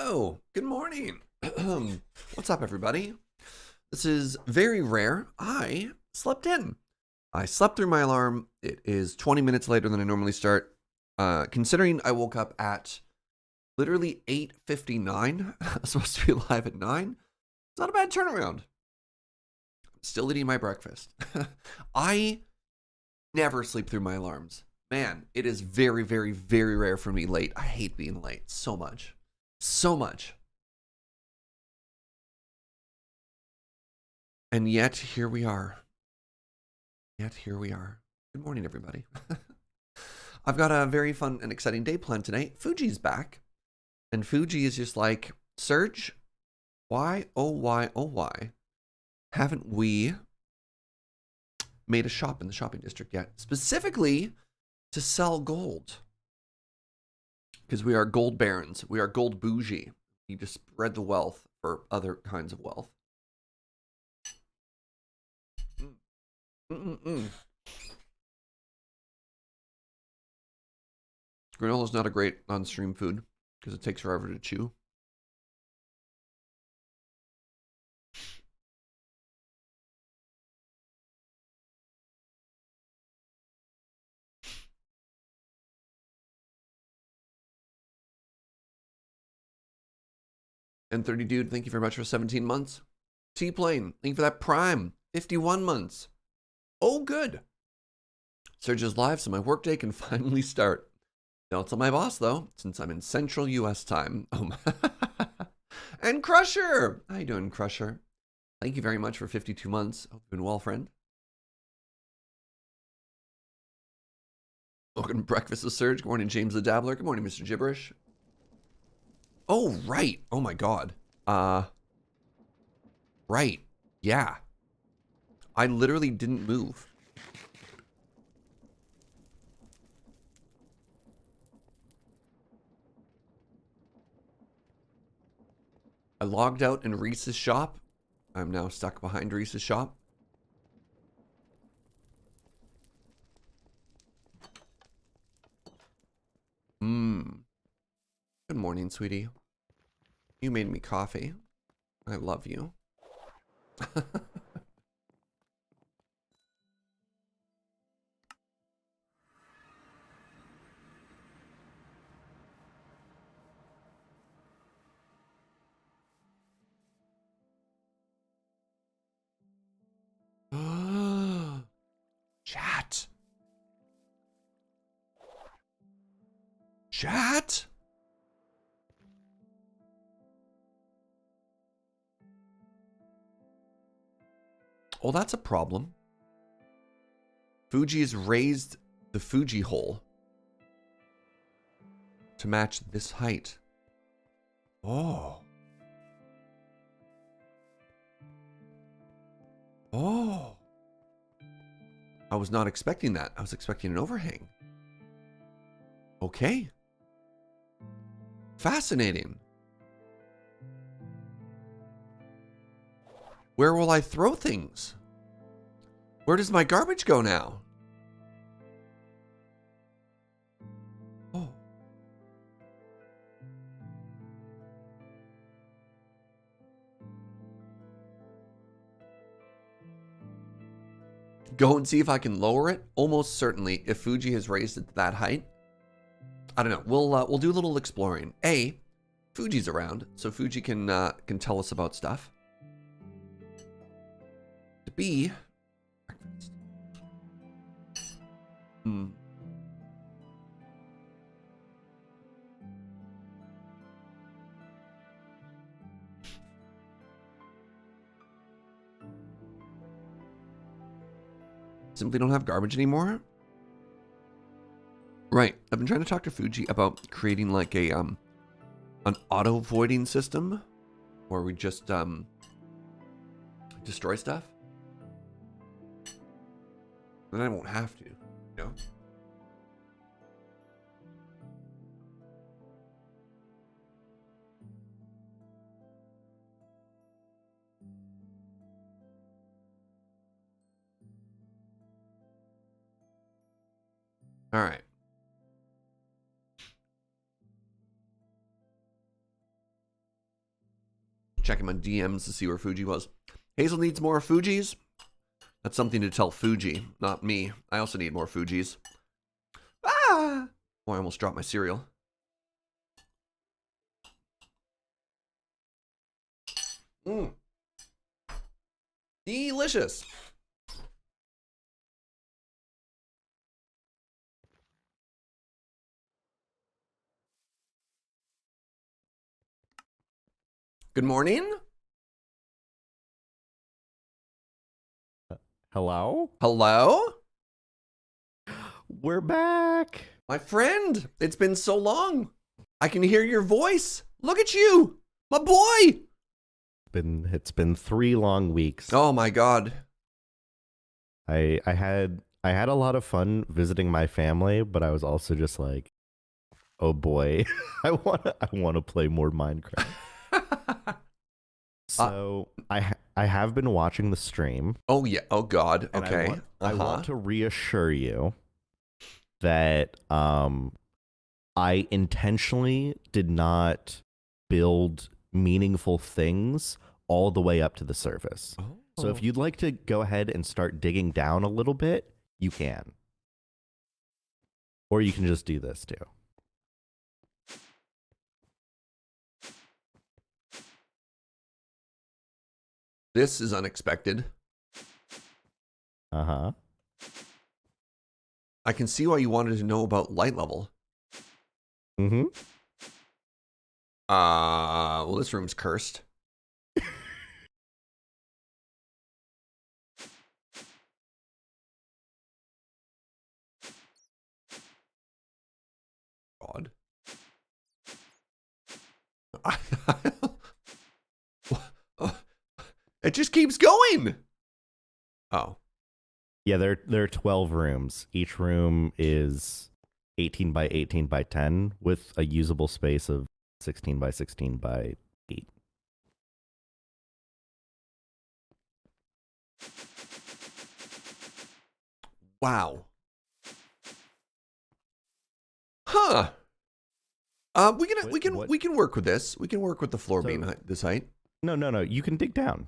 Hello, good morning. What's up, everybody? This is very rare. I slept in. I slept through my alarm. It is 20 minutes later than I normally start. Considering I woke up at literally 8:59, I'm supposed to be live at 9. It's not a bad turnaround. I'm still eating my breakfast. I never sleep through my alarms. Man, it is very, very, very rare for me late. I hate being late so much. So much. And yet, here we are. Yet, here we are. Good morning, everybody. I've got a very fun and exciting day planned tonight. Fugi's back. And Fugi is just like, Serge, why, oh, why haven't we made a shop in the shopping district yet? Specifically to sell gold. Because we are gold barons. We are gold bougie. You just spread the wealth for other kinds of wealth. Granola is not a great on-stream food because it takes forever to chew. And 30 Dude, thank you very much for 17 months. T-Plane, thank you for that Prime. 51 months. Oh, good. Serge is live, so my workday can finally start. Don't tell my boss, though, since I'm in Central U.S. time. Oh, and Crusher! How you doing, Crusher? Thank you very much for 52 months. Hope you've been well, friend. Welcome to Breakfast with Serge. Good morning, James the Dabbler. Good morning, Mr. Gibberish. Oh, right. Oh, my God. Right. Yeah. I literally didn't move. I logged out in Reese's shop. I'm now stuck behind Reese's shop. Good morning, sweetie. You made me coffee. I love you. Chat. Chat. Oh, that's a problem. Fugi has raised the Fugi hole to match this height. Oh. Oh. I was not expecting that. I was expecting an overhang. Okay. Fascinating. Where will I throw things? Where does my garbage go now? Oh. Go and see if I can lower it. Almost certainly, if Fugi has raised it to that height. I don't know. We'll do a little exploring. A, Fugi's around, so Fugi can tell us about stuff. B, breakfast. Simply don't have garbage anymore. Right. I've been trying to talk to Fugi about creating like a an auto voiding system where we just destroy stuff. Then I won't have to, you know? All right. checking my DMs to see where Fugi was. Hazel needs more Fugis. That's something to tell Fugi, not me. I also need more Fugis. Ah! Oh, I almost dropped my cereal. Mmm. Delicious. Good morning. Hello? Hello? We're back. My friend, it's been so long. I can hear your voice. Look at you, my boy. It's been 3 long weeks. Oh my God. I had a lot of fun visiting my family, but I was also just like, oh boy, I wanna play more Minecraft. So I have been watching the stream. Oh yeah. Oh God. And Okay. I want to reassure you that I intentionally did not build meaningful things all the way up to the surface. Oh. So if you'd like to go ahead and start digging down a little bit, you can. Or you can just do this too. This is unexpected. Uh-huh. I can see why you wanted to know about light level. Mm-hmm. Well, this room's cursed. God. It just keeps going. Oh. Yeah, there are 12 rooms. Each room is 18 by 18 by 10 with a usable space of 16 by 16 by 8. Wow. Huh. We can work with this. We can work with the floor being this height. No. You can dig down.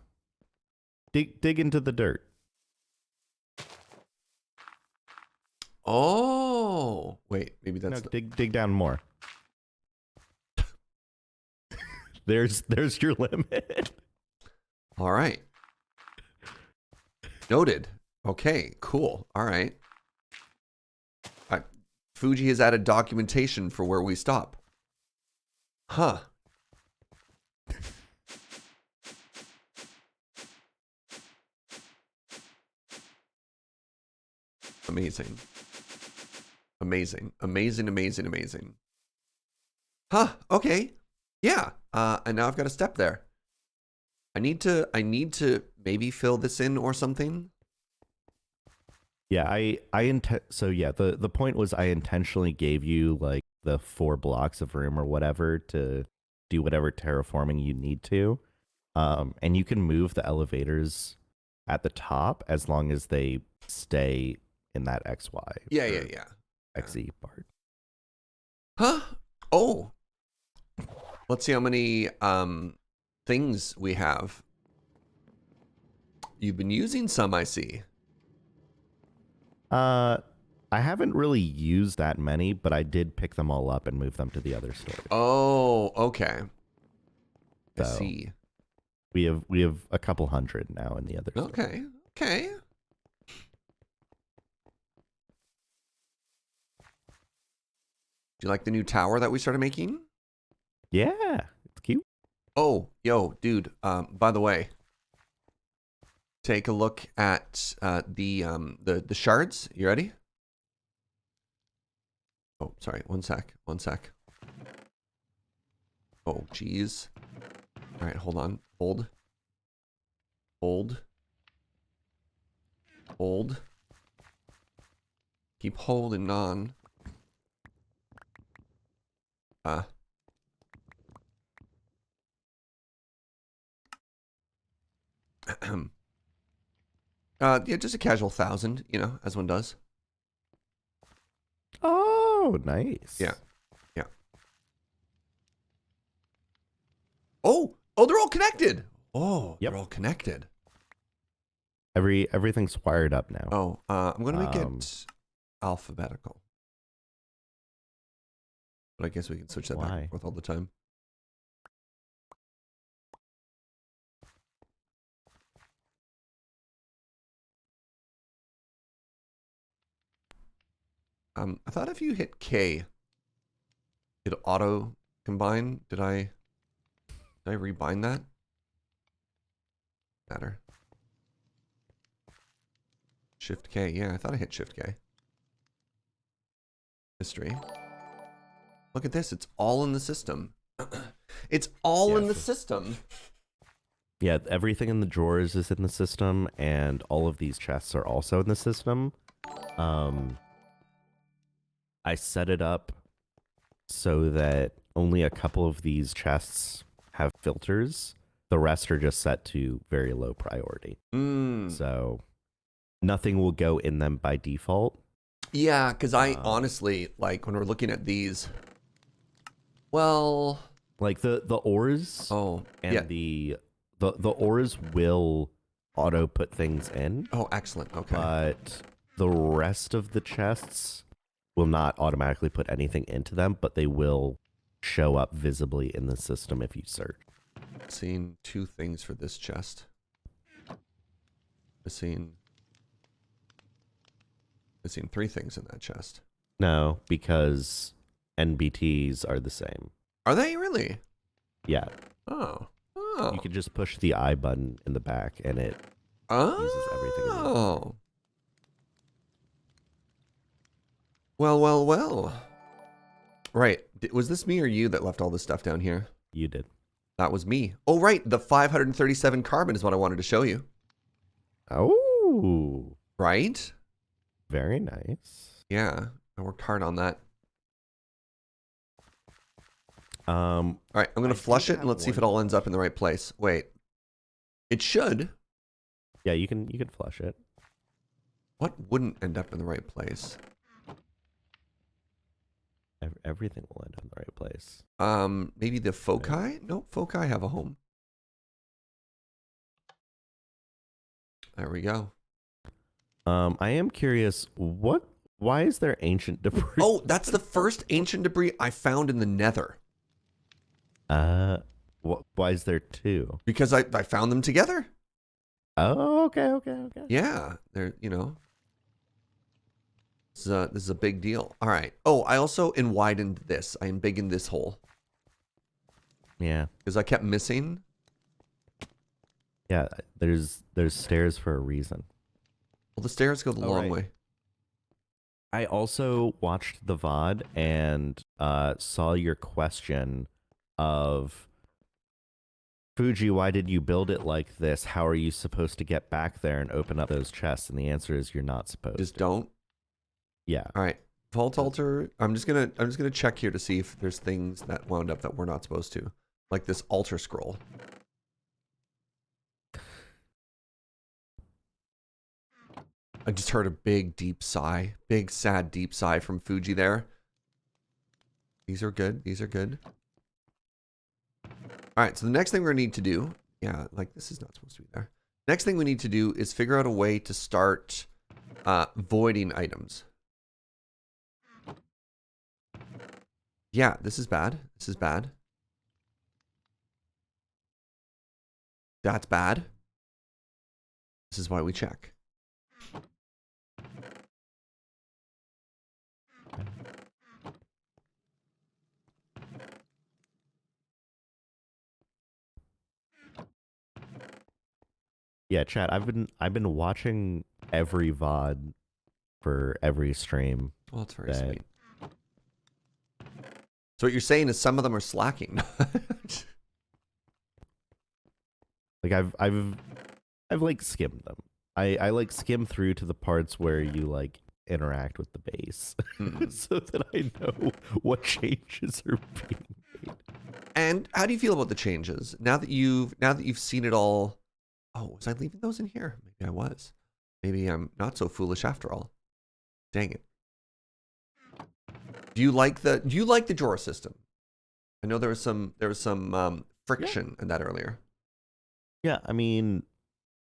Dig into the dirt. Oh, wait, maybe that's no, dig down more. There's your limit. All right. Noted. Okay, cool. All right. Fugi has added documentation for where we stop. Huh. Amazing. Amazing. Amazing, amazing, amazing. Huh, okay. Yeah. And now I've got a step there. I need to maybe fill this in or something. Yeah, so yeah, the point was I intentionally gave you like the 4 blocks of room or whatever to do whatever terraforming you need to. And you can move the elevators at the top as long as they stay in that XY. Yeah. XE part. Huh? Oh. Let's see how many things we have. You've been using some, I see. I haven't really used that many, but I did pick them all up and move them to the other store. Oh, okay. I So see. We have a couple hundred now in the other store. Okay. Okay. Do you like the new tower that we started making? Yeah, it's cute. Oh, yo, dude. By the way, take a look at the shards. You ready? Oh, sorry. One sec. Oh, geez. All right, hold on. Hold. Keep holding on. Yeah, just a casual 1,000, you know, as one does. Oh, nice. Yeah. Oh, Oh, they're all connected. Oh, Yep. they're all connected. Everything's wired up now. Oh, I'm going to make it alphabetical. But I guess we can switch that back and forth all the time. I thought if you hit K, it'll auto combine. Did I rebind that? Matter. Shift K. Yeah, I thought I hit Shift K. History. Look at this. It's all in the system. It's all in the system. Yeah, everything in the drawers is in the system, and all of these chests are also in the system. I set it up so that only a couple of these chests have filters. The rest are just set to very low priority. So nothing will go in them by default. Yeah, because I honestly, like, when we're looking at these, well... Like, the ores and yeah. the ores will auto put things in. Oh, excellent. Okay. But the rest of the chests will not automatically put anything into them, but they will show up visibly in the system if you search. Seen 2 things for this chest. I've seen 3 things in that chest. No, because NBTs are the same. Are they really? Yeah. Oh. You can just push the I button in the back and it uses everything. Oh. Well. Right. Was this me or you that left all this stuff down here? You did. That was me. Oh, right. The 537 carbon is what I wanted to show you. Oh. Right? Very nice. Yeah. I worked hard on that. All right. I'm going to flush it and let's see if it all ends up in the right place. Wait. It should. Yeah, you can flush it. What wouldn't end up in the right place? Everything will end up in the right place. Maybe the foci? No, foci have a home. There we go. I am curious, why is there ancient debris? Oh, that's the first ancient debris I found in the Nether. Why is there 2? Because I found them together. Oh, okay. Yeah, they're, this is a big deal. All right. Oh, I also widened this. I embiggened this hole. Yeah. Because I kept missing. Yeah, there's stairs for a reason. Well, the stairs go the long way. I also watched the VOD and saw your question of, Fugi, why did you build it like this? How are you supposed to get back there and open up those chests? And the answer is you're not supposed to. Just don't? Yeah. All right. Vault altar. I'm just gonna check here to see if there's things that wound up that we're not supposed to. Like this altar scroll. I just heard a big, deep sigh. Big, sad, deep sigh from Fugi there. These are good. These are good. All right, so the next thing we're going to need to do... Yeah, like, this is not supposed to be there. Next thing we need to do is figure out a way to start voiding items. Yeah, this is bad. This is bad. That's bad. This is why we check. Yeah, chat. I've been watching every VOD for every stream. Well, that's very sweet. So what you're saying is some of them are slacking. Like I've like skimmed them. I like skim through to the parts where you like interact with the base, so that I know what changes are being made. And how do you feel about the changes now that you've seen it all? Oh, was I leaving those in here? Maybe I was. Maybe I'm not so foolish after all. Dang it. Do you like the drawer system? I know there was some friction in that earlier. Yeah, I mean,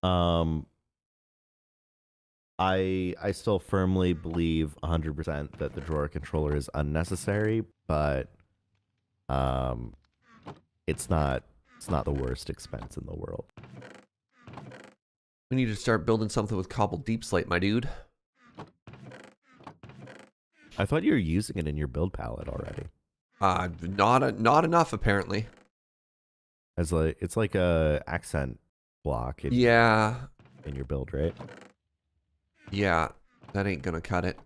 I still firmly believe 100% that the drawer controller is unnecessary, but it's not the worst expense in the world. We need to start building something with cobbled deep slate, my dude. I thought you were using it in your build palette already. Not enough apparently. As like it's like a accent block. In your build, right? Yeah, that ain't gonna cut it.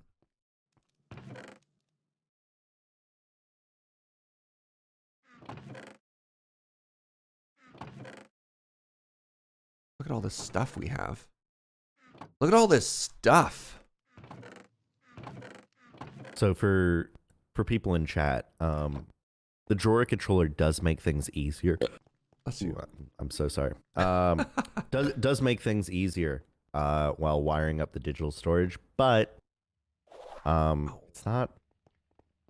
Look at all this stuff we have. Look at all this stuff. So for people in chat, the drawer controller does make things easier. Ooh, I'm so sorry. Does make things easier while wiring up the digital storage, but it's not.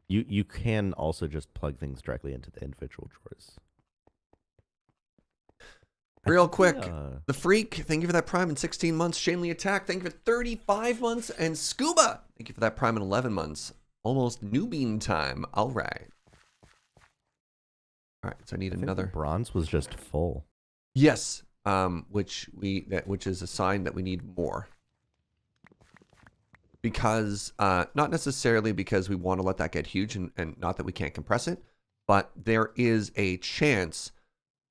You can also just plug things directly into the individual drawers. Real quick, The Freak, thank you for that Prime in 16 months. Shanley Attack, thank you for 35 months. And Scuba, thank you for that Prime in 11 months. Almost newbie time. All right. All right, so I need another. Bronze was just full. Yes, which is a sign that we need more. Because, not necessarily because we want to let that get huge and not that we can't compress it, but there is a chance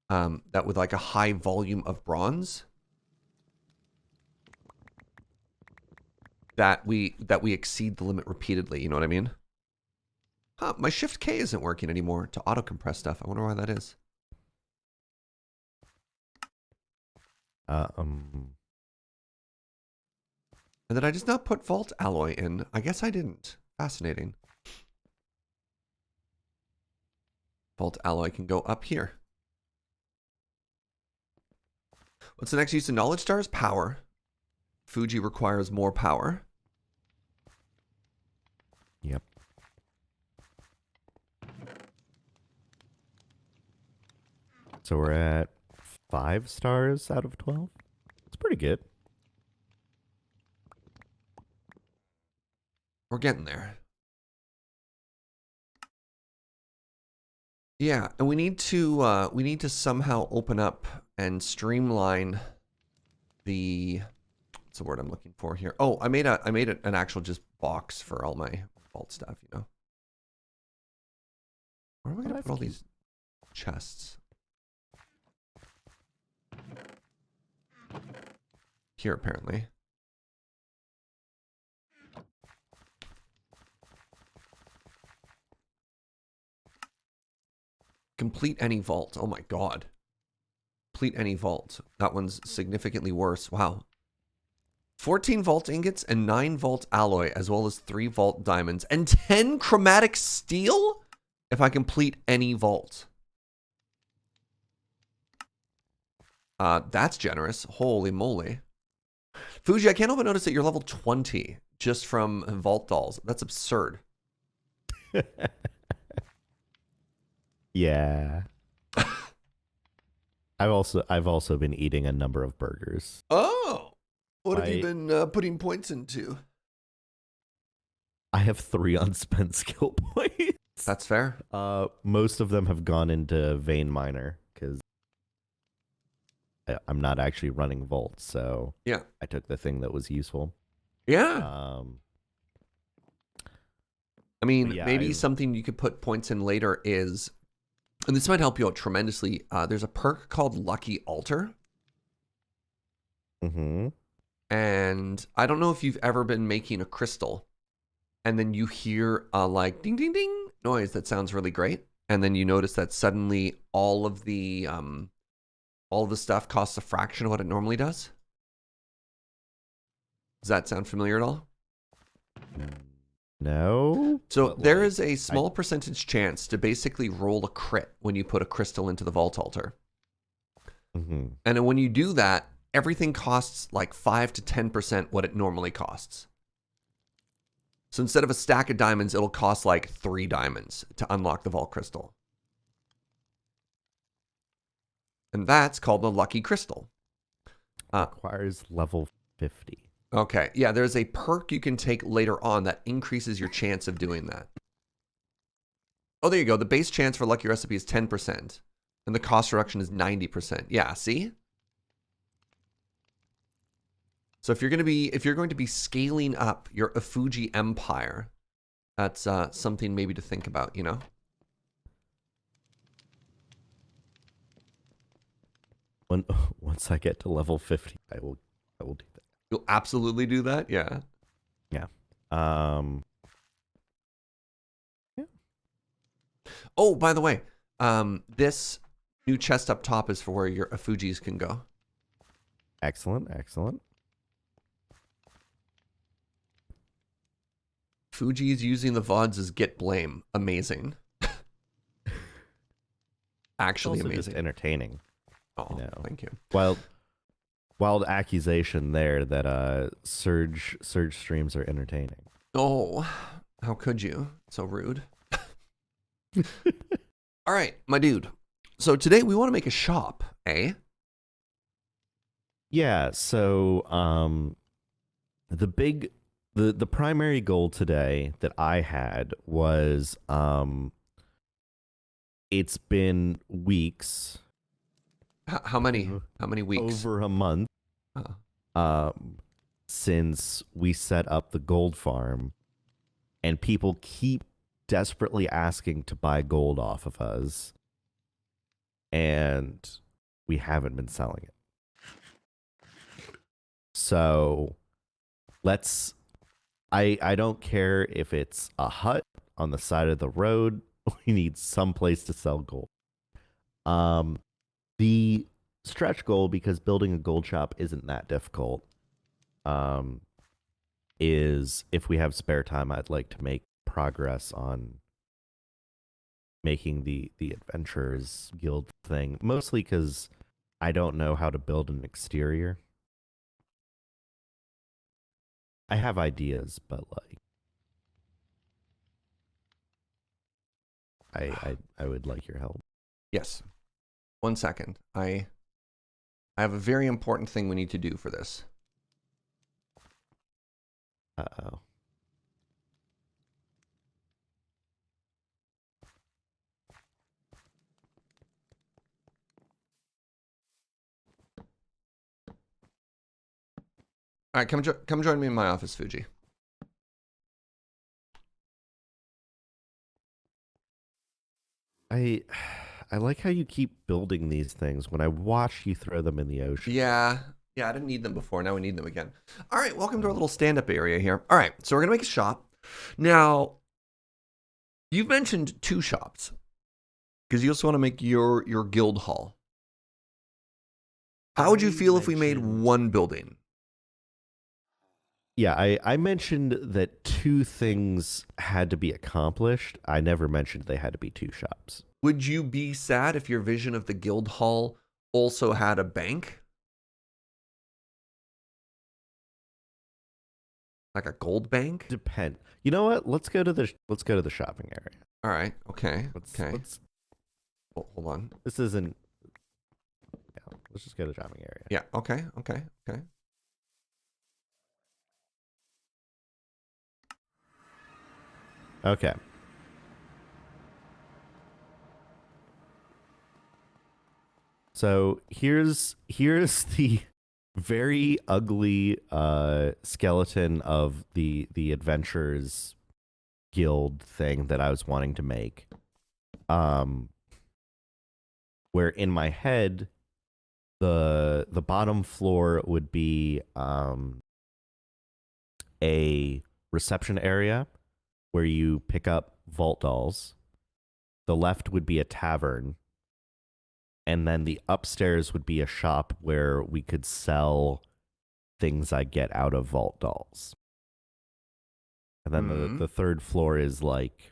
that with like a high volume of bronze that we exceed the limit repeatedly, you know what I mean? Huh, my Shift K isn't working anymore to auto compress stuff. I wonder why that is. And did I just not put Vault Alloy in? I guess I didn't. Fascinating. Vault Alloy can go up here. What's the next use of knowledge stars? Power. Fugi requires more power. Yep. So we're at 5 stars out of 12. It's pretty good. We're getting there. Yeah, and we need to somehow open up and streamline the, what's the word I'm looking for here? Oh, I made an actual just box for all my vault stuff, you know. Where am I gonna put all these chests? Here, apparently. Complete any vault. Oh my god. Complete any vault. That one's significantly worse. Wow. 14 vault ingots and 9 vault alloy, as well as 3 vault diamonds and 10 chromatic steel if I complete any vault. That's generous. Holy moly. Fugi, I can't help but notice that you're level 20 just from vault dolls. That's absurd. Yeah. I've also been eating a number of burgers. Oh. What have you been putting points into? I have 3 unspent skill points. That's fair. Most of them have gone into vein miner because I'm not actually running vaults, so yeah, I took the thing that was useful. Yeah. I mean, yeah, maybe something you could put points in later is, and this might help you out tremendously. There's a perk called Lucky Altar. Mm-hmm. And I don't know if you've ever been making a crystal and then you hear a like ding, ding, ding noise that sounds really great. And then you notice that suddenly all of the stuff costs a fraction of what it normally does. Does that sound familiar at all? No. So there is a small percentage chance to basically roll a crit when you put a crystal into the vault altar. Mm-hmm. And then when you do that, everything costs like 5 to 10% what it normally costs. So instead of a stack of diamonds, it'll cost like 3 diamonds to unlock the vault crystal. And that's called the Lucky Crystal. Requires level 50. Okay. Yeah, there's a perk you can take later on that increases your chance of doing that. Oh, there you go. The base chance for Lucky Recipe is 10%. And the cost reduction is 90%. Yeah, see? So if you're going to be scaling up your Fugi empire, that's something maybe to think about, you know? Once I get to level 50, I will do that. You'll absolutely do that? Yeah. Yeah. Yeah. Oh, by the way, this new chest up top is for where your Fujis can go. Excellent, excellent. Fuji's using the VODs as get blame. Amazing. Actually Also amazing. just entertaining. Oh, you know. Thank you. Wild accusation there that Surge streams are entertaining. Oh, how could you? So rude. All right, my dude. So today we want to make a shop, eh? Yeah, so the primary goal today that I had was it's been weeks. How many weeks? Over a month since we set up the gold farm, and people keep desperately asking to buy gold off of us, and we haven't been selling it. So I don't care if it's a hut on the side of the road. We need some place to sell gold. The stretch goal, because building a gold shop isn't that difficult, is if we have spare time, I'd like to make progress on making the Adventurers Guild thing, mostly because I don't know how to build an exterior. I have ideas, but like I would like your help. Yes. 1 second. I have a very important thing we need to do for this. Uh-oh. All right, come join me in my office, Fugi. I like how you keep building these things when I watch you throw them in the ocean. Yeah, I didn't need them before. Now we need them again. All right, welcome to our little stand-up area here. All right, so we're going to make a shop. Now, you've mentioned 2 shops because you also want to make your guild hall. How would you feel if we made 1 building? Yeah, I mentioned that 2 things had to be accomplished. I never mentioned they had to be 2 shops. Would you be sad if your vision of the guild hall also had a bank? Like a gold bank? Depend. You know what? Let's go to the shopping area. All right. Okay. Let's Hold on. This isn't. Yeah, let's just go to the shopping area. Yeah. Okay. Okay. So here's the very ugly skeleton of the Adventurers Guild thing that I was wanting to make. Where in my head the bottom floor would be a reception area where you pick up vault dolls. The left would be a tavern. And then the upstairs would be a shop where we could sell things I get out of vault dolls. And then the 3rd floor is like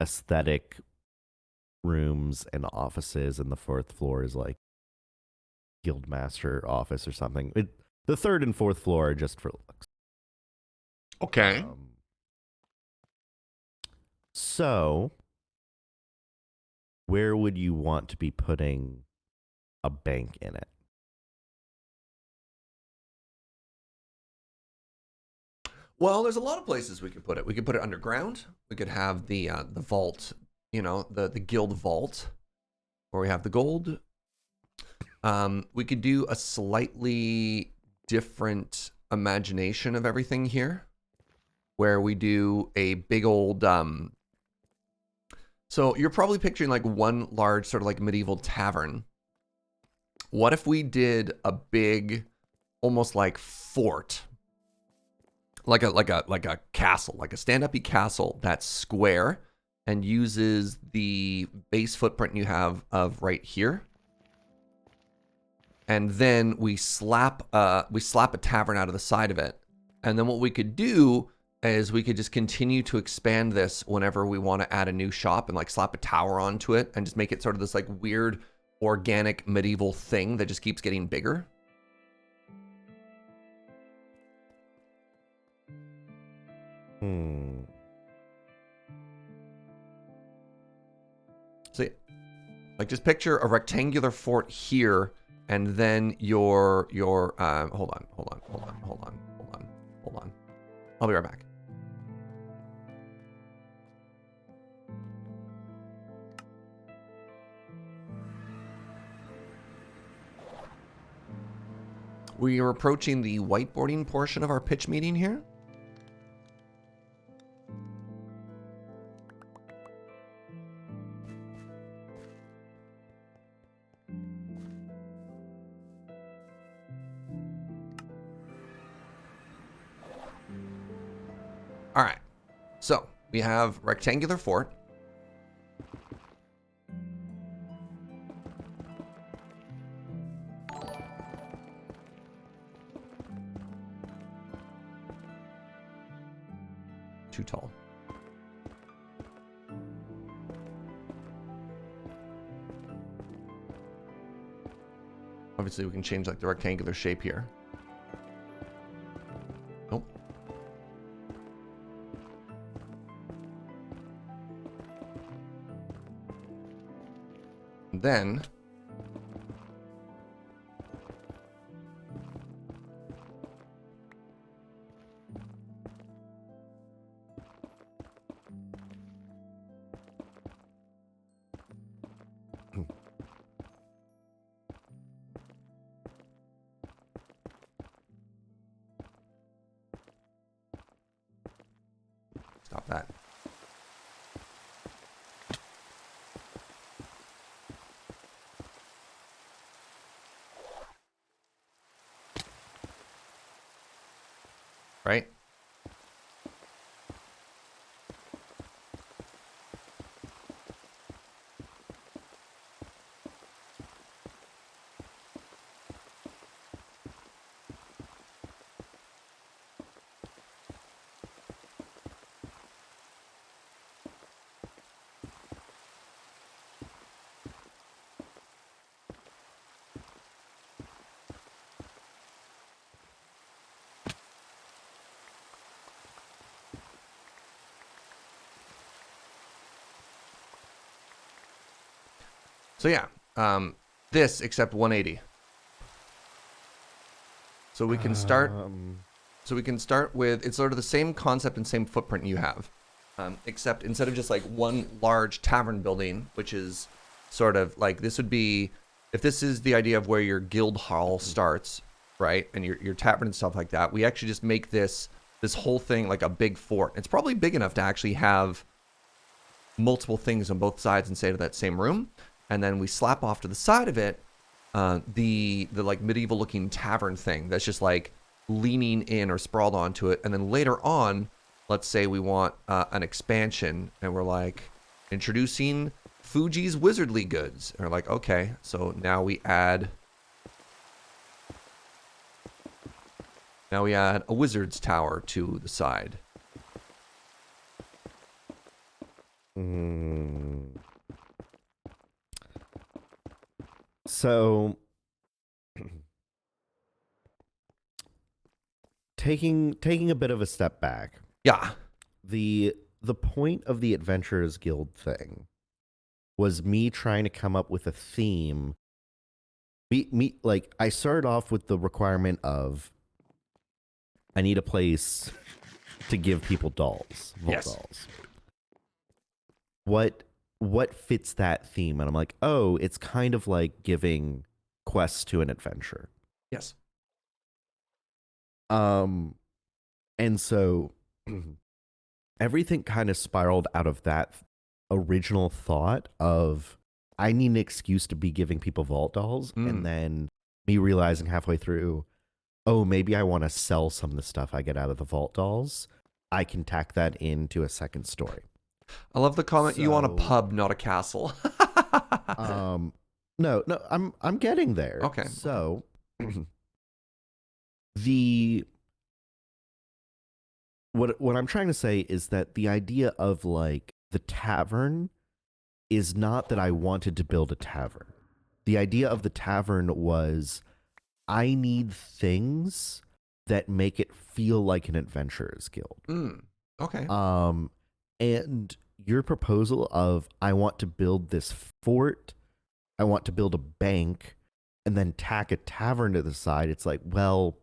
aesthetic rooms and offices. And the 4th floor is like Guildmaster office or something. The 3rd and 4th floor are just for looks. Okay. So, where would you want to be putting a bank in it? Well, there's a lot of places we could put it. We could put it underground. We could have the vault, you know, the guild vault, where we have the gold. We could do a slightly different imagination of everything here, where we do a big old. So you're probably picturing like one large sort of like medieval tavern. What if we did a big, almost like fort? Like a castle, like a stand-up-y castle that's square and uses the base footprint you have of right here. And then we slap a tavern out of the side of it. And then what we could do is we could just continue to expand this whenever we want to add a new shop and like slap a tower onto it and just make it sort of this like weird organic medieval thing that just keeps getting bigger. So, like, just picture a rectangular fort here, and then your hold on. I'll be right back. We are approaching the whiteboarding portion of our pitch meeting here. All right, so we have rectangular fort. Too tall. Obviously, we can change like the rectangular shape here. Nope. And then stop that. Right? So yeah, this except 180. So we can start. So we can start with, it's sort of the same concept and same footprint you have, except instead of just like one large tavern building, which is sort of like, this would be, if this is the idea of where your guild hall starts, right, and your tavern and stuff like that, we actually just make this whole thing like a big fort. It's probably big enough to actually have multiple things on both sides inside of that same room, and then we slap off to the side of it the like medieval looking tavern thing that's just like leaning in or sprawled onto it. And then later on, let's say we want an expansion and we're like introducing Fugi's wizardly goods, and we're like, okay, so now we add a wizard's tower to the side. So taking a bit of a step back. Yeah. The point of the Adventurers Guild thing was me trying to come up with a theme like I started off with the requirement of I need a place to give people dolls, vault Yes. dolls. What fits that theme? And I'm like, oh, it's kind of like giving quests to an adventure. Yes. And so everything kind of spiraled out of that original thought of I need an excuse to be giving people vault dolls, and then me realizing halfway through, oh, maybe I want to sell some of the stuff I get out of the vault dolls. I can tack that into a second story. I love the comment. You want a So, pub, not a castle. no, I'm getting there. Okay. So the what I'm trying to say is that the idea of like the tavern is not that I wanted to build a tavern. The idea of the tavern was I need things that make it feel like an adventurer's guild. Okay. And your proposal of I want to build this fort, I want to build a bank, and then tack a tavern to the side. It's like, well,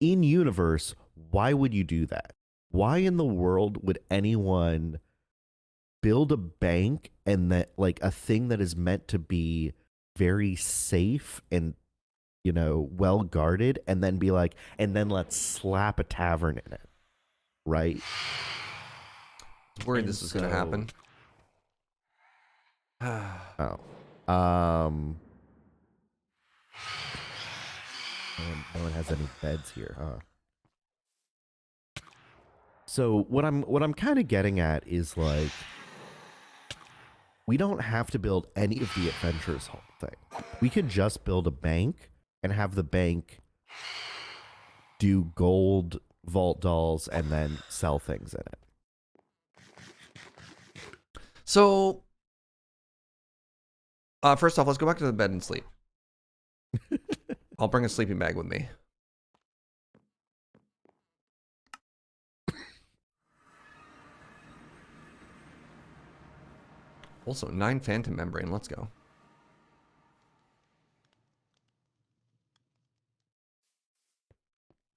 in universe, why would you do that? Why in the world would anyone build a bank and that like a thing that is meant to be very safe and well guarded and then be like, and then let's slap a tavern in it, right? Worried this was going to happen. Oh. No one has any beds here, huh? So what I'm kind of getting at is like we don't have to build any of the adventurers whole thing. We could just build a bank and have the bank do gold vault dolls and then sell things in it. So, first off, let's go back to the bed and sleep. I'll bring a sleeping bag with me. Also, 9 phantom membrane. Let's go.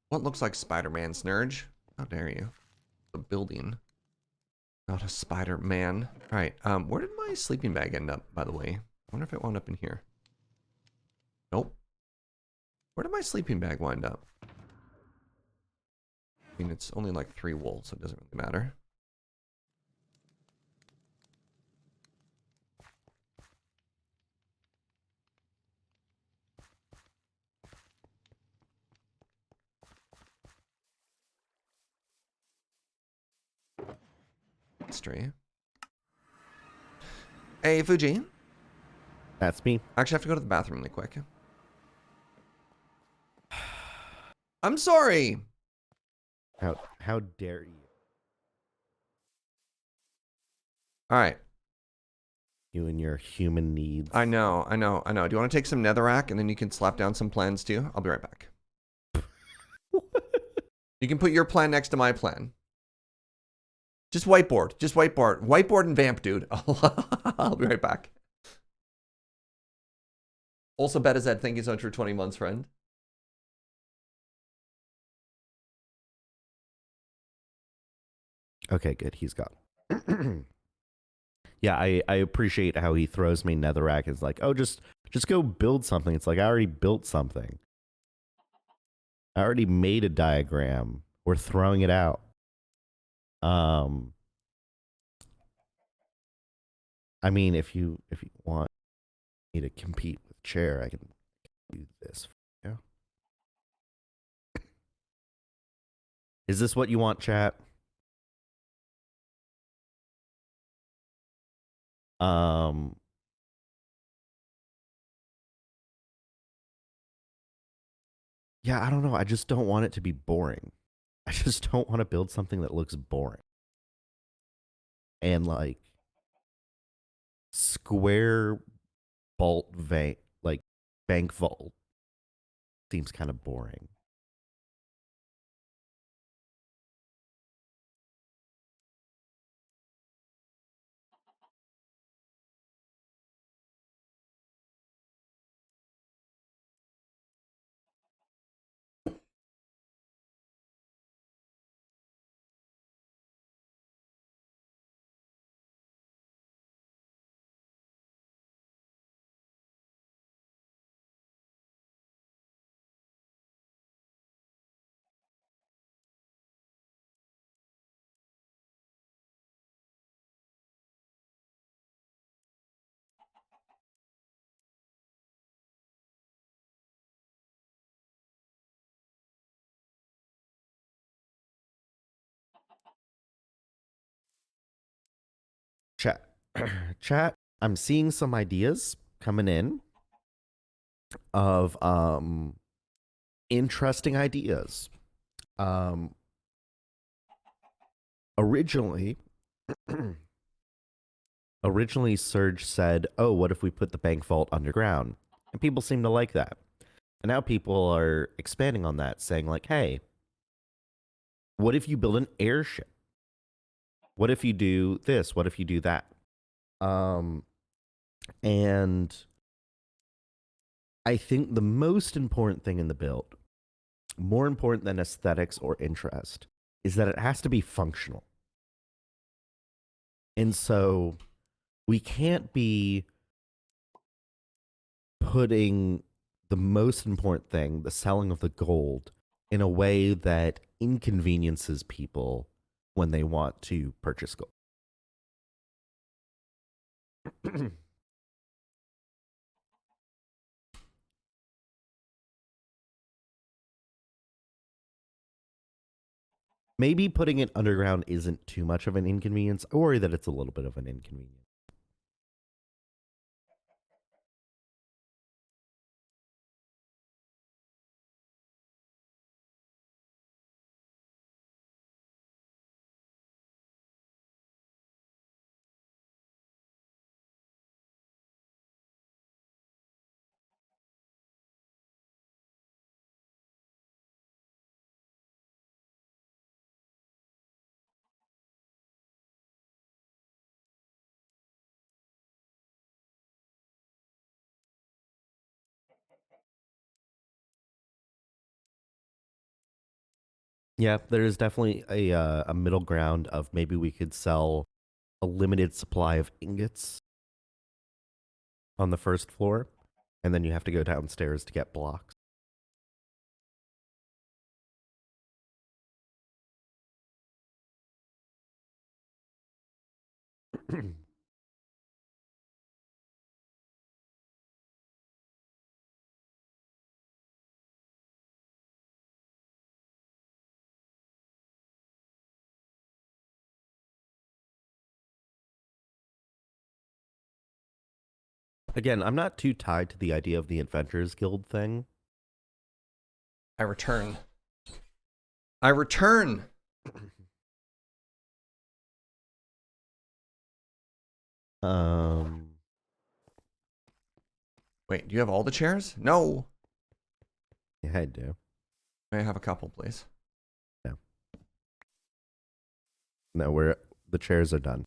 What looks like Spider-Man, Snurge? How dare you? A building. Not a Spider-Man. Alright, where did my sleeping bag end up, by the way? I wonder if it wound up in here. Nope. Where did my sleeping bag wind up? I mean, it's only like 3 wool, so it doesn't really matter. Stray. Hey, Fugi. That's me. I actually have to go to the bathroom really quick. I'm sorry. How dare you? All right. You and your human needs. I know. Do you want to take some netherrack and then you can slap down some plans too? I'll be right back. You can put your plan next to my plan. Just whiteboard. Whiteboard and vamp, dude. I'll be right back. Also, Betazed, thank you so much for 20 months, friend. Okay, good. He's gone. Yeah, I appreciate how he throws me netherrack. It's like, oh, just go build something. It's like I already built something. I already made a diagram. We're throwing it out. I mean, if you want me to compete with Chair, I can do this. Yeah. Is this what you want, chat? Yeah, I don't know. I just don't want it to be boring. I just don't want to build something that looks boring. And like square vault like bank vault seems kind of boring. Chat, I'm seeing some ideas coming in of interesting ideas. Originally originally Surge said, "Oh, what if we put the bank vault underground?" And people seem to like that. And now people are expanding on that, saying like, "Hey, what if you build an airship? What if you do this? What if you do that?" And I think the most important thing in the build, more important than aesthetics or interest, is that it has to be functional. And so we can't be putting the most important thing, the selling of the gold, in a way that inconveniences people when they want to purchase gold. Maybe putting it underground isn't too much of an inconvenience. I worry that it's a little bit of an inconvenience. Yeah, there is definitely a middle ground of maybe we could sell a limited supply of ingots on the first floor, and then you have to go downstairs to get blocks. Again, I'm not too tied to the idea of the Adventurers Guild thing. I return. I return. Wait, do you have all the chairs? No. Yeah, I do. May I have a couple, please? No, the chairs are done.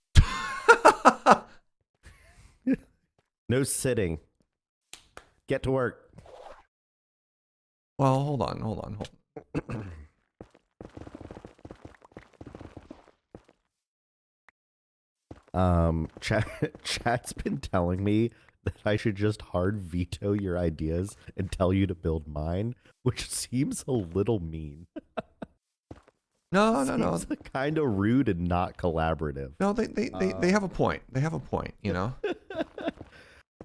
No sitting. Get to work. Well, hold on. Chat's been telling me that I should just hard veto your ideas and tell you to build mine, which seems a little mean. No. Seems kind of rude and not collaborative. No, they have a point. They have a point, you know?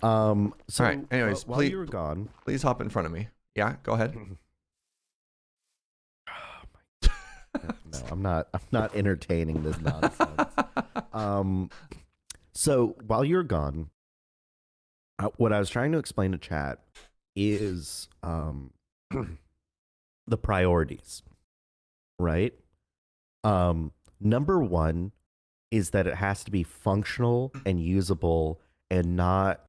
So all right, anyways, while you were gone, please hop in front of me. Yeah, go ahead. No, I'm not entertaining this nonsense. So while you're gone, what I was trying to explain to chat is the priorities, right? Number one is that it has to be functional and usable and not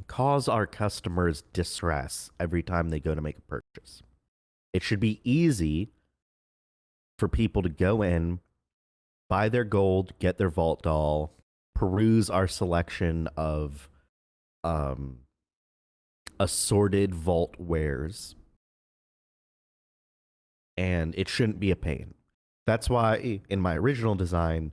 cause our customers distress every time they go to make a purchase. It should be easy for people to go in, buy their gold, get their vault doll, peruse our selection of assorted vault wares, and it shouldn't be a pain. That's why in my original design,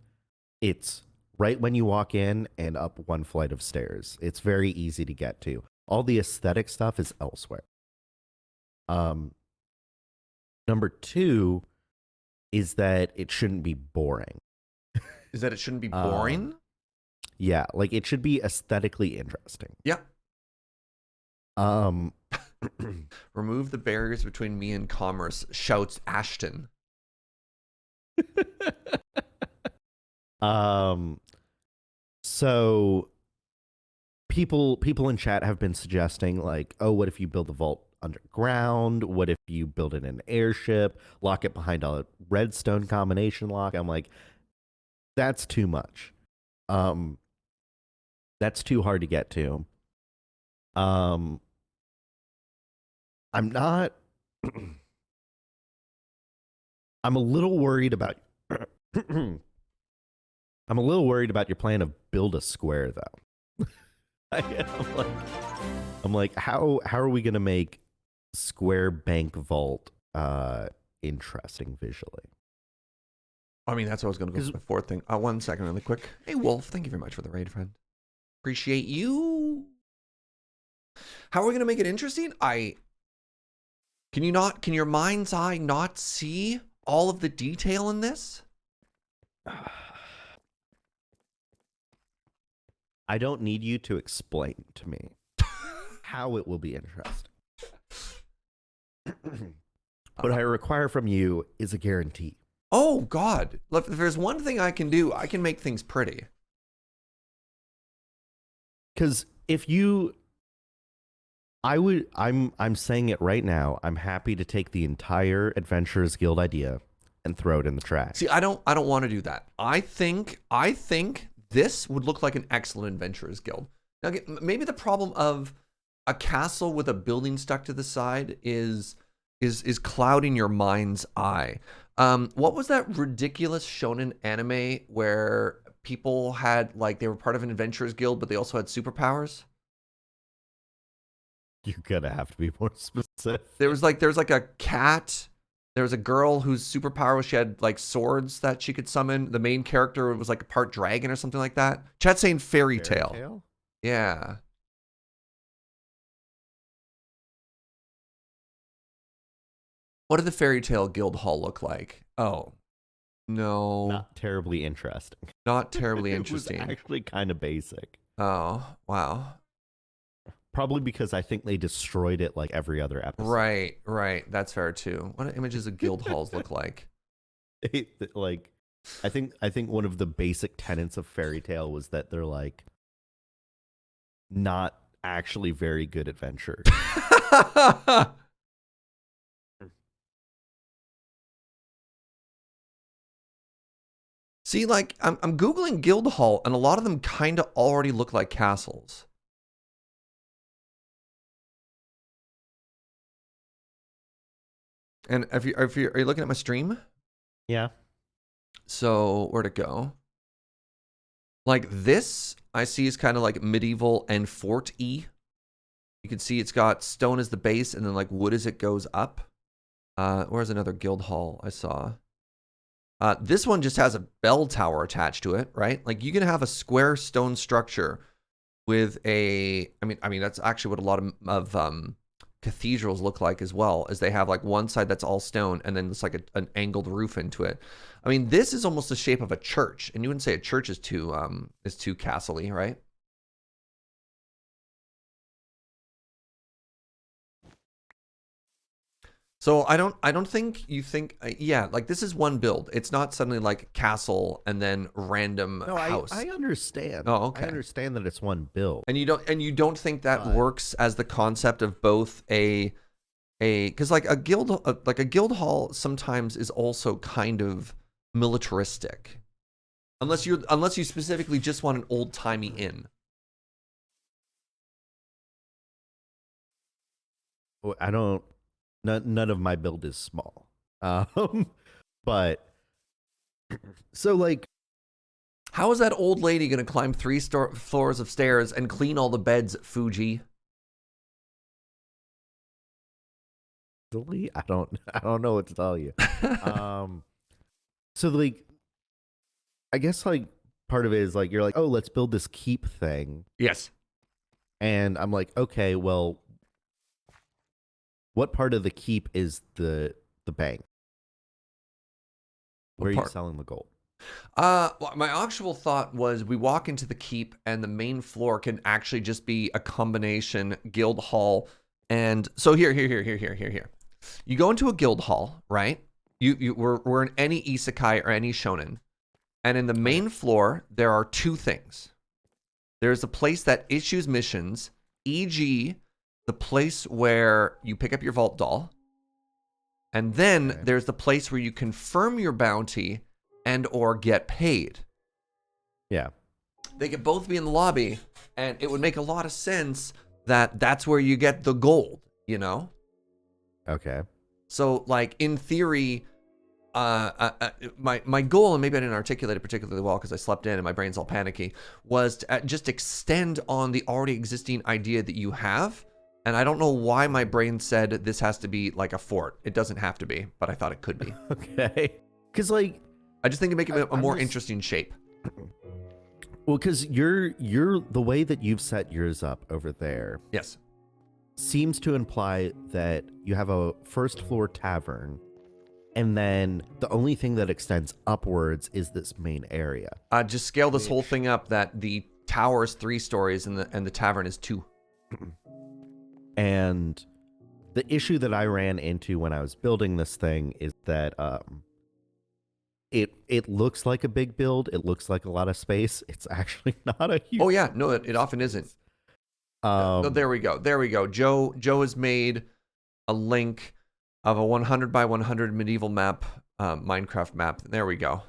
it's right when you walk in and up one flight of stairs. It's very easy to get to. All the aesthetic stuff is elsewhere. Number two is that it shouldn't be boring. Is that it shouldn't be boring? Yeah, like it should be aesthetically interesting. Yeah. Remove the barriers between me and commerce, shouts Ashton. Um, so people in chat have been suggesting like, oh, what if you build the vault underground? What if you build it in an airship, lock it behind a redstone combination lock? I'm like, that's too much. That's too hard to get to. I'm not. I'm a little worried about. I'm a little worried about your plan of build a square though. I'm like, how are we gonna make square bank vault interesting visually? I mean, that's what I was going to go for the fourth thing. 1 second, really quick. Hey, Wolf, thank you very much for the raid, friend. Appreciate you. How are we going to make it interesting? Can your mind's eye not see all of the detail in this? I don't need you to explain to me how it will be interesting. What I require from you is a guarantee. Oh, God. Look, if there's one thing I can do, I can make things pretty. Because if you... I'm saying it right now. I'm happy to take the entire Adventurers Guild idea and throw it in the trash. See, I don't want to do that. I think this would look like an excellent Adventurers Guild. Now, maybe the problem of a castle with a building stuck to the side is clouding your mind's eye. What was that ridiculous shonen anime where people had, like, they were part of an Adventurers Guild, but they also had superpowers? You're gonna have to be more specific. There was like a cat. There was a girl whose superpower was she had like swords that she could summon. The main character was like a part dragon or something like that. Chat's saying fairy tale. Yeah. What did the fairy tale guild hall look like? Oh, no. Not terribly interesting. Not terribly interesting. It was actually kind of basic. Oh, wow. Probably because I think they destroyed it like every other episode. Right. That's fair too. What do images of guild halls look like? Like, I think one of the basic tenets of fairy tale was that they're like not actually very good adventurers. See, like I'm Googling guild hall and a lot of them kind of already look like castles. And are you looking at my stream? Yeah. So where'd it go? Like this, I see is kind of like medieval and fort-y. You can see it's got stone as the base and then like wood as it goes up. Where's another guild hall I saw? This one just has a bell tower attached to it, right? Like you can have a square stone structure with a, I mean that's actually what a lot of cathedrals look like as well, as they have like one side that's all stone and then it's like an angled roof into it. I mean, this is almost the shape of a church, and you wouldn't say a church is too castle-y, right? So I don't think you think yeah, like this is one build. It's not suddenly like castle and then random house. I understand. Oh, okay. I understand that it's one build. And you don't think that works as the concept of both because like a guild hall sometimes is also kind of militaristic. Unless you specifically just want an old-timey inn. I don't. None of my build is small. But so like, how is that old lady gonna climb 3 floors of stairs and clean all the beds at Fugi? I don't know what to tell you. So like, I guess like part of it is like you're like, oh, let's build this keep thing. Yes. And I'm like, okay, well, what part of the keep is the bank? Where are you selling the gold? Well, my actual thought was we walk into the keep and the main floor can actually just be a combination guild hall. And so here. You go into a guild hall, right? We're in any isekai or any shonen. And in the main floor, there are two things. There's a place that issues missions, e.g., the place where you pick up your vault doll. And then there's the place where you confirm your bounty and or get paid. Yeah. They could both be in the lobby, and it would make a lot of sense that that's where you get the gold, you know? Okay. So, like, in theory, my goal, and maybe I didn't articulate it particularly well because I slept in and my brain's all panicky, was to just extend on the already existing idea that you have. And I don't know why my brain said this has to be like a fort. It doesn't have to be, but I thought it could be. Okay. Because, like, I just think it make it a more interesting shape. Well, because you're the way that you've set yours up over there. Yes. Seems to imply that you have a first floor tavern, and then the only thing that extends upwards is this main area. Just scale this whole thing up that the tower is 3 stories and the tavern is 2. And the issue that I ran into when I was building this thing is that it looks like a big build. It looks like a lot of space. It's actually not a huge. Oh yeah, no, it often isn't. Oh, there we go. There we go. Joe has made a link of a 100 by 100 medieval map, Minecraft map. There we go.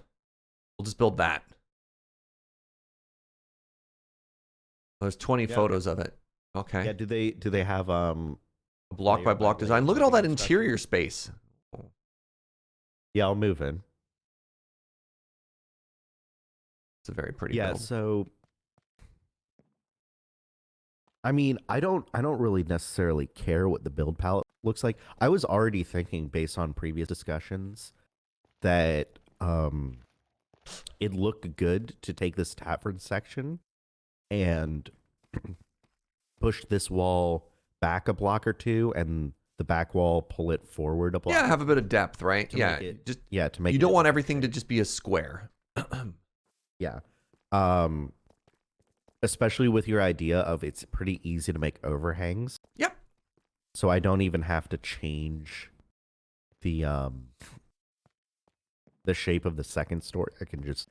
We'll just build that. There's 20 photos of it. Okay. Yeah. Do they have block by block design? Look at all that interior space. Yeah, I'll move in. It's a very pretty build. Yeah. So. I mean, I don't really necessarily care what the build palette looks like. I was already thinking, based on previous discussions, that it looked good to take this tavern section and push this wall back a block or two, and the back wall pull it forward a block. Yeah, have a bit of depth, right? Yeah, to make you don't want everything to just be a square. Yeah. Especially with your idea of it's pretty easy to make overhangs. Yep. So I don't even have to change the shape of the second story. I can just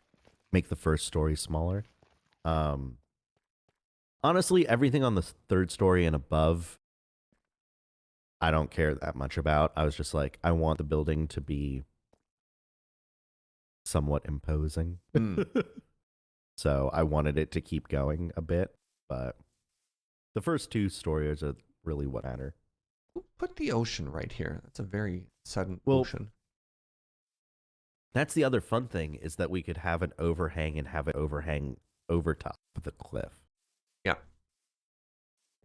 make the first story smaller. Honestly, everything on the third story and above, I don't care that much about. I was just like, I want the building to be somewhat imposing. So I wanted it to keep going a bit, but the first 2 stories are really what matter. Put the ocean right here. That's a very sudden ocean. That's the other fun thing, is that we could have an overhang and have it overhang over top of the cliff. Yeah.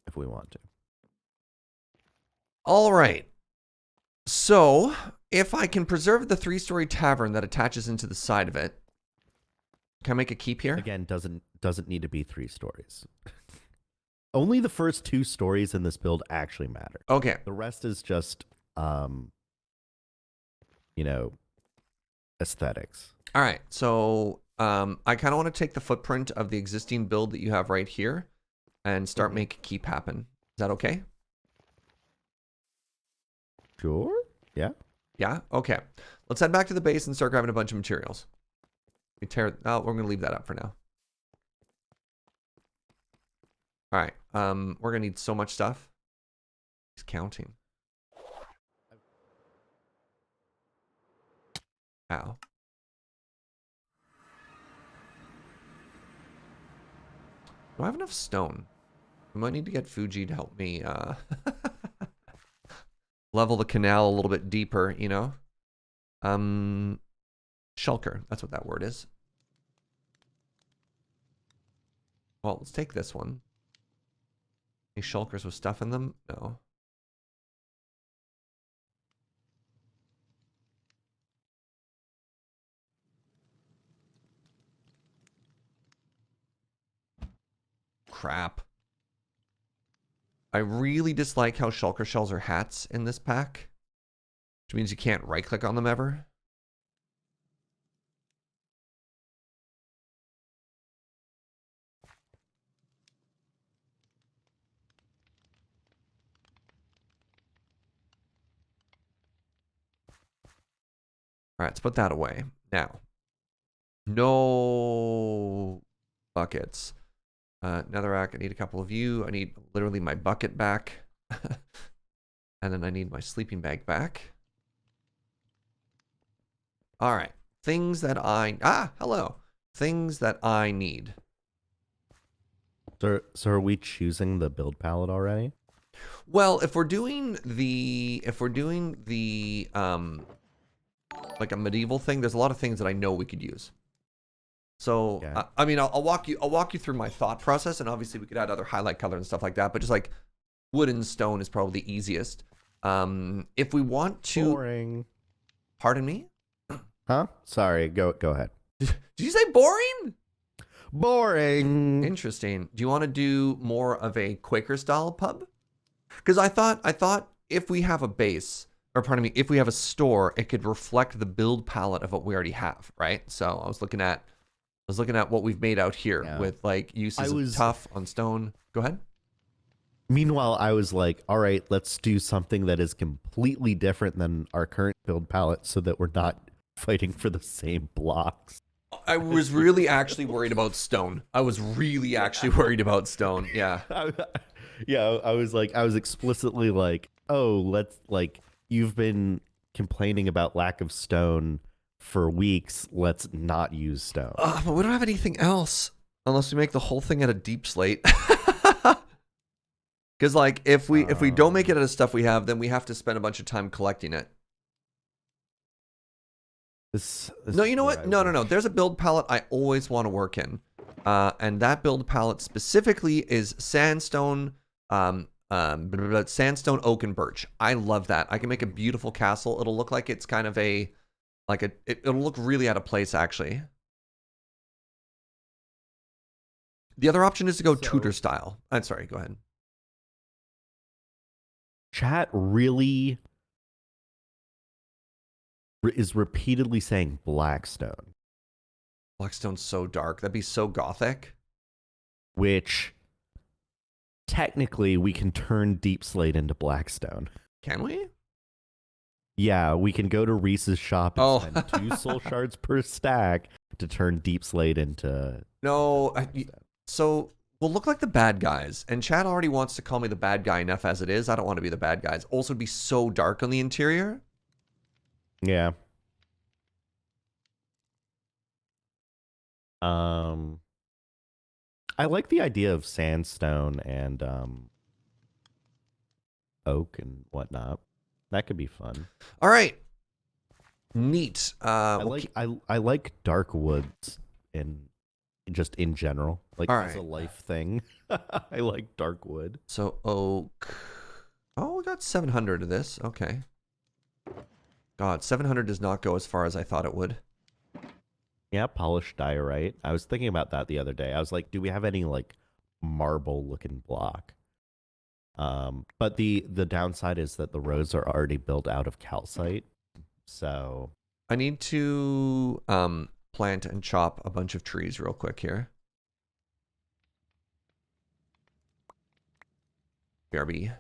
If we want to. All right. So if I can preserve the 3-story tavern that attaches into the side of it, can I make a keep here? Again, doesn't need to be 3 stories. Only the first 2 stories in this build actually matter. Okay. The rest is just, aesthetics. All right. So I kind of want to take the footprint of the existing build that you have right here and start make keep happen. Is that okay? Sure. Yeah. Yeah. Okay. Let's head back to the base and start grabbing a bunch of materials. We're going to leave that up for now. All right. We're going to need so much stuff. He's counting. Ow. Do I have enough stone? I might need to get Fugi to help me level the canal a little bit deeper, you know? Shulker, that's what that word is. Well, let's take this one. Any shulkers with stuff in them? No. Crap. I really dislike how shulker shells are hats in this pack, which means you can't right click on them ever. All right, let's put that away. Now, No buckets. Netherrack, I need a couple of you. I need literally my bucket back. And then I need my sleeping bag back. All right. Things that hello. Things that I need. So are we choosing the build palette already? Well, if we're doing the like a medieval thing, there's a lot of things that I know we could use. So Yeah. I mean, I'll walk you through my thought process, and obviously we could add other highlight color and stuff like that. But just like wood and stone is probably the easiest. If we want to, Boring. pardon me, Huh? Sorry. Go ahead. did you say boring? Boring. Interesting. Do you want to do more of a Quaker style pub? Because I thought if we have a base, or pardon me, if we have a store, it could reflect the build palette of what we already have, right? So I was looking at what we've made out here with like uses of tough on stone. Go ahead. Meanwhile, I was like, all right, let's do something that is completely different than our current build palette so that we're not fighting for the same blocks. I was really actually worried about stone. I was really actually worried about stone. Yeah. I was explicitly like, oh, let's like, you've been complaining about lack of stone for weeks. Let's not use stone. But we don't have anything else unless we make the whole thing out of deep slate. Because like if we don't make it out of stuff we have, then we have to spend a bunch of time collecting it. No, you know what? No. There's a build palette I always want to work in, and that build palette specifically is sandstone, sandstone, oak, and birch. I love that. I can make a beautiful castle. It'll look like it's kind of it'll look really out of place actually. The other option is to go Tudor style. I'm sorry. Go ahead. Chat really is repeatedly saying Blackstone. Blackstone's so dark. That'd be so gothic. Which technically we can turn deep slate into Blackstone. Can we? Yeah, we can go to Reese's shop and spend 2 soul shards per stack to turn deep slate into. No, so we'll look like the bad guys. And Chad already wants to call me the bad guy enough as it is. I don't want to be the bad guys. Also, it'd be so dark on the interior. Yeah. I like the idea of sandstone and oak and whatnot. That could be fun. All right. Neat. I like dark woods in general. Like as a life thing. I like dark wood. So oak. Oh, we got 700 of this. Okay. God, 700 does not go as far as I thought it would. Yeah, polished diorite. I was thinking about that the other day. I was like, do we have any like marble looking block? But the downside is that the roads are already built out of calcite. So I need to plant and chop a bunch of trees real quick here. BRB.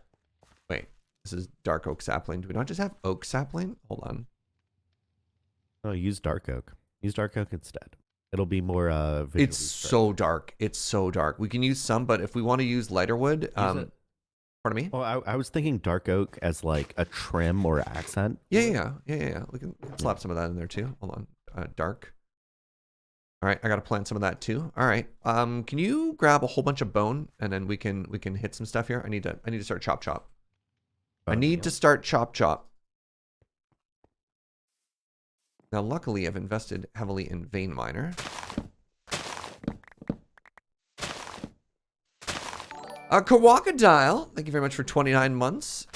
Wait, this is dark oak sapling. Do we not just have oak sapling? Hold on. Oh, use dark oak. Use dark oak instead. It'll be more visually It's so dark. It's so dark. We can use some, but if we want to use lighter wood, pardon me? Well, I was thinking dark oak as like a trim or accent. Yeah. We can slap some of that in there too. Hold on. Dark. All right, I got to plant some of that too. All right. Can you grab a whole bunch of bone and then we can hit some stuff here? I need to start chop. I need to start chop. Now, luckily, I've invested heavily in vein miner. Kawakadile, thank you very much for 29 months.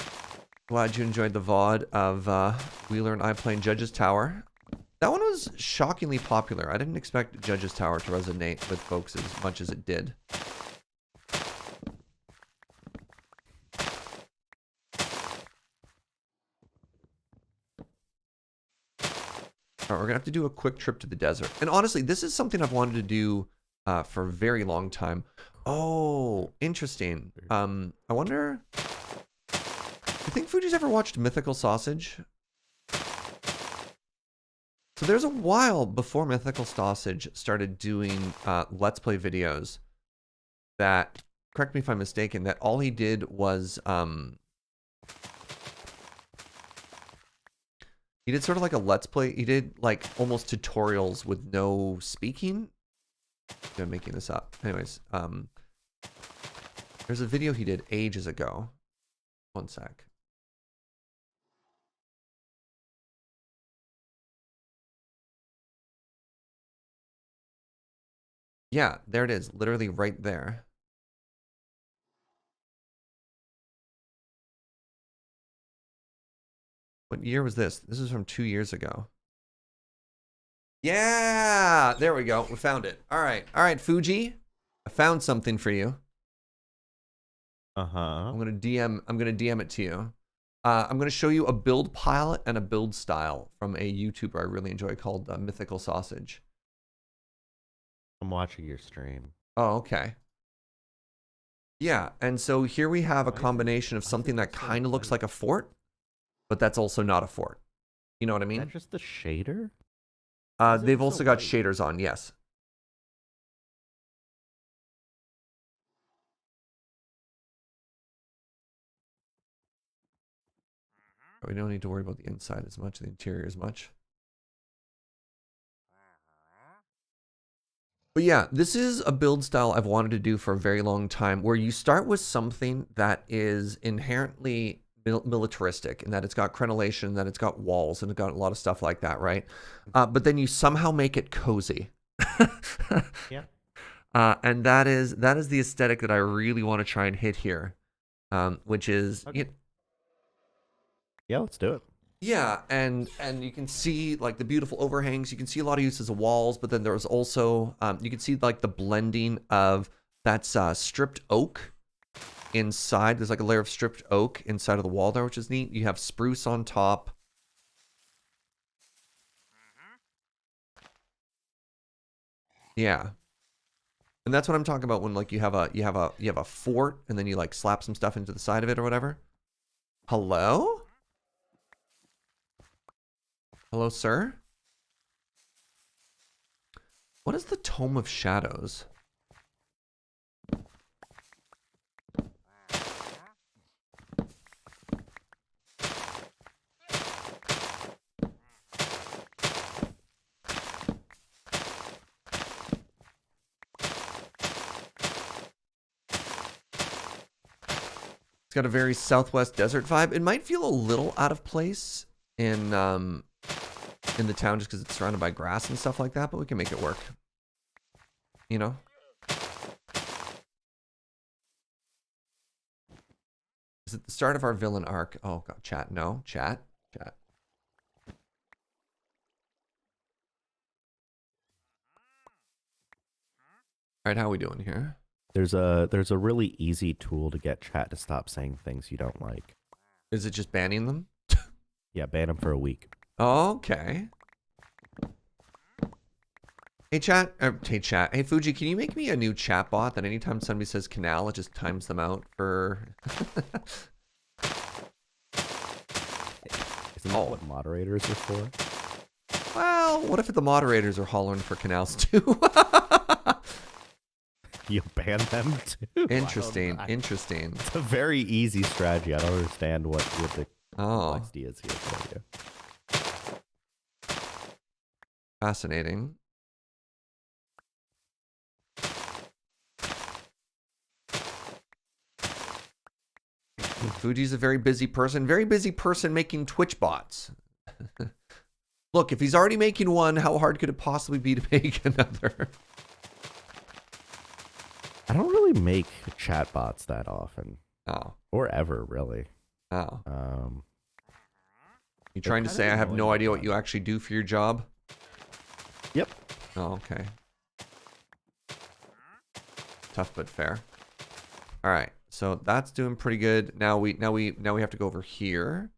Glad you enjoyed the VOD of Wheeler and I playing Judge's Tower. That one was shockingly popular. I didn't expect Judge's Tower to resonate with folks as much as it did. All right, we're gonna have to do a quick trip to the desert. And honestly, this is something I've wanted to do for a very long time. Oh, interesting. I wonder, do you think Fuji's ever watched Mythical Sausage? So there's a while before Mythical Sausage started doing Let's Play videos that, correct me if I'm mistaken, that all he did was, he did sort of like a Let's Play, he did like almost tutorials with no speaking. I'm making this up. Anyways, there's a video he did ages ago. One sec. Yeah, there it is. Literally right there. What year was this? This is from 2 years ago. Yeah, there we go. We found it. All right, Fugi. I found something for you. Uh-huh. I'm gonna DM it to you. I'm gonna show you a build pilot and a build style from a YouTuber I really enjoy called Mythical Sausage. I'm watching your stream. Oh, okay. Yeah, and so here we have a combination of something that kind of looks like a fort, but that's also not a fort. You know what I Is mean? that just the shader? They've also got shaders on, yes. We don't need to worry about the inside as much, the interior as much. But yeah, this is a build style I've wanted to do for a very long time, where you start with something that is inherently militaristic, and that it's got crenellation, that it's got walls, and it's got a lot of stuff like that, right? But then you somehow make it cozy. Yeah. And that is the aesthetic that I really want to try and hit here, which is Okay. Yeah, let's do it. yeah, and you can see like the beautiful overhangs. You can see a lot of uses of walls, but then there's also you can see like the blending of that's stripped oak inside. There's like a layer of stripped oak inside of the wall there, which is neat. You have spruce on top. Yeah. And that's what I'm talking about when like you have a fort and then you like slap some stuff into the side of it or whatever. Hello? Hello, sir? What is the Tome of Shadows? It's got a very Southwest desert vibe. It might feel a little out of place in the town just because it's surrounded by grass and stuff like that, but we can make it work. You know? Is it the start of our villain arc? Oh god, chat, no, chat. All right, how are we doing here? There's a really easy tool to get chat to stop saying things you don't like. Is it just banning them? Yeah, ban them for a week. Okay. Hey chat, hey Fugi, can you make me a new chat bot that anytime somebody says canal, it just times them out for... Isn't that what moderators are for? Well, what if the moderators are hollering for canals too? You ban them too? Interesting, interesting. It's a very easy strategy. I don't understand what the complexity is here for you. Fascinating. Fuji's a very busy person making Twitch bots. Look, if he's already making one, how hard could it possibly be to make another? I don't really make chat bots that often. Oh. Or ever, really. Oh. Um, You trying to say I have no idea what you actually do for your job? Yep. Oh, okay. Tough but fair. All right. So that's doing pretty good. Now we have to go over here.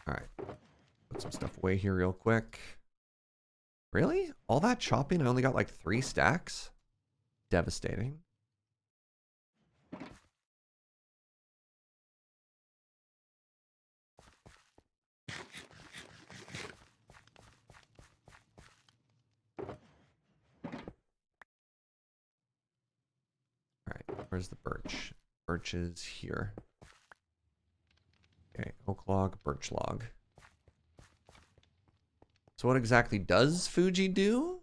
All right. Put some stuff away here real quick. Really? All that chopping? I only got like 3 stacks? Devastating. Alright, where's the birch? Birch is here. Okay, oak log, birch log. So what exactly does Fugi do?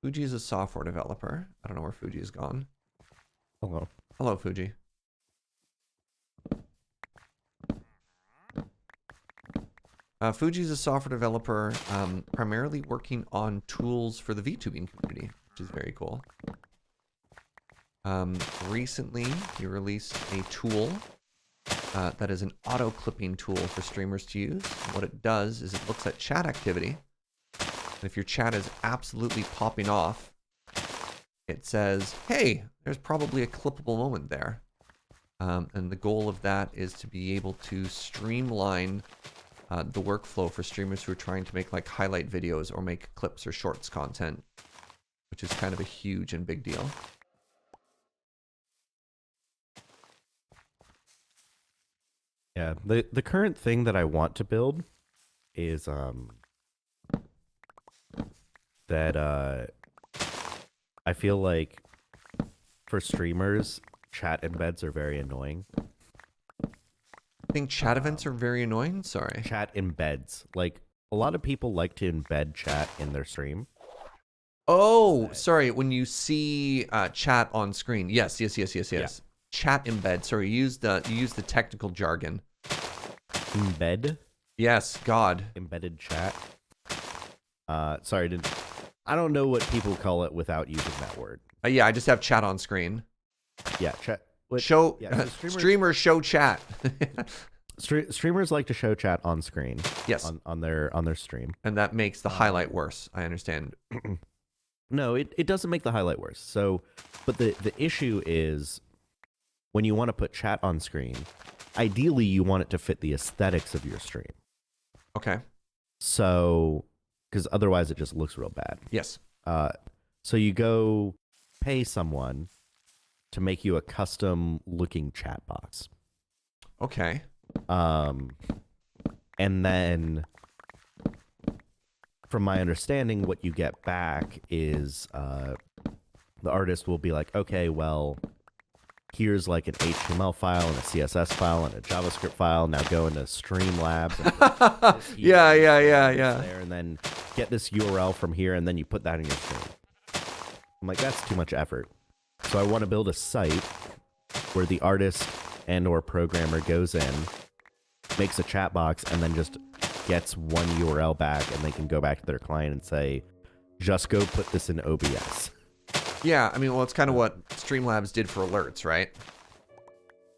Fugi is a software developer. I don't know where Fugi has gone. Hello. Hello, Fugi. Fugi is a software developer, primarily working on tools for the VTubing community, which is very cool. Recently, he released a tool that is an auto clipping tool for streamers to use. What it does is it looks at chat activity. And if your chat is absolutely popping off, it says, hey, there's probably a clippable moment there. And the goal of that is to be able to streamline the workflow for streamers who are trying to make like highlight videos or make clips or shorts content, which is kind of a huge and big deal. Yeah, the current thing that I want to build is that I feel like for streamers, chat embeds are very annoying. I think chat events are very annoying. Sorry. Chat embeds. Like, a lot of people like to embed chat in their stream. Oh, sorry. When you see chat on screen. Yes. Yeah. Chat embed. Sorry, you used the technical jargon. Embed? Yes, God. Embedded chat. Sorry, I don't know what people call it without using that word. Yeah, I just have chat on screen. Yeah, chat. Show Yeah, streamers show chat. Streamers like to show chat on screen. Yes, on their stream, and that makes the highlight worse. I understand. No, it doesn't make the highlight worse. So, but the issue is when you want to put chat on screen, ideally you want it to fit the aesthetics of your stream. Okay. So, because otherwise it just looks real bad. Yes. So you go pay someone to make you a custom looking chat box. Okay. And then from my understanding, what you get back is the artist will be like, okay, well, here's like an HTML file and a CSS file and a JavaScript file. Now go into Streamlabs. And yeah. There, and then get this URL from here, and then you put that in your stream. I'm like, that's too much effort. So I want to build a site where the artist and or programmer goes in, makes a chat box, and then just gets one URL back, and they can go back to their client and say, just go put this in OBS. Yeah, I mean, well, it's kind of what Streamlabs did for alerts, right?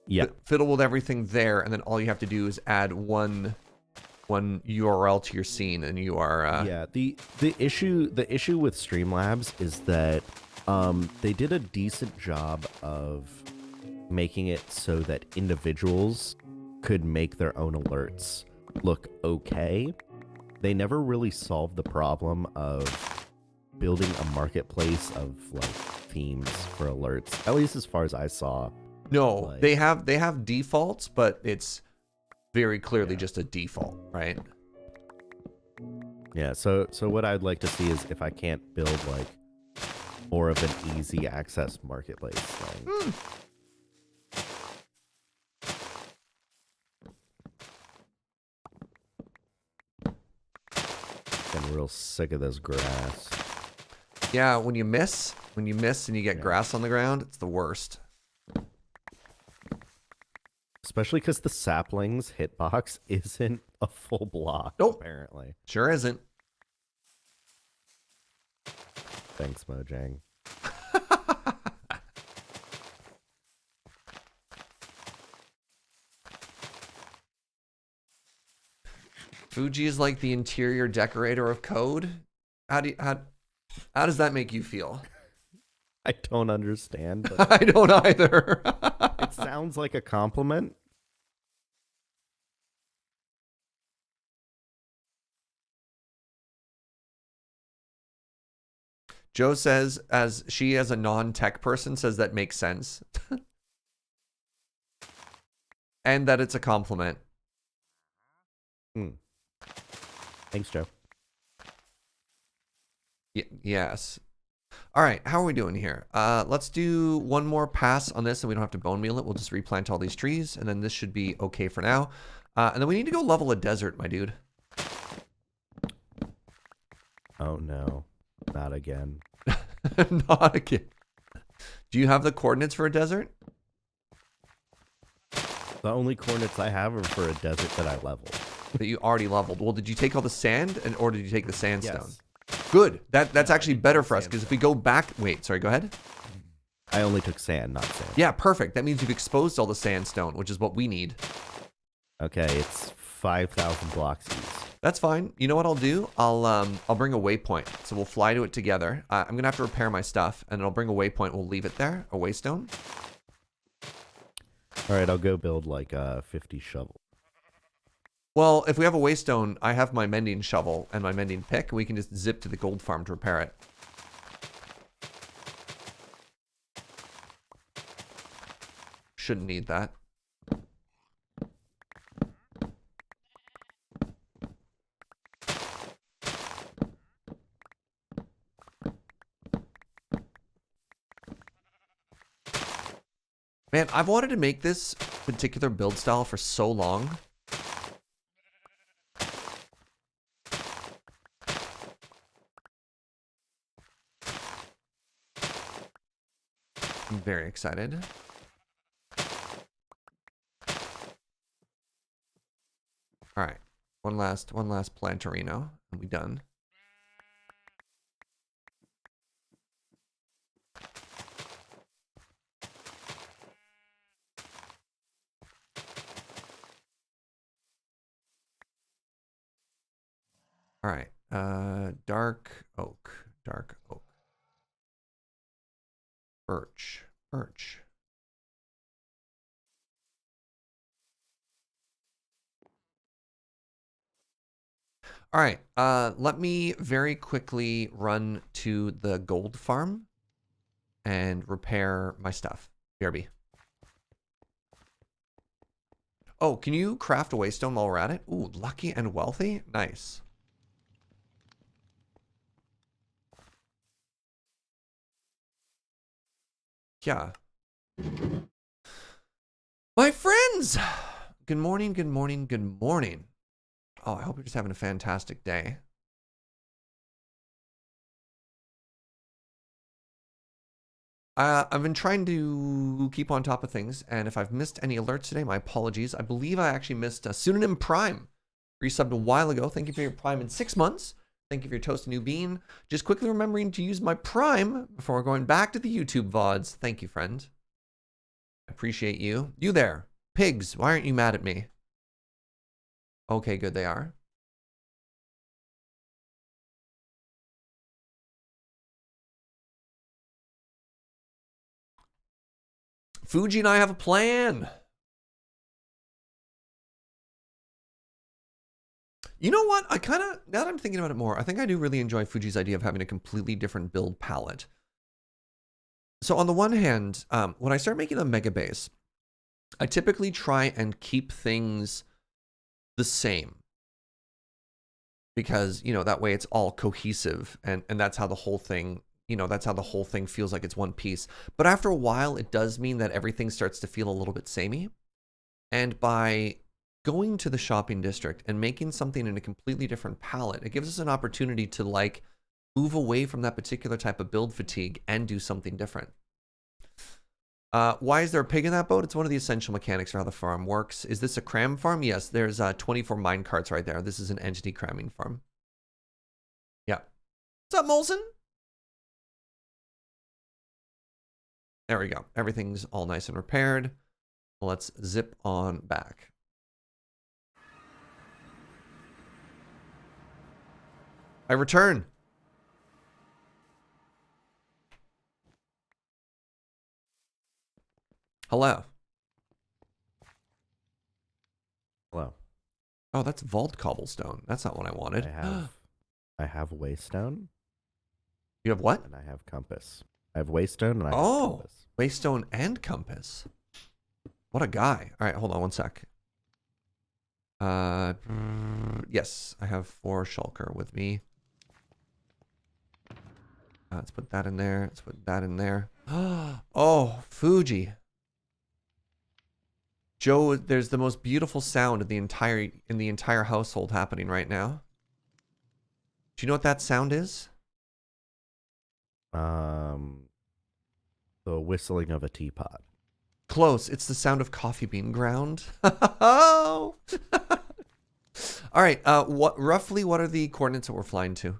Yeah. Fiddle with everything there, and then all you have to do is add one URL to your scene, and you are... Yeah, the issue with Streamlabs is that they did a decent job of making it so that individuals could make their own alerts look okay. They never really solved the problem of building a marketplace of like themes for alerts, at least as far as I saw. No, like, they have defaults, but it's very clearly just a default, right? Yeah, so what I'd like to see is if I can't build like more of an easy access marketplace thing. I'm real sick of this grass. Yeah, when you miss and you get grass on the ground, it's the worst. Especially because the saplings hitbox isn't a full block, Nope. apparently. Sure isn't. Thanks, Mojang. Fugi is like the interior decorator of code. How does that make you feel? I don't understand. But I don't either. it sounds like a compliment. Joe says, as she as a non-tech person says that makes sense. And that it's a compliment. Thanks, Joe. Yes. All right, how are we doing here? Let's do one more pass on this and we don't have to bone meal it. We'll just replant all these trees and then this should be okay for now. And then we need to go level a desert, my dude. Oh no, not again. Not again. Do you have the coordinates for a desert? The only coordinates I have are for a desert that I leveled. That you already leveled. Well, did you take all the sand or did you take the sandstone? Yes. Good. That's actually better for us because if we go back... Wait, sorry, go ahead. I only took sand, not sand. Yeah, perfect. That means you've exposed all the sandstone, which is what we need. Okay, it's 5,000 blocks east. That's fine. You know what I'll do? I'll bring a waypoint. So we'll fly to it together. I'm going to have to repair my stuff, and then I'll bring a waypoint. We'll leave it there, a waystone. All right, I'll go build like 50 shovels. Well, if we have a waystone, I have my mending shovel and my mending pick, and we can just zip to the gold farm to repair it. Shouldn't need that. Man, I've wanted to make this particular build style for so long. I'm very excited. All right, one last planterino, and we done. All right, dark oak, birch. All right, let me very quickly run to the gold farm and repair my stuff. BRB. Oh, can you craft a waystone while we're at it? Ooh, lucky and wealthy? Nice. Yeah. My friends! Good morning, good morning, good morning. Oh, I hope you're just having a fantastic day. I've been trying to keep on top of things, and if I've missed any alerts today, my apologies. I believe I actually missed a Pseudonym Prime. Resubbed a while ago. Thank you for your Prime in 6 months. Thank you for your toast new bean. Just quickly remembering to use my Prime before going back to the YouTube VODs. Thank you, friend. I appreciate you. You there. Pigs, why aren't you mad at me? Okay, good, they are. Fugi and I have a plan. You know what? Now that I'm thinking about it more, I think I do really enjoy Fuji's idea of having a completely different build palette. So on the one hand, when I start making a mega base, I typically try and keep things the same. Because, you know, that way it's all cohesive and that's how the whole thing, you know, that's how the whole thing feels like it's one piece. But after a while, it does mean that everything starts to feel a little bit samey. And by going to the shopping district and making something in a completely different palette, it gives us an opportunity to like move away from that particular type of build fatigue and do something different. Why is there a pig in that boat? It's one of the essential mechanics for how the farm works. Is this a cram farm? Yes, there's 24 mine carts right there. This is an entity cramming farm. Yeah. What's up, Molson? There we go. Everything's all nice and repaired. Let's zip on back. I return. Hello. Hello. Oh, that's vault cobblestone. That's not what I wanted. I have waystone. You have what? And I have compass. I have waystone and I have compass. Waystone and compass. What a guy. All right, hold on one sec. Yes, I have 4 shulker with me. Let's put that in there. Let's put that in there. Oh, Fugi. Joe, there's the most beautiful sound in the entire household happening right now. Do you know what that sound is? The whistling of a teapot. Close. It's the sound of coffee being ground. Oh. All right. What are the coordinates that we're flying to?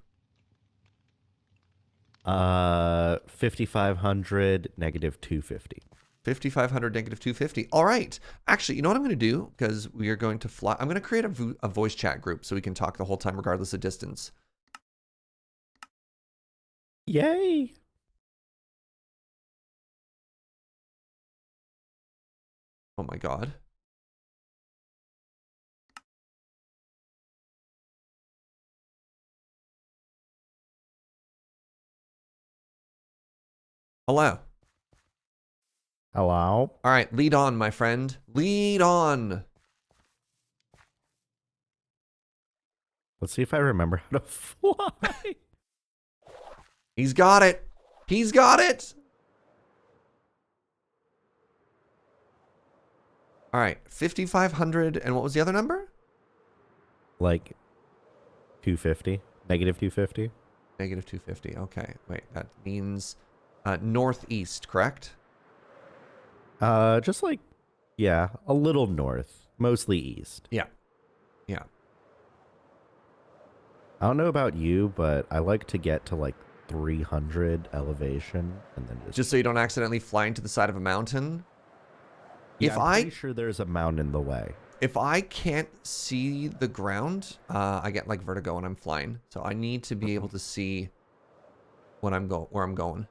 5,500, -250. 5,500, -250. All right. Actually, you know what I'm going to do? Because we are going to fly. I'm going to create a voice chat group so we can talk the whole time regardless of distance. Yay! Oh my god. Hello. Hello? All right, lead on, my friend. Lead on. Let's see if I remember how to fly. He's got it. He's got it. All right, 5,500, and what was the other number? Like 250, -250. -250. Okay, wait, that means northeast, correct? Just like, yeah, a little north, mostly east. Yeah. Yeah. I don't know about you, but I like to get to like 300 elevation and then Just so you don't accidentally fly into the side of a mountain. Yeah, I'm pretty sure there's a mountain in the way. If I can't see the ground, I get like vertigo when I'm flying. So I need to be able to see where I'm going.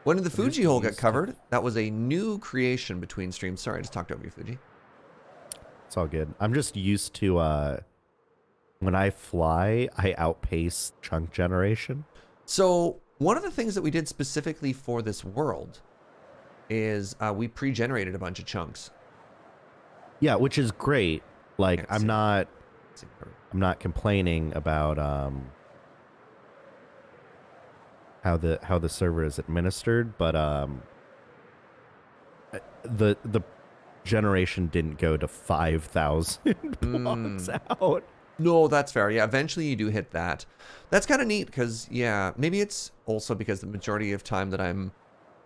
When did the Fugi hole get covered? That was a new creation between streams. Sorry, I just talked over you, Fugi. It's all good. I'm just used to when I fly, I outpace chunk generation. So one of the things that we did specifically for this world is we pre-generated a bunch of chunks. Yeah, which is great. Like I'm not complaining about how the server is administered, but the generation didn't go to 5,000 blocks out. No, that's fair. Yeah, eventually you do hit that. That's kind of neat because, yeah, maybe it's also because the majority of time that I'm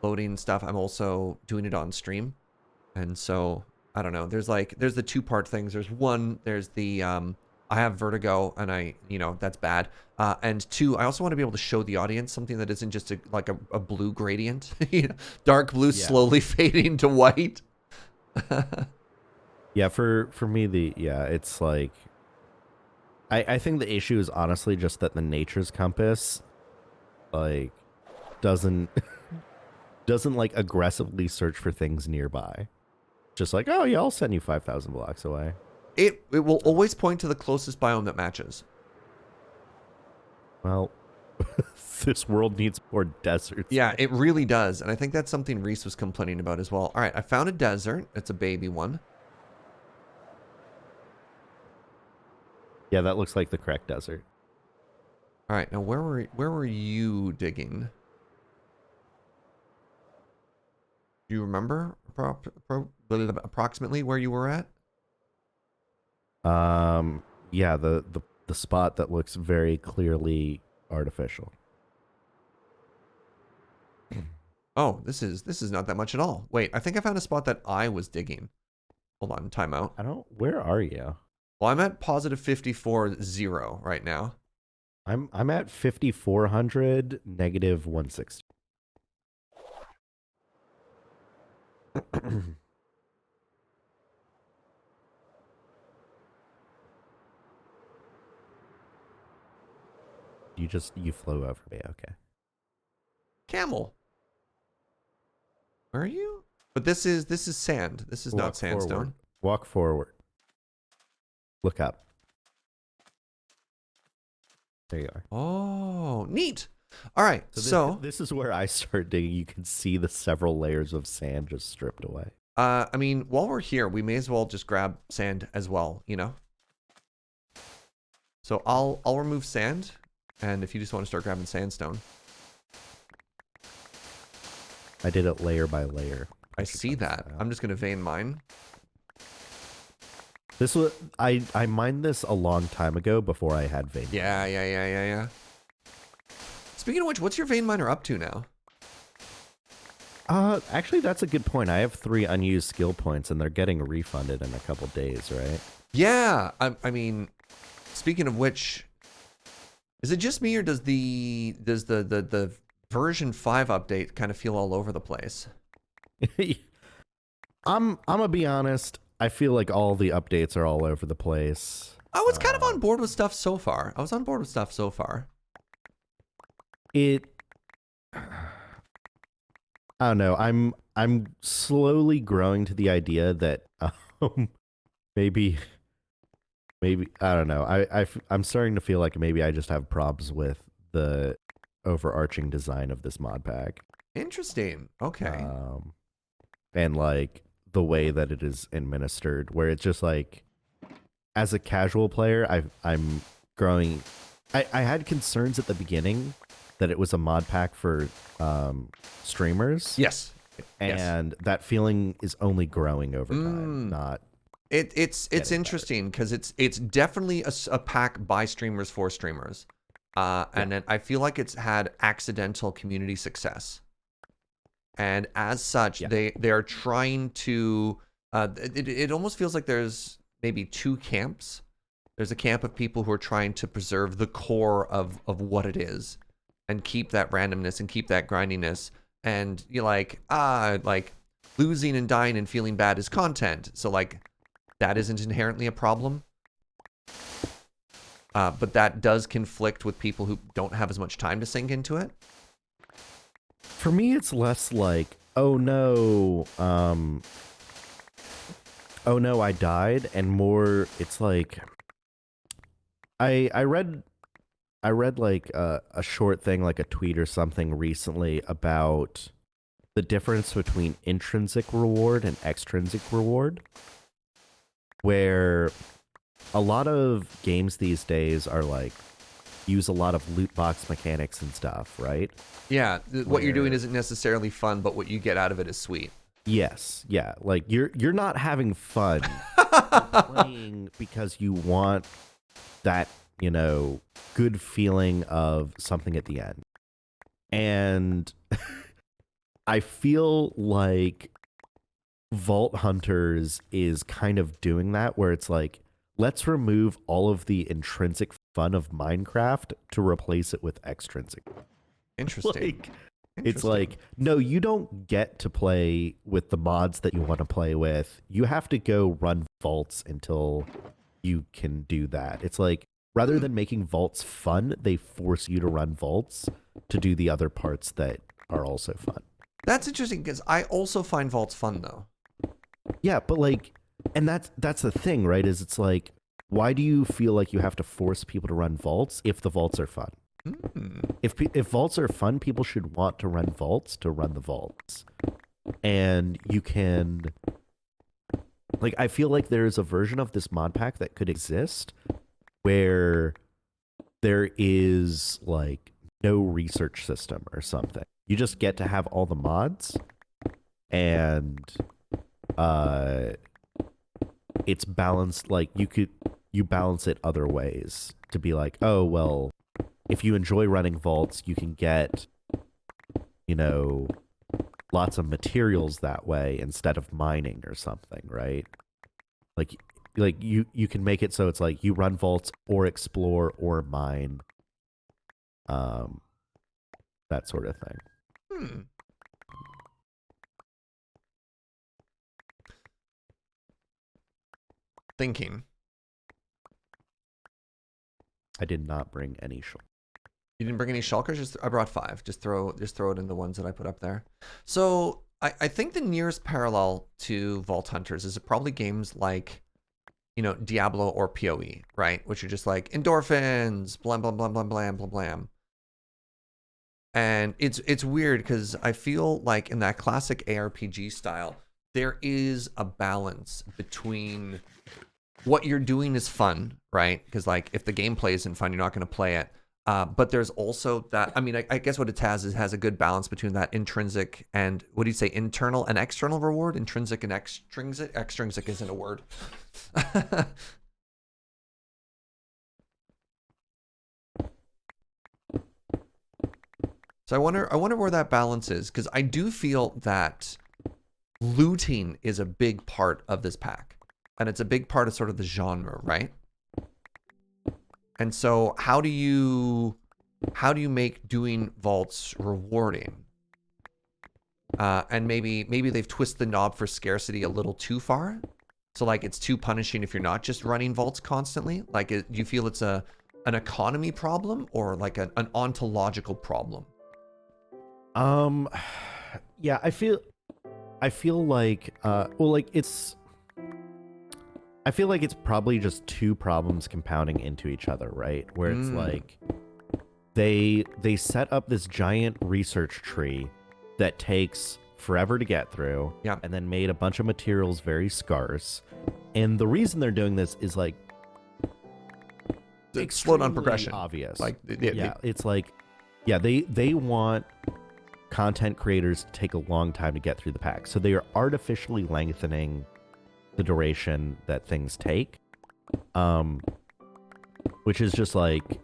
loading stuff, I'm also doing it on stream. And so, I don't know. There's the two-part things. There's the, I have vertigo and that's bad. And 2, I also want to be able to show the audience something that isn't just a blue gradient. Dark blue slowly fading to white. Yeah, for me, it's like, I think the issue is honestly just that the nature's compass, like, doesn't like aggressively search for things nearby. Just like, oh yeah, I'll send you 5,000 blocks away. It will always point to the closest biome that matches. Well, this world needs more deserts. Yeah, it really does. And I think that's something Reese was complaining about as well. All right, I found a desert. It's a baby one. Yeah, that looks like the correct desert. All right, now where were you digging? Do you remember approximately where you were at? Yeah, the spot that looks very clearly artificial. Oh, this is not that much at all. Wait, I think I found a spot that I was digging. Hold on, time out. Where are you? Well, I'm at positive 54.0 right now. I'm at 5,400 -160. You flew over me, okay. Camel. Where are you? But this is sand. This is not sandstone. Walk forward. Look up. There you are. Oh, neat. All right, so this is where I start digging. You can see the several layers of sand just stripped away. I mean, while we're here, we may as well just grab sand as well, you know? So I'll remove sand, and if you just want to start grabbing sandstone. I did it layer by layer. I see that. I'm just going to vein mine. This was I mined this a long time ago before I had vein. Yeah. Speaking of which, what's your vein miner up to now? Actually, that's a good point. I have 3 unused skill points, and they're getting refunded in a couple days, right? Yeah, I mean, speaking of which, is it just me or does the version 5 update kind of feel all over the place? I'm gonna be honest. I feel like all the updates are all over the place. I was kind of on board with stuff so far. I don't know. I'm slowly growing to the idea that maybe I don't know. I'm starting to feel like maybe I just have problems with the overarching design of this mod pack. Interesting. Okay. And like the way that it is administered, where it's just like, as a casual player, I'm growing. I had concerns at the beginning that it was a mod pack for streamers. Yes. And that feeling is only growing over time. Not. It's interesting because it's definitely a pack by streamers for streamers, and then I feel like it's had accidental community success, and as such, they are trying to. It almost feels like there's maybe 2 camps. There's a camp of people who are trying to preserve the core of what it is, and keep that randomness and keep that grindiness, and you're like losing and dying and feeling bad is content, so like. That isn't inherently a problem. But that does conflict with people who don't have as much time to sink into it. For me, it's less like, oh no, I died, and more, it's like, I read like a short thing, like a tweet or something recently about the difference between intrinsic reward and extrinsic reward. Where a lot of games these days are like use a lot of loot box mechanics and stuff, right? Yeah, what you're doing isn't necessarily fun, but what you get out of it is sweet. Yes, yeah. Like you're not having fun. You're playing because you want that, good feeling of something at the end. And I feel like Vault Hunters is kind of doing that, where it's like, let's remove all of the intrinsic fun of Minecraft to replace it with extrinsic. Interesting. It's like, no, you don't get to play with the mods that you want to play with. You have to go run vaults until you can do that. It's like, rather than making vaults fun, they force you to run vaults to do the other parts that are also fun. That's interesting, because I also find vaults fun, though. Yeah, but like, and that's the thing, right? Is it's like, why do you feel like you have to force people to run vaults if the vaults are fun? If vaults are fun, people should want to run vaults to run the vaults. And you can, like, I feel like there is a version of this mod pack that could exist where there is like no research system or something. You just get to have all the mods, and it's balanced. Like you balance it other ways to be like, oh well, if you enjoy running vaults, you can get lots of materials that way instead of mining or something, right? Like you can make it so it's like you run vaults or explore or mine, that sort of thing. Thinking. I did not bring any shulkers. You didn't bring any shulkers? I brought 5. Just throw it in the ones that I put up there. So I think the nearest parallel to Vault Hunters is probably games like, you know, Diablo or PoE, right? Which are just like endorphins, blam, blam, blam, blam, blam, blam, blam. And it's weird because I feel like in that classic ARPG style, there is a balance between what you're doing is fun, right? Because like if the gameplay isn't fun, you're not going to play it. But there's also that, I mean, I guess what it has is has a good balance between that intrinsic and, what do you say, internal and external reward? Intrinsic and extrinsic? Extrinsic isn't a word. So I wonder where that balance is, because I do feel that looting is a big part of this pack, and it's a big part of sort of the genre, right? And so how do you make doing vaults rewarding? And maybe they've twisted the knob for scarcity a little too far. So like it's too punishing if you're not just running vaults constantly. Like do you feel it's an economy problem or like an ontological problem? Yeah, I feel like well, like I feel like it's probably just two problems compounding into each other, right? Where it's like they set up this giant research tree that takes forever to get through, and then made a bunch of materials very scarce. And the reason they're doing this is like it's slow down progression. Obvious. Like it's like they want content creators to take a long time to get through the pack. So they are artificially lengthening the duration that things take. Which is just like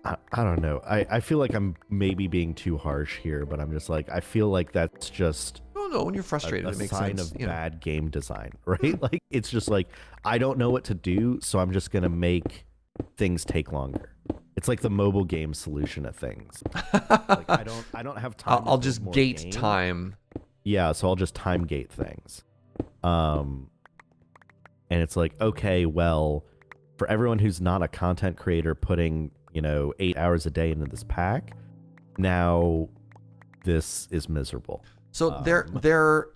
I don't know. I feel like I'm maybe being too harsh here, but I'm just like I feel like that's just no, when you're frustrated, it makes sign sense. of bad game design, right? Like it's just like I don't know what to do, so I'm just gonna make things take longer. It's like the mobile game solution of things. Like I don't have time. I'll just gate time. Yeah, so I'll just time gate things. And it's like, okay, well, for everyone who's not a content creator putting, 8 hours a day into this pack, now this is miserable. So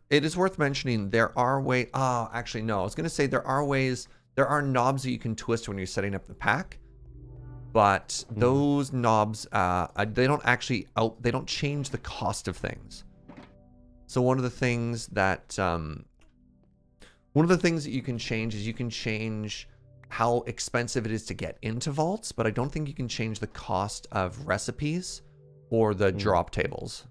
it is worth mentioning there are ways. Actually, no. I was gonna say there are knobs that you can twist when you're setting up the pack, but those knobs they don't change the cost of things. So one of the things that you can change is you can change how expensive it is to get into vaults, but I don't think you can change the cost of recipes or the drop tables.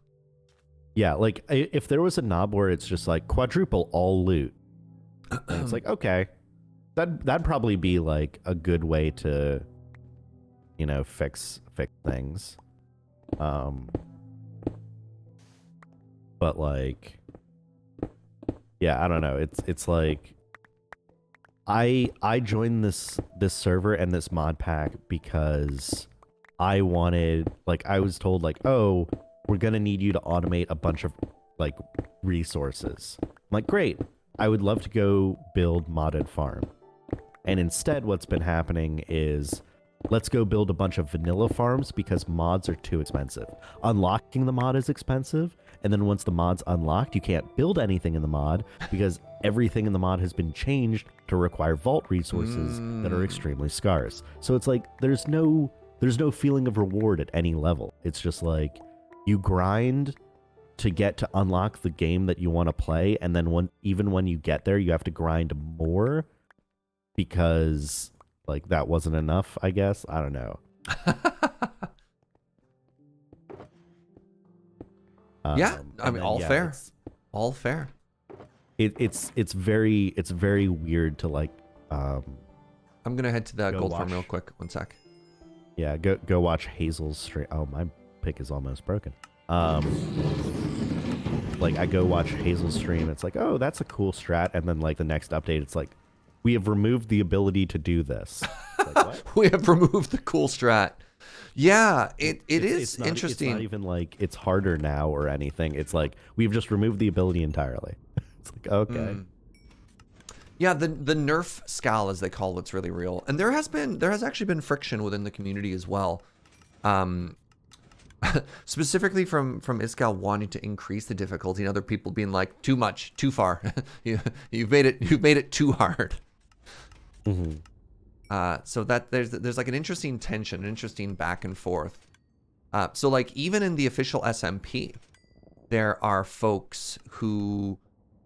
Yeah, like if there was a knob where it's just like quadruple all loot, and it's like, okay, that'd probably be like a good way to, fix things. But like, yeah, I don't know. It's like I joined this server and this mod pack because I wanted, like, I was told like, oh, we're gonna need you to automate a bunch of like resources. I'm like, great. I would love to go build modded farm. And instead what's been happening is let's go build a bunch of vanilla farms because mods are too expensive. Unlocking the mod is expensive, and then once the mod's unlocked, you can't build anything in the mod because everything in the mod has been changed to require vault resources that are extremely scarce. So it's like there's no feeling of reward at any level. It's just like you grind to get to unlock the game that you want to play, and then even when you get there, you have to grind more because like that wasn't enough, I guess. I don't know. Yeah, I mean, all fair. All fair. It's very weird to like. I'm gonna head to the gold farm real quick. One sec. Yeah, go watch Hazel's stream. Oh, my pick is almost broken. Like I go watch Hazel's stream. It's like, oh, that's a cool strat, and then like the next update, it's like, we have removed the ability to do this. Like, what? We have removed the cool strat. Yeah, it is interesting. It's not even like it's harder now or anything. It's like we've just removed the ability entirely. It's like, okay. Yeah, the nerf scal, as they call it's really real, and there has actually been friction within the community as well. Specifically from Iskal wanting to increase the difficulty and other people being like, too much, too far. You've made it too hard. So that there's like an interesting tension, an interesting back and forth. So like even in the official SMP, there are folks who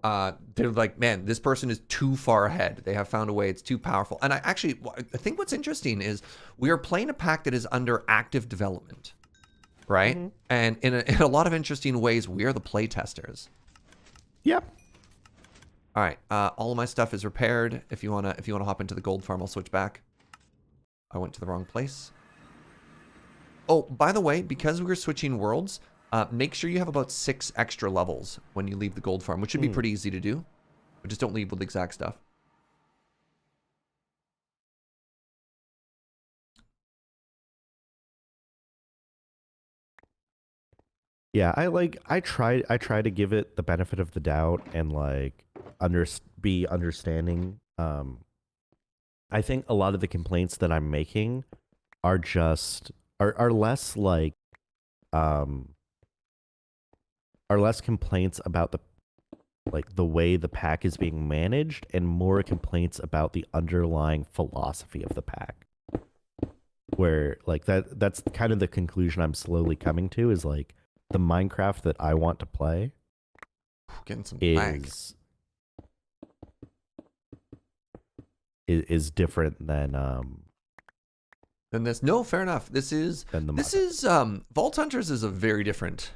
they're like, man, this person is too far ahead. They have found a way. It's too powerful. And I think what's interesting is we are playing a pack that is under active development, right? And in a lot of interesting ways, we are the play testers. Yep. All right, all of my stuff is repaired. If you wanna hop into the gold farm, I'll switch back. I went to the wrong place. Oh, by the way, because we were switching worlds, make sure you have about 6 extra levels when you leave the gold farm, which should be pretty easy to do. But just don't leave with the exact stuff. Yeah, I try to give it the benefit of the doubt and like be understanding. I think a lot of the complaints that I'm making are just are less like are less complaints about the way the pack is being managed and more complaints about the underlying philosophy of the pack. Where like that's kind of the conclusion I'm slowly coming to is like the Minecraft that I want to play Getting some is different than this. No, fair enough. This is Vault Hunters is a very different,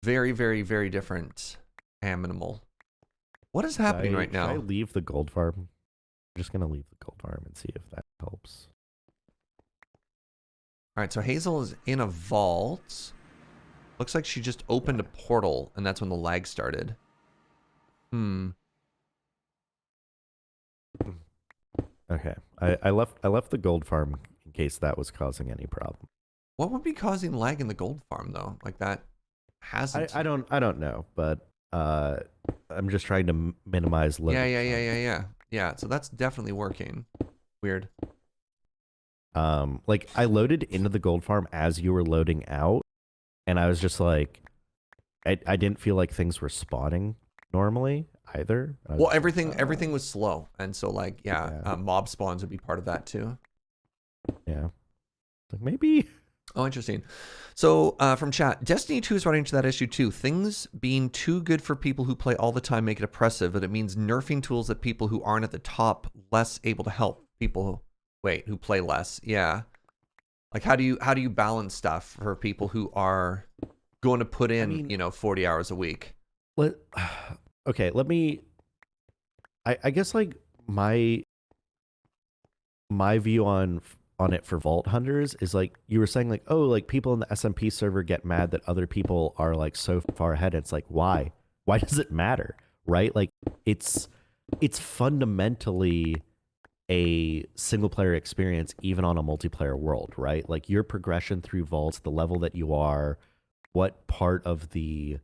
very, very, very different animal. What is happening right now? Should I leave the gold farm? I'm just gonna leave the gold farm and see if that helps. All right, so Hazel is in a vault. Looks like she just opened a portal, and that's when the lag started. Okay, I left the gold farm in case that was causing any problem. What would be causing lag in the gold farm though? Like that hasn't. I don't know, but I'm just trying to minimize load. Yeah. So that's definitely working. Weird. Like I loaded into the gold farm as you were loading out, and I was just like, I didn't feel like things were spawning normally either. Well, everything was slow, and so like mob spawns would be part of that too. Yeah, like maybe. Oh, interesting. So from chat, Destiny 2 is running into that issue too. Things being too good for people who play all the time make it oppressive, but it means nerfing tools that people who aren't at the top less able to help people who play less. Yeah. Like how do you balance stuff for people who are going to put in, 40 hours a week? Okay, let me I guess like my view on it for Vault Hunters is like you were saying like, oh, like people in the SMP server get mad that other people are like so far ahead. It's like, why does it matter, right? Like it's fundamentally a single player experience even on a multiplayer world, right? Like your progression through vaults, the level that you are, what part of the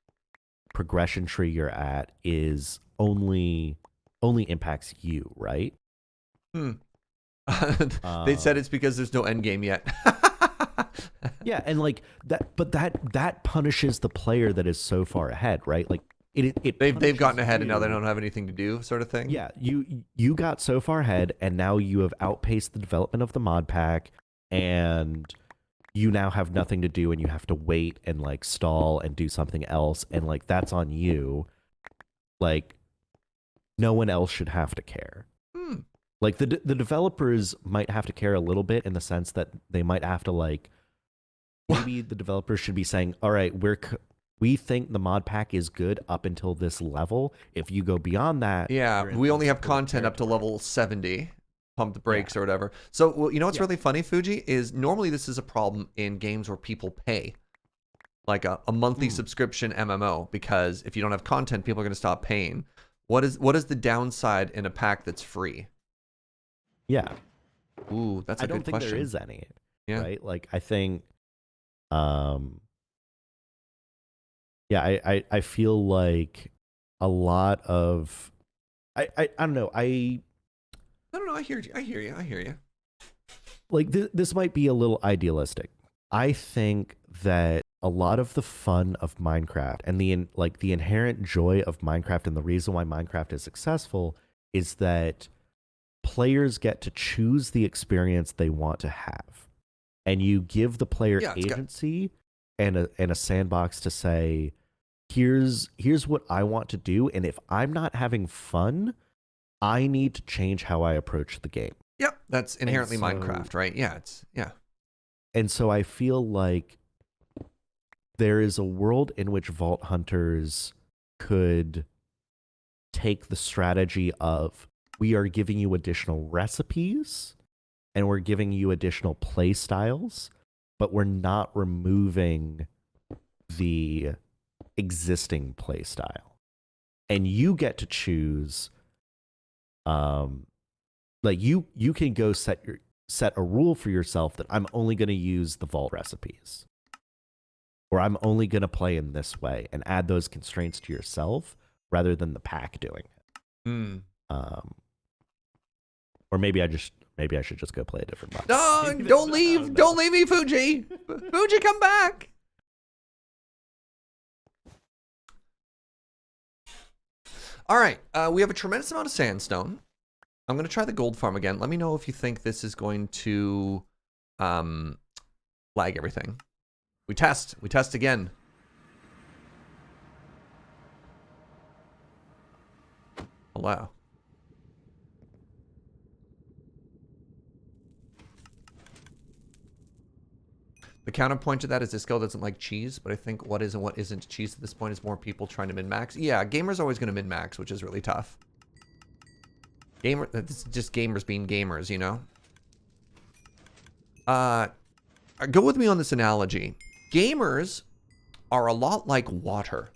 progression tree you're at is only impacts you, right? They said it's because there's no end game yet. Yeah, and like that, but that punishes the player that is so far ahead, right? Like they've gotten ahead and now they don't have anything to do, sort of thing. Yeah, you got so far ahead, and now you have outpaced the development of the mod pack, and you now have nothing to do, and you have to wait and like stall and do something else, and like that's on you. Like no one else should have to care. Like the developers might have to care a little bit in the sense that they might have to like maybe the developers should be saying, all right, we think the mod pack is good up until this level. If you go beyond that, we only have content up to level 70. Pump the brakes or whatever. So what's really funny, Fugi, is normally this is a problem in games where people pay like a monthly subscription MMO, because if you don't have content, people are going to stop paying. What is the downside in a pack that's free? Yeah. Ooh, that's a good question. I don't think there is any. Yeah. Right? Like I think I feel like a lot of I don't know. I don't know. I hear you. Like this might be a little idealistic, I think that a lot of the fun of Minecraft and the inherent joy of Minecraft and the reason why Minecraft is successful is that players get to choose the experience they want to have. And you give the player Yeah, it's good. agency and a sandbox to say, here's what I want to do, and if I'm not having fun, I need to change how I approach the game. Yep, that's inherently And so- Minecraft, right? Yeah, yeah. And so I feel like there is a world in which Vault Hunters could take the strategy of, we are giving you additional recipes and we're giving you additional play styles, but we're not removing the existing play style. And you get to choose, like you can go set a rule for yourself that I'm only going to use the vault recipes, or I'm only going to play in this way, and add those constraints to yourself rather than the pack doing it. Or maybe I should just go play a different mod. No, don't leave. Don't leave me, Fugi. Fugi, come back. All right. We have a tremendous amount of sandstone. I'm going to try the gold farm again. Let me know if you think this is going to lag everything. We test. We test again. Hello. The counterpoint to that is this girl doesn't like cheese, but I think what is and what isn't cheese at this point is more people trying to min-max. Yeah, gamers are always going to min-max, which is really tough. It's just gamers being gamers, you know? Go with me on this analogy. Gamers are a lot like water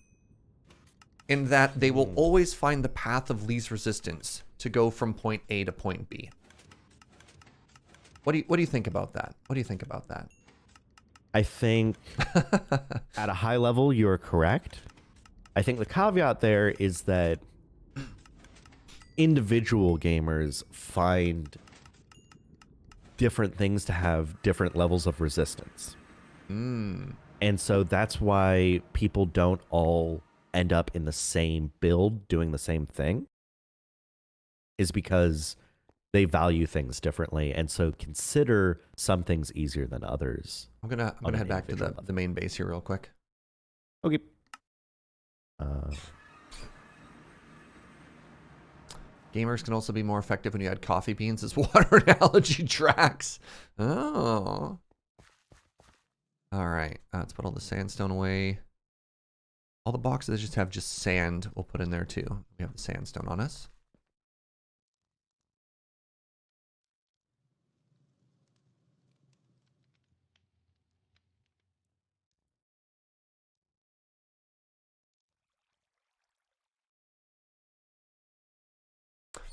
in that they will always find the path of least resistance to go from point A to point B. What do you think about that? What do you think about that? I think at a high level, you're correct. I think the caveat there is that individual gamers find different things to have different levels of resistance. And so that's why people don't all end up in the same build doing the same thing, is because they value things differently, and so consider some things easier than others. I'm gonna head back to the main base here real quick. Okay. Gamers can also be more effective when you add coffee beans as water analogy tracks. Oh. All right. Let's put all the sandstone away. All the boxes that just have sand, we'll put in there too. We have the sandstone on us.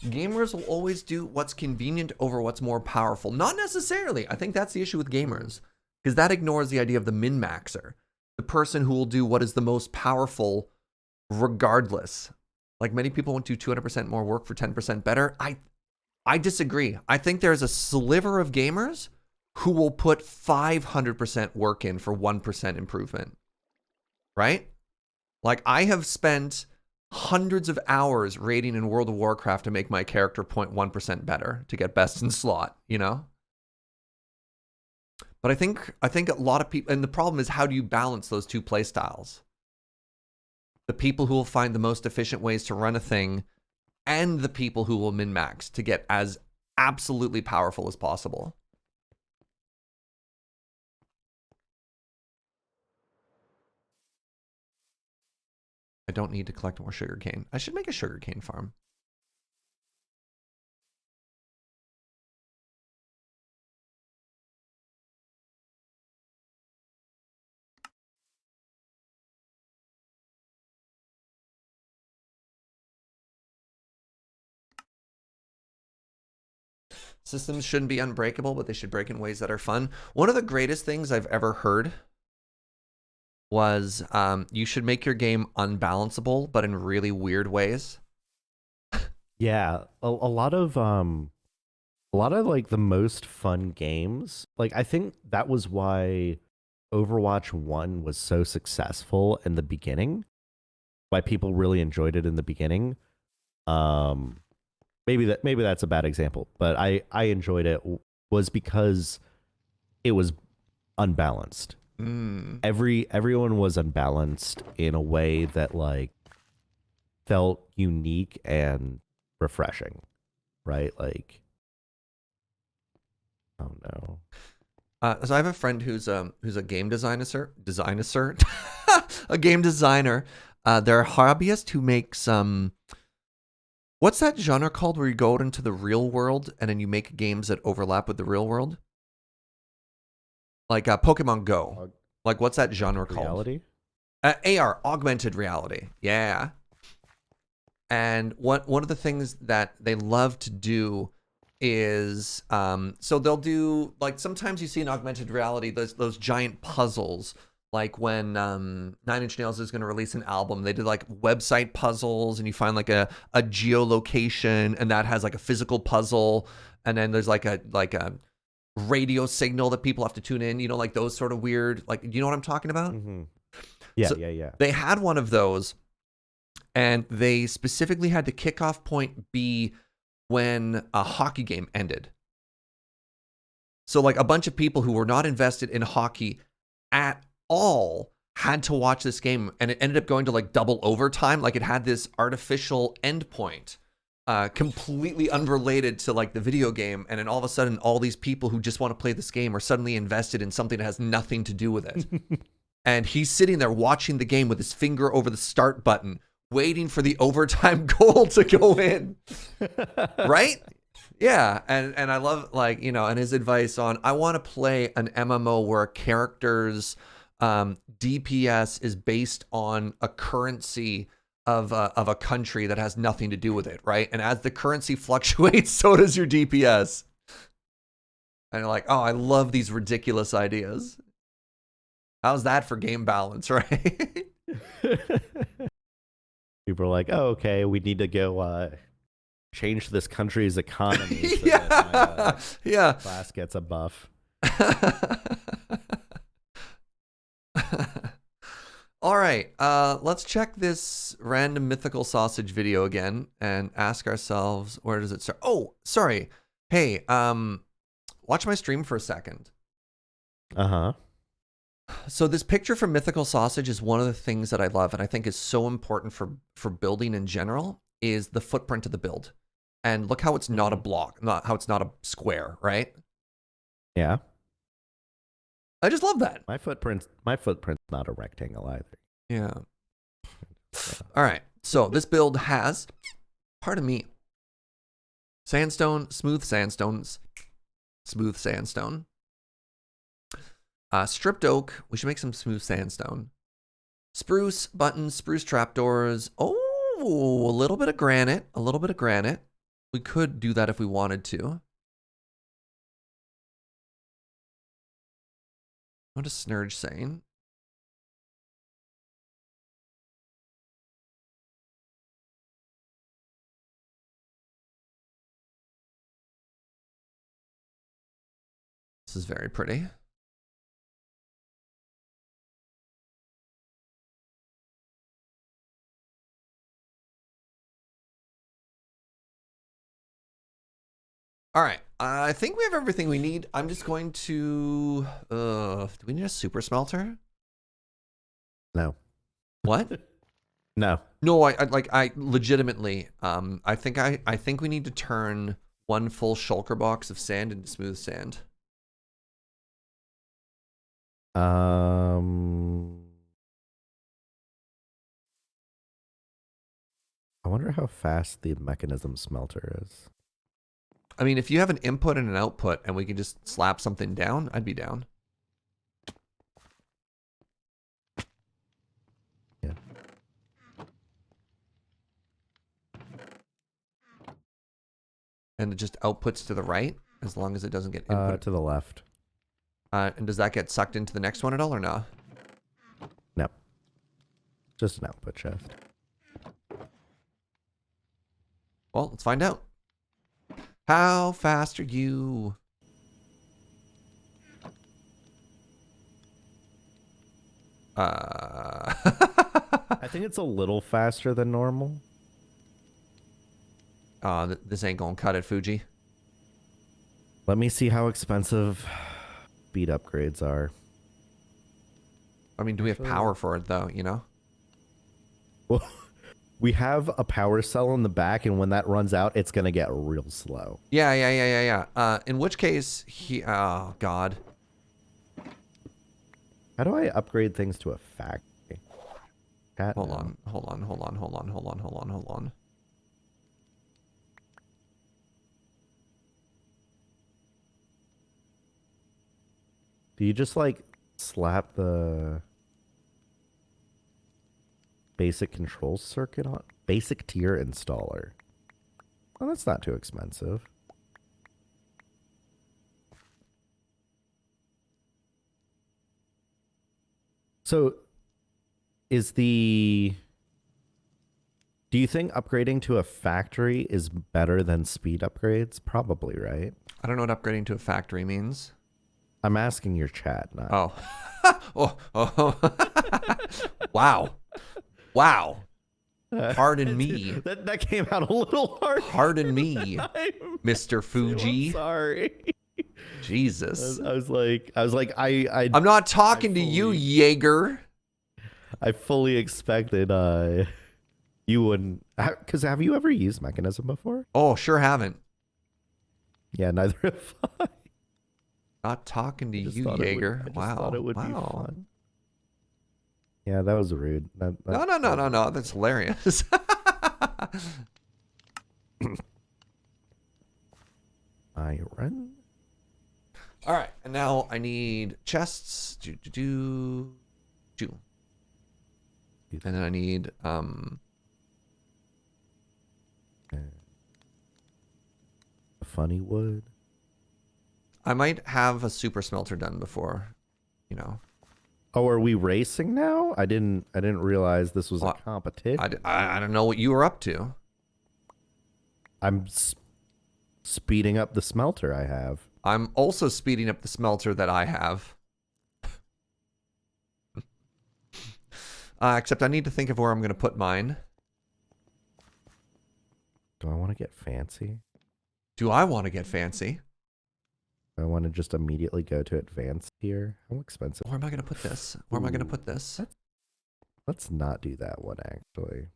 Gamers will always do what's convenient over what's more powerful. Not necessarily. I think that's the issue with gamers, because that ignores the idea of the min-maxer, the person who will do what is the most powerful regardless. Like, many people want to do 200% more work for 10% better. I disagree. I think there's a sliver of gamers who will put 500% work in for 1% improvement, right? Like, I have spent hundreds of hours raiding in World of Warcraft to make my character 0.1% better to get best in slot, you know? But I think a lot of people, and the problem is, how do you balance those two play styles? The people who will find the most efficient ways to run a thing, and the people who will min-max to get as absolutely powerful as possible. I don't need to collect more sugarcane. I should make a sugarcane farm. Systems shouldn't be unbreakable, but they should break in ways that are fun. One of the greatest things I've ever heard was you should make your game unbalanceable, but in really weird ways. Yeah, a lot of like the most fun games. Like, I think that was why Overwatch 1 was so successful in the beginning, why people really enjoyed it in the beginning. Maybe that's a bad example, but I enjoyed it was because it was unbalanced. Everyone was unbalanced in a way that like felt unique and refreshing, right? Like, oh no. So I have a friend who's a game designer, a game designer. They're a hobbyist who makes what's that genre called where you go out into the real world and then you make games that overlap with the real world? Like Pokemon Go. Like what's that genre called? Reality? AR, augmented reality. Yeah. And one of the things that they love to do is so they'll do like sometimes you see in augmented reality those giant puzzles, like when 9 Inch Nails is going to release an album. They did like website puzzles, and you find like a geolocation, and that has like a physical puzzle, and then there's like a radio signal that people have to tune in, you know, like those sort of weird, like, you know what I'm talking about? Mm-hmm. Yeah, So yeah. they had one of those, and they specifically had the kickoff point be when a hockey game ended. So like a bunch of people who were not invested in hockey at all had to watch this game, and it ended up going to like double overtime. Like it had this artificial endpoint, completely unrelated to like the video game. And then all of a sudden, all these people who just want to play this game are suddenly invested in something that has nothing to do with it. And he's sitting there watching the game with his finger over the start button, waiting for the overtime goal to go in. Right? Yeah. And I love, like, you know, and his advice on, I want to play an MMO where a character's DPS is based on a currency of a country that has nothing to do with it, right? And as the currency fluctuates, so does your DPS. And you're like, oh, I love these ridiculous ideas. How's that for game balance, right? People are like, oh, okay, we need to go change this country's economy so Yeah. that my Yeah. class gets a buff. All right, let's check this random mythical sausage video again and ask ourselves, where does it start? Oh, sorry. Hey, watch my stream for a second. Uh-huh. So this picture from Mythical Sausage is one of the things that I love and I think is so important for building in general, is the footprint of the build. And look how it's not a block, not how it's not a square, right? Yeah. I just love that. My footprint's not a rectangle either. Yeah. All right. So this build has, pardon me, sandstone, smooth sandstones, smooth sandstone. Stripped oak. We should make some smooth sandstone. Spruce buttons, spruce trapdoors. Oh, a little bit of granite. A little bit of granite. We could do that if we wanted to. What is Snurge saying? This is very pretty. All right, I think we have everything we need. I'm just going to, do we need a super smelter? No. What? No. No, I legitimately, I think we need to turn one full shulker box of sand into smooth sand. I wonder how fast the mechanism smelter is. I mean, if you have an input and an output and we can just slap something down, I'd be down. Yeah. And it just outputs to the right, as long as it doesn't get input. To the left. And does that get sucked into the next one at all or no? No. Just an output chest. Well, let's find out. How fast are you? I think it's a little faster than normal. This ain't gonna cut it, Fugi. Let me see how expensive speed upgrades are. I mean, do we have power for it, though, you know? Well, we have a power cell in the back, and when that runs out, it's going to get real slow. Yeah. In which case, oh, God. How do I upgrade things to a factory? Hold on. Do you just, like, slap the basic control circuit on? Basic tier installer. Well, that's not too expensive. So, do you think upgrading to a factory is better than speed upgrades? Probably, right? I don't know what upgrading to a factory means. I'm asking your chat, not. Oh. Wow. Pardon me. That came out a little hard. Pardon me, Mr. Fugi. I'm sorry. Jesus. I was like, I'm not talking to you, Jaeger. I fully expected you wouldn't, because have you ever used Mechanism before? Oh, sure haven't. Yeah, neither have I. Not talking to you, Jaeger. I just thought it would be fun. Yeah, that was rude. No. That's hilarious. Iron. All right, and now I need chests. And then I need funny wood. I might have a super smelter done before, you know. Oh, are we racing now? I didn't realize this was a competition. I don't know what you were up to. I'm speeding up the smelter I have. I'm also speeding up the smelter that I have. Except I need to think of where I'm going to put mine. Do I want to get fancy? Do I want to get fancy? I want to just immediately go to advanced here. How expensive? Where am I going to put this? Where am I going to put this? Let's not do that one, actually.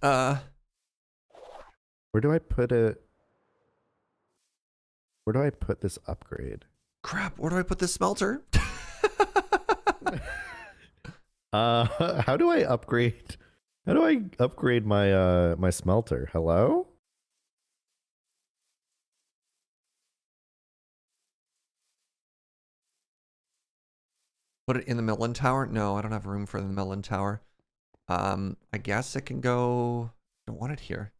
Where do I put it? Where do I put this upgrade? Crap, where do I put this smelter? How do I upgrade? How do I upgrade my my smelter? Hello? Put it in the Millen Tower? No, I don't have room for the Millen Tower. I guess it can go. I don't want it here.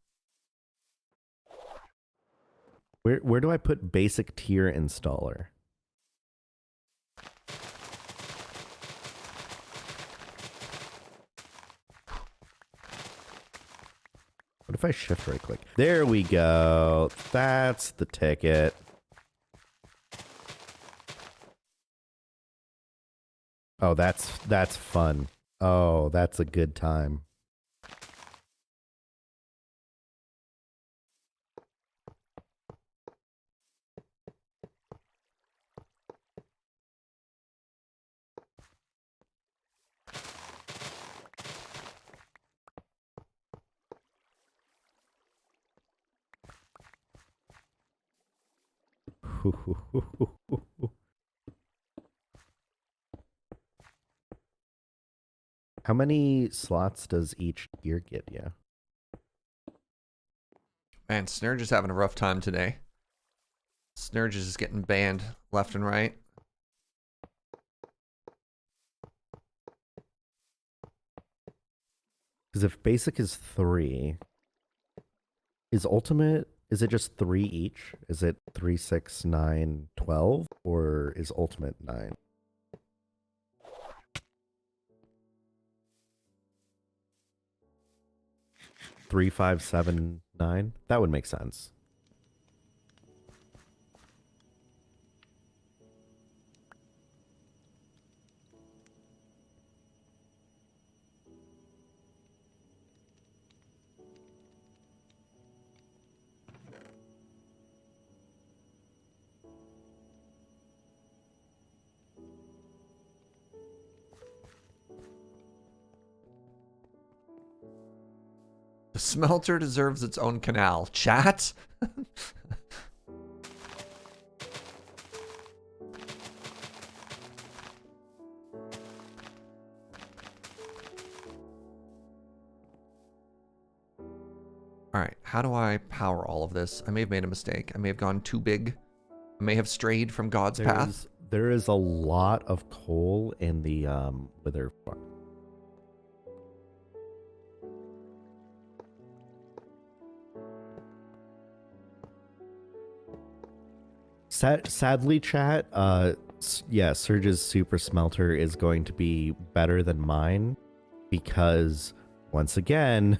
Where do I put basic tier installer? What if I shift right click? There we go. That's the ticket. Oh, that's fun. Oh, that's a good time. How many slots does each gear get you? Man, Snurge is having a rough time today. Snurge is just getting banned left and right. Because if basic is 3, is ultimate, is it just 3 each? Is it 3, 6, 9, 12? Or is ultimate 9? Three, 5, 7, 9? That would make sense. Smelter deserves its own canal. Chat? All right, how do I power all of this? I may have made a mistake. I may have gone too big. I may have strayed from God's path. There is a lot of coal in the wither farm. Sadly, chat, yeah, Surge's super smelter is going to be better than mine because, once again,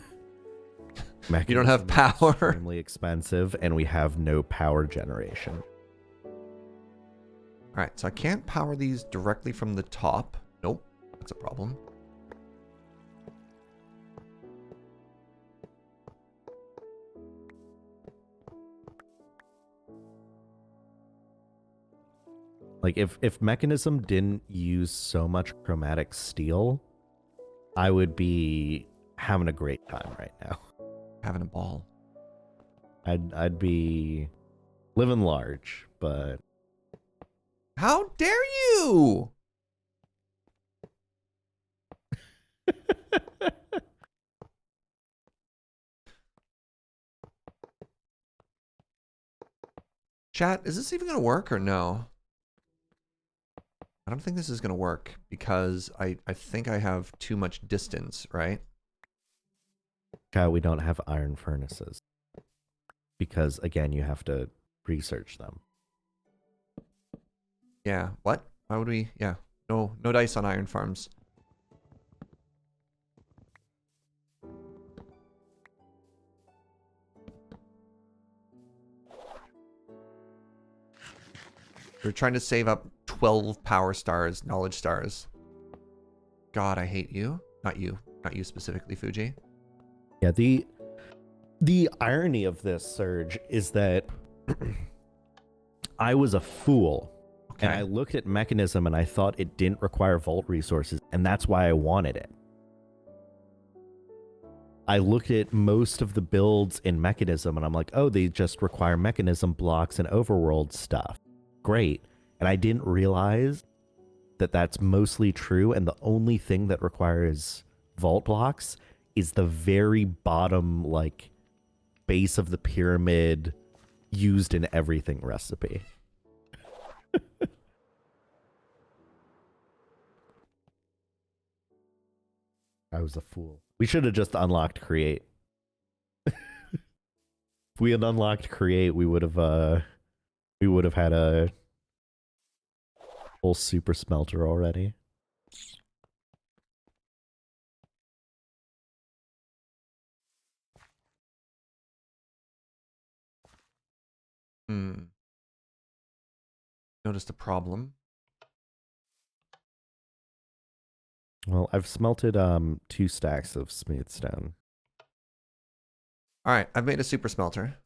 you don't have power. Extremely expensive, and we have no power generation. All right, so I can't power these directly from the top. Nope, that's a problem. Like, if Mechanism didn't use so much chromatic steel, I would be having a great time right now. Having a ball. I'd be living large, but... How dare you! Chat, is this even going to work or no? I don't think this is going to work because I think I have too much distance, right? We don't have iron furnaces. Because, again, you have to research them. Yeah, what? Why would we? Yeah, no dice on iron farms. We're trying to save up 12 power stars, knowledge stars. God, I hate you. Not you specifically, Fugi. Yeah, the irony of this, Surge, is that I was a fool. Okay. And I looked at Mechanism and I thought it didn't require vault resources, and that's why I wanted it. I looked at most of the builds in Mechanism and I'm like, oh, they just require Mechanism blocks and overworld stuff. Great. And I didn't realize that that's mostly true, and the only thing that requires vault blocks is the very bottom, like, base of the pyramid used in everything recipe. I was a fool. We should have just unlocked Create. If we had unlocked Create, we would have had a whole super smelter already. Noticed a problem. Well, I've smelted 2 stacks of smooth stone. All right, I've made a super smelter.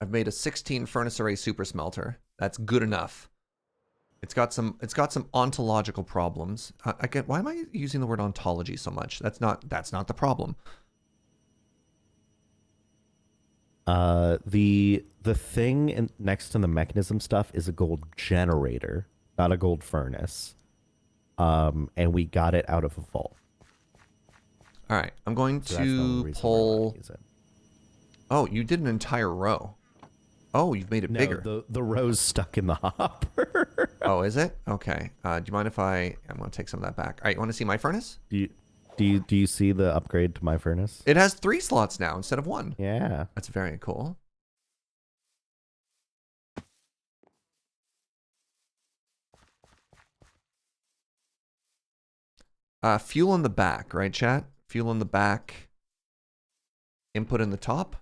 I've made a 16 furnace array super smelter. That's good enough. It's got some ontological problems. Again, why am I using the word ontology so much? That's not the problem. The thing next to the Mechanism stuff is a gold generator, not a gold furnace. And we got it out of a vault. All right, I'm going to pull. Oh, you did an entire row. Oh, you've made it bigger. The row's stuck in the hopper. Oh, is it? Okay. Do you mind if I'm going to take some of that back. All right, you want to see my furnace? Do you see the upgrade to my furnace? It has 3 slots now instead of 1. Yeah. That's very cool. Fuel in the back, right, chat? Fuel in the back. Input in the top.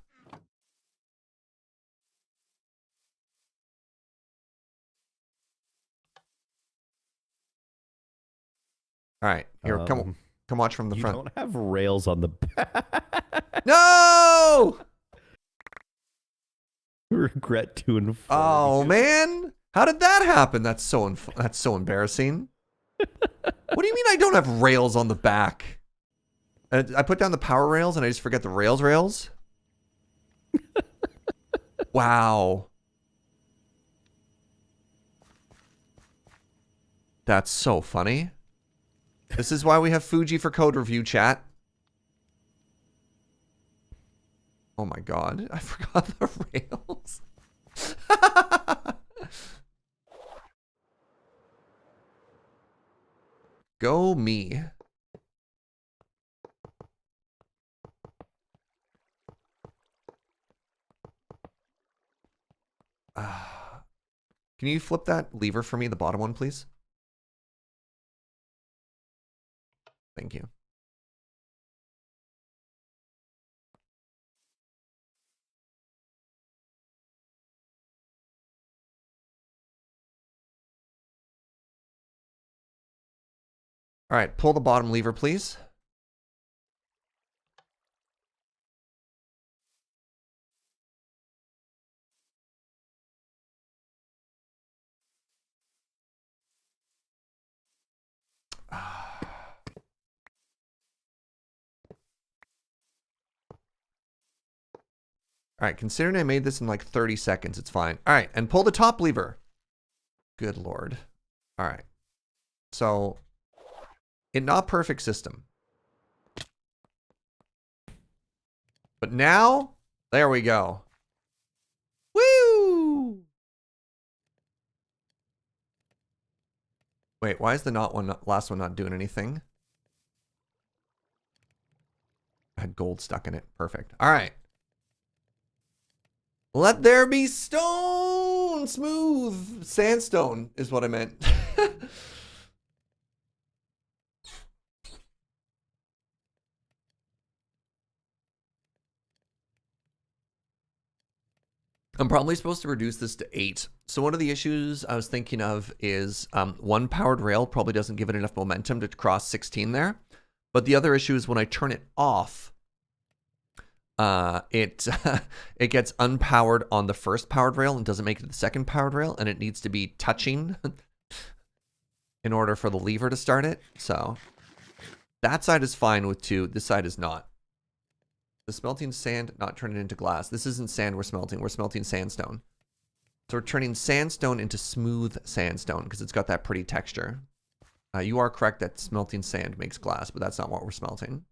All right, here, come watch from the front. You don't have rails on the back. No! Regret to inform Oh, you. man. How did that happen? That's so embarrassing. What do you mean I don't have rails on the back? I put down the power rails and I just forget the rails. Wow. That's so funny. This is why we have Fugi for code review, chat. Oh my god, I forgot the rails. Go me. Can you flip that lever for me, the bottom one, please? Thank you. All right, pull the bottom lever, please. All right, considering I made this in like 30 seconds, it's fine. All right, and pull the top lever. Good Lord. All right. So, in not perfect system. But now, there we go. Woo! Wait, why is the last one not doing anything? I had gold stuck in it. Perfect. All right. Let there be stone. Smooth. Sandstone is what I meant. I'm probably supposed to reduce this to 8. So one of the issues I was thinking of is one powered rail probably doesn't give it enough momentum to cross 16 there. But the other issue is when I turn it off, it gets unpowered on the first powered rail and doesn't make it to the second powered rail, and it needs to be touching in order for the lever to start it. So that side is fine with 2. This side is not. The smelting sand, not turn it into glass. This isn't sand we're smelting. We're smelting sandstone. So we're turning sandstone into smooth sandstone because it's got that pretty texture. You are correct that smelting sand makes glass, but that's not what we're smelting.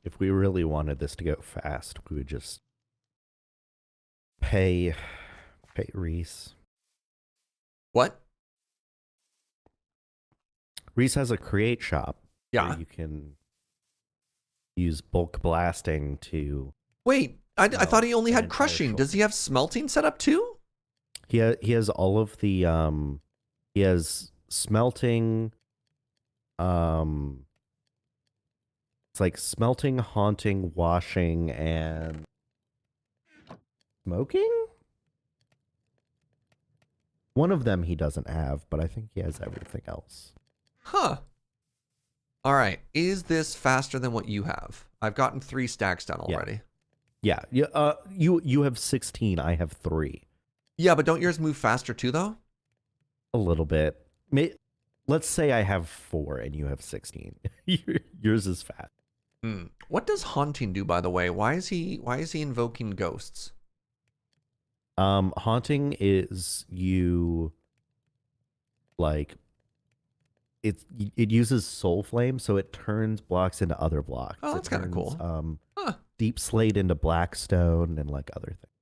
If we really wanted this to go fast, we would just pay Reese. What? Reese has a create shop. Yeah. Where you can use bulk blasting to... Wait, I thought he only had crushing. Does he have smelting set up too? He has all of the... he has smelting... It's like smelting, haunting, washing, and... smoking? One of them he doesn't have, but I think he has everything else. Huh. All right. Is this faster than what you have? I've gotten 3 stacks done already. Yeah. You have 16. I have 3. Yeah, but don't yours move faster too, though? A little bit. Let's say I have 4 and you have 16. Yours is fat. What does haunting do, by the way? Why is he invoking ghosts? Haunting is you like it uses soul flame, so it turns blocks into other blocks. Oh, that's kind of cool. Deep slate into blackstone and like other things.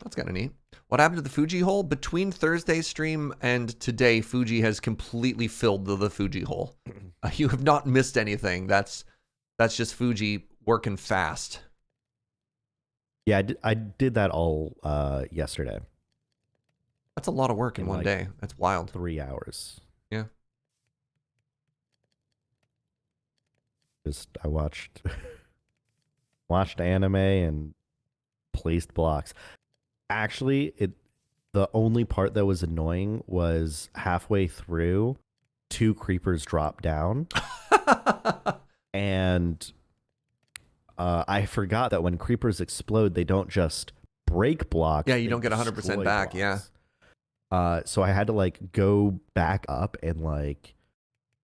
That's kind of neat. What happened to the Fugi hole? Between Thursday's stream and today, Fugi has completely filled the Fugi hole. You have not missed anything. That's just Fugi working fast. Yeah, I did that all yesterday. That's a lot of work in one day. That's wild. 3 hours. Yeah. I watched anime and placed blocks. Actually, the only part that was annoying was halfway through, 2 creepers dropped down. And I forgot that when creepers explode, they don't just break blocks. Yeah, you they don't get 100% destroy back. blocks. Yeah. So I had to like go back up and like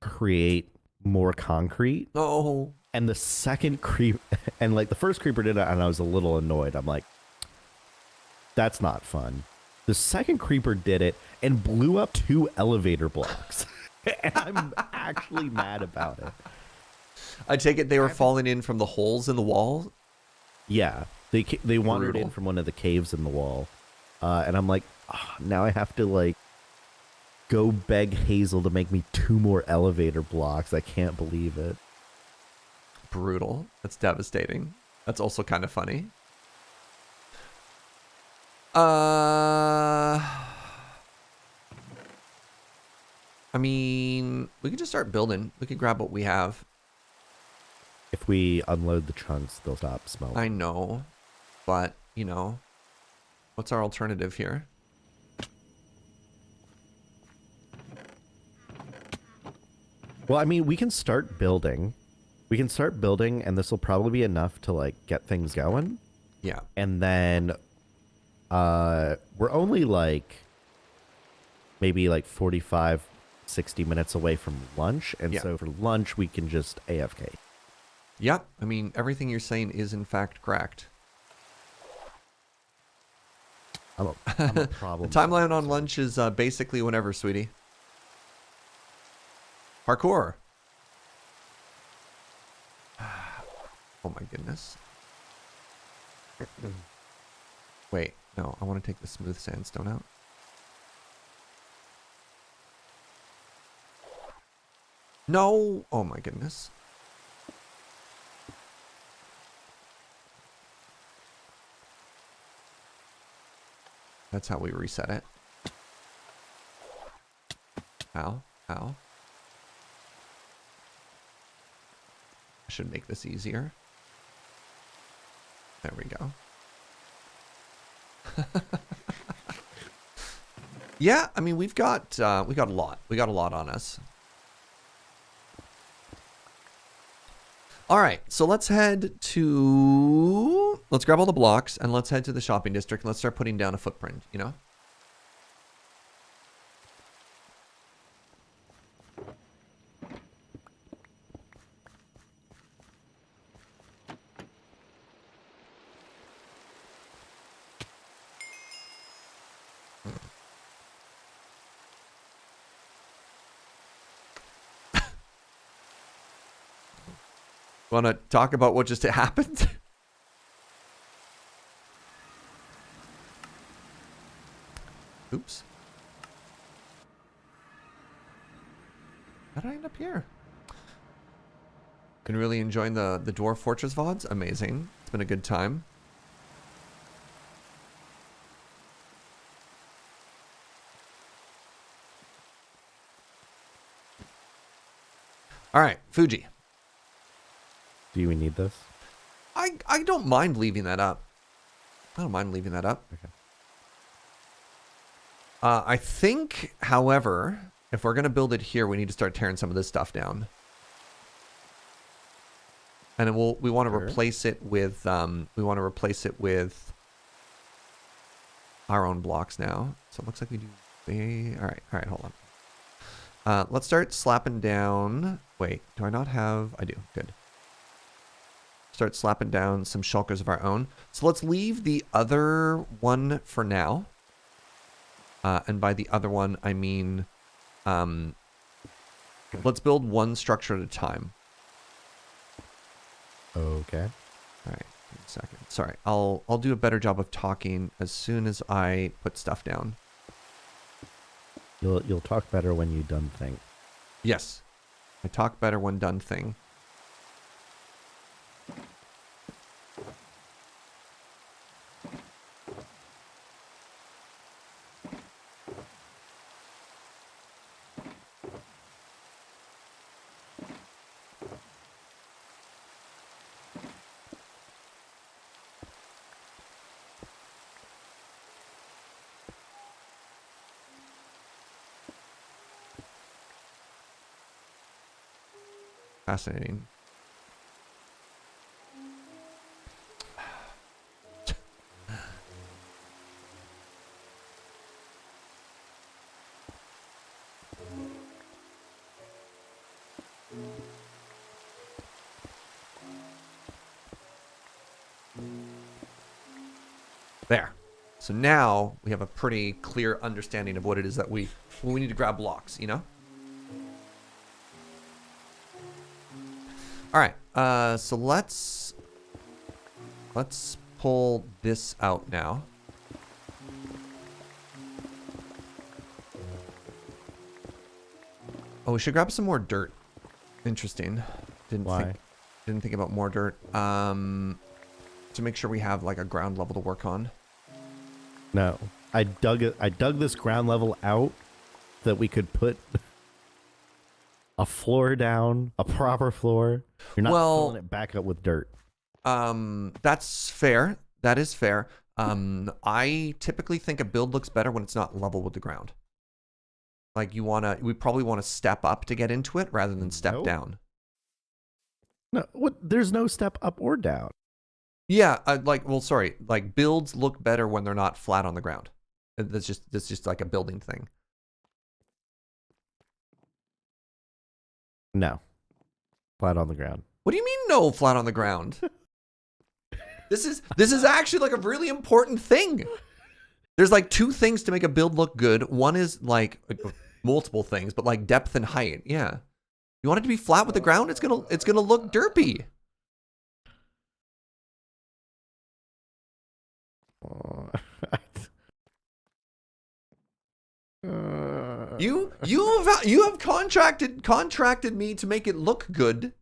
create more concrete. Oh. And the second creep, and like the first creeper did it, and I was a little annoyed. I'm like, that's not fun. The second creeper did it and blew up 2 elevator blocks. And I'm actually mad about it. I take it they were falling in from the holes in the wall. Yeah, they wandered Brutal. in from one of the caves in the wall, and I'm like, now I have to like go beg Hazel to make me 2 more elevator blocks. I can't believe it. Brutal. That's devastating. That's also kind of funny. I mean, we could just start building. We could grab what we have. If we unload the chunks, they'll stop smelting. I know, but, you know, what's our alternative here? Well, I mean, we can start building. We can start building, and this will probably be enough to, like, get things going. Yeah. And then we're only, like, maybe, like, 45, 60 minutes away from lunch. And so for lunch, we can just AFK. Yep. I mean, everything you're saying is, in fact, correct. I'm a problem. The timeline on lunch is basically whenever, sweetie. Parkour. Oh my goodness. Wait, no, I want to take the smooth sandstone out. No! Oh my goodness. That's how we reset it. Ow, ow. I should make this easier. There we go. Yeah, I mean, we got a lot. We got a lot on us. All right, so let's head to... Let's grab all the blocks, and let's head to the shopping district, and let's start putting down a footprint, you know? Want to talk about what just happened? Oops. How did I end up here? Been really enjoying the Dwarf Fortress VODs. Amazing. It's been a good time. All right, Fugi. Do we need this? I don't mind leaving that up. I don't mind leaving that up. Okay. I think, however, if we're gonna build it here, we need to start tearing some of this stuff down. And then we want to replace it with our own blocks now. So it looks like we do. All right, hold on. Let's start slapping down. Wait, do I not have? I do. Good. Start slapping down some shulkers of our own. So let's leave the other one for now. And by the other one, I mean, let's build one structure at a time. Okay. All right, give me a second. Sorry, I'll do a better job of talking as soon as I put stuff down. You'll talk better when you done think. Yes, I talk better when done thing. Fascinating. There. So now we have a pretty clear understanding of what it is that we need to grab blocks, you know? All right. So let's pull this out now. Oh, we should grab some more dirt. Interesting. Why? Didn't think about more dirt. To make sure we have like a ground level to work on. No, I dug this ground level out that we could put a floor down, a proper floor. You're not filling it back up with dirt. That's fair. That is fair. I typically think a build looks better when it's not level with the ground. Like we probably want to step up to get into it rather than step down. No, there's no step up or down. Yeah, like builds look better when they're not flat on the ground. That's just like a building thing. No, flat on the ground. What do you mean no flat on the ground? This is actually like a really important thing. There's like two things to make a build look good. One is like multiple things, but like depth and height. Yeah. You want it to be flat with the ground? It's gonna look derpy. You have contracted me to make it look good.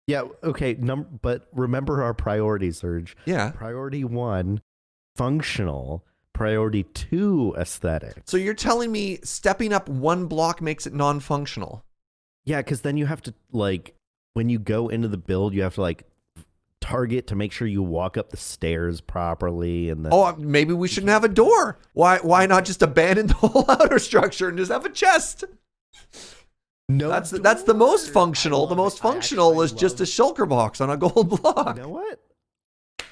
Yeah, okay, but remember our priorities, Serge. Yeah. Priority 1, functional. Priority 2, aesthetic. So you're telling me stepping up one block makes it non-functional? Yeah, because then you have to, like, when you go into the build, you have to, like, target to make sure you walk up the stairs properly. And then maybe we shouldn't have a door. Why not just abandon the whole outer structure and just have a chest? No, that's the most functional. The most functional is just a shulker box on a gold block. You know what?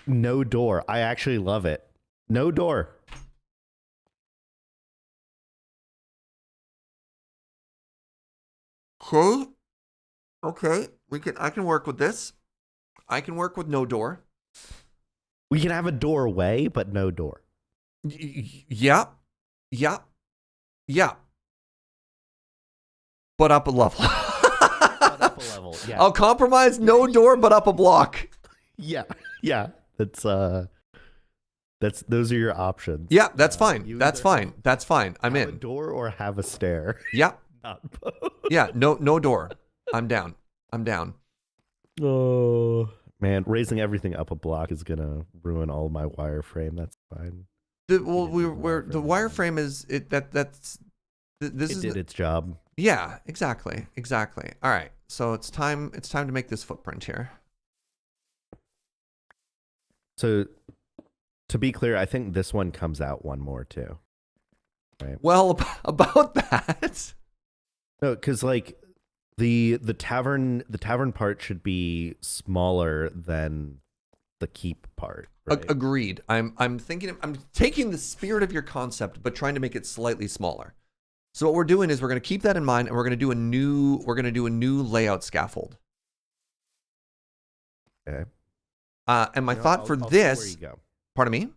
No door. I actually love it. No door. Okay. I can work with this. I can work with no door. We can have a doorway, but no door. Yeah. But up a level. Yeah. I'll compromise no door, but up a block. Yeah. That's those are your options. Yeah, that's fine. That's fine. I'm in. Have a door or have a stair. Yeah. Not both. Yeah. No door. I'm down. Oh man, raising everything up a block is gonna ruin all my wireframe. That's fine. The wireframe is it. This did its job. Yeah, exactly. All right, so it's time to make this footprint here. So, to be clear, I think this one comes out one more too. Right. Well, about that. No, because like the tavern part should be smaller than the keep part. Right? Agreed. I'm taking the spirit of your concept, but trying to make it slightly smaller. So what we're doing is we're going to keep that in mind, and we're going to do a new layout scaffold. Okay. And my thought for this, see where you go. Pardon me?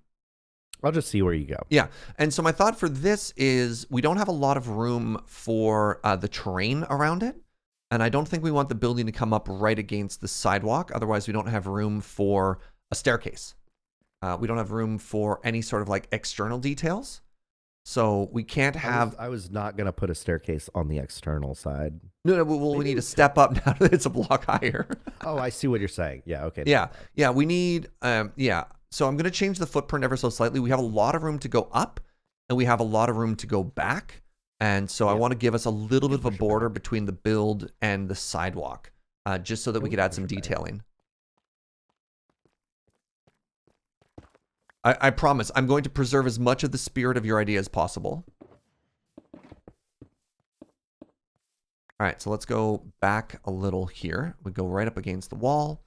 I'll just see where you go. Yeah. And so my thought for this is we don't have a lot of room for the terrain around it. And I don't think we want the building to come up right against the sidewalk. Otherwise, we don't have room for a staircase. We don't have room for any sort of like external details. So we can't have... I was not going to put a staircase on the external side. No, we need to step up now that it's a block higher. Oh, I see what you're saying. Yeah, okay. Yeah, we need... So I'm going to change the footprint ever so slightly. We have a lot of room to go up, and we have a lot of room to go back. And so I want to give us a little bit of a border between the build and the sidewalk, just so that we could add some detailing. I promise, I'm going to preserve as much of the spirit of your idea as possible. All right, so let's go back a little here. We go right up against the wall.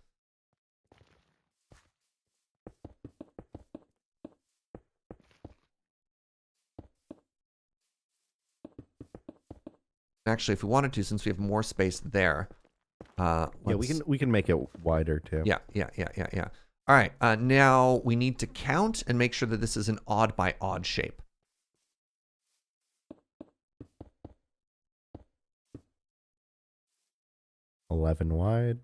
Actually, if we wanted to, since we have more space there, yeah, we can make it wider too. Yeah. All right, now we need to count and make sure that this is an odd by odd shape. $11 wide.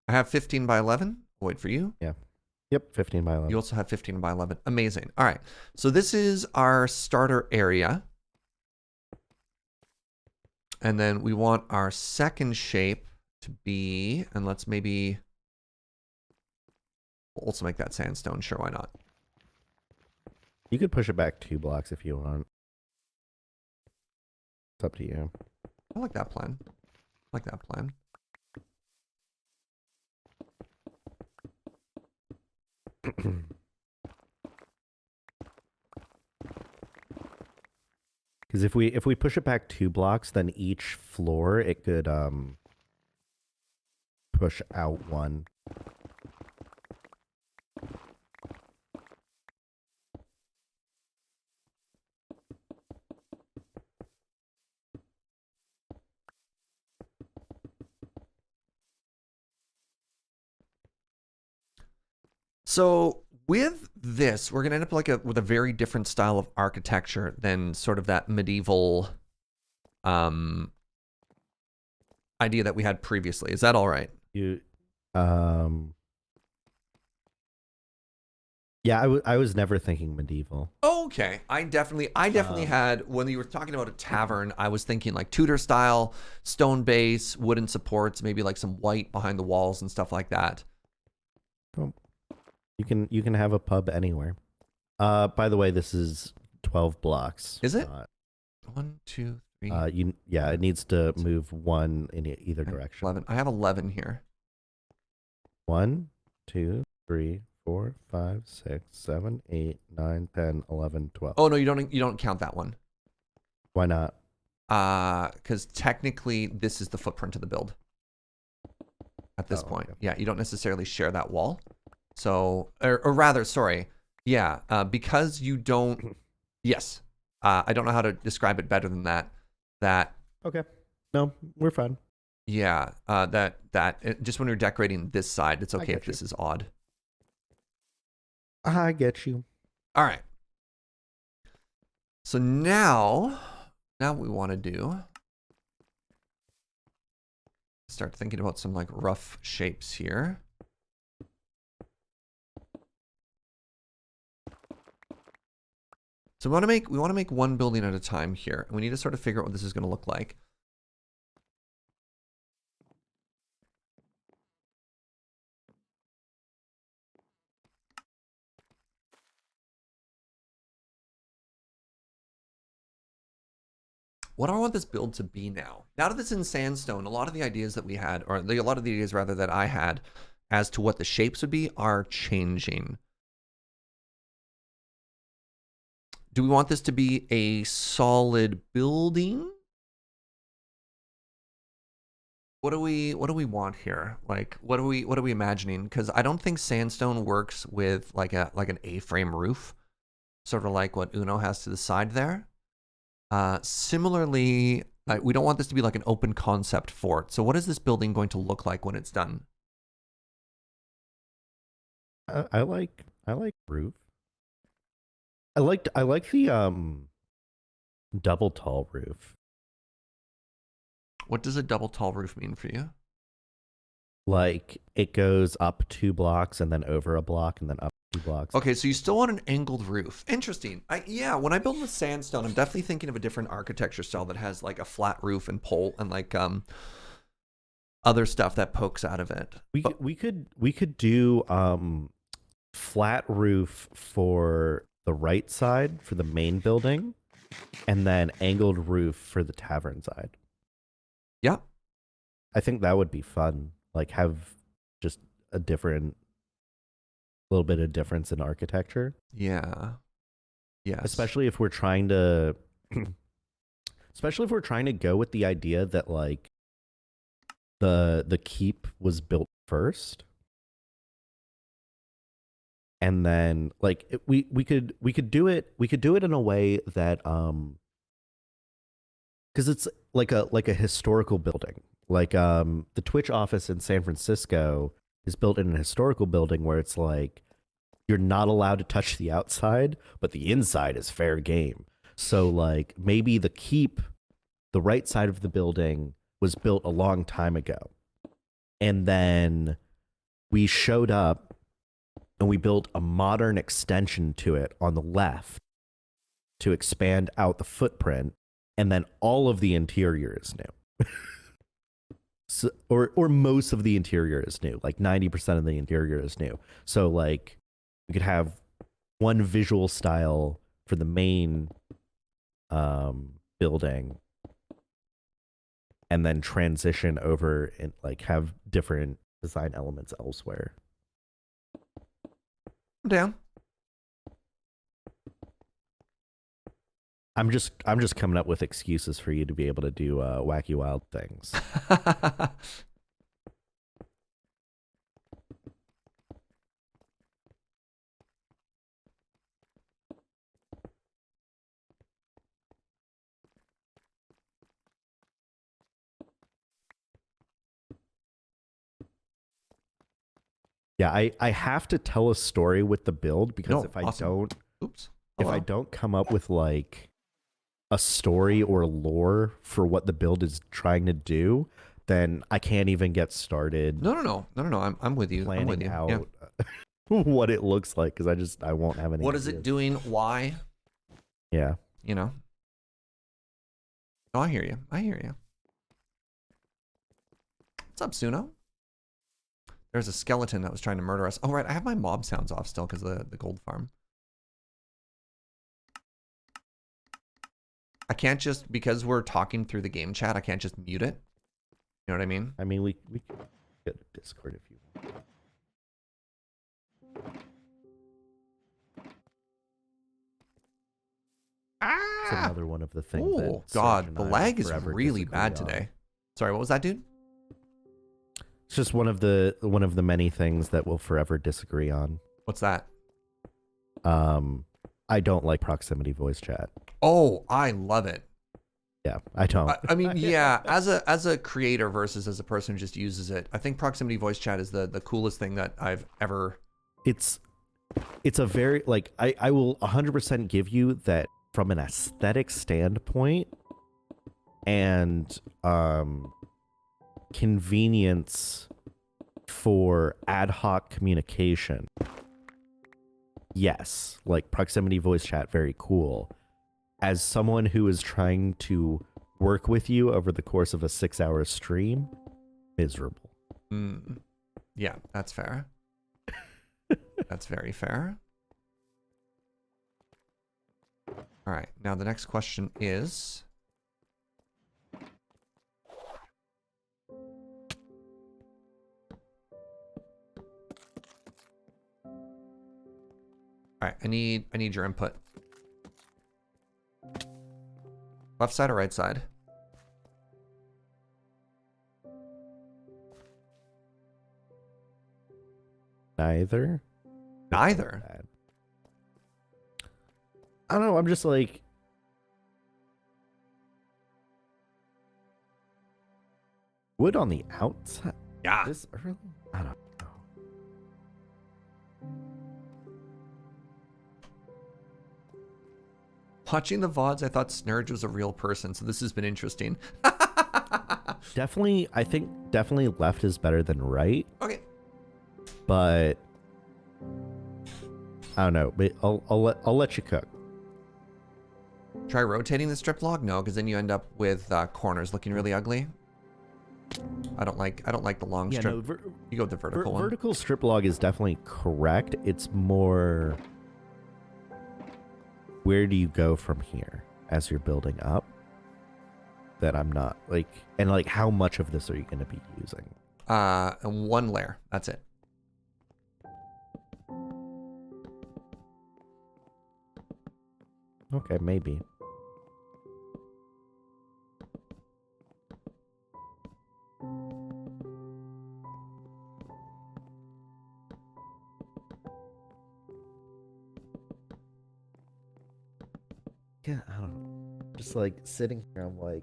I have 15 by 11. I'll wait for you. Yeah. Yep, 15 by 11. You also have 15 by 11. Amazing. All right, so this is our starter area. And then we want our second shape to be, and let's maybe we'll also make that sandstone. Sure, why not? You could push it back 2 blocks if you want. It's up to you. I like that plan. I like that plan. Because if we push it back 2 blocks, then each floor it could push out 1. So with this, we're gonna end up like with a very different style of architecture than sort of that medieval idea that we had previously. Is that all right? Yeah, I was never thinking medieval. Okay, I definitely had, when you were talking about a tavern, I was thinking like Tudor style, stone base, wooden supports, maybe like some white behind the walls and stuff like that. Cool. You can have a pub anywhere. By the way, this is 12 blocks. Is it? 1, 2, 3. It needs to move 1 in either direction. 11. I have 11 here. 1, 2, 3, 4, 5, 6, 7, 8, 9, 10, 11, 12. Oh no, you don't count that one. Why not? Because technically this is the footprint of the build at this point. Okay. Yeah, you don't necessarily share that wall. So, or rather, sorry. Yeah, because you don't. Yes, I don't know how to describe it better than that. Okay. No, we're fine. Yeah, just when you're decorating this side, it's okay if this is odd. I get you. All right. So now what we want to do, start thinking about some like rough shapes here. So we want to make one building at a time here, and we need to sort of figure out what this is going to look like. What do I want this build to be now? Now that it's in sandstone, a lot of the ideas that we had, or a lot of the ideas rather that I had as to what the shapes would be are changing. Do we want this to be a solid building? What do we want here? Like, what are we imagining? Because I don't think sandstone works with like an A-frame roof, sort of like what Uno has to the side there. Similarly, we don't want this to be like an open concept fort. So what is this building going to look like when it's done? I like roof. I like the double tall roof. What does a double tall roof mean for you? Like it goes up 2 blocks and then over a block and then up 2 blocks. Okay, so you still want an angled roof. Interesting. Yeah, when I build with sandstone, I'm definitely thinking of a different architecture style that has like a flat roof and pole and like other stuff that pokes out of it. We could do flat roof for the right side for the main building, and then angled roof for the tavern side. Yeah, I think that would be fun. Like have just a little bit of difference in architecture. Yeah. Yes. Especially if we're trying to go with the idea that like the keep was built first. And then like we could do it in a way that because it's like a historical building. Like the Twitch office in San Francisco is built in a historical building where it's like you're not allowed to touch the outside, but the inside is fair game. So like maybe the keep, the right side of the building was built a long time ago. And then we showed up and we built a modern extension to it on the left to expand out the footprint, and then all of the interior is new. So, or most of the interior is new. Like 90% of the interior is new. So like we could have one visual style for the main building, and then transition over and like have different design elements elsewhere. I'm down. I'm just coming up with excuses for you to be able to do wacky wild things. Yeah, I have to tell a story with the build because if I don't, if I don't come up with like a story or lore for what the build is trying to do, then I can't even get started. No. I'm with you. I'm with you. Out what it looks like because I won't have any. What is it doing? Why? Yeah. You know. Oh, I hear you. I hear you. What's up, Suno? There's a skeleton that was trying to murder us. Oh, right. I have my mob sounds off still because of the gold farm. I can't just, because we're talking through the game chat, I can't just mute it. You know what I mean? I mean, we could get Discord if you want. It's another one of the things. Oh, God. The lag is really bad today. Sorry, what was that, dude? It's just one of the many things that we'll forever disagree on. What's that? I don't like proximity voice chat. Oh, I love it. Yeah, I don't. I mean, yeah, as a creator versus as a person who just uses it, I think proximity voice chat is the coolest thing that I've ever. It's a very like I will 100% give you that from an aesthetic standpoint and convenience for ad hoc communication. Yes, like proximity voice chat, very cool. As someone who is trying to work with you over the course of a 6-hour stream, miserable. Yeah, that's fair. That's very fair. All right, now the next question is... All right, I need your input. Left side or right side? Neither. Neither. I don't know. I'm just like, wood on the outside. Yeah. This early? I don't know. Watching the VODs, I thought Snurge was a real person, so this has been interesting. Definitely, I think definitely left is better than right. Okay. But I don't know. But I'll let you cook. Try rotating the strip log? No, because then you end up with corners looking really ugly. I don't like the long strip. No, you go with the vertical one. Vertical strip log is definitely correct. It's more, where do you go from here as you're building up? That I'm not like, and like how much of this are you going to be using? One layer. That's it. Okay, maybe. Yeah, I don't know. Just like sitting here, I'm like,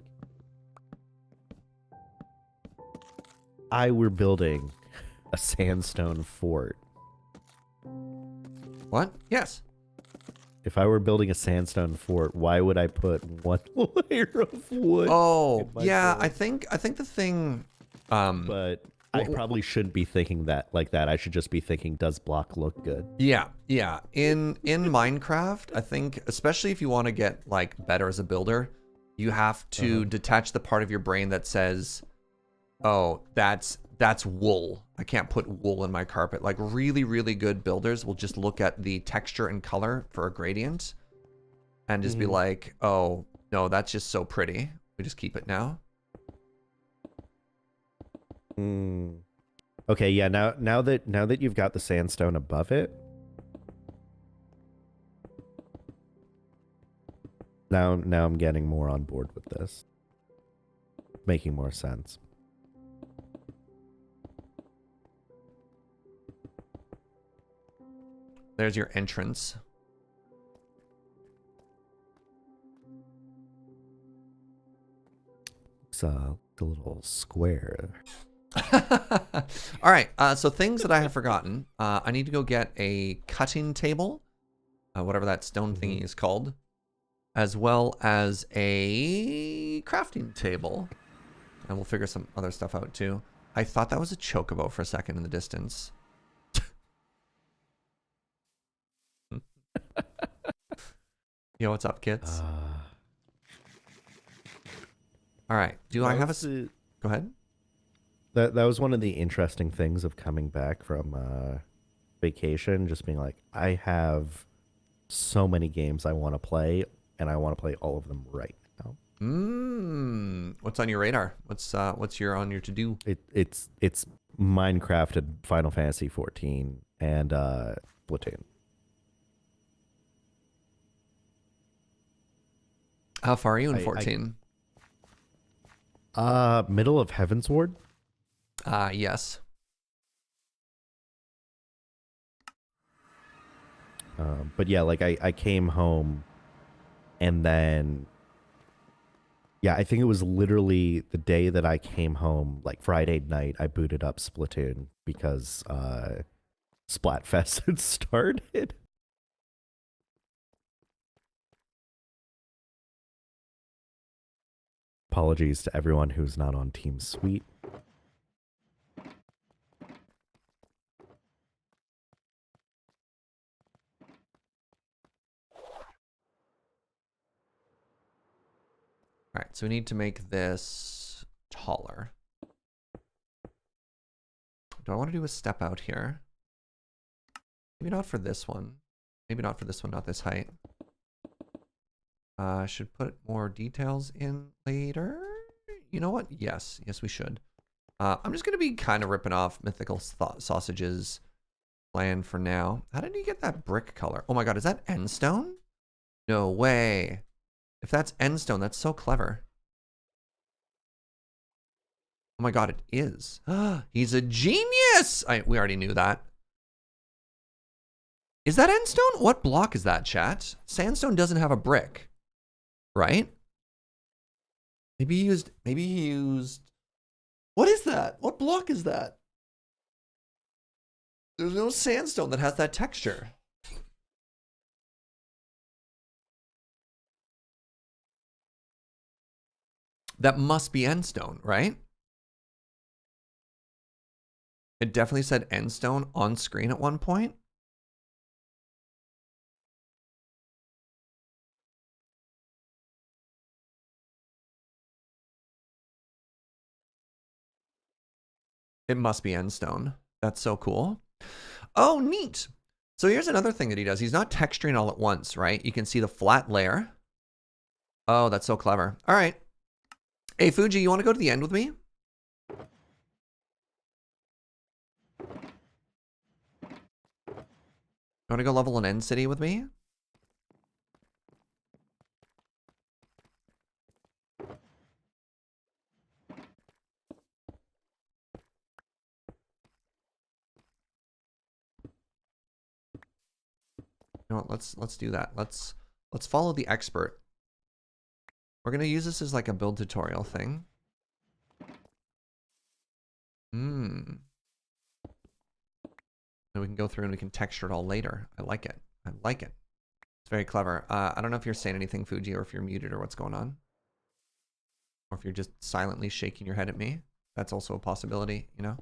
I were building a sandstone fort. What? Yes. If I were building a sandstone fort, why would I put one layer of wood? Oh, yeah. Build? I think the thing. But I probably shouldn't be thinking that like that. I should just be thinking, does block look good? Yeah, yeah. In Minecraft, I think, especially if you want to get like better as a builder, you have to detach the part of your brain that says, "Oh, that's wool. I can't put wool in my carpet." Like really, really good builders will just look at the texture and color for a gradient and just be like, "Oh, no, that's just so pretty. We just keep it now." Okay, yeah. Now that you've got the sandstone above it, now I'm getting more on board with this, making more sense. There's your entrance. It's a little square. All right. So things that I have forgotten. I need to go get a cutting table, whatever that stone thingy is called, as well as a crafting table. And we'll figure some other stuff out too. I thought that was a chocobo for a second in the distance. Yo, what's up, kids? All right. Do I have a... Go ahead. That was one of the interesting things of coming back from vacation, just being like, I have so many games I want to play, and I want to play all of them right now. What's on your radar? What's on your to-do? It's Minecraft and Final Fantasy 14 and Splatoon. How far are you in 14? Middle of Heavensward. Yes. But yeah, like I came home and then, yeah, I think it was literally the day that I came home, like Friday night, I booted up Splatoon because Splatfest had started. Apologies to everyone who's not on Team Sweet. All right, so we need to make this taller. Do I want to do a step out here? Maybe not for this one. Maybe not for this one, not this height. Should put more details in later. You know what? Yes, we should. I'm just gonna be kind of ripping off Mythical Sausage's plan for now. How did he get that brick color? Oh my god, is that endstone? No way. If that's endstone, that's so clever. Oh my god, it is. He's a genius! We already knew that. Is that endstone? What block is that, chat? Sandstone doesn't have a brick, right? Maybe he used... What is that? What block is that? There's no sandstone that has that texture. That must be endstone, right? It definitely said endstone on screen at one point. It must be endstone. That's so cool. Oh, neat. So here's another thing that he does. He's not texturing all at once, right? You can see the flat layer. Oh, that's so clever. All right. Hey, Fugi, you want to go to the end with me? You want to go level an end city with me? You know what? Let's do that. Let's follow the expert. We're gonna use this as like a build tutorial thing. Hmm. And we can go through and we can texture it all later. I like it. I like it. It's very clever. I don't know if you're saying anything, Fugi, or if you're muted or what's going on. Or if you're just silently shaking your head at me. That's also a possibility, you know?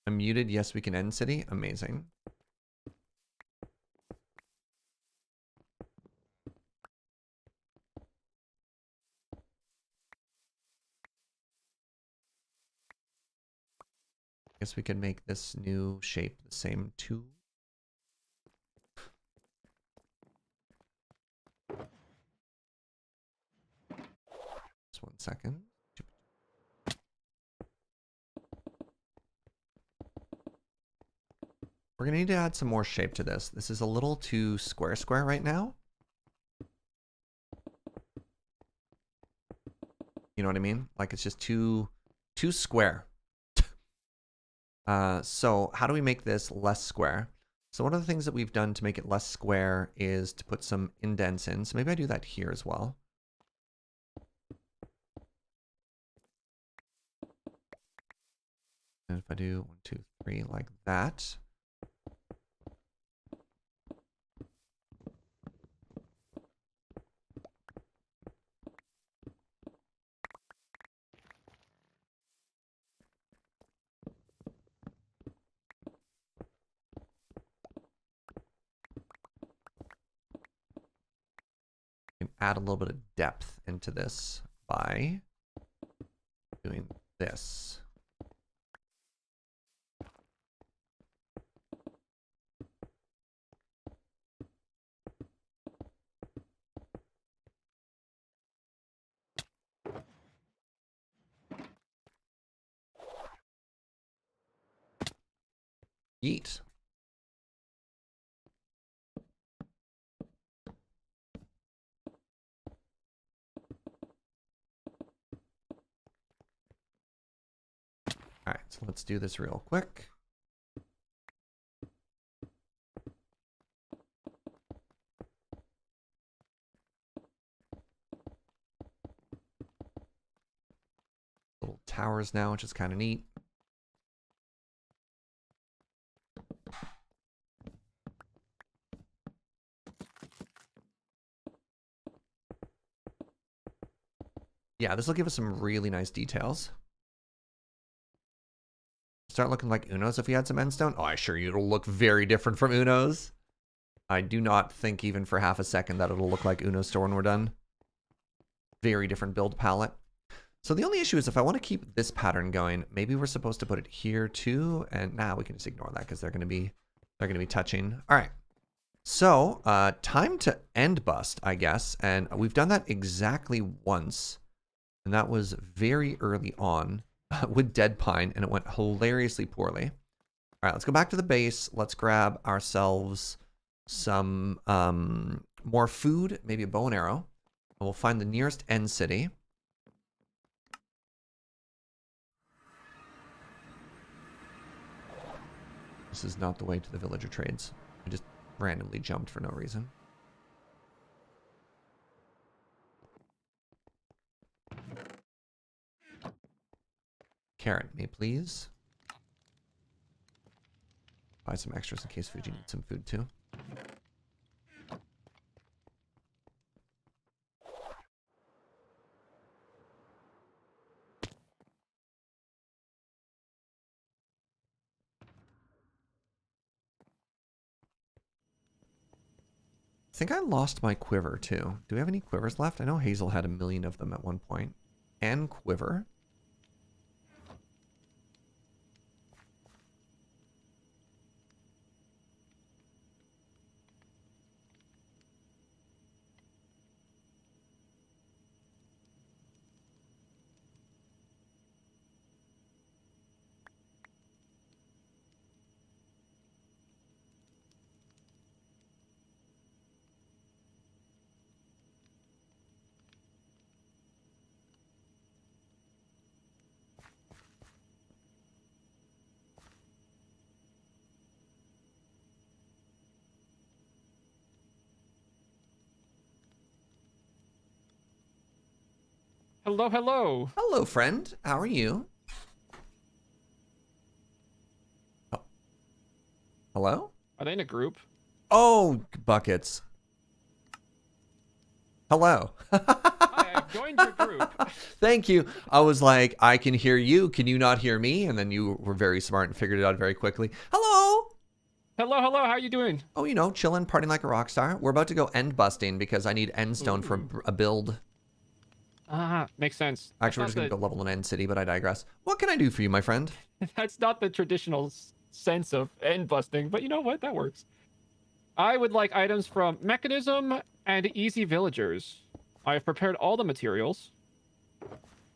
I'm muted. Yes, we can end city. Amazing. Guess we could make this new shape the same too. Just 1 second. We're gonna need to add some more shape to this. This is a little too square right now. You know what I mean? Like it's just too square. So how do we make this less square? So one of the things that we've done to make it less square is to put some indents in. So maybe I do that here as well. And if I do 1, 2, 3 like that. Can add a little bit of depth into this by doing this. Yeet. All right, so let's do this real quick. Little towers now, which is kind of neat. Yeah, this will give us some really nice details. Start looking like Uno's if we had some endstone. Oh, I assure you it'll look very different from Uno's. I do not think even for half a second that it'll look like Uno's store when we're done. Very different build palette. So the only issue is if I want to keep this pattern going, maybe we're supposed to put it here too. And now we can just ignore that because they're going to be touching. All right. So time to end bust, I guess. And we've done that exactly once. And that was very early on with DeadPine, and it went hilariously poorly. All right, let's go back to the base. Let's grab ourselves some more food, maybe a bow and arrow. And we'll find the nearest end city. This is not the way to the villager trades. I just randomly jumped for no reason. Carrot, me please. Buy some extras in case Fugi needs some food too. I think I lost my quiver too. Do we have any quivers left? I know Hazel had 1,000,000 of them at one point. And quiver. Hello, hello. Hello, friend. How are you? Oh. Hello? Are they in a group? Oh, buckets. Hello. Hi, I've joined your group. Thank you. I was like, I can hear you. Can you not hear me? And then you were very smart and figured it out very quickly. Hello. Hello, hello. How you doing? Oh, you know, chilling, partying like a rock star. We're about to go end busting because I need end stone for a build. Makes sense. Actually, we're just going to go level an end city, but I digress. What can I do for you, my friend? That's not the traditional sense of end busting, but you know what? That works. I would like items from Mechanism and Easy Villagers. I have prepared all the materials.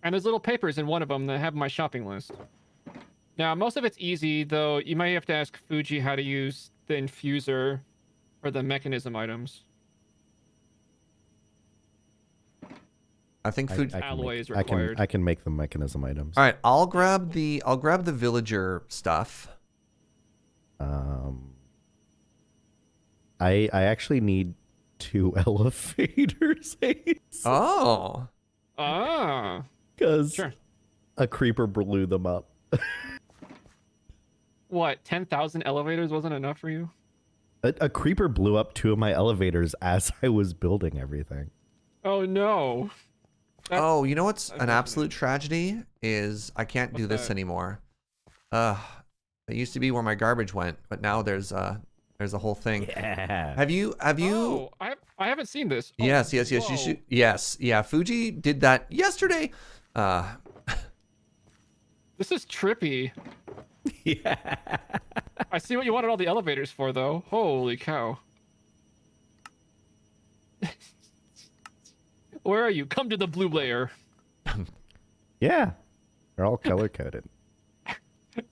And there's little papers in one of them that have my shopping list. Now, most of it's easy, though you might have to ask Fugi how to use the infuser for the Mechanism items. I think food alloy is required. I can make the mechanism items. All right, I'll grab the villager stuff. I actually need 2 elevators. Oh. Ah. Because Sure. a creeper blew them up. What, 10,000 elevators wasn't enough for you? A creeper blew up 2 of my elevators as I was building everything. Oh no. Oh, you know what's an absolute tragedy is I can't do this anymore. It used to be where my garbage went, but now there's a whole thing. Yeah. Have you? Oh, I haven't seen this. Oh, Yes. You should. Yes. Yeah. Fugi did that yesterday. This is trippy. Yeah. I see what you wanted all the elevators for, though. Holy cow. Where are you? Come to the blue layer. Yeah. They're all color coded.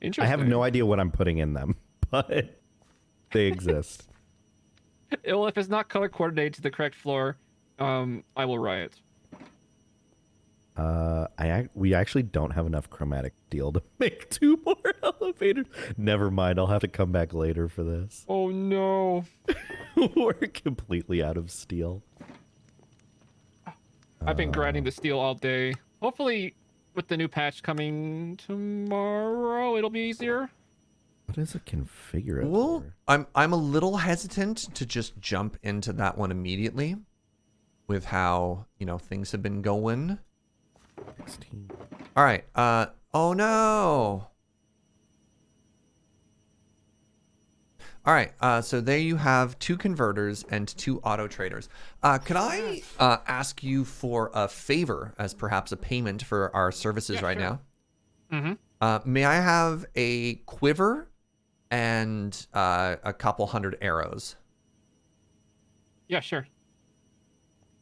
Interesting. I have no idea what I'm putting in them, but they exist. Well, if it's not color coordinated to the correct floor, I will riot. We actually don't have enough chromatic steel to make 2 more elevators. Never mind, I'll have to come back later for this. Oh no. We're completely out of steel. I've been grinding the steel all day. Hopefully, with the new patch coming tomorrow, it'll be easier. What is a configurator? Well, I'm a little hesitant to just jump into that one immediately, with how things have been going. 16. All right. Oh no. All right. So there you have 2 converters and 2 auto traders. Could I ask you for a favor as perhaps a payment for our services right now? Mm-hmm. May I have a quiver and a couple hundred arrows? Yeah, sure.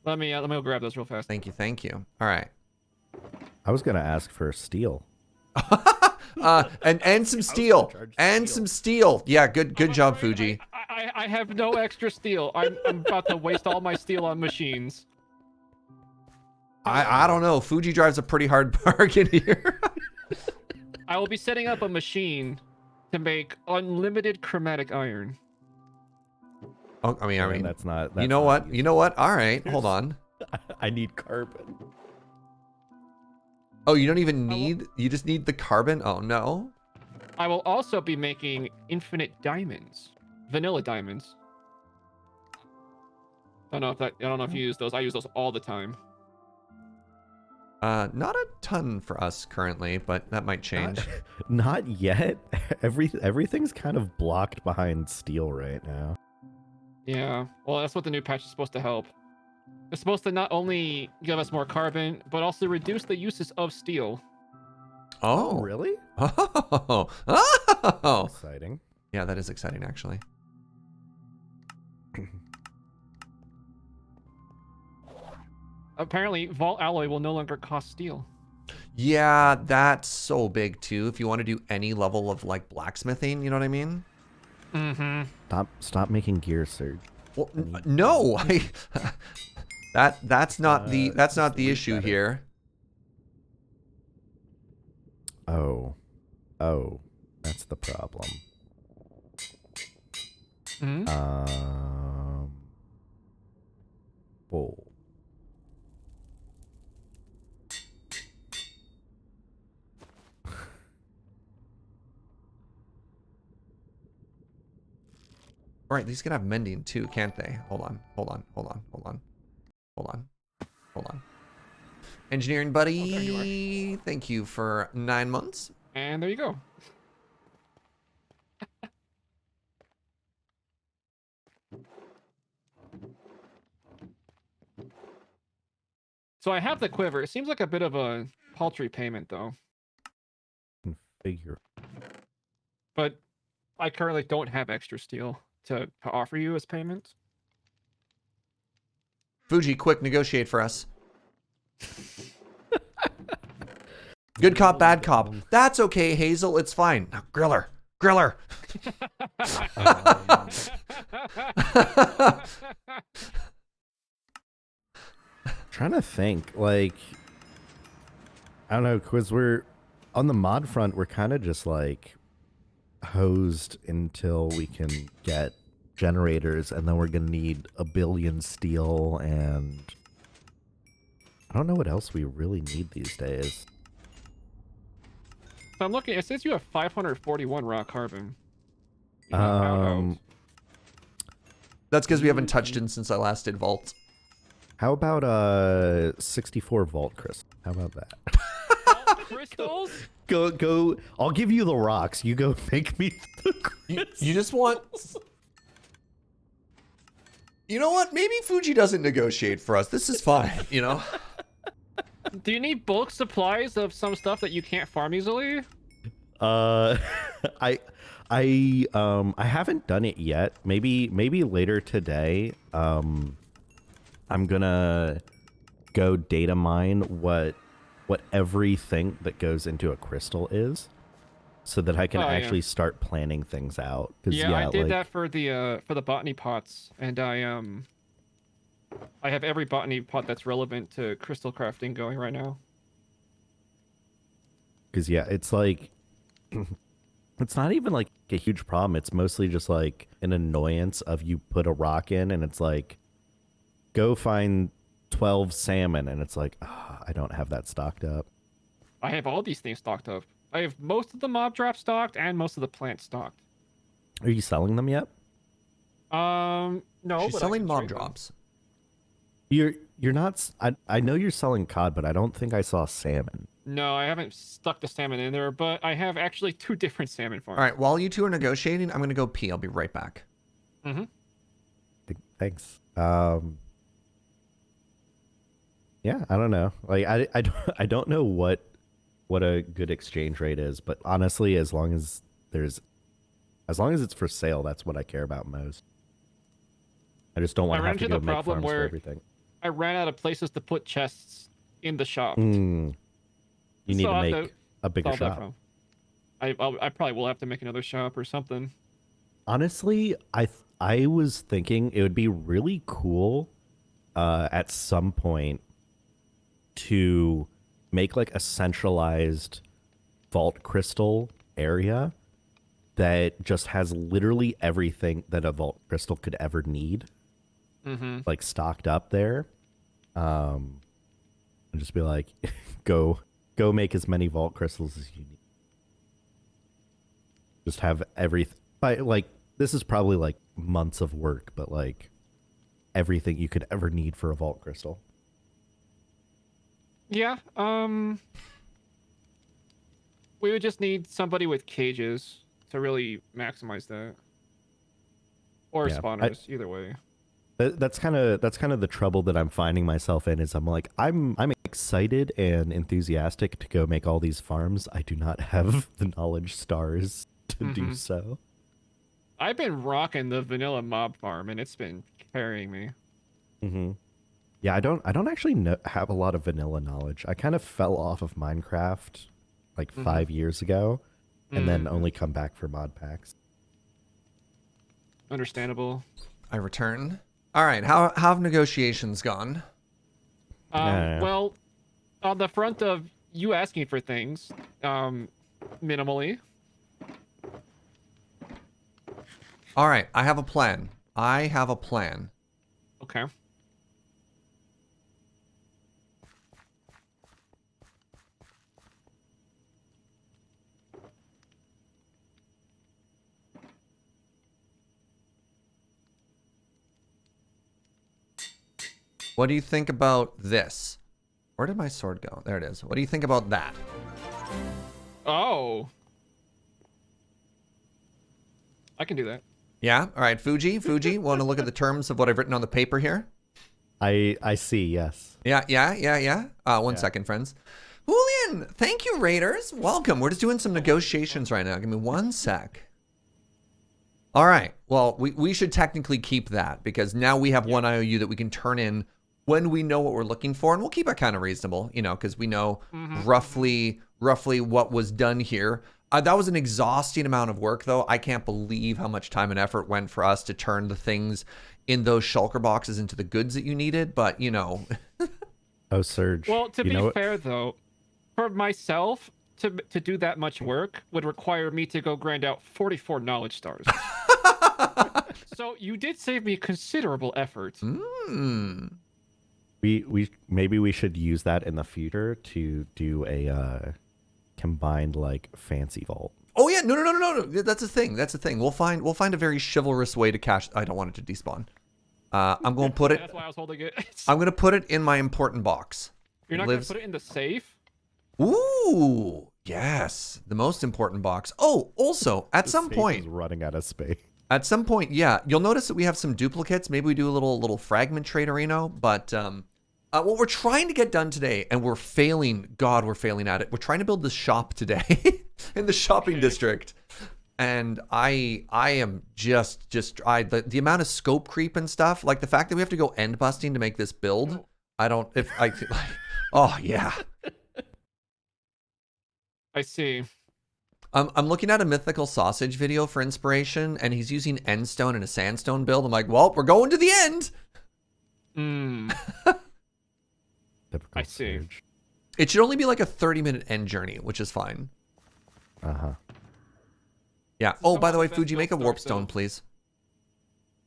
Let me go grab those real fast. Thank you. Thank you. All right. I was gonna ask for steel. And some steel. And some steel. Yeah, good job, Fugi. I have no extra steel. I'm about to waste all my steel on machines. I don't know. Fugi drives a pretty hard bargain here. I will be setting up a machine to make unlimited chromatic iron. Oh, I mean, that's not. You know what? You know what? All right, hold on. I need carbon. Oh, you don't even need. You just need the carbon. Oh no. I will also be making infinite diamonds, vanilla diamonds. I don't know if you use those. I use those all the time. Not a ton for us currently, but that might change. Not yet. Everything's kind of blocked behind steel right now. Yeah, well, that's what the new patch is supposed to help. It's supposed to not only give us more carbon, but also reduce the uses of steel. Oh, really? Oh, oh. Exciting. Yeah, that is exciting, actually. Apparently, Vault Alloy will no longer cost steel. Yeah, that's so big too. If you want to do any level of like blacksmithing, you know what I mean? Mm-hmm. Stop making gear, Surge. Well, no, that's not the issue here. Oh, that's the problem. Mm-hmm. Whoa. All right, these can have mending too, can't they? Hold on, hold on, hold on, hold on, hold on, hold on. Engineering buddy, Oh, there you are. thank you for 9 months. And there you go. So I have the quiver. It seems like a bit of a paltry payment, though. Configure. But I currently don't have extra steel to offer you as payment. Fugi, quick, negotiate for us. Good cop, bad cop. That's okay, Hazel. It's fine. Now, grill her. Grill her. Trying to think, like, I don't know, because we're on the mod front, we're kind of just like hosed until we can get generators, and then we're gonna need a billion steel, and I don't know what else we really need these days. So I'm looking. It says you have 541 raw carbon. You have found out. That's because we haven't touched it since I last did Vault. How about 64 volt crystal? How about that? Vault crystals? Go. I'll give you the rocks. You go make me the You just want... You know what? Maybe Fugi doesn't negotiate for us. This is fine, you know? Do you need bulk supplies of some stuff that you can't farm easily? I haven't done it yet. Maybe later today. I'm gonna go data mine what everything that goes into a crystal is, so that I can actually start planning things out. Yeah, I did that for the botany pots, and I have every botany pot that's relevant to crystal crafting going right now. Because yeah, it's like it's not even like a huge problem. It's mostly just like an annoyance of you put a rock in and it's like, go find 12 salmon, and it's like, oh, I don't have that stocked up. I have all these things stocked up. I have most of the mob drops stocked and most of the plants stocked. Are you selling them yet? No. She's but selling mob trade them. drops. You're not. I know you're selling cod, but I don't think I saw salmon. No, I haven't stuck the salmon in there, but I have actually 2 different salmon farms. All right, while you two are negotiating, I'm going to go pee. I'll be right back. Mm-hmm. Thanks. Yeah, I don't know. Like, I don't know what a good exchange rate is, but honestly, as long as it's for sale, that's what I care about most. I just don't want to have to go make farms for everything. I ran out of places to put chests in the shop. You need to make a bigger shop. I probably will have to make another shop or something. Honestly, I was thinking it would be really cool at some point to make like a centralized vault crystal area that just has literally everything that a vault crystal could ever need, like stocked up there. And just be like, go make as many vault crystals as you need. Just have everything. But like, this is probably like months of work, but like everything you could ever need for a vault crystal. Yeah. We would just need somebody with cages to really maximize that, or spawners, either way. That's kind of the trouble that I'm finding myself in. Is I'm like, I'm excited and enthusiastic to go make all these farms. I do not have the knowledge stars to do so. I've been rocking the vanilla mob farm, and it's been carrying me. Yeah, I don't actually have a lot of vanilla knowledge. I kind of fell off of Minecraft like 5 years ago, and then only come back for mod packs. Understandable. I return. All right, how have negotiations gone? Well, on the front of you asking for things, minimally. All right, I have a plan. Okay. What do you think about this? Where did my sword go? There it is. What do you think about that? Oh. I can do that. Yeah? All right, Fugi, want to look at the terms of what I've written on the paper here? I see, yes. Yeah. One second, friends. Julian, thank you, Raiders. Welcome. We're just doing some negotiations right now. Give me one sec. All right. Well, we should technically keep that because now we have one IOU that we can turn in when we know what we're looking for, and we'll keep it kind of reasonable, you know, because we know roughly what was done here. That was an exhausting amount of work, though. I can't believe how much time and effort went for us to turn the things in those shulker boxes into the goods that you needed, but, you know. Oh, Serge. Well, to you know be what? fair, though, for myself, to do that much work would require me to go grind out 44 knowledge stars. So you did save me considerable effort. We maybe we should use that in the future to do a combined like fancy vault. Oh yeah, no. That's a thing. We'll find a very chivalrous way to cash. I don't want it to despawn. I'm going to put it. That's why I was holding it. I'm going to put it in my important box. You're not going to put it in the safe? Ooh, yes, the most important box. Oh, also, at some point, running out of space. At some point, yeah, you'll notice that we have some duplicates. Maybe we do a little fragment traderino. But what we're trying to get done today, and we're failing. God, we're failing at it. We're trying to build the shop today in the shopping district, and I am just the amount of scope creep and stuff. Like the fact that we have to go end busting to make this build. Oh yeah. I see. I'm looking at a mythical sausage video for inspiration, and he's using end stone and a sandstone build. I'm like, well, we're going to the end. I see. Serge. It should only be like a 30-minute end journey, which is fine. Yeah. Oh, by the way, Fugi, make a warp stone, please.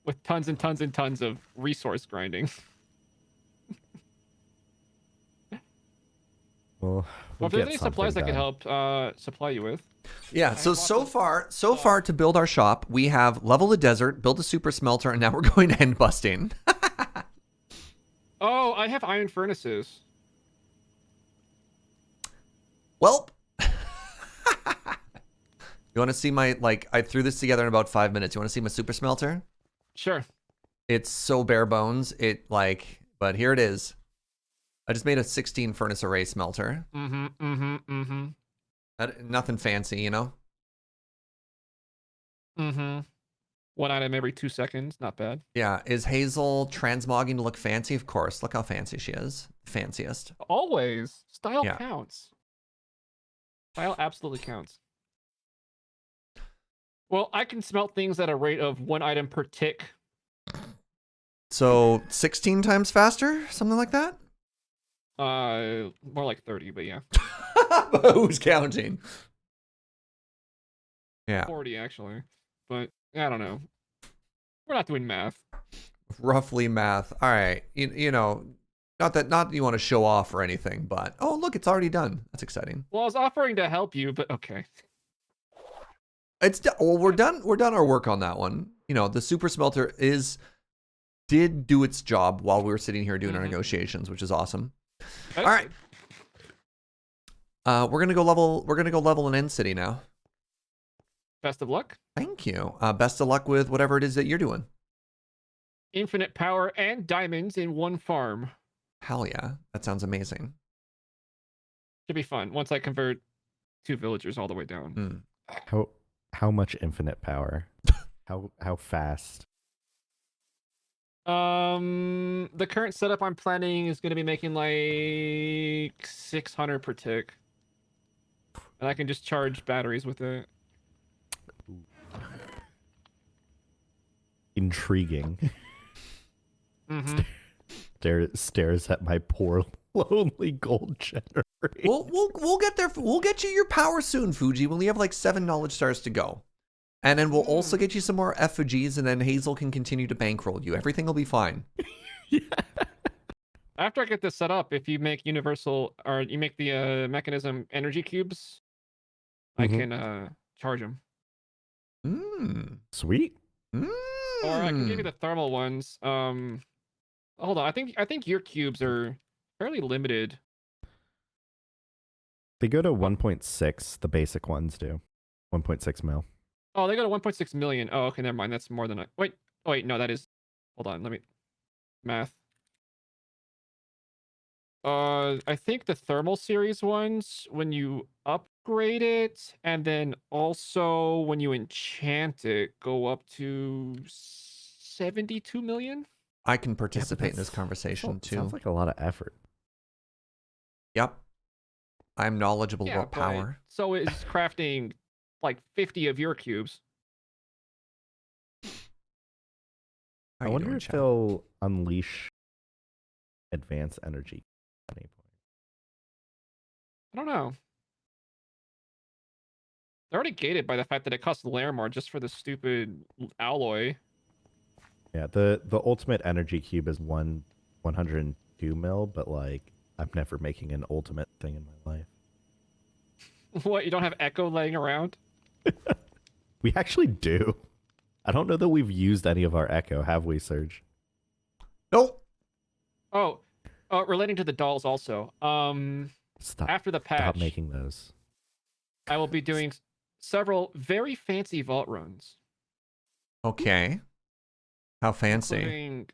With tons and tons and tons of resource grinding. Well, If there's any supplies I could help supply you with. Yeah, so far to build our shop, we have level the desert, build a super smelter, and now we're going end busting. Oh, I have iron furnaces. Well, you want to see my, I threw this together in about 5 minutes. You want to see my super smelter? Sure. It's so bare bones. But here it is. I just made a 16 furnace array smelter. Nothing fancy, you know? One item every 2 seconds. Not bad. Yeah. Is Hazel transmogging to look fancy? Of course. Look how fancy she is. Fanciest. Always. Style counts. Style absolutely counts. Well, I can smelt things at a rate of 1 item per tick. So 16 times faster? Something like that? More like 30, but yeah. Who's counting? Yeah. 40 actually, but I don't know. We're not doing math. Roughly math. All right. You know, not that you want to show off or anything, but oh look, it's already done. That's exciting. Well, I was offering to help you, but okay. We're done. We're done our work on that one. You know, the super smelter did do its job while we were sitting here doing our negotiations, which is awesome. All right. We're gonna go level an end city now. Best of luck. Thank you. Best of luck with whatever it is that you're doing. Infinite power and diamonds in one farm. Hell yeah, that sounds amazing. Should be fun once I convert 2 villagers all the way down. How much infinite power? how fast? The current setup I'm planning is going to be making like 600 per tick, and I can just charge batteries with it. Intriguing. Stares at my poor lonely gold generator. We'll get there. We'll get you your power soon, Fugi. We only have like 7 knowledge stars to go. And then we'll also get you some more effigies, and then Hazel can continue to bankroll you. Everything will be fine. After I get this set up, if you make universal, or you make the mechanism energy cubes, I can charge them. Sweet. Or I can give you the thermal ones. Hold on. I think your cubes are fairly limited. They go to 1.6. The basic ones do 1.6 mil. Oh, they go to 1.6 million. Oh, okay, never mind. That's more than I. Wait. Oh, wait, no, that is. Hold on. Let me math. I think the thermal series ones, when you upgrade it, and then also when you enchant it, go up to 72 million. I can Yeah, but participate in this that's- conversation that sounds too. like a lot of effort. Yep. I'm knowledgeable Yeah, about but power. so is crafting like 50 of your cubes. How I you wonder doing, if chat? they'll unleash advanced energy at any point. I don't know. They're already gated by the fact that it costs Larimar just for the stupid alloy. Yeah, the ultimate energy cube is 102 mil, but like I'm never making an ultimate thing in my life. What, you don't have Echo laying around? We actually do. I don't know that we've used any of our echo, have we, Serge? Nope. Oh, relating to the dolls also. Stop After the stop patch, making those. I will be doing several very fancy vault runs, Okay. How fancy.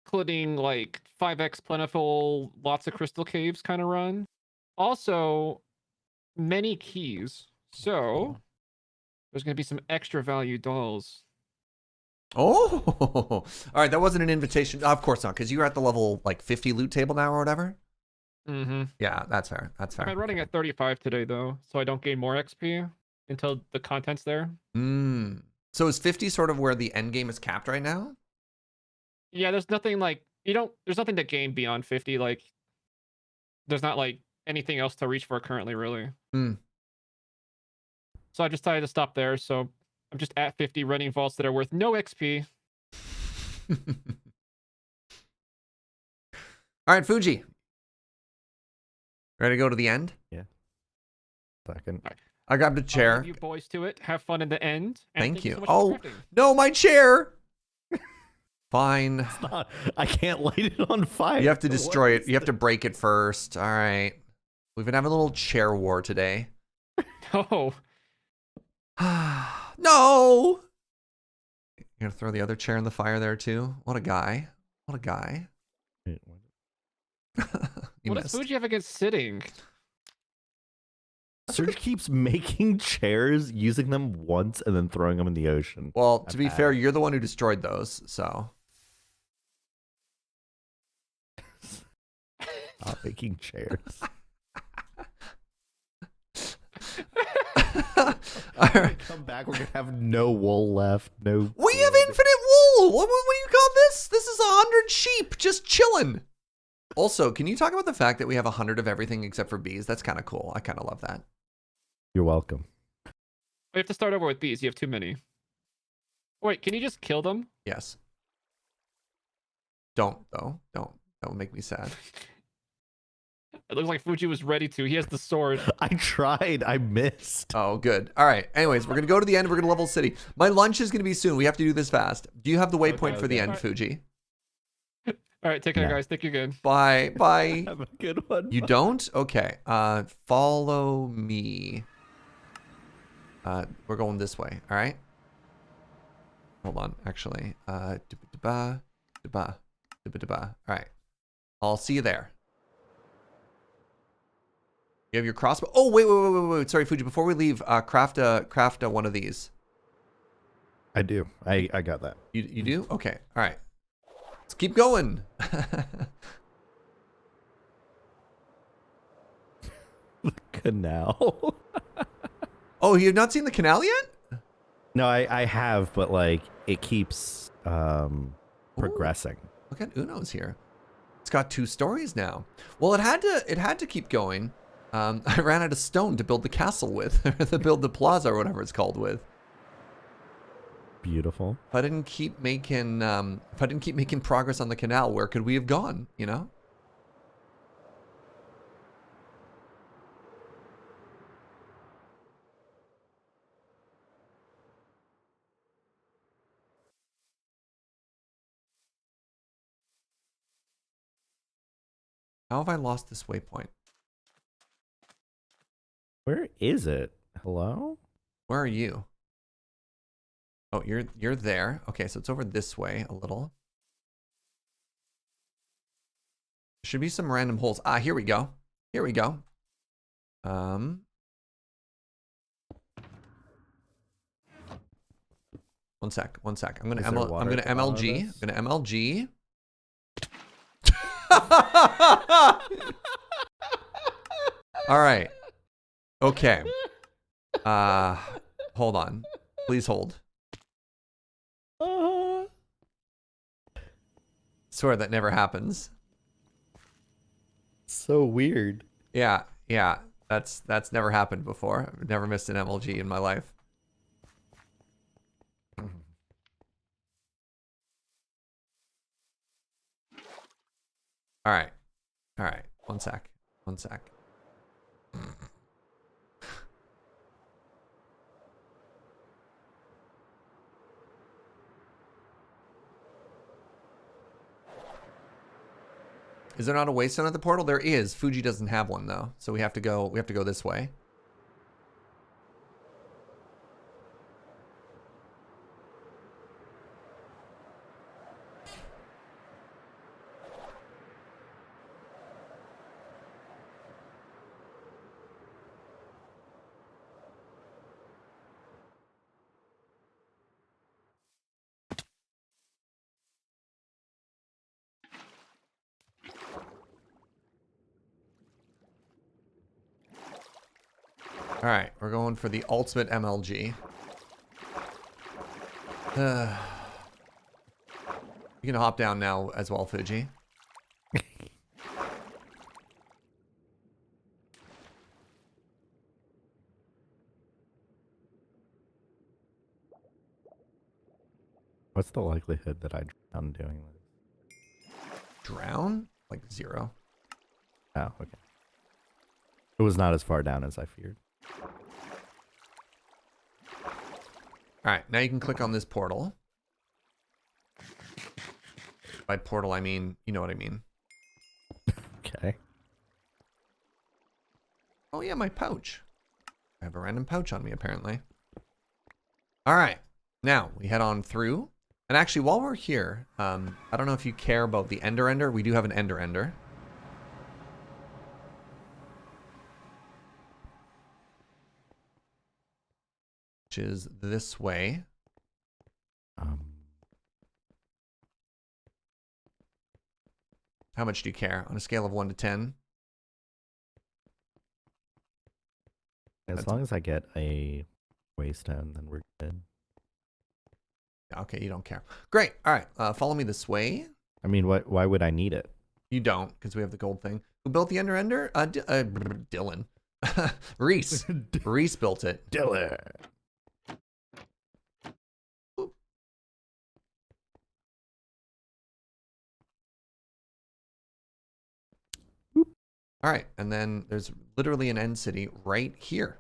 including like 5x plentiful, lots of crystal caves kind of run. Also, many keys. So there's gonna be some extra value dolls. Oh, all right. That wasn't an invitation. Of course not, because you were at the level like 50 loot table now or whatever. Mm-hmm. Yeah, that's fair. That's fair. I'm running at 35 today though, so I don't gain more XP until the content's there. So is 50 sort of where the end game is capped right now? Yeah, there's nothing like there's nothing to gain beyond 50. Like there's not like anything else to reach for currently, really. Hmm. So I just decided to stop there. So I'm just at 50 running vaults that are worth no XP. All right, Fugi. Ready to go to the end? Yeah. Second. I grabbed a I'll chair. leave you boys to it. Have fun in the end. And Thank you. so much Oh, for crafting. no, my chair. Fine. I can't light it on fire. You have to destroy What it. You have to break it first. All right. We've been having a little chair war today. Oh, No. You're going to throw the other chair in the fire there too? What a guy. What a guy. Wait, You what missed. does Fuji have against sitting? Serge keeps making chairs, using them once, and then throwing them in the ocean. Well, to I've be had fair, it. you're the one who destroyed those, so. Stop making chairs. All When we right. come back, we're gonna have no wool left. No. We have wood. infinite wool. What do you call this? This is 100 sheep just chilling. Also, can you talk about the fact that we have 100 of everything except for bees? That's kind of cool. I kind of love that. You're welcome. We have to start over with bees. You have too many. Wait, can you just kill them? Yes. Don't, though. Don't. That would make me sad. It looks like Fuji was ready to. He has the sword. I tried. I missed. Oh, good. All right. Anyways, we're going to go to the end. We're going to level city. My lunch is going to be soon. We have to do this fast. Do you have the waypoint for the end, All right. Fuji? All right, take care, No. guys. Thank you again. Bye. Bye. Have a good one. You don't? Okay. Follow me. We're going this way. All right. Hold on. Actually. All right. I'll see you there. You have your crossbow. Oh, wait. Sorry, Fuji. Before we leave, craft a one of these. I do. I got that. You do? Okay. All right. Let's keep going. Canal. Oh, you have not seen the canal yet? No, I have, but like it keeps progressing. Look at Uno's here. It's got 2 stories now. Well, it had to keep going. I ran out of stone to build the castle with, to build the plaza or whatever it's called with. Beautiful. If I didn't keep making progress on the canal, where could we have gone? You know. How have I lost this waypoint? Where is it? Hello? Where are you? Oh, you're there. Okay, so it's over this way a little. There should be some random holes. Ah, here we go. Here we go. One sec. I'm gonna Is there water I'm at the bottom of MLG. this? I'm gonna MLG. All right. Okay. Hold on. Please hold. Swear that never happens. So weird. Yeah. That's never happened before. I've never missed an MLG in my life. All right. One sec. Is there not a waystone at the portal? There is. Fugi doesn't have one though, so we have to go this way. All right, we're going for the ultimate MLG. You can hop down now as well, Fugi. What's the likelihood that I drown doing this? Drown? Like 0. Oh, okay. It was not as far down as I feared. All right, now you can click on this portal. By portal, I mean, you know what I mean. Okay. Oh yeah, my pouch. I have a random pouch on me, apparently. All right, now we head on through. And actually, while we're here, I don't know if you care about the Ender. We do have an Ender. Which is this way. How much do you care? On a scale of 1 to 10? As long as I get a waystone, then we're good. Okay, you don't care. Great. All right, follow me this way. I mean, why would I need it? You don't, because we have the gold thing. Who built the Ender? Dylan. Reese. Reese built it. Dylan. All right, and then there's literally an end city right here.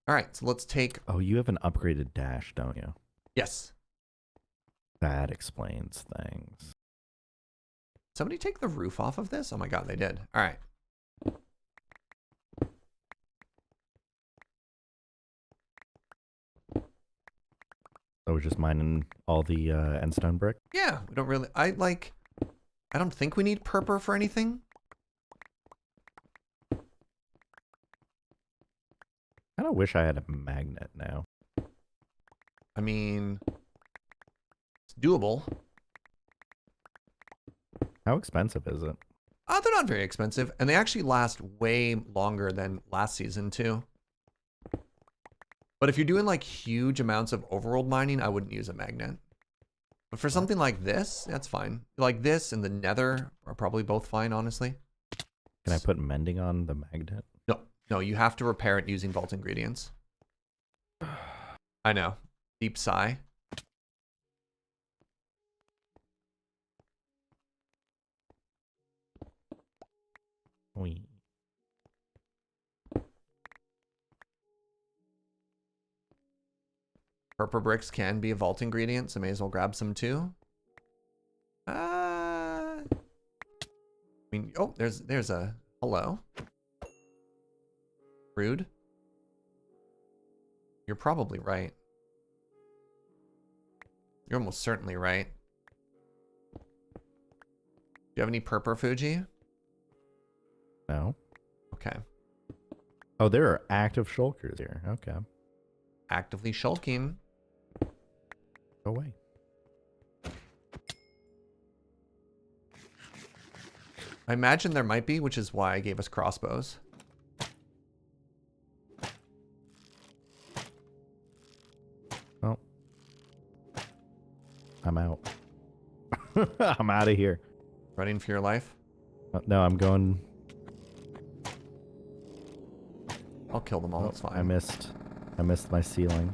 All right, so let's take... Oh, you have an upgraded dash, don't you? Yes. That explains things. Somebody take the roof off of this? Oh my god, they did. All right. So we're just mining all the endstone brick? Yeah, we don't really... I don't think we need purple for anything. I kind of wish I had a magnet now. I mean, it's doable. How expensive is it? They're not very expensive, and they actually last way longer than last season too. But if you're doing like huge amounts of overworld mining, I wouldn't use a magnet. But for something like this, that's fine. Like this and the nether are probably both fine, honestly. Can I put mending on the magnet? No, you have to repair it using vault ingredients. I know. Deep sigh. We. purple bricks can be a vault ingredient, so may as well grab some too. I mean, oh, there's a hello. Rude. You're probably right. You're almost certainly right. Do you have any purple, Fugi? No. Okay. Oh, there are active shulkers here. Okay. Actively shulking. Go away. I imagine there might be, which is why I gave us crossbows. Oh. I'm out. I'm out of here. Running for your life? No, I'm going. I'll kill them all, it's fine. I missed my ceiling.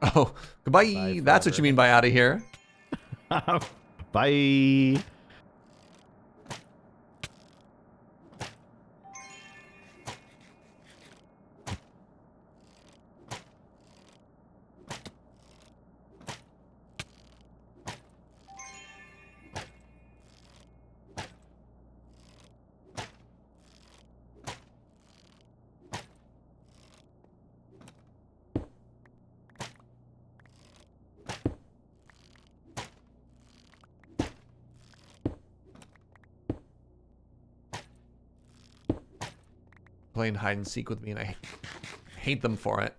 Oh, goodbye. Bye That's what you mean by out of here. Bye. Playing hide and seek with me, and I hate them for it.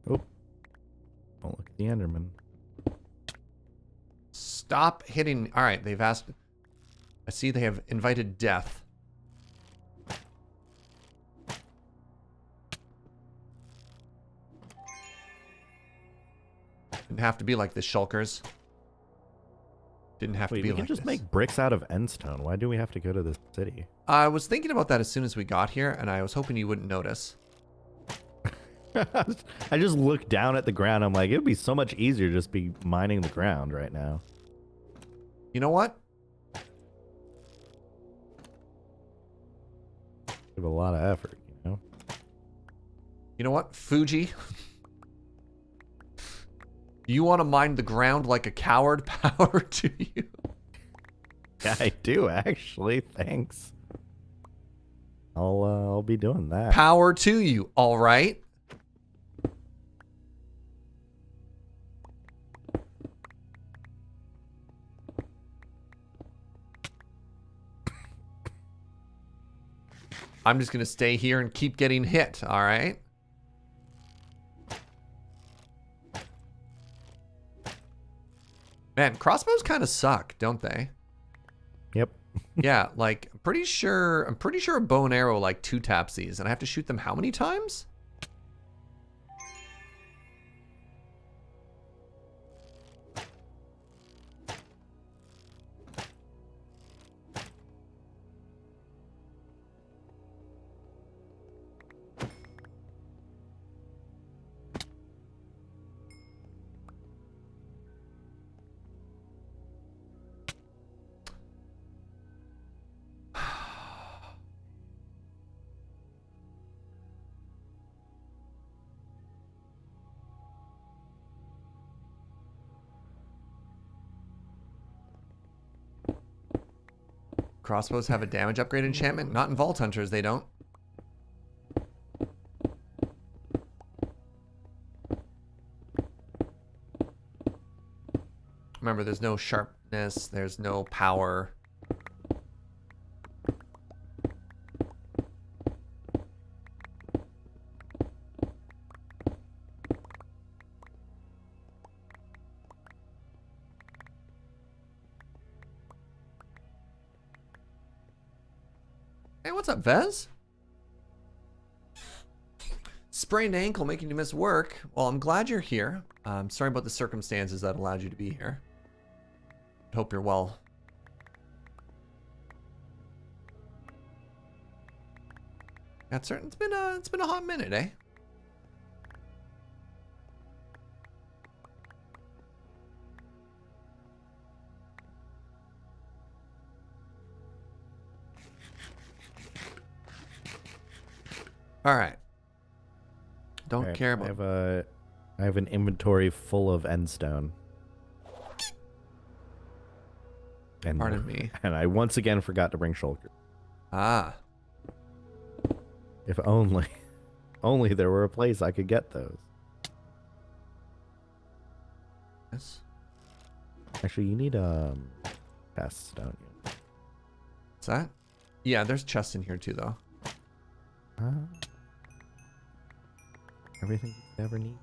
Oh. Oh, look at the Enderman. Stop hitting. All right, they've asked. I see they have invited death. Didn't have to be like this, shulkers. Didn't have to Wait, be we like can just this. make bricks out of endstone. Why do we have to go to this city? I was thinking about that as soon as we got here, and I was hoping you wouldn't notice. I just look down at the ground. I'm like, it would be so much easier to just be mining the ground right now. You know what? Give a lot of effort, you know? You know what, Fugi? You want to mine the ground like a coward? Power to you. Yeah, I do actually. Thanks. I'll be doing that. Power to you, all right? I'm just going to stay here and keep getting hit, all right? Man, crossbows kind of suck, don't they? Yep. Yeah, like I'm pretty sure a bow and arrow like 2-taps these, and I have to shoot them how many times? Crossbows have a damage upgrade enchantment? Not in Vault Hunters, they don't. Remember, there's no sharpness, there's no power. Hey, what's up, Vez? Sprained ankle making you miss work. Well, I'm glad you're here. I'm sorry about the circumstances that allowed you to be here. Hope you're well. That's certain. It's been a hot minute, eh? All right. Don't Alright, care about. I have an inventory full of endstone. And, Pardon me. And I once again forgot to bring shulkers. Ah. If only there were a place I could get those. Yes. Actually, you need chests, don't you? What's that? Yeah, there's chests in here too, though. Everything you ever need.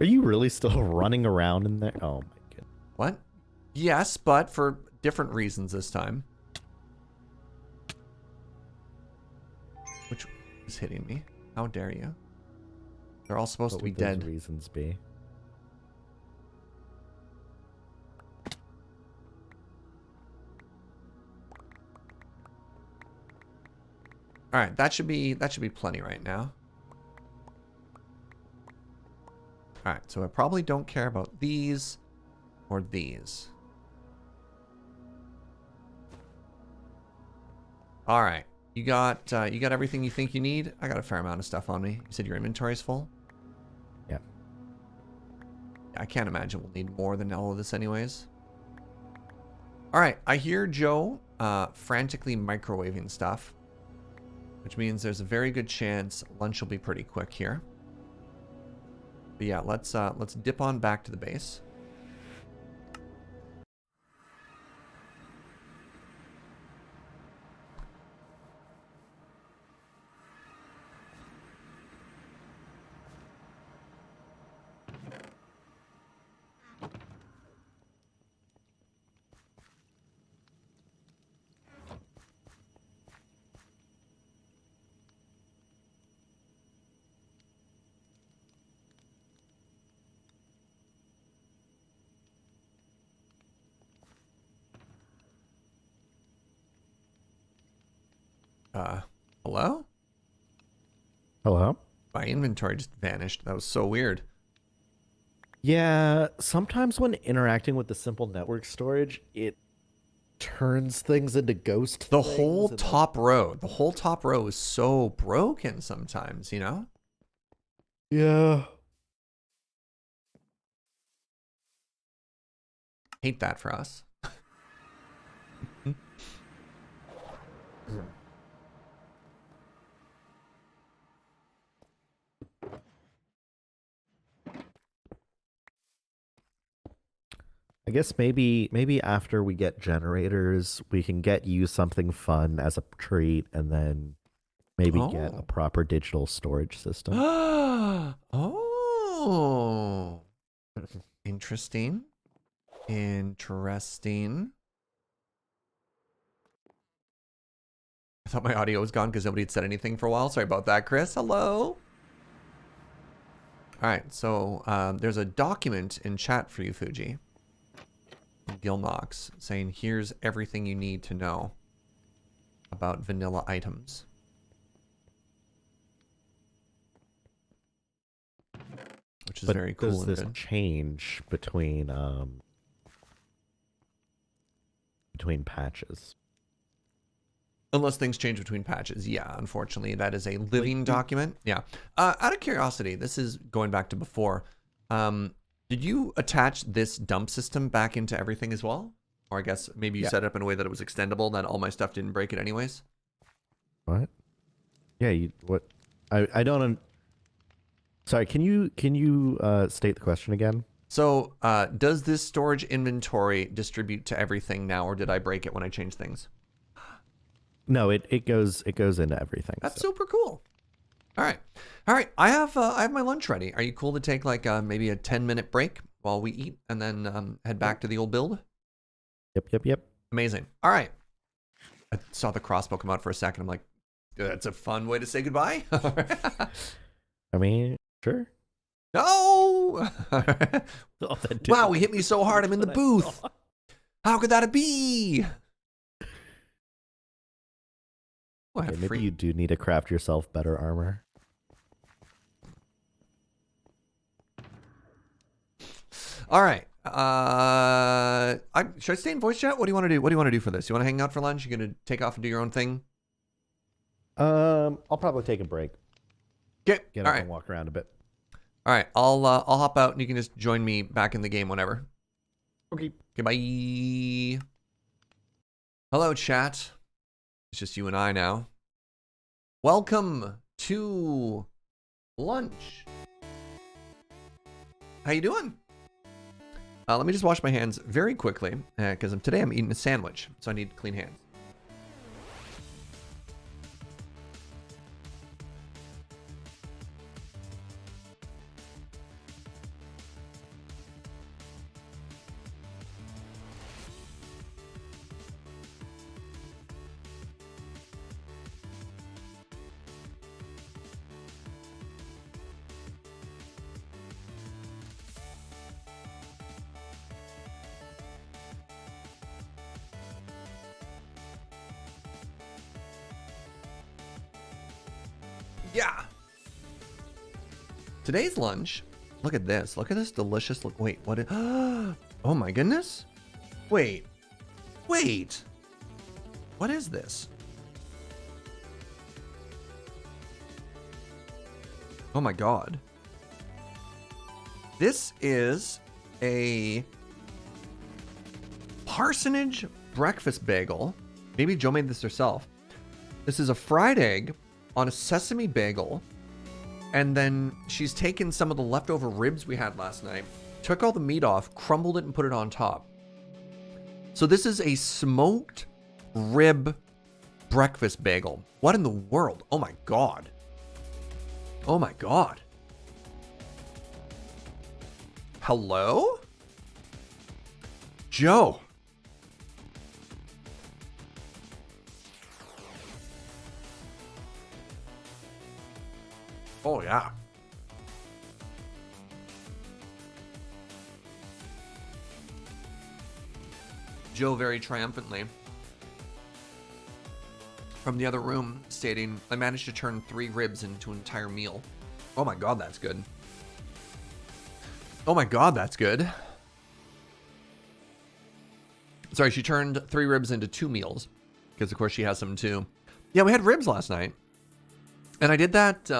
Are you really still running around in there? Oh my goodness. What? Yes, but for different reasons this time. Which is hitting me? How dare you? They're all supposed What to be would those dead. reasons be? All right, that should be plenty right now. All right, so I probably don't care about these or these. All right, you got everything you think you need. I got a fair amount of stuff on me. You said your inventory's full. Yeah. I can't imagine we'll need more than all of this anyways. All right, I hear Joe frantically microwaving stuff, which means there's a very good chance lunch will be pretty quick here. But yeah, let's dip on back to the base. Hello? Hello? My inventory just vanished. That was so weird. Yeah, sometimes when interacting with the simple network storage, it turns things into ghost The things whole and, top row, is so broken sometimes, you know? yeah. Hate that for us. I guess maybe after we get generators, we can get you something fun as a treat, and then maybe get a Oh. proper digital storage system. Oh. Interesting. Interesting. I thought my audio was gone because nobody had said anything for a while. Sorry about that, Chris. Hello. All right, so there's a document in chat for you, Fugi. Gil Knox saying, here's everything you need to know about vanilla items. Which is very cool. Does this change between patches? Unless things change between patches. Yeah, unfortunately, that is a living document. Yeah. Out of curiosity, this is going back to before. Did you attach this dump system back into everything as well? Or I guess maybe you set it up in a way that it was extendable, that all my stuff didn't break it anyways? What? Yeah, what? I don't. Sorry, can you state the question again? So, does this storage inventory distribute to everything now, or did I break it when I changed things? No, it goes into everything. That's super cool. All right. I have my lunch ready. Are you cool to take like maybe a 10-minute break while we eat and then head back to the old build? Yep. Amazing. All right. I saw the crossbow come out for a second. I'm like, that's a fun way to say goodbye. I mean, sure. No. Wow, he hit me so hard. I'm in the booth. How could that be? Okay, maybe you do need to craft yourself better armor. All right. Should I stay in voice chat? What do you want to do? What do you want to do for this? You want to hang out for lunch? You gonna take off and do your own thing? I'll probably take a break. Okay. Get All up right. and walk around a bit. All right. I'll hop out and you can just join me back in the game whenever. Okay. Okay. Bye. Hello, chat. It's just you and I now. Welcome to lunch. How you doing? Let me just wash my hands very quickly because today I'm eating a sandwich, so I need clean hands. Yeah. Today's lunch. Look at this. Look at this delicious look. Wait, what? Oh my goodness. Wait. Wait. What is this? Oh my god. This is a parsonage breakfast bagel. Maybe Joe made this herself. This is a fried egg on a sesame bagel, and then she's taken some of the leftover ribs we had last night, took all the meat off, crumbled it, and put it on top. So this is a smoked rib breakfast bagel. What in the world? Oh my god. Oh my god. Hello? Joe. Oh, yeah. Joe very triumphantly from the other room stating, I managed to turn 3 ribs into an entire meal. Oh my god, that's good. Oh my god, that's good. Sorry, she turned 3 ribs into 2 meals because of course she has some too. Yeah, we had ribs last night. And I did that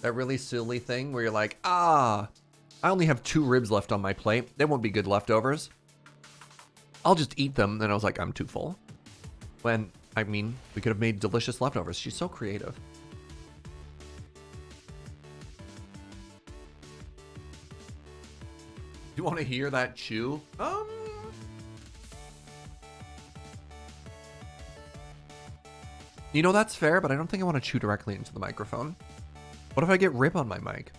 that really silly thing where you're like, I only have 2 ribs left on my plate. They won't be good leftovers. I'll just eat them. And I was like, I'm too full. When, I mean, we could have made delicious leftovers. She's so creative. You want to hear that chew? You know, that's fair, but I don't think I want to chew directly into the microphone. What if I get rib on my mic?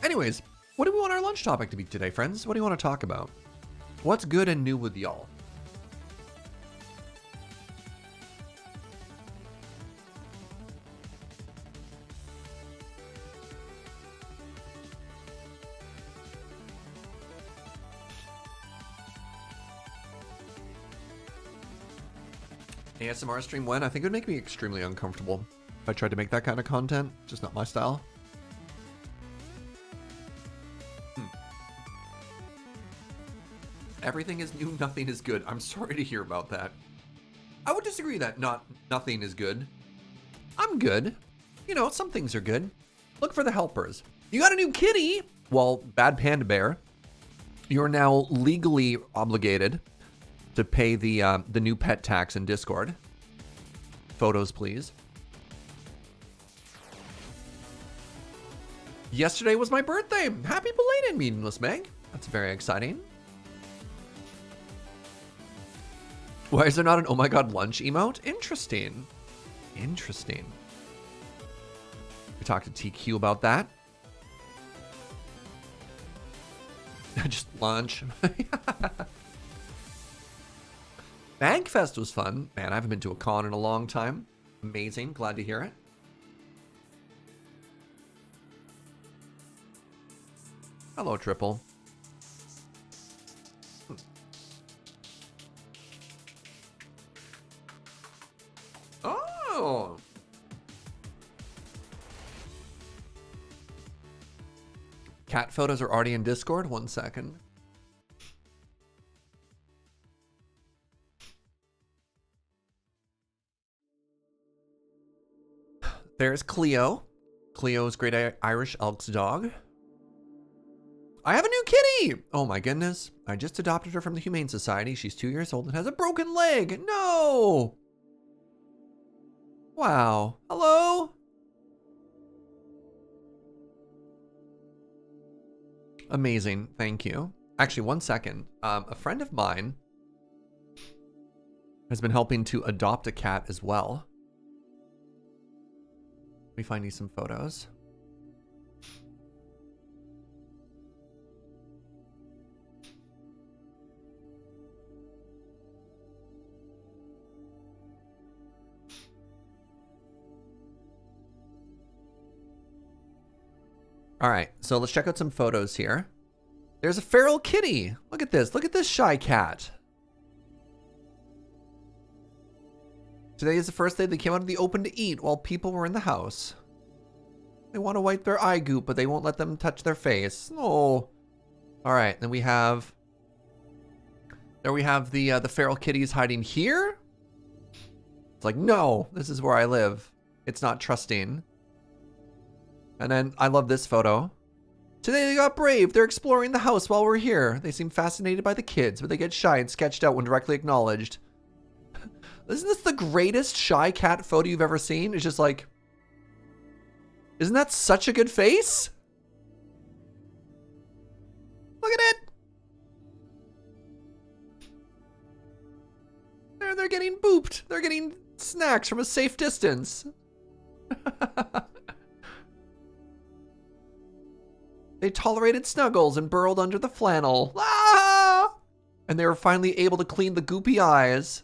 Anyways, what do we want our lunch topic to be today, friends? What do you want to talk about? What's good and new with y'all? ASMR stream when? I think it would make me extremely uncomfortable if I tried to make that kind of content. Just not my style. Everything is new, nothing is good. I'm sorry to hear about that. I would disagree that nothing is good. I'm good. You know, some things are good. Look for the helpers. You got a new kitty! Well, Bad Panda Bear, you're now legally obligated to pay the new pet tax in Discord. Photos, please. Yesterday was my birthday. Happy belated, Meaningless Meg. That's very exciting. Why is there not an oh my god lunch emote? Interesting. Interesting. We talked to TQ about that. Just lunch. Bagfest was fun. Man, I haven't been to a con in a long time. Amazing. Glad to hear it. Hello, Triple. Oh. Cat photos are already in Discord. 1 second. There's Cleo. Cleo's great Irish Elks dog. I have a new kitty! Oh my goodness. I just adopted her from the Humane Society. She's 2 years old and has a broken leg. No! Wow. Hello? Amazing. Thank you. Actually, 1 second. A friend of mine has been helping to adopt a cat as well. Let me find you some photos. All right, so let's check out some photos here. There's a feral kitty. Look at this. Look at this shy cat. Today is the first day they came out of the open to eat while people were in the house. They want to wipe their eye goop, but they won't let them touch their face. Oh. All right, then we have... There we have the feral kitties hiding here. It's like, no, this is where I live. It's not trusting. And then I love this photo. Today they got brave. They're exploring the house while we're here. They seem fascinated by the kids, but they get shy and sketched out when directly acknowledged. Isn't this the greatest shy cat photo you've ever seen? It's just like, isn't that such a good face? Look at it. They're getting booped. They're getting snacks from a safe distance. They tolerated snuggles and burrowed under the flannel. Ah! And they were finally able to clean the goopy eyes.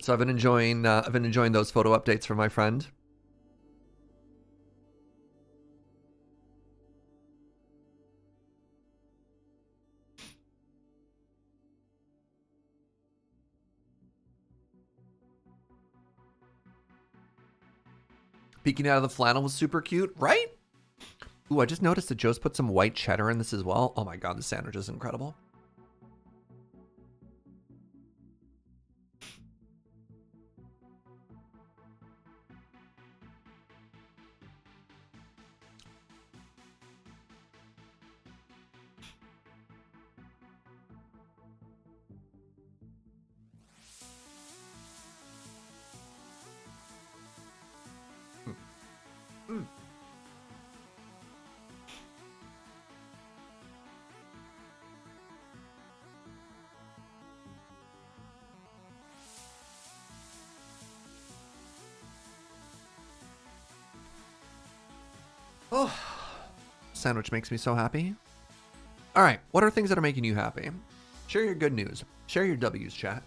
So I've been enjoying those photo updates from my friend. Peeking out of the flannel was super cute, right? Ooh, I just noticed that Joe's put some white cheddar in this as well. Oh my god, the sandwich is incredible. Mm. Oh, sandwich makes me so happy. All right, what are things that are making you happy? Share your good news. Share your W's, chat.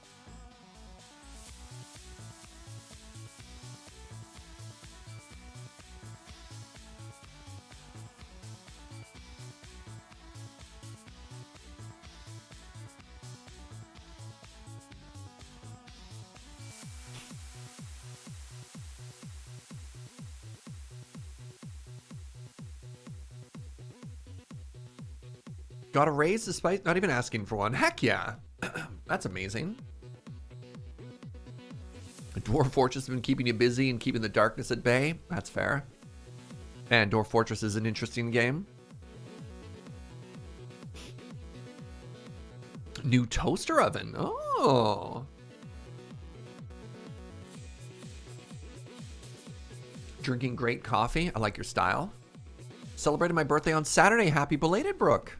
Got a raise despite not even asking for one. Heck yeah. That's amazing. The Dwarf Fortress has been keeping you busy and keeping the darkness at bay. That's fair. And Dwarf Fortress is an interesting game. New toaster oven. Oh. Drinking great coffee. I like your style. Celebrated my birthday on Saturday. Happy belated, Brooke.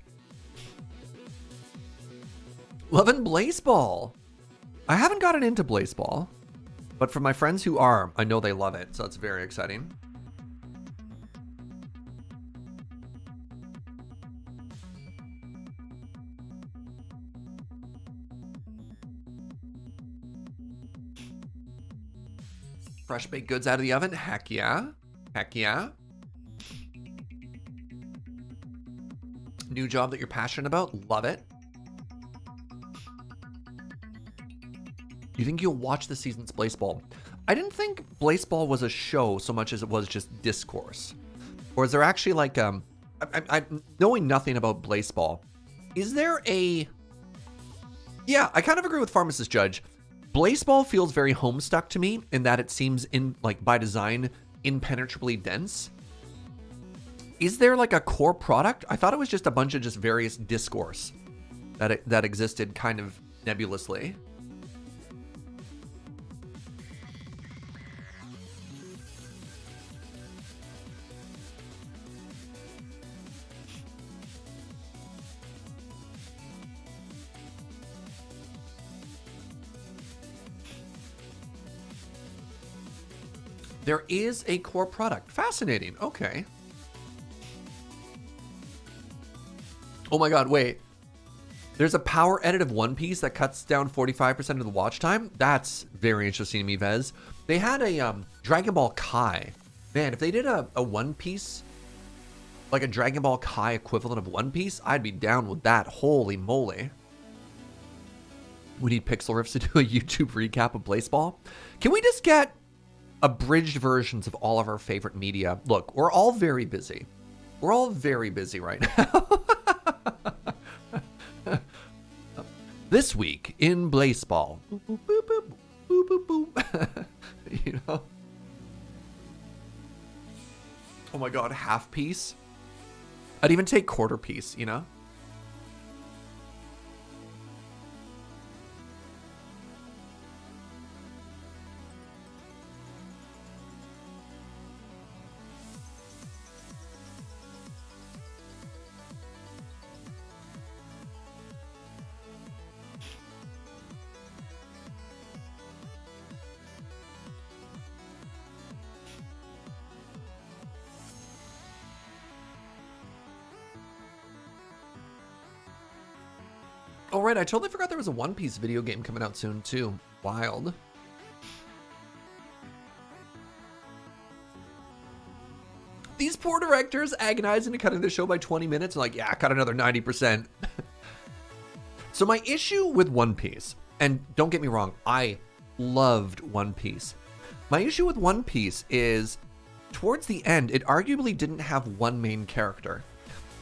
Loving Blazeball. I haven't gotten into Blazeball, but for my friends who are, I know they love it, so it's very exciting. Fresh baked goods out of the oven. Heck yeah. Heck yeah. New job that you're passionate about. Love it. You think you'll watch the season's Blaseball? I didn't think Blaseball was a show so much as it was just discourse. Or is there actually like, I knowing nothing about Blaseball, is there a... Yeah, I kind of agree with Pharmacist Judge. Blaseball feels very homestuck to me in that it seems, by design, impenetrably dense. Is there like a core product? I thought it was just a bunch of just various discourse that existed kind of nebulously. There is a core product. Fascinating. Okay. Oh my god, wait. There's a power edit of One Piece that cuts down 45% of the watch time? That's very interesting to me, Vez. They had a Dragon Ball Kai. Man, if they did a One Piece, like a Dragon Ball Kai equivalent of One Piece, I'd be down with that. Holy moly. We need Pixel Riffs to do a YouTube recap of Blaseball. Can we just get abridged versions of all of our favorite media? Look, we're all very busy. We're all very busy right now. This week in Blaseball. Boop, boop, boop, boop, boop, boop, boop. You know? Oh my god, half piece? I'd even take quarter piece, you know? Oh, right. I totally forgot there was a One Piece video game coming out soon, too. Wild. These poor directors agonizing to cutting the show by 20 minutes. Like, yeah, cut another 90%. So my issue with One Piece, and don't get me wrong, I loved One Piece. My issue with One Piece is, towards the end, it arguably didn't have one main character.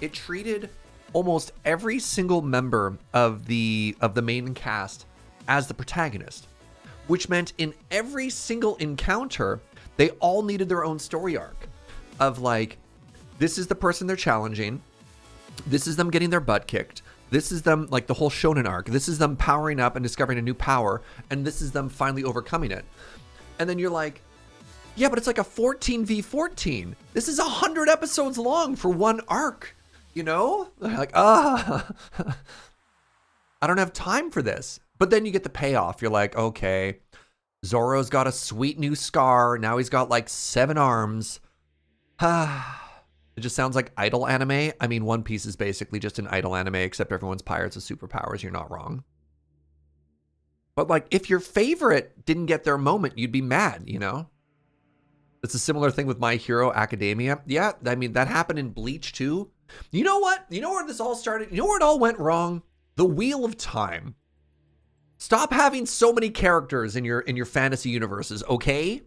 It treated almost every single member of the main cast as the protagonist, which meant in every single encounter, they all needed their own story arc of like, this is the person they're challenging. This is them getting their butt kicked. This is them, like the whole shonen arc. This is them powering up and discovering a new power. And this is them finally overcoming it. And then you're like, yeah, but it's like a 14v14. This is 100 episodes long for one arc. You know, like, I don't have time for this. But then you get the payoff. You're like, okay, Zoro's got a sweet new scar. Now he's got like 7 arms. It just sounds like idol anime. I mean, One Piece is basically just an idol anime, except everyone's pirates with superpowers. You're not wrong. But like, if your favorite didn't get their moment, you'd be mad, you know? It's a similar thing with My Hero Academia. Yeah, I mean, that happened in Bleach too. You know what? You know where this all started? You know where it all went wrong? The Wheel of Time. Stop having so many characters in your fantasy universes, okay?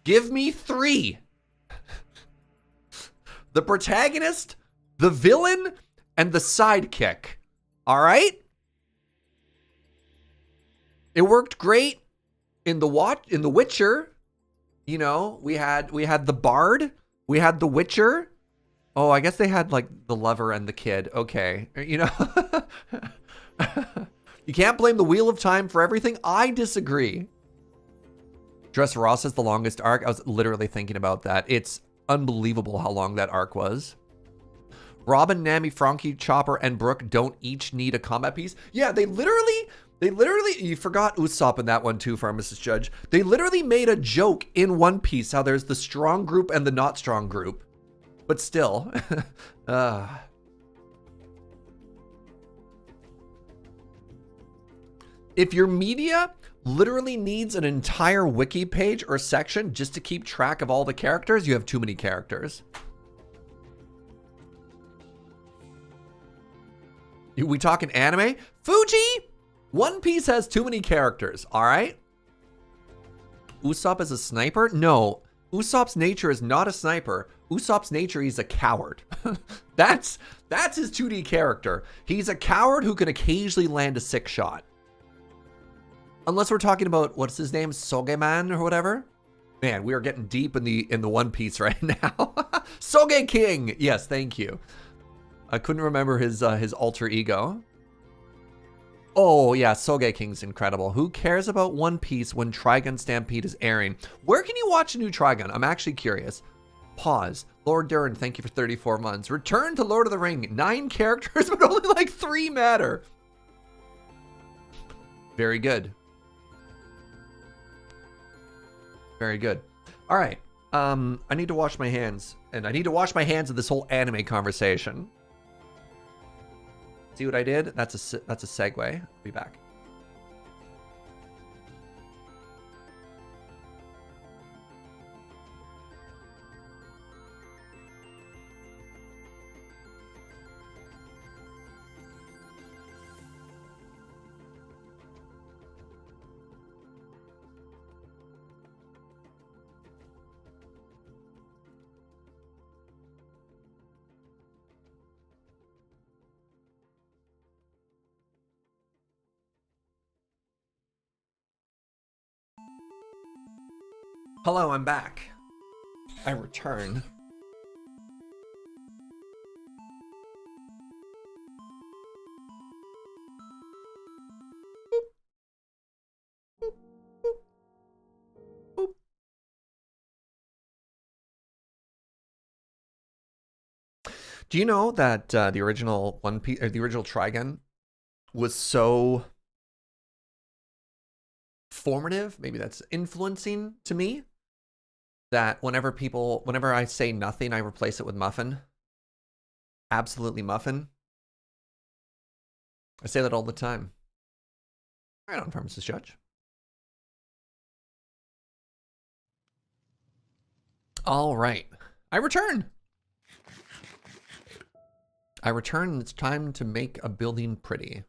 Give me 3. The protagonist, the villain, and the sidekick. All right? It worked great in the Witcher. You know, we had the Bard. We had the Witcher. Oh, I guess they had like the lover and the kid. Okay. You know, you can't blame the Wheel of Time for everything. I disagree. Dressrosa is the longest arc. I was literally thinking about that. It's unbelievable how long that arc was. Robin, Nami, Frankie, Chopper, and Brooke don't each need a combat piece. Yeah, they literally, you forgot Usopp in that one too, Pharmacist Judge. They literally made a joke in One Piece how there's the strong group and the not strong group. But still. If your media literally needs an entire wiki page or section just to keep track of all the characters, you have too many characters. We talking anime? Fugi? One Piece has too many characters, all right? Usopp is a sniper? No. Usopp's nature is not a sniper. Usopp's nature, he's a coward. That's his 2D character. He's a coward who can occasionally land a sick shot. Unless we're talking about, what's his name? Sogeman or whatever? Man, we are getting deep in the One Piece right now. Soge King! Yes, thank you. I couldn't remember his alter ego. Oh yeah, Soge King's incredible. Who cares about One Piece when Trigun Stampede is airing? Where can you watch a new Trigun? I'm actually curious. Pause. Lord Durin, thank you for 34 months. Return to Lord of the Ring. 9 characters, but only like 3 matter. Very good. Very good. All right. I need to wash my hands, and I need to wash my hands of this whole anime conversation. See what I did? That's a segue. I'll be back. Hello, I'm back. I return. Do you know that the original One Piece, or the original Trigun, was so formative? Maybe that's influencing to me. That whenever I say nothing, I replace it with muffin. Absolutely muffin. I say that all the time. Right on, Pharmacist Judge. All right. I return. And it's time to make a building pretty.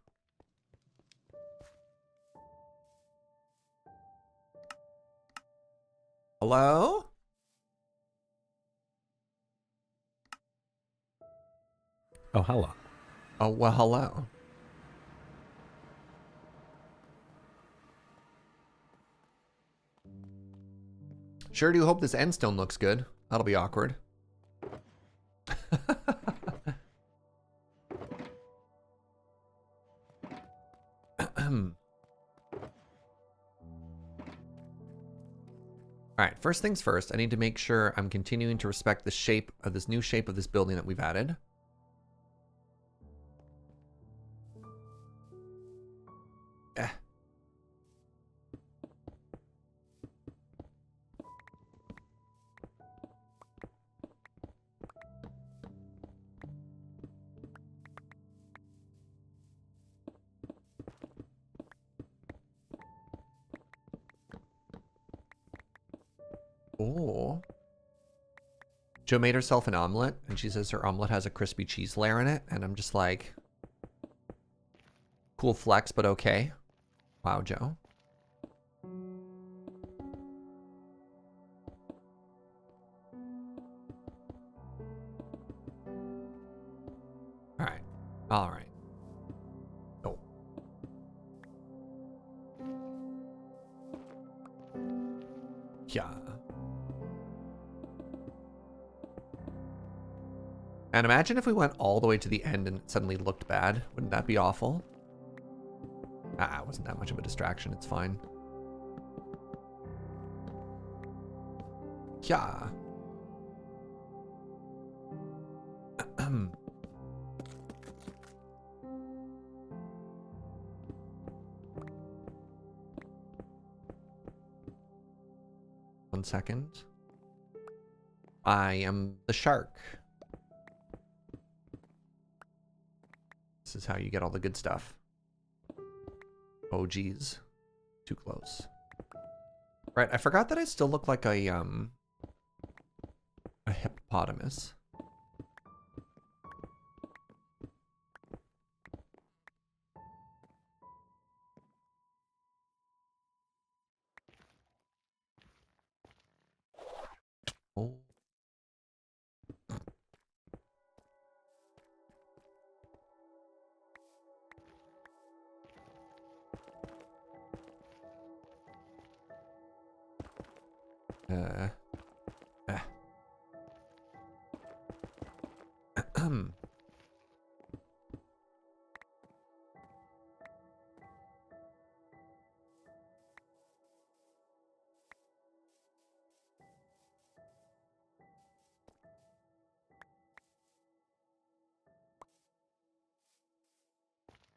Hello? Oh, hello. Oh, well, hello. Sure do hope this end stone looks good. That'll be awkward. All right, first things first, I need to make sure I'm continuing to respect the shape of this new shape of this building that we've added. Oh. Jo made herself an omelet, and she says her omelet has a crispy cheese layer in it, and I'm just like, cool flex, but okay. Wow, Jo. All right. All right. Oh. Yeah. And imagine if we went all the way to the end and it suddenly looked bad. Wouldn't that be awful? Ah, it wasn't that much of a distraction. It's fine. Yeah. 1 second. I am the shark. This is how you get all the good stuff. Oh, geez. Too close. Right, I forgot that I still look like a hippopotamus.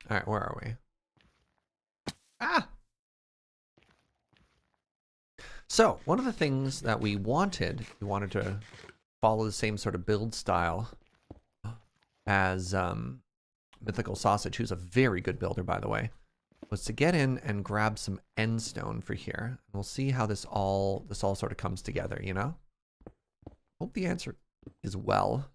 All right, where are we? Ah! So, one of the things that we wanted to follow the same sort of build style as Mythical Sausage, who's a very good builder, by the way, was to get in and grab some end stone for here. We'll see how this all sort of comes together, you know? Hope the answer is well.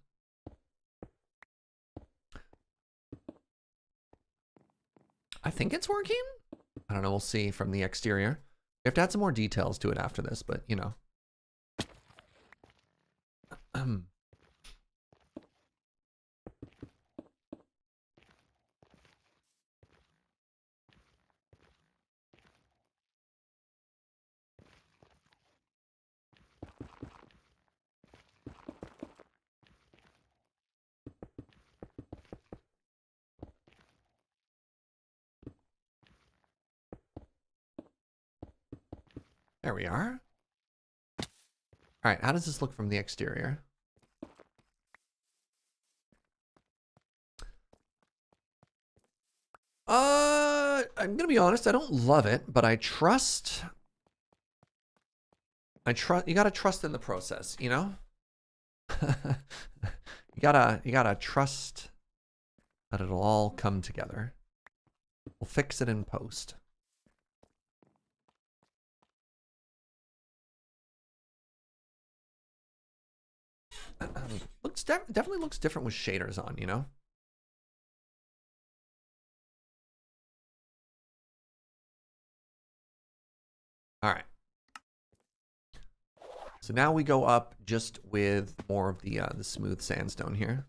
I think it's working. I don't know, we'll see from the exterior. We have to add some more details to it after this, but you know. There we are. All right, how does this look from the exterior? I'm gonna be honest, I don't love it, but I trust. You gotta trust in the process, you know? you gotta trust that it'll all come together. We'll fix it in post. Definitely looks different with shaders on, you know? All right. So now we go up just with more of the smooth sandstone here.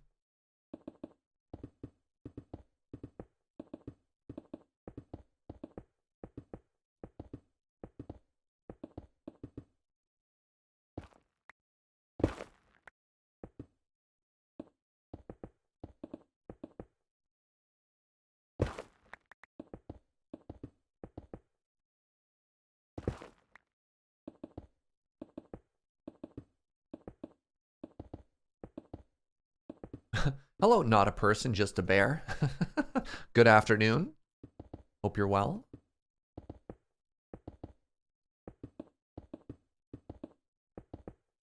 Hello, not a person, just a bear. Good afternoon. Hope you're well.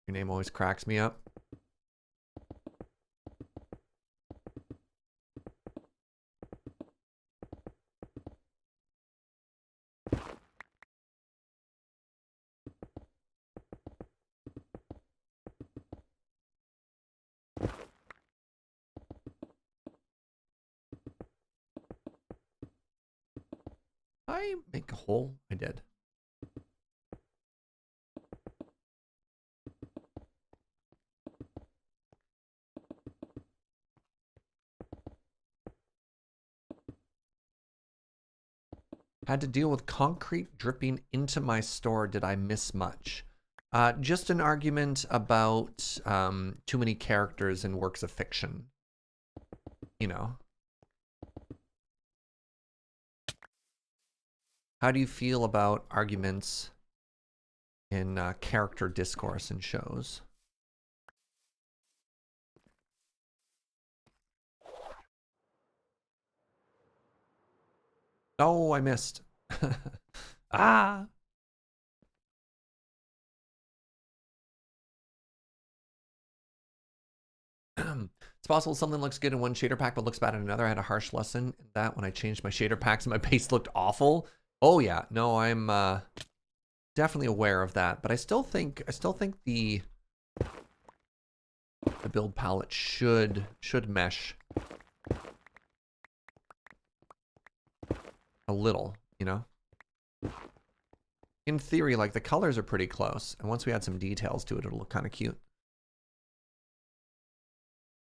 Your name always cracks me up. I make a hole? I did. Had to deal with concrete dripping into my store. Did I miss much? Just an argument about too many characters in works of fiction. You know. How do you feel about arguments in character discourse in shows? Oh, I missed. Ah! It's possible something looks good in one shader pack but looks bad in another. I had a harsh lesson in that when I changed my shader packs and my base looked awful. Oh yeah, no, I'm definitely aware of that, but I still think the build palette should mesh a little, you know? In theory, like the colors are pretty close, and once we add some details to it, it'll look kind of cute.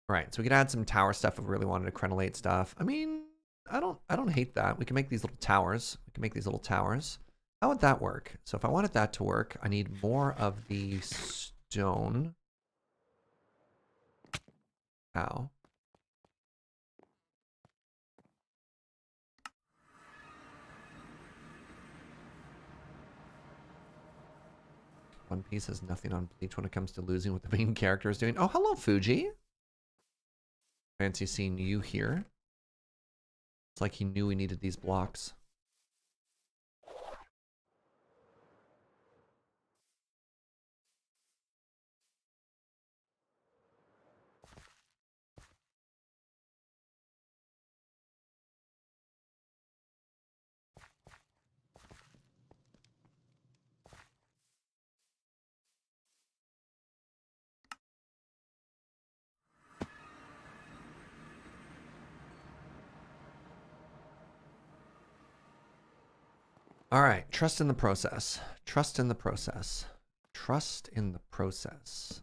Right, so we could add some tower stuff if we really wanted to crenellate stuff. I mean, I don't hate that. We can make these little towers. How would that work? So if I wanted that to work, I need more of the stone. Ow. One Piece has nothing on Bleach when it comes to losing what the main character is doing. Oh, hello, Fugi. Fancy seeing you here. It's like he knew we needed these blocks. All right, trust in the process. Trust in the process. Trust in the process.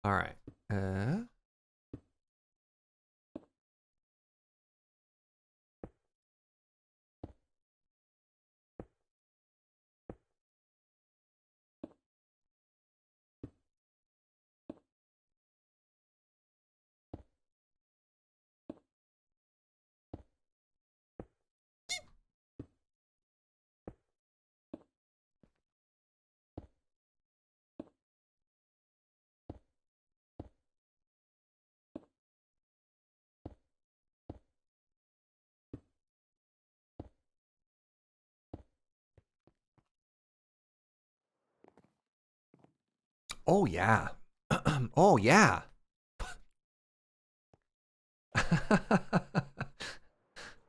All right. Oh, yeah. Oh, yeah.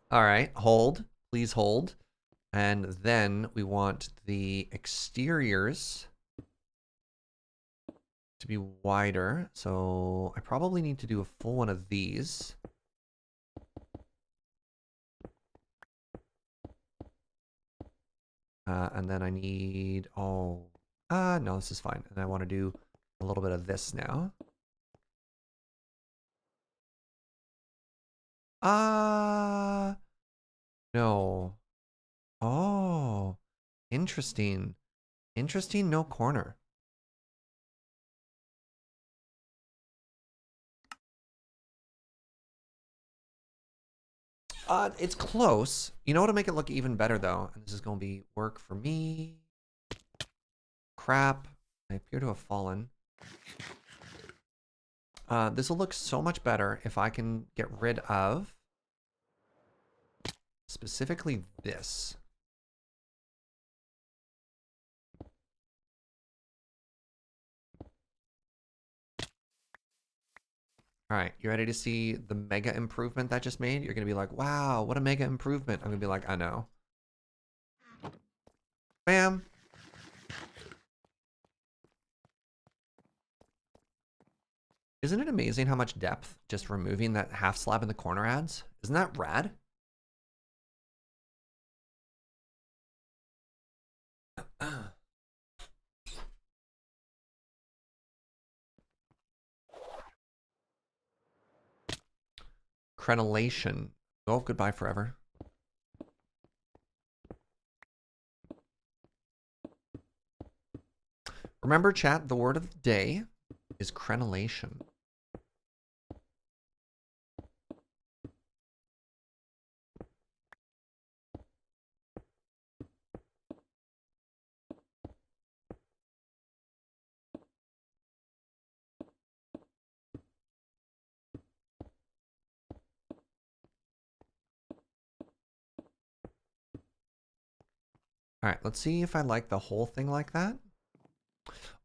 All right, hold. Please hold. And then we want the exteriors to be wider. So I probably need to do a full one of these. And then I need, no, this is fine. And I want to do a little bit of this now. No. Oh, interesting. Interesting, no corner. It's close. You know what'll make it look even better though? And this is gonna be work for me. Crap. I appear to have fallen. This will look so much better if I can get rid of specifically this. All right, you ready to see the mega improvement that just made? You're gonna be like, wow, what a mega improvement. I'm gonna be like, I know. Bam. Isn't it amazing how much depth just removing that half slab in the corner adds? Isn't that rad? Crenellation. Oh, goodbye forever. Remember, chat, the word of the day is crenellation. All right, let's see if I like the whole thing like that.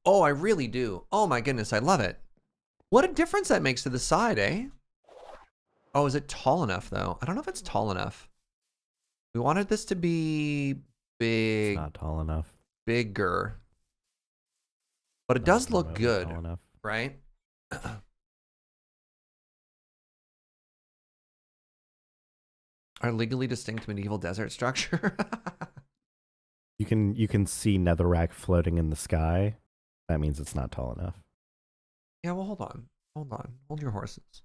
Oh, I really do. Oh my goodness, I love it. What a difference that makes to the side, eh? Oh, is it tall enough though? I don't know if it's tall enough. We wanted this to be big. It's not tall enough. Bigger. But it does look remotely good, tall enough. right? Our legally distinct medieval desert structure. You can see netherrack floating in the sky. That means it's not tall enough. Yeah, well, hold on. Hold your horses.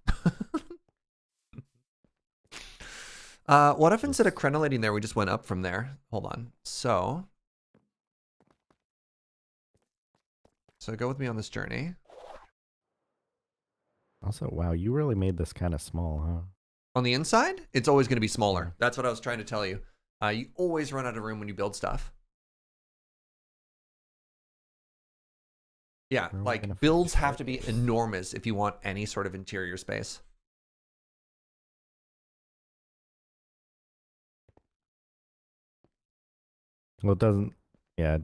What if instead of crenellating there, we just went up from there? Hold on. So go with me on this journey. Also, wow, you really made this kind of small, huh? On the inside, it's always going to be smaller. That's what I was trying to tell you. You always run out of room when you build stuff. Yeah, like builds have to be enormous if you want any sort of interior space. Well, it doesn't. Yeah.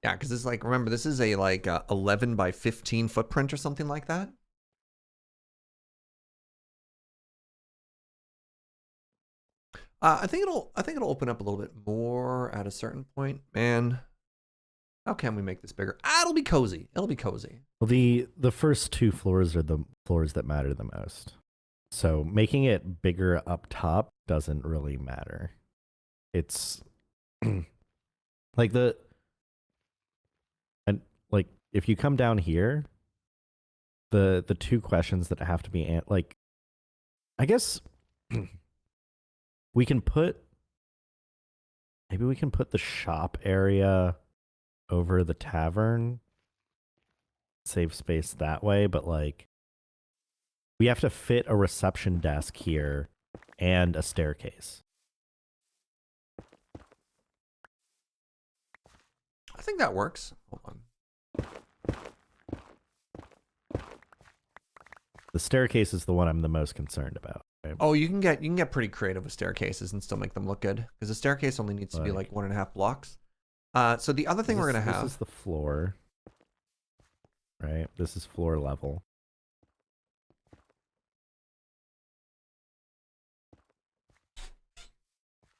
Yeah, because it's like, remember, this is a like 11 by 15 footprint or something like that. I think it'll open up a little bit more at a certain point. Man, how can we make this bigger? It'll be cozy. It'll be cozy. Well, the first 2 floors are the floors that matter the most. So making it bigger up top doesn't really matter. It's like like if you come down here, the 2 questions that have to be like, I guess we can put the shop area over the tavern, save space that way, but like we have to fit a reception desk here and a staircase. I think that works. Hold on. The staircase is the one I'm the most concerned about. Right? Oh, you can get pretty creative with staircases and still make them look good, because the staircase only needs to be like 1.5 blocks. So the other thing we're gonna have. This is the floor, right? This is floor level.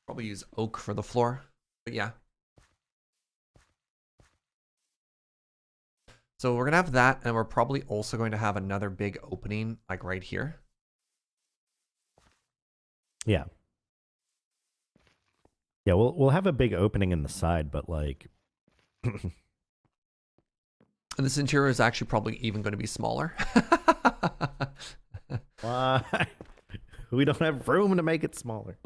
Probably use oak for the floor, but yeah. So we're gonna have that, and we're probably also going to have another big opening, like right here. Yeah. Yeah, we'll have a big opening in the side, but like And this interior is actually probably even going to be smaller. why? We don't have room to make it smaller.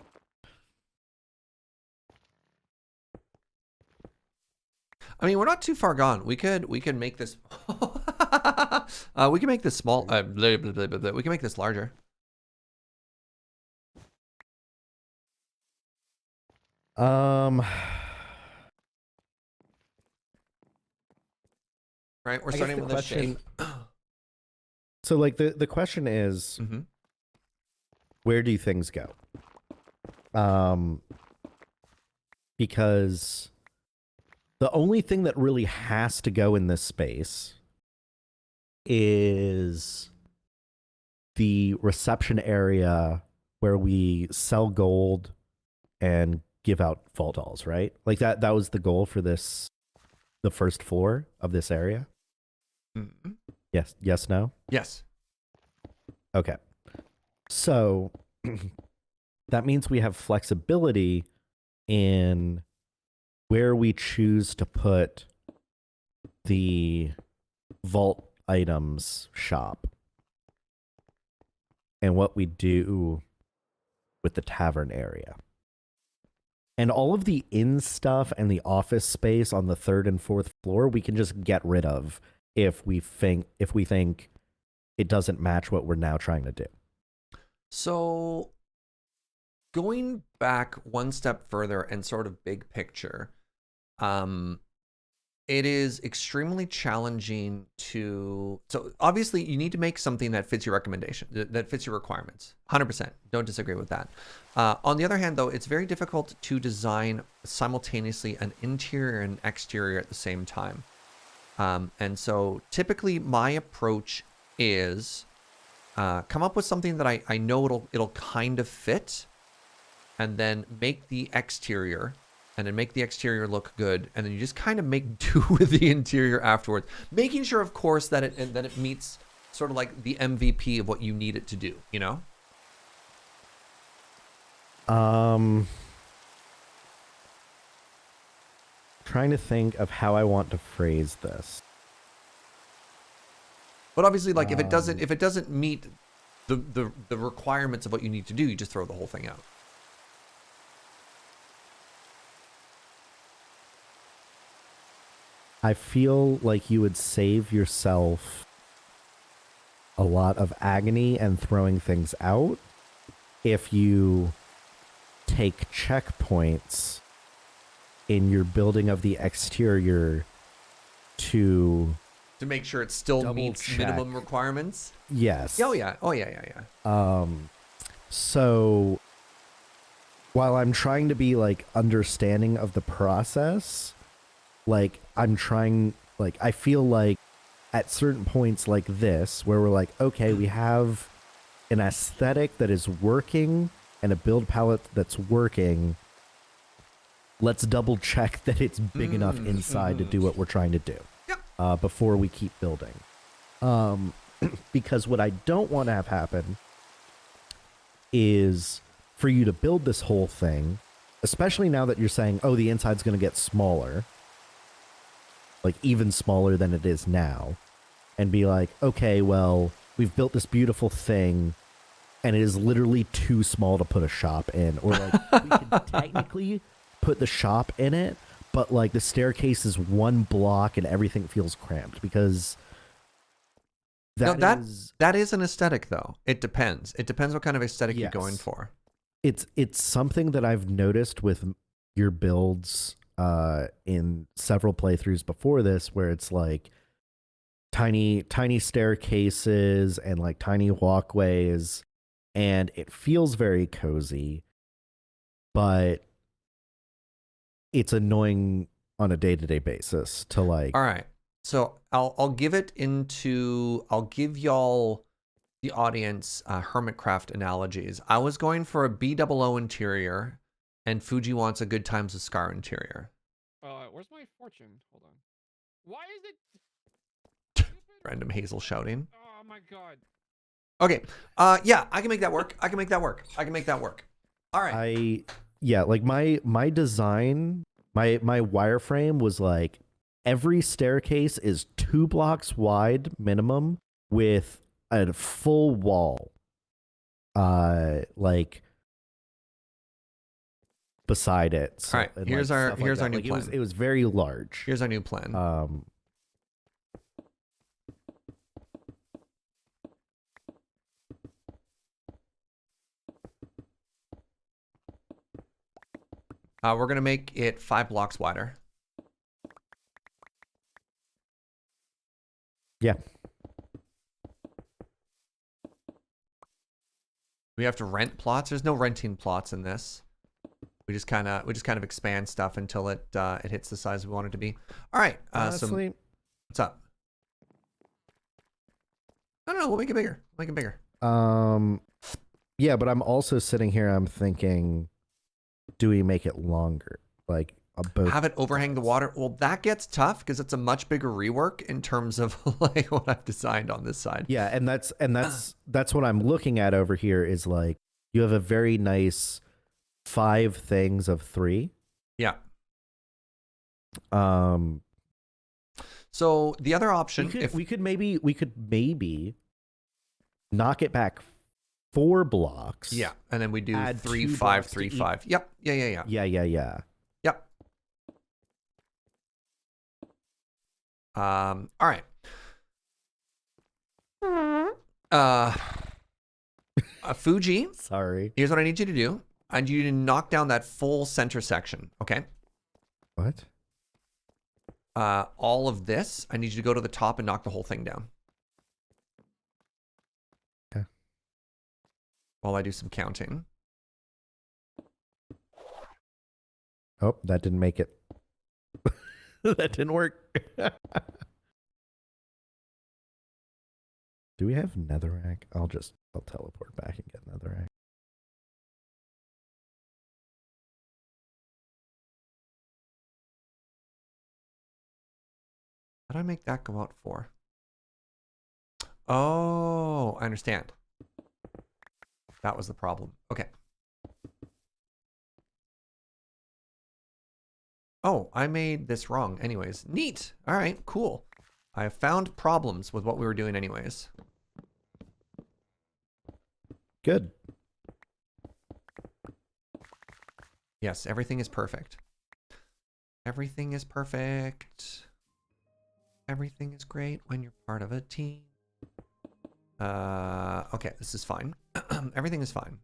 I mean, we're not too far gone. We could make this. We can make this small. We can make this larger. Right, we're starting with a shape. So, like the question is, where do things go? Because the only thing that really has to go in this space is the reception area where we sell gold and give out vault dolls, right? Like that was the goal for this, the first floor of this area. Mm-hmm. Yes, no? Yes. Okay. So that means we have flexibility in where we choose to put the vault items shop and what we do with the tavern area. And all of the inn stuff and the office space on the 3rd and 4th floor, we can just get rid of if we think it doesn't match what we're now trying to do. So going back one step further and sort of big picture, it is extremely challenging to. So obviously, you need to make something that fits your recommendation, that fits your requirements. 100%. Don't disagree with that. On the other hand, though, it's very difficult to design simultaneously an interior and exterior at the same time. And so typically, my approach is come up with something that I know it'll kind of fit, and then make the exterior and then make the exterior look good, and then you just kind of make do with the interior afterwards, making sure, of course, that it meets sort of like the MVP of what you need it to do, you know? Trying to think of how I want to phrase this. But obviously, like, if it doesn't meet the requirements of what you need to do, you just throw the whole thing out. I feel like you would save yourself a lot of agony and throwing things out if you take checkpoints in your building of the exterior to make sure it still double meets check. minimum requirements. Yes. Oh yeah. Oh yeah. So while I'm trying to be like understanding of the process, like I feel like at certain points like this, where we're like, okay, we have an aesthetic that is working and a build palette that's working. Let's double check that it's big enough inside to do what we're trying to do. Yep. Before we keep building. Because what I don't want to have happen is for you to build this whole thing, especially now that you're saying, oh, the inside's going to get smaller, like even smaller than it is now, and be like, okay, well, we've built this beautiful thing, and it is literally too small to put a shop in. Or like, we could technically put the shop in it, but like the staircase is one block and everything feels cramped because that is an aesthetic though. It depends. It depends what kind of aesthetic you're going for. It's something that I've noticed with your builds in several playthroughs before this, where it's like tiny staircases and like tiny walkways, and it feels very cozy, but it's annoying on a day-to-day basis to like. All right. So I'll give y'all, the audience, Hermitcraft analogies. I was going for a BOO interior, and Fugi wants a Good Times with Scar interior. Where's my fortune? Hold on. Why is it Random Hazel shouting. Oh my god. Okay. Yeah, I can make that work. I can make that work. All right. Like my design, my wireframe was like every staircase is 2 blocks wide minimum with a full wall. Like beside it. So, all right. Here's our new plan. It was very large. Here's our new plan. We're going to make it 5 blocks wider. Yeah. We have to rent plots. There's no renting plots in this. We just kind of expand stuff until it hits the size we want it to be. All right. Honestly, what's up? I don't know. We'll make it bigger. Yeah, but I'm also sitting here. I'm thinking, do we make it longer? Like both have it overhang the water? Well, that gets tough because it's a much bigger rework in terms of like what I've designed on this side. Yeah, and that's what I'm looking at over here is like you have a very nice 5 things of 3. Yeah. So the other option, we could maybe knock it back 4 blocks. Yeah, and then we do add 3, 2 5, blocks 3, to 5. Yep. Yeah. Yeah. Yep. All right. Fugi. Sorry. Here's what I need you to do. I need you to knock down that full center section. Okay. What? All of this, I need you to go to the top and knock the whole thing down. Okay. While I do some counting. Oh, that didn't make it. That didn't work. Do we have netherrack? I'll teleport back and get netherrack. What did I make that go out for? Oh, I understand. That was the problem. Okay. Oh, I made this wrong anyways. Neat. All right, cool. I have found problems with what we were doing anyways. Good. Yes, everything is perfect. Everything is perfect. Everything is great when you're part of a team. Okay, this is fine. Everything is fine.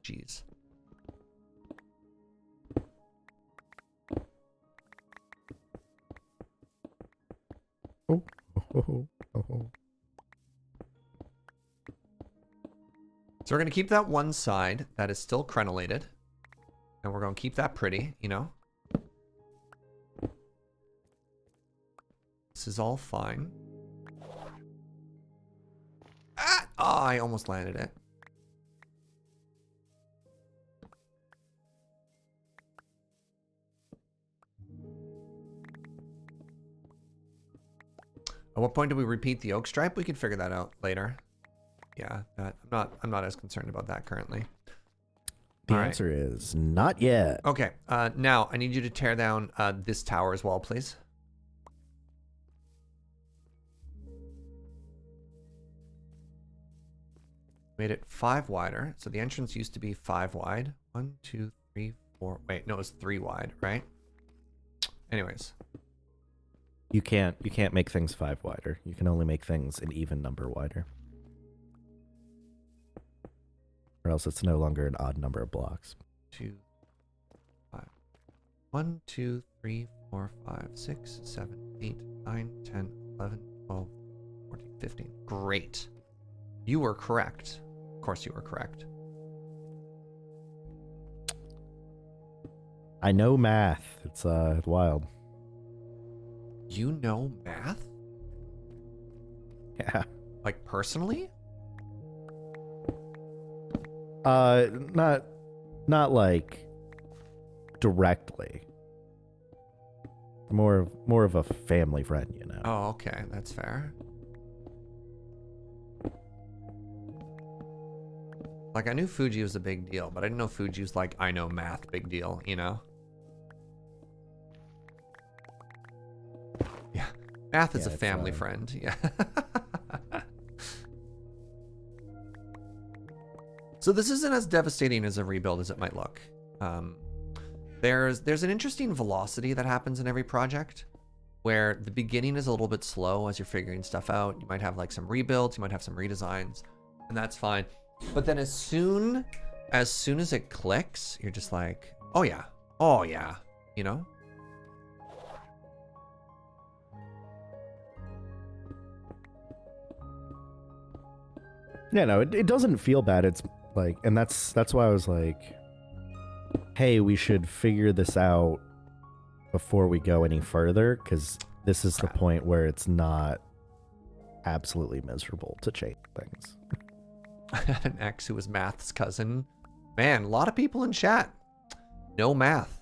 Jeez. Oh, oh, oh, oh. So we're going to keep that one side that is still crenellated. And we're going to keep that pretty, you know. This is all fine. Ah! Oh, I almost landed it. At what point do we repeat the oak stripe? We can figure that out later. Yeah, I'm not as concerned about that currently. The All right. answer is not yet. Okay, now I need you to tear down this tower as well, please. Made it 5 wider. So the entrance used to be 5 wide. 1, 2, 3, 4. Wait, no, it was 3 wide, right? Anyways. You can't make things 5 wider. You can only make things an even number wider. Or else it's no longer an odd number of blocks. 2, 5. 1, 2, 3, 4, 5, 6, 7, 8, 9, 10, 11, 12, 14, 15. Great. You were correct. Of course you were correct. I know math. It's wild. You know math? Yeah. Like personally? Not like directly. More of a family friend, you know. Oh, okay. That's fair. Like, I knew Fugi was a big deal, but I didn't know Fugi was like, I know math, big deal, you know? Yeah. Math is a family friend. Yeah. So this isn't as devastating as a rebuild as it might look. There's an interesting velocity that happens in every project where the beginning is a little bit slow as you're figuring stuff out. You might have like some rebuilds, you might have some redesigns, and that's fine. But then as soon as it clicks, you're just like, oh yeah, you know? Yeah, no, it doesn't feel bad. It's like, and that's why I was like, hey, we should figure this out before we go any further, because this is the point where it's not absolutely miserable to change things. An ex who was Math's cousin. Man, a lot of people in chat. No Math.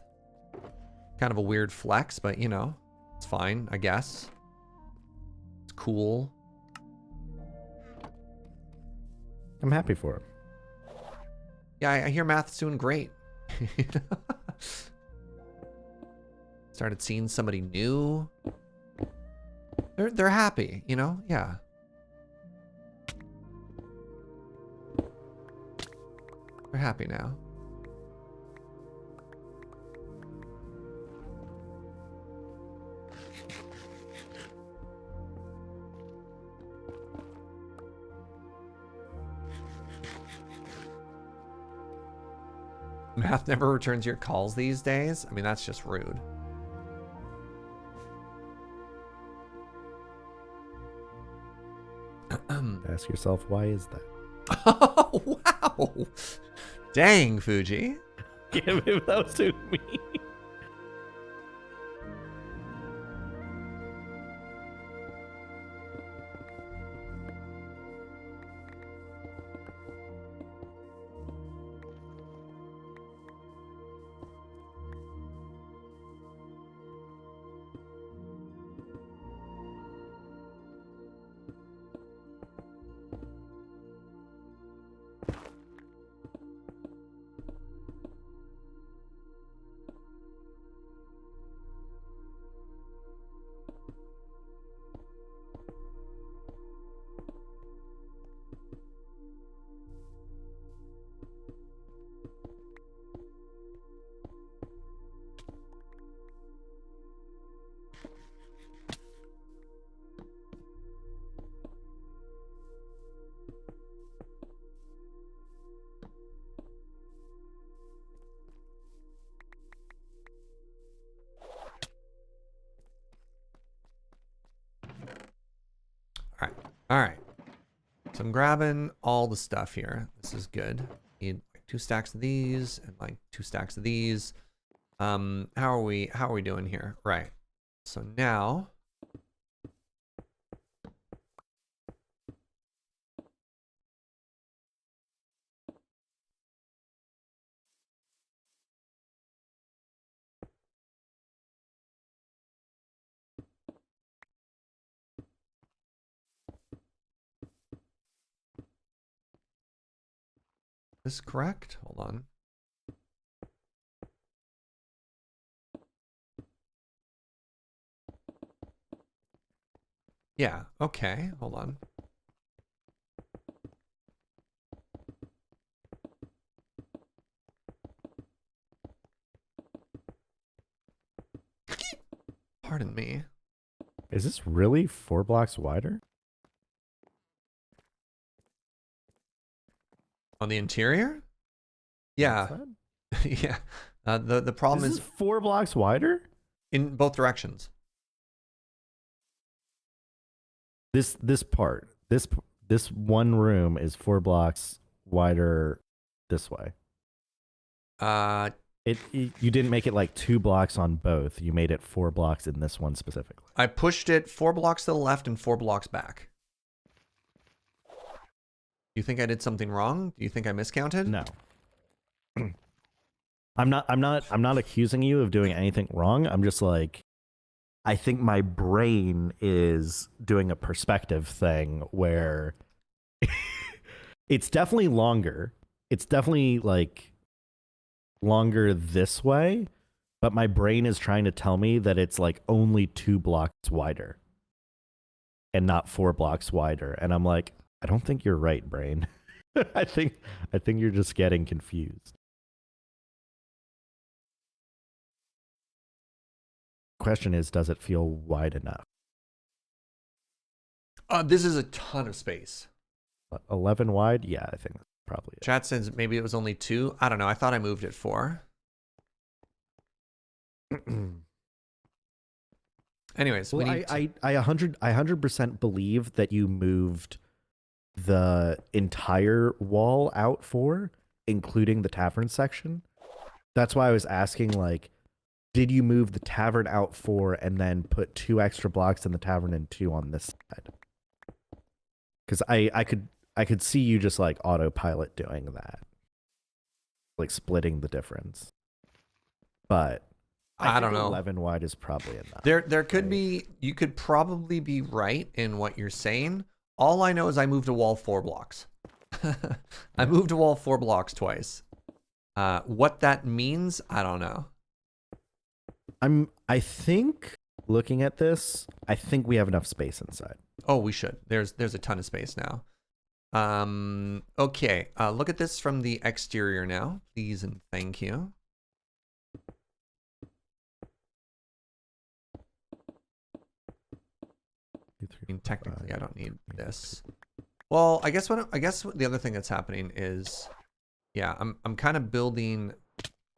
Kind of a weird flex, but you know, it's fine, I guess. It's cool. I'm happy for him. Yeah, I hear Math's doing great. Started seeing somebody new. They're happy, you know? Yeah. They're happy now. Math never returns your calls these days? I mean, that's just rude. Ask yourself, why is that? Oh, wow. Dang, Fugi. Give him those to me. All right. So I'm grabbing all the stuff here. This is good. Need like 2 stacks of these and like 2 stacks of these. How are we doing here? Right. So now is this correct? Hold on. Yeah, okay. Hold on. Pardon me. Is this really 4 blocks wider? On the interior? Yeah. Yeah. The problem This is 4 blocks wider? in both directions. This part, this one room is 4 blocks wider this way. You didn't make it like 2 blocks on both. You made it 4 blocks in this one specifically. I pushed it 4 blocks to the left and 4 blocks back. Do you think I did something wrong? Do you think I miscounted? No. I'm not accusing you of doing anything wrong. I'm just like, I think my brain is doing a perspective thing where it's definitely longer. It's definitely like longer this way, but my brain is trying to tell me that it's like only 2 blocks wider and not 4 blocks wider. And I'm like, I don't think you're right, brain. I think you're just getting confused. Question is, does it feel wide enough? This is a ton of space. 11 wide? Yeah, I think that's probably it. Chat says maybe it was only 2. I don't know. I thought I moved it 4. Anyways, well, I 100% believe that you moved the entire wall out 4, including the tavern section. That's why I was asking, like, did you move the tavern out 4 and then put 2 extra blocks in the tavern and 2 on this side? Because I could see you just like autopilot doing that, like splitting the difference. But I don't think know. 11 wide is probably enough. There could be, you could probably be right in what you're saying. All I know is I moved a wall 4 blocks. I moved a wall 4 blocks twice. What that means, I don't know. I think looking at this, I think we have enough space inside. Oh, we should. There's a ton of space now. Okay. Look at this from the exterior now, please and thank you. I mean, technically, I don't need this. Well, I guess the other thing that's happening is, yeah, I'm kind of building.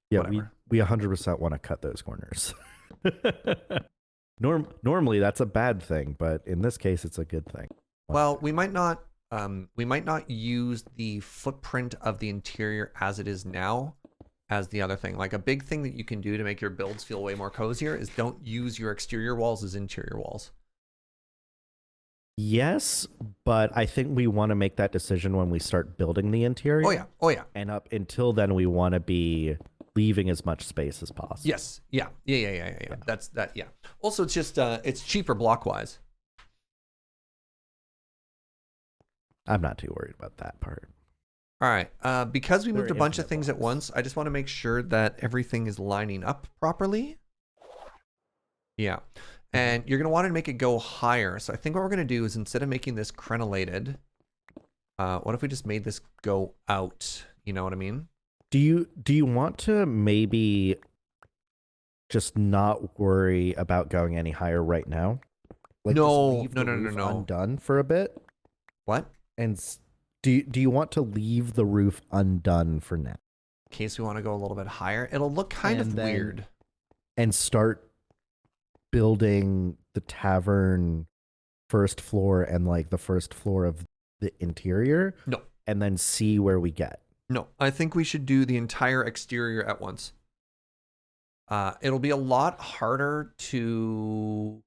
Yeah, whatever. we 100% want to cut those corners. Normally that's a bad thing, but in this case, it's a good thing. Well, we might not we might not use the footprint of the interior as it is now as the other thing. Like a big thing that you can do to make your builds feel way more cozier is don't use your exterior walls as interior walls. Yes, but I think we want to make that decision when we start building the interior. Oh yeah. Oh yeah. And up until then, we want to be leaving as much space as possible. Yes. Yeah. Yeah. That's that. Yeah. Also, it's just it's cheaper block wise. I'm not too worried about that part. All right. Because we moved They're a bunch of infinite things at blocks. once, I just want to make sure that everything is lining up properly. Yeah. And you're going to want to make it go higher. So I think what we're going to do is instead of making this crenellated, what if we just made this go out? You know what I mean? Do you want to maybe just not worry about going any higher right now? Like No, just leave no, the no, no, roof no. undone for a bit? What? And do you want to leave the roof undone for now? In case we want to go a little bit higher. It'll look kind of then- weird. And start building the tavern first floor and like the first floor of the interior? No. And then see where we get. No, I think we should do the entire exterior at once. It'll be a lot harder to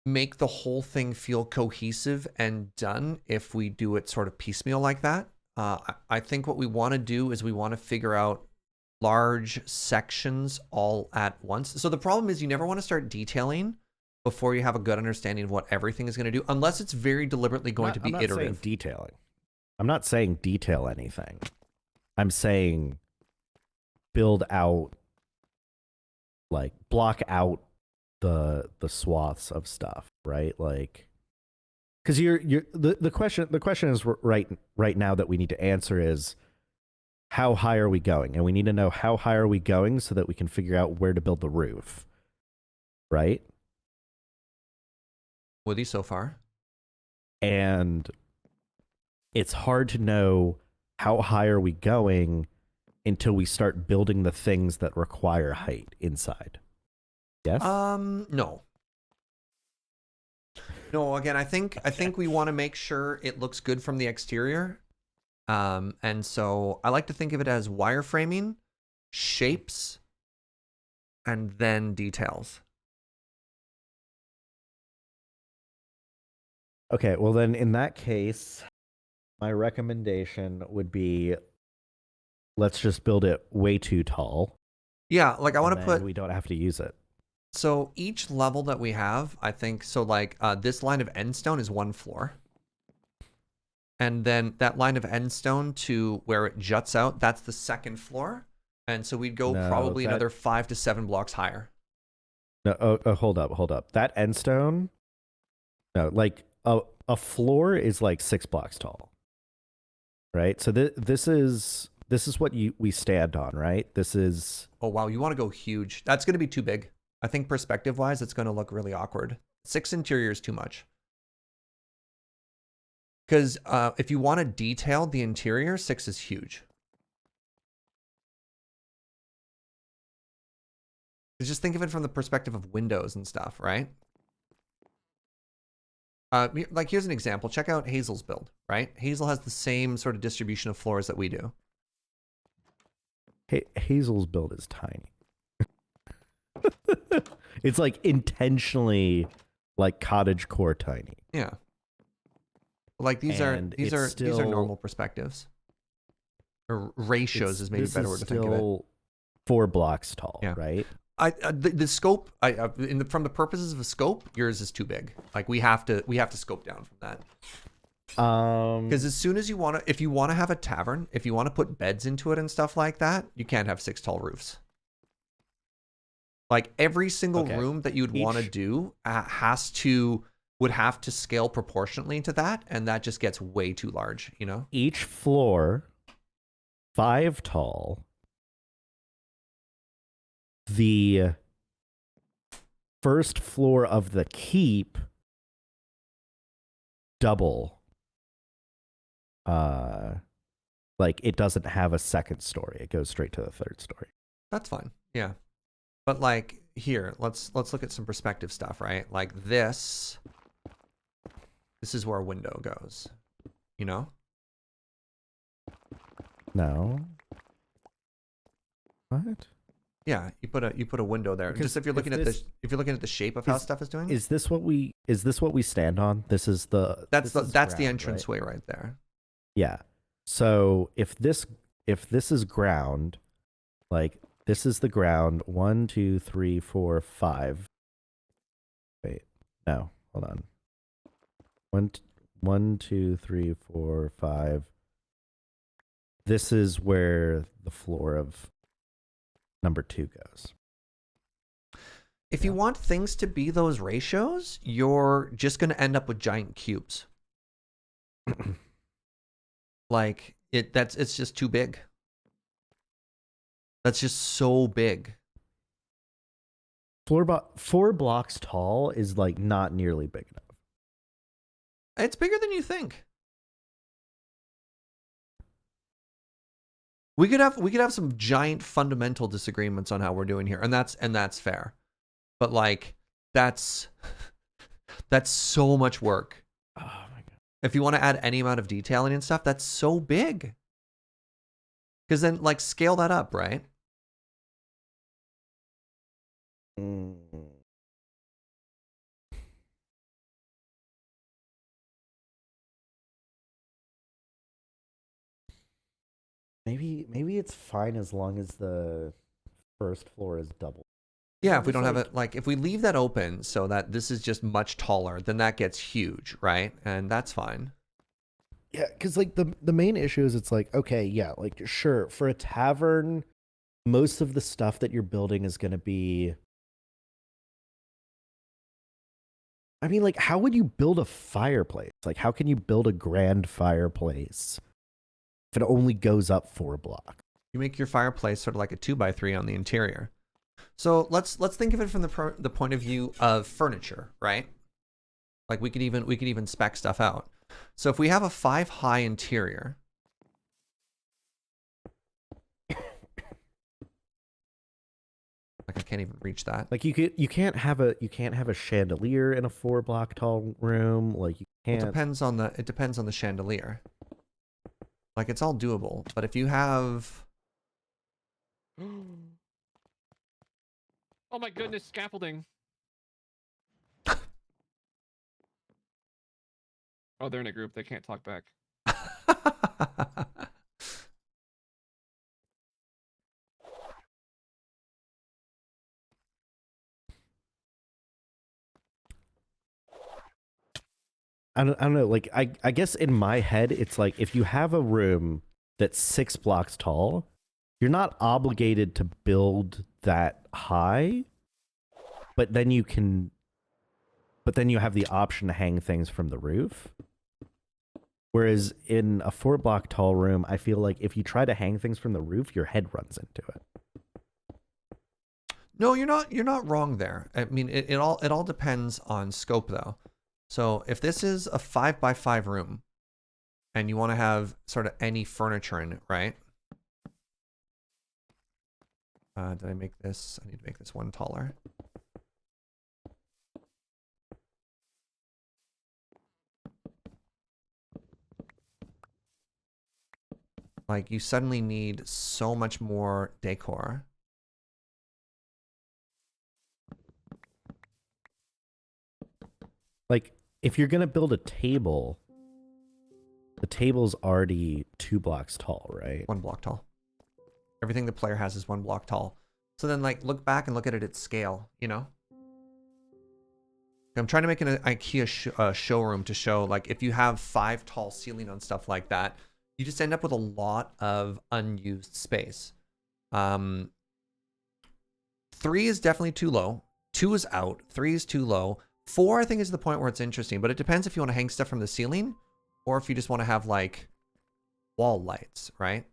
make the whole thing feel cohesive and done if we do it sort of piecemeal like that. I think what we want to do is we want to figure out large sections all at once. So the problem is you never want to start detailing before you have a good understanding of what everything is going to do, unless it's very deliberately going to be I'm not iterative. saying detailing. I'm not saying detail anything. I'm saying build out, like block out the swaths of stuff, right? Like, because the question is right now that we need to answer is how high are we going, and we need to know how high are we going so that we can figure out where to build the roof, right? With you so far? And it's hard to know how high are we going until we start building the things that require height inside. Yes? No. No, again, I think we want to make sure it looks good from the exterior. And so I like to think of it as wireframing, shapes, and then details. Okay, well then in that case, my recommendation would be let's just build it way too tall. Yeah, like I want to and then put, we don't have to use it. so each level that we have, I think, so like this line of endstone is one floor. And then that line of endstone to where it juts out, that's the second floor. And so we'd go No, probably that- another 5 to 7 blocks higher. No, hold up. That end stone, no, like a floor is like 6 blocks tall, right? So this is what we stand on, right? This is Oh, wow, you want to go huge. That's going to be too big. I think perspective-wise, it's going to look really awkward. 6 interior is too much. Because if you want to detail the interior, 6 is huge. Just think of it from the perspective of windows and stuff, right? Like here's an example. Check out Hazel's build, right? Hazel has the same sort of distribution of floors that we do. Hazel's build is tiny. It's like intentionally like cottage core tiny. Yeah. Like these And are it's these are still- normal perspectives. Or ratios is maybe a This better word to think of it. still 4 blocks tall, Yeah. right? The scope from the purposes of a scope, yours is too big. Like we have to scope down from that. Because as soon as if you want to have a tavern, if you want to put beds into it and stuff like that, you can't have 6 tall roofs. Like every single Okay. room that you'd want to Each- do would have to scale proportionately to that, and that just gets way too large, you know? each floor 5 tall. The first floor of the keep double. Like it doesn't have a second story. It goes straight to the third story. That's fine. Yeah. But like here, let's look at some perspective stuff, right? Like this this is where a window goes. You know? No. What? Yeah, you put a window there. Because Just if you're looking at the shape of how stuff is doing. Is this what we stand on? This is the That's this is the ground, entranceway right there. Yeah. So if this is ground, like this is the ground, 1, 2, 3, 4, 5. Wait, no, hold on. 1, 2, 3, 4, 5. This is where the floor of number 2 goes. If you want things to be those ratios, you're just going to end up with giant cubes. Like it's just too big. That's just so big. 4 blocks tall is like not nearly big enough. It's bigger than you think. We could have some giant fundamental disagreements on how we're doing here, and that's fair. But like that's so much work. Oh my god. If you want to add any amount of detailing and stuff, that's so big. Because then like scale that up, right? Maybe it's fine as long as the first floor is double. Yeah, if we don't have it, like if we leave that open so that this is just much taller, then that gets huge, right? And that's fine. Yeah, because like the main issue is it's like, okay, yeah, like sure, for a tavern, most of the stuff that you're building is going to be, I mean, like, how would you build a fireplace? Like, how can you build a grand fireplace if it only goes up 4 blocks? You make your fireplace sort of like a 2x3 on the interior. So let's think of it from the point of view of furniture, right? Like we could even spec stuff out. So if we have a 5 high interior, like I can't even reach that. Like you can't have a chandelier in a 4 block tall room. Like you can't. It depends on the chandelier. Like it's all doable, but if you have Oh my goodness, scaffolding. Oh, they're in a group. They can't talk back. I don't know. Like I guess in my head, it's like if you have a room that's 6 blocks tall, you're not obligated to build that high, but then you have the option to hang things from the roof. Whereas in a 4 block tall room, I feel like if you try to hang things from the roof, your head runs into it. No, you're not wrong there. I mean, it all depends on scope though. So if this is a 5x5 room and you want to have sort of any furniture in it, right? Did I make this? I need to make this one taller. Like you suddenly need so much more decor. Like if you're gonna build a table, the table's already 2 blocks tall, right? 1 block tall. Everything the player has is 1 block tall. So then like look back and look at it at scale, you know? I'm trying to make an IKEA showroom to show like if you have 5 tall ceiling on stuff like that, you just end up with a lot of unused space. 3 is definitely too low. 2 is out. 3 is too low. 4 I think is the point where it's interesting, but it depends if you want to hang stuff from the ceiling or if you just want to have like wall lights, right?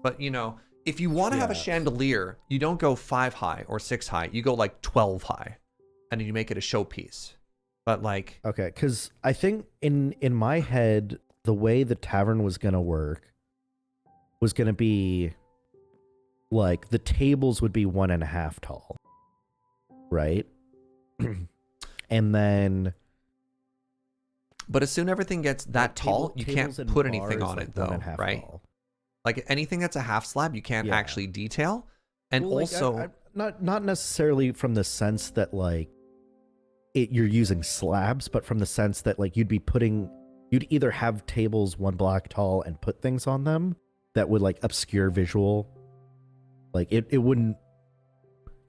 But you know, if you want to have a chandelier, you don't go 5 high or 6 high. You go like 12 high and you make it a showpiece. But like, okay, because I think in my head, the way the tavern was gonna work was gonna be like the tables would be 1.5 tall, right? And then But as soon everything gets that tall, you can't tables and put anything bars, on like, it though, 1.5 right? tall. Like anything that's a half slab, you can't Yeah. actually detail. And Well, like, also, not necessarily from the sense that like you're using slabs, but from the sense that like you'd either have tables 1 block tall and put things on them that would like obscure visual. Like it wouldn't.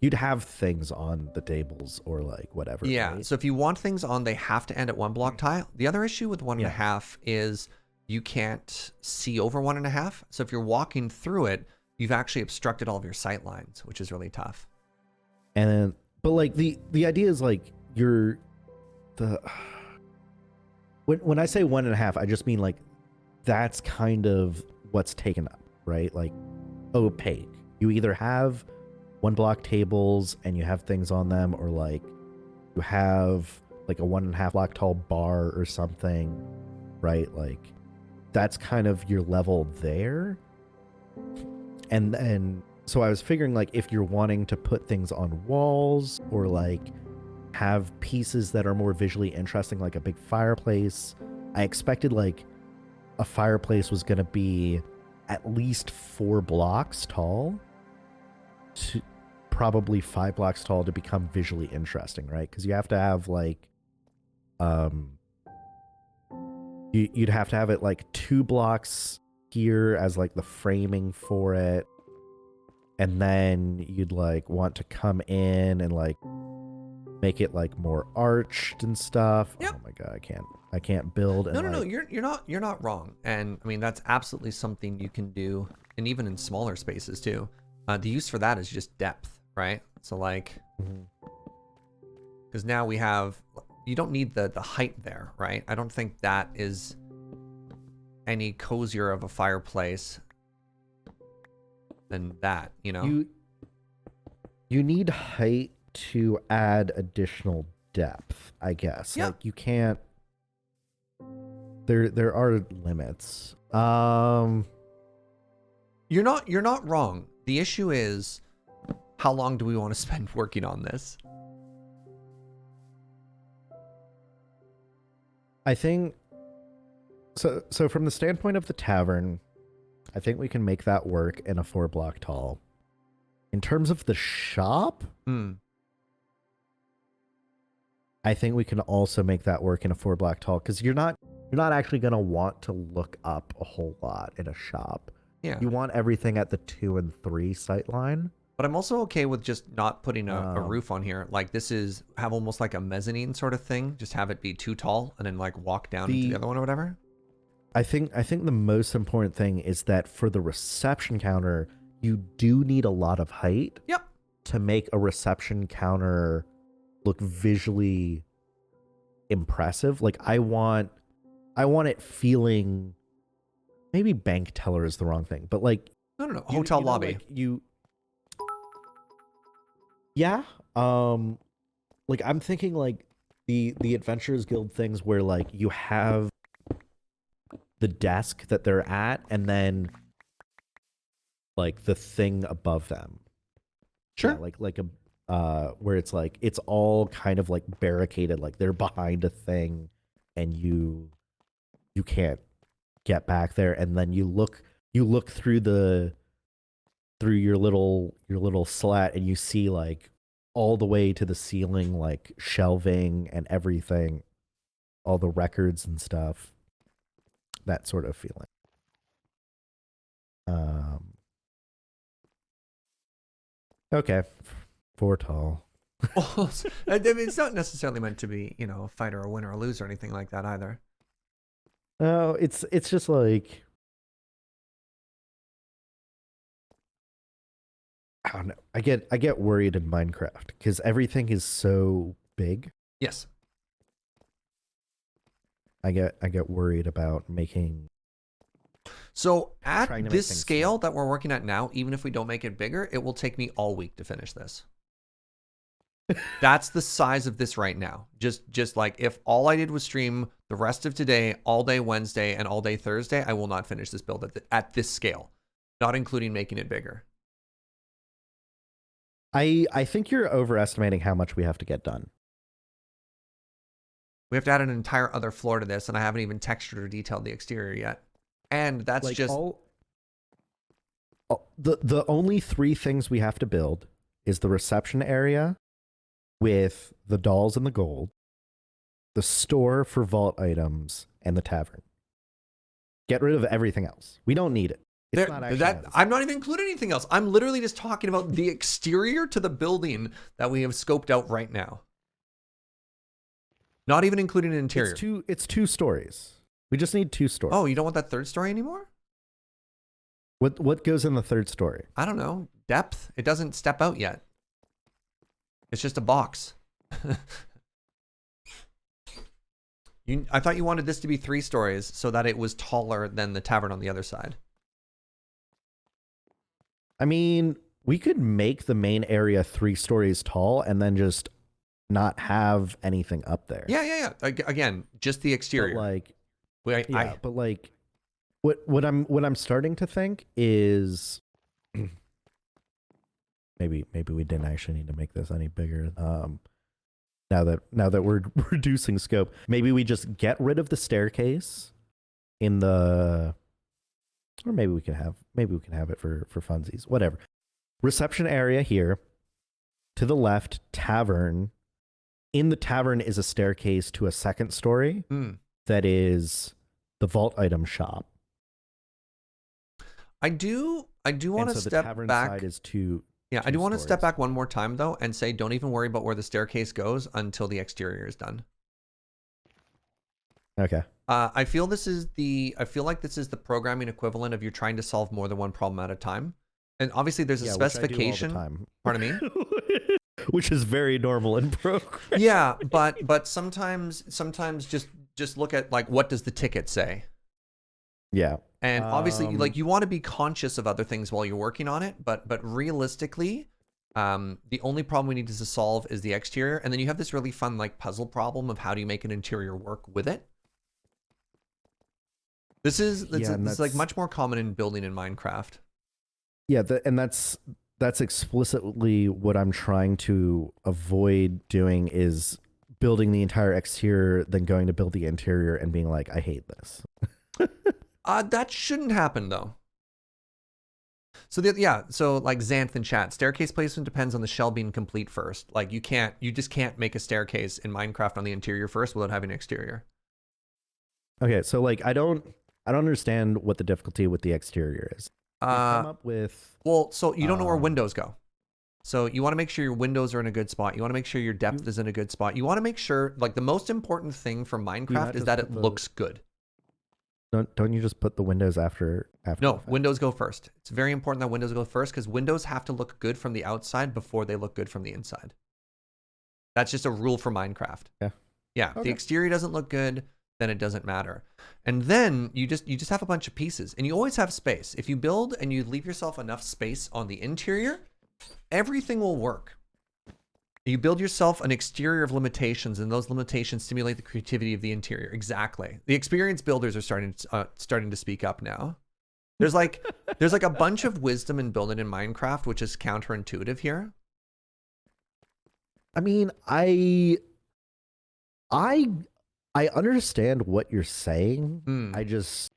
You'd have things on the tables or like whatever. yeah. Right? So if you want things on, they have to end at 1 block tile. The other issue with 1.5 is you can't see over 1.5. So if you're walking through it, you've actually obstructed all of your sight lines, which is really tough. And but like the idea is like when I say 1.5, I just mean like that's kind of what's taken up, right? Like opaque. You either have 1 block tables and you have things on them, or like you have like a 1.5 block tall bar or something, right? Like that's kind of your level there. And then so I was figuring like if you're wanting to put things on walls or like have pieces that are more visually interesting, like a big fireplace, I expected like a fireplace was going to be at least 4 blocks tall to probably 5 blocks tall to become visually interesting, right? Because you have to have like you'd have to have it like 2 blocks here as like the framing for it, and then you'd like want to come in and like make it like more arched and stuff. Yep. Oh my god, I can't build. And No, you're not wrong. And I mean, that's absolutely something you can do, and even in smaller spaces too. The use for that is just depth, right? So like, because now you don't need the height there, right? I don't think that is any cozier of a fireplace than that, you know? You need height to add additional depth, I guess. Yeah. Like you can't. There are limits. You're not wrong. The issue is, how long do we want to spend working on this? I think so from the standpoint of the tavern, I think we can make that work in a 4 block tall. In terms of the shop, I think we can also make that work in a 4 block tall, because you're not actually going to want to look up a whole lot in a shop. Yeah. You want everything at the 2 and 3 sight line. But I'm also okay with just not putting a roof on here. Like have almost like a mezzanine sort of thing. Just have it be too tall and then like walk down into the other one or whatever. I think the most important thing is that for the reception counter, you do need a lot of height. Yep. To make a reception counter look visually impressive. Like I want it feeling, maybe bank teller is the wrong thing, but like No. Hotel lobby. Like yeah. Like I'm thinking like the Adventurers Guild things where like you have the desk that they're at and then like the thing above them. Sure. Yeah, like a where it's like it's all kind of like barricaded, like they're behind a thing and you can't get back there, and then you look through your little slat and you see like all the way to the ceiling, like shelving and everything, all the records and stuff, that sort of feeling. Okay, 4 tall. I mean, it's not necessarily meant to be, a fight or a win or a lose or anything like that either. No, it's just like, I don't know. I get worried in Minecraft because everything is so big. Yes. I get worried about making. So at Trying to make this things scale that we're working at now, even if we don't make it bigger, it will take me all week to finish this. That's the size of this right now. Just like if all I did was stream the rest of today, all day Wednesday, and all day Thursday, I will not finish this build at this scale, not including making it bigger. I think you're overestimating how much we have to get done. We have to add an entire other floor to this, and I haven't even textured or detailed the exterior yet. And that's Like just... the only 3 things we have to build is the reception area with the dolls and the gold, the store for vault items, and the tavern. Get rid of everything else. We don't need it. It's not actually I'm not even including anything else. I'm literally just talking about the exterior to the building that we have scoped out right now. Not even including an interior. It's 2 stories. We just need 2 stories. Oh, you don't want that 3rd story anymore? What goes in the 3rd story? I don't know. Depth. It doesn't step out yet. It's just a box. I thought you wanted this to be 3 stories so that it was taller than the tavern on the other side. I mean, we could make the main area 3 stories tall and then just not have anything up there. Yeah. Again, just the exterior. But what I'm starting to think is maybe we didn't actually need to make this any bigger. Now that we're reducing scope, maybe we just get rid of the staircase in the, or maybe we can have it for funsies, whatever. Reception area here, to the left, tavern. In the tavern is a staircase to a 2nd story that is the vault item shop. I do want to step tavern back. Side is two. Yeah, I do want to step back one more time though and say don't even worry about where the staircase goes until the exterior is done. Okay. I feel like this is the programming equivalent of you're trying to solve more than one problem at a time. And obviously there's a specification. Pardon me? Which is very normal in program. Yeah, but sometimes just look at like what does the ticket say? Yeah. And obviously like you want to be conscious of other things while you're working on it, but realistically, the only problem we need to solve is the exterior, and then you have this really fun like puzzle problem of how do you make an interior work with it. This is like much more common in building in Minecraft. Yeah, and that's explicitly what I'm trying to avoid doing, is building the entire exterior, then going to build the interior and being like, I hate this. That shouldn't happen though. So so like Xanth in chat, staircase placement depends on the shell being complete first. Like you just can't make a staircase in Minecraft on the interior first without having an exterior. Okay, so like I don't understand what the difficulty with the exterior is. Come up with, well, so you don't know where windows go. So you want to make sure your windows are in a good spot. You want to make sure your depth is in a good spot. You want to make sure, like, the most important thing for Minecraft is that it looks good. Don't you just put the windows after? No, windows go first. It's very important that windows go first because windows have to look good from the outside before they look good from the inside. That's just a rule for Minecraft. Yeah. Okay. The exterior doesn't look good, then it doesn't matter. And then you just have a bunch of pieces, and you always have space. If you build and you leave yourself enough space on the interior, everything will work. You build yourself an exterior of limitations, and those limitations stimulate the creativity of the interior. Exactly. The experienced builders are starting to speak up now. There's like a bunch of wisdom in building in Minecraft, which is counterintuitive here. I mean, I understand what you're saying. I just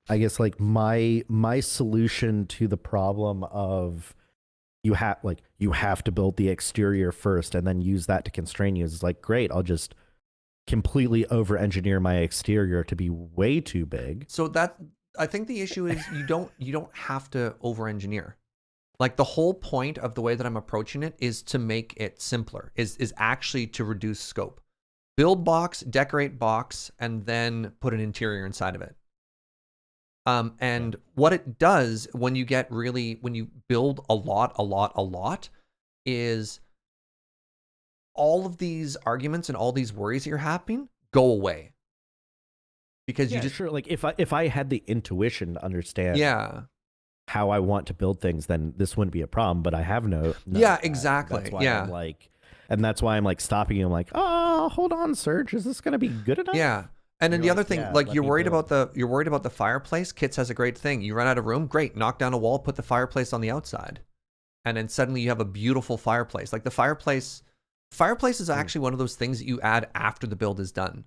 I guess like my solution to the problem of you have to build the exterior first and then use that to constrain you is like, great, I'll just completely over engineer my exterior to be way too big. So that, I think the issue is you don't have to over engineer. Like the whole point of the way that I'm approaching it is to make it simpler, is actually to reduce scope. Build box, decorate box, and then put an interior inside of it. And what it does when you build a lot is all of these arguments and all these worries that you're having go away. Because you just sure, like if I had the intuition to understand how I want to build things, then this wouldn't be a problem, but I have no exactly. That's why I'm like, and that's why I'm like stopping you. I'm like, oh, hold on, Serge, is this gonna be good enough? Yeah. And then the other thing, like you're worried about the fireplace. Kits has a great thing. You run out of room, great. Knock down a wall, put the fireplace on the outside. and then suddenly you have a beautiful fireplace. Like the fireplace is actually one of those things that you add after the build is done.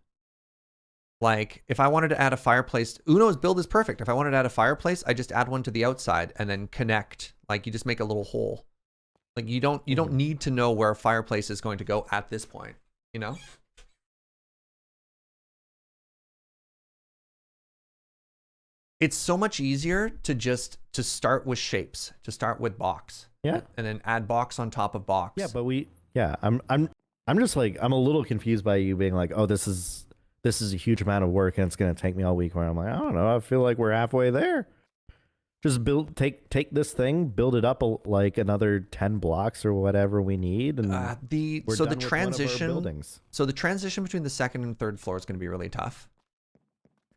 Like if I wanted to add a fireplace, Uno's build is perfect. If I wanted to add a fireplace, I just add one to the outside and then connect. Like you just make a little hole. Like you don't need to know where a fireplace is going to go at this point, you know? It's so much easier to start with shapes, to start with box. Yeah. And then add box on top of box. Yeah, but I'm just like, I'm a little confused by you being like, oh, this is a huge amount of work and it's gonna take me all week. Where I'm like, I don't know, I feel like we're halfway there. Just take this thing, build it up like another 10 blocks or whatever we need, and the transition between the second and third floor is going to be really tough.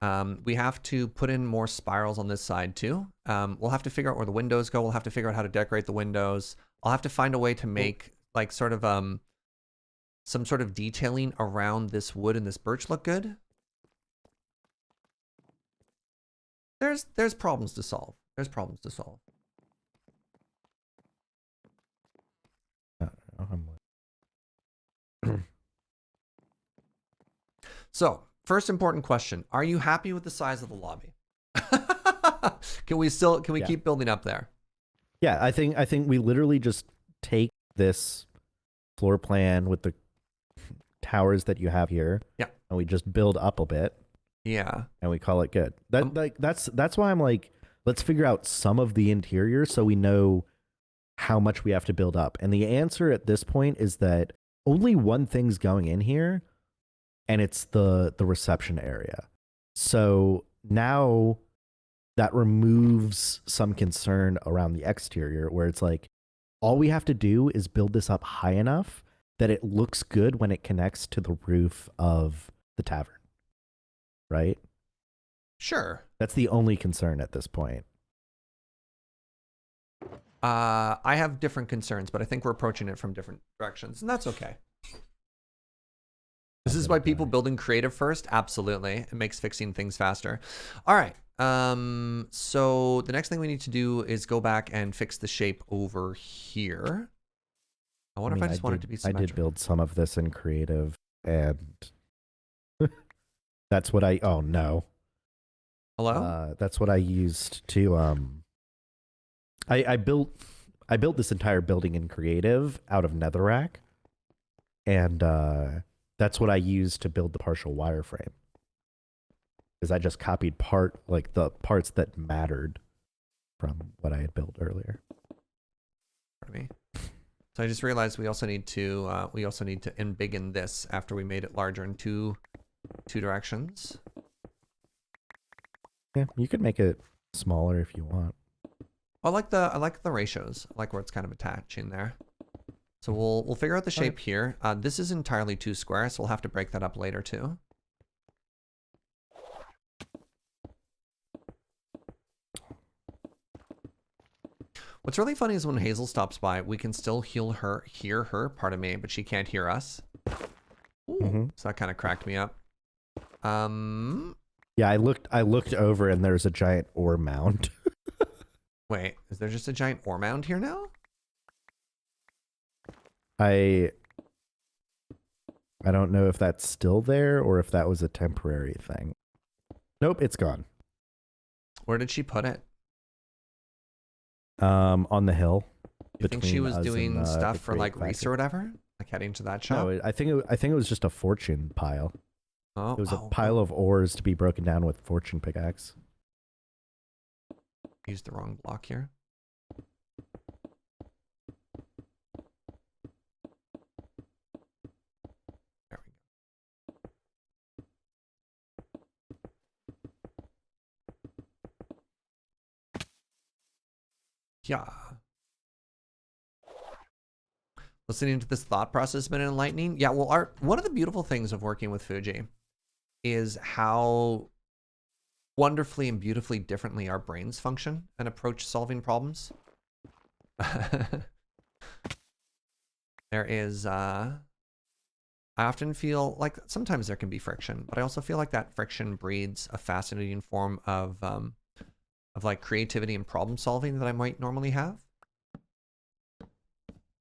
We have to put in more spirals on this side too. We'll have to figure out where the windows go. We'll have to figure out how to decorate the windows. I'll have to find a way to make like sort of some sort of detailing around this wood and this birch look good. There's problems to solve. There's problems to solve. So, first important question. Are you happy with the size of the lobby? Can we keep building up there? Yeah, I think we literally just take this floor plan with the towers that you have here. Yeah. And we just build up a bit. Yeah. And we call it good. That's why I'm like, let's figure out some of the interior so we know how much we have to build up. And the answer at this point is that only one thing's going in here, and it's the reception area. So now that removes some concern around the exterior, where it's like, all we have to do is build this up high enough that it looks good when it connects to the roof of the tavern. Right? Sure. That's the only concern at this point. I have different concerns, but I think we're approaching it from different directions, and that's okay. This is why people building creative first. Absolutely. It makes fixing things faster. All right. So the next thing we need to do is go back and fix the shape over here. I wonder if I just want it to be symmetrical. I did build some of this in creative, and that's what oh no. Hello? That's what I used to I built this entire building in creative out of netherrack, and that's what I used to build the partial wireframe. Is I just copied the parts that mattered from what I had built earlier. Pardon me. So I just realized we also need to embiggen this after we made it larger in two directions. Yeah, you could make it smaller if you want. I like the ratios. I like where it's kind of attaching there. So we'll figure out the shape here. This is entirely too square, so we'll have to break that up later too. What's really funny is when Hazel stops by, we can still hear her, pardon me, but she can't hear us. Ooh, so that kind of cracked me up. Yeah, I looked over and there's a giant ore mound. Wait, is there just a giant ore mound here now? I don't know if that's still there or if that was a temporary thing. Nope, it's gone. Where did she put it? On the hill. You think she was doing stuff for like Reese or whatever? Like heading to that shop? No, I think it was just a fortune pile. Oh, it was a pile of ores to be broken down with fortune pickaxe. Used the wrong block here. There we go. Yeah. Listening to this thought process has been enlightening. Yeah, well, one of the beautiful things of working with Fugi is how wonderfully and beautifully differently our brains function and approach solving problems. There is, I often feel like sometimes there can be friction, but I also feel like that friction breeds a fascinating form of like creativity and problem solving that I might normally have.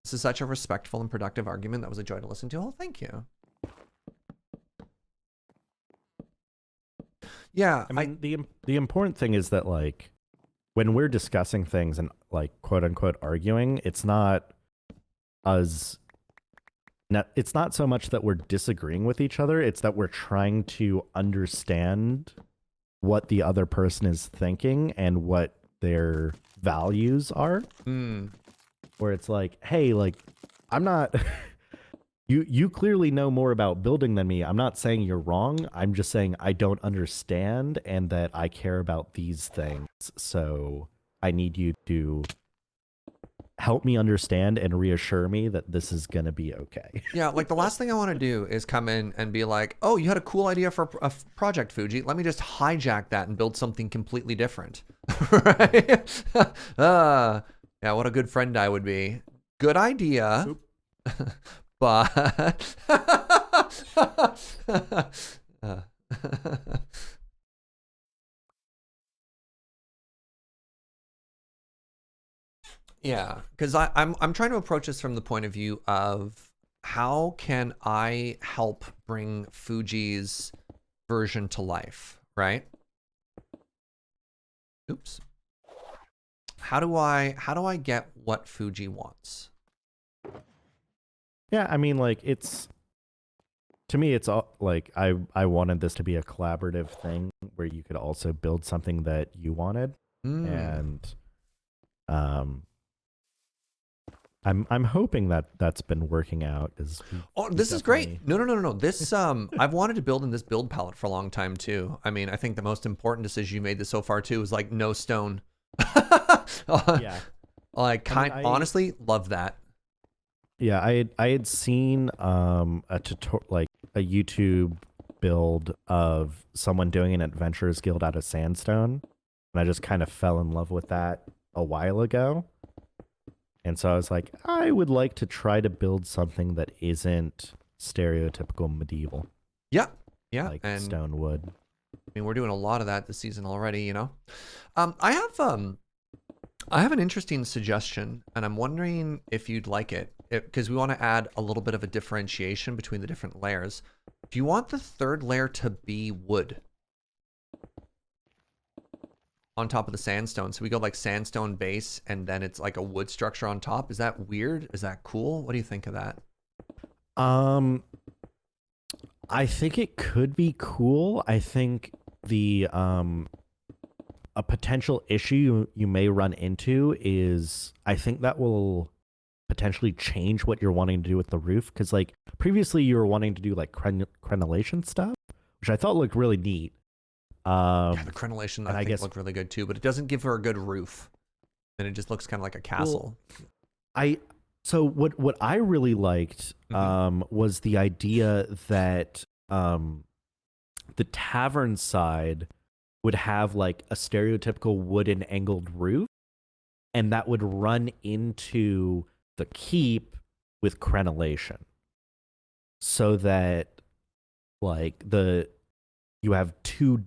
This is such a respectful and productive argument. That was a joy to listen to. Oh, thank you. Yeah, I mean, the important thing is that, like, when we're discussing things and, like, quote unquote arguing, it's not us. It's not so much that we're disagreeing with each other. It's that we're trying to understand what the other person is thinking and what their values are. Where it's like, hey, like, I'm not. You clearly know more about building than me. I'm not saying you're wrong. I'm just saying I don't understand and that I care about these things. So I need you to help me understand and reassure me that this is going to be okay. Yeah, like the last thing I want to do is come in and be like, oh, you had a cool idea for a project, Fugi. Let me just hijack that and build something completely different. Right? Yeah, what a good friend I would be. Good idea. But yeah, because I'm trying to approach this from the point of view of how can I help bring Fugi's version to life, right? Oops. How do I get what Fugi wants? Yeah, I mean, like, to me, it's all like I wanted this to be a collaborative thing where you could also build something that you wanted, and I'm hoping that that's been working out. Oh, this is great. No. This I've wanted to build in this build palette for a long time too. I mean, I think the most important decision you made this so far too is like no stone. Yeah, Like, I honestly love that. Yeah, I had seen a like a YouTube build of someone doing an adventurers guild out of sandstone, and I just kind of fell in love with that a while ago. And so I was like, I would like to try to build something that isn't stereotypical medieval. Yeah, like and stone wood. I mean, we're doing a lot of that this season already, you know. I have an interesting suggestion, and I'm wondering if you'd like it, because we want to add a little bit of a differentiation between the different layers. Do you want the third layer to be wood on top of the sandstone? So we go like sandstone base, and then it's like a wood structure on top. Is that weird? Is that cool? What do you think of that? I think it could be cool. I think the a potential issue you may run into is I think that will potentially change what you're wanting to do with the roof, because like previously you were wanting to do like crenellation stuff, which I thought looked really neat. Yeah, the crenellation I think looked really good too, but it doesn't give her a good roof, and it just looks kind of like a castle. So what I really liked was the idea that the tavern side would have like a stereotypical wooden angled roof, and that would run into the keep with crenellation, so that like you have two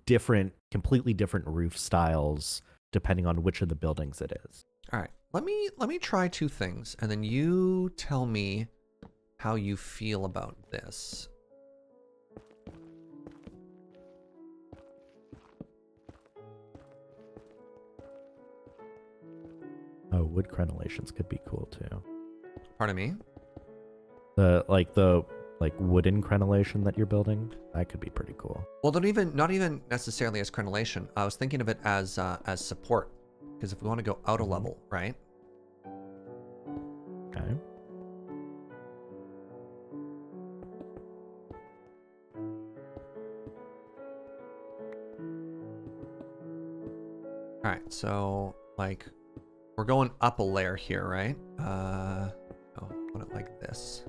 completely different roof styles depending on which of the buildings it is. All right, let me try two things, and then you tell me how you feel about this. Oh, wood crenellations could be cool too. Pardon me? The wooden crenellation that you're building, that could be pretty cool. Well, not even necessarily as crenellation. I was thinking of it as support, because if we want to go out a level, right? Okay. All right, so like we're going up a layer here, right? Oh, put it like this.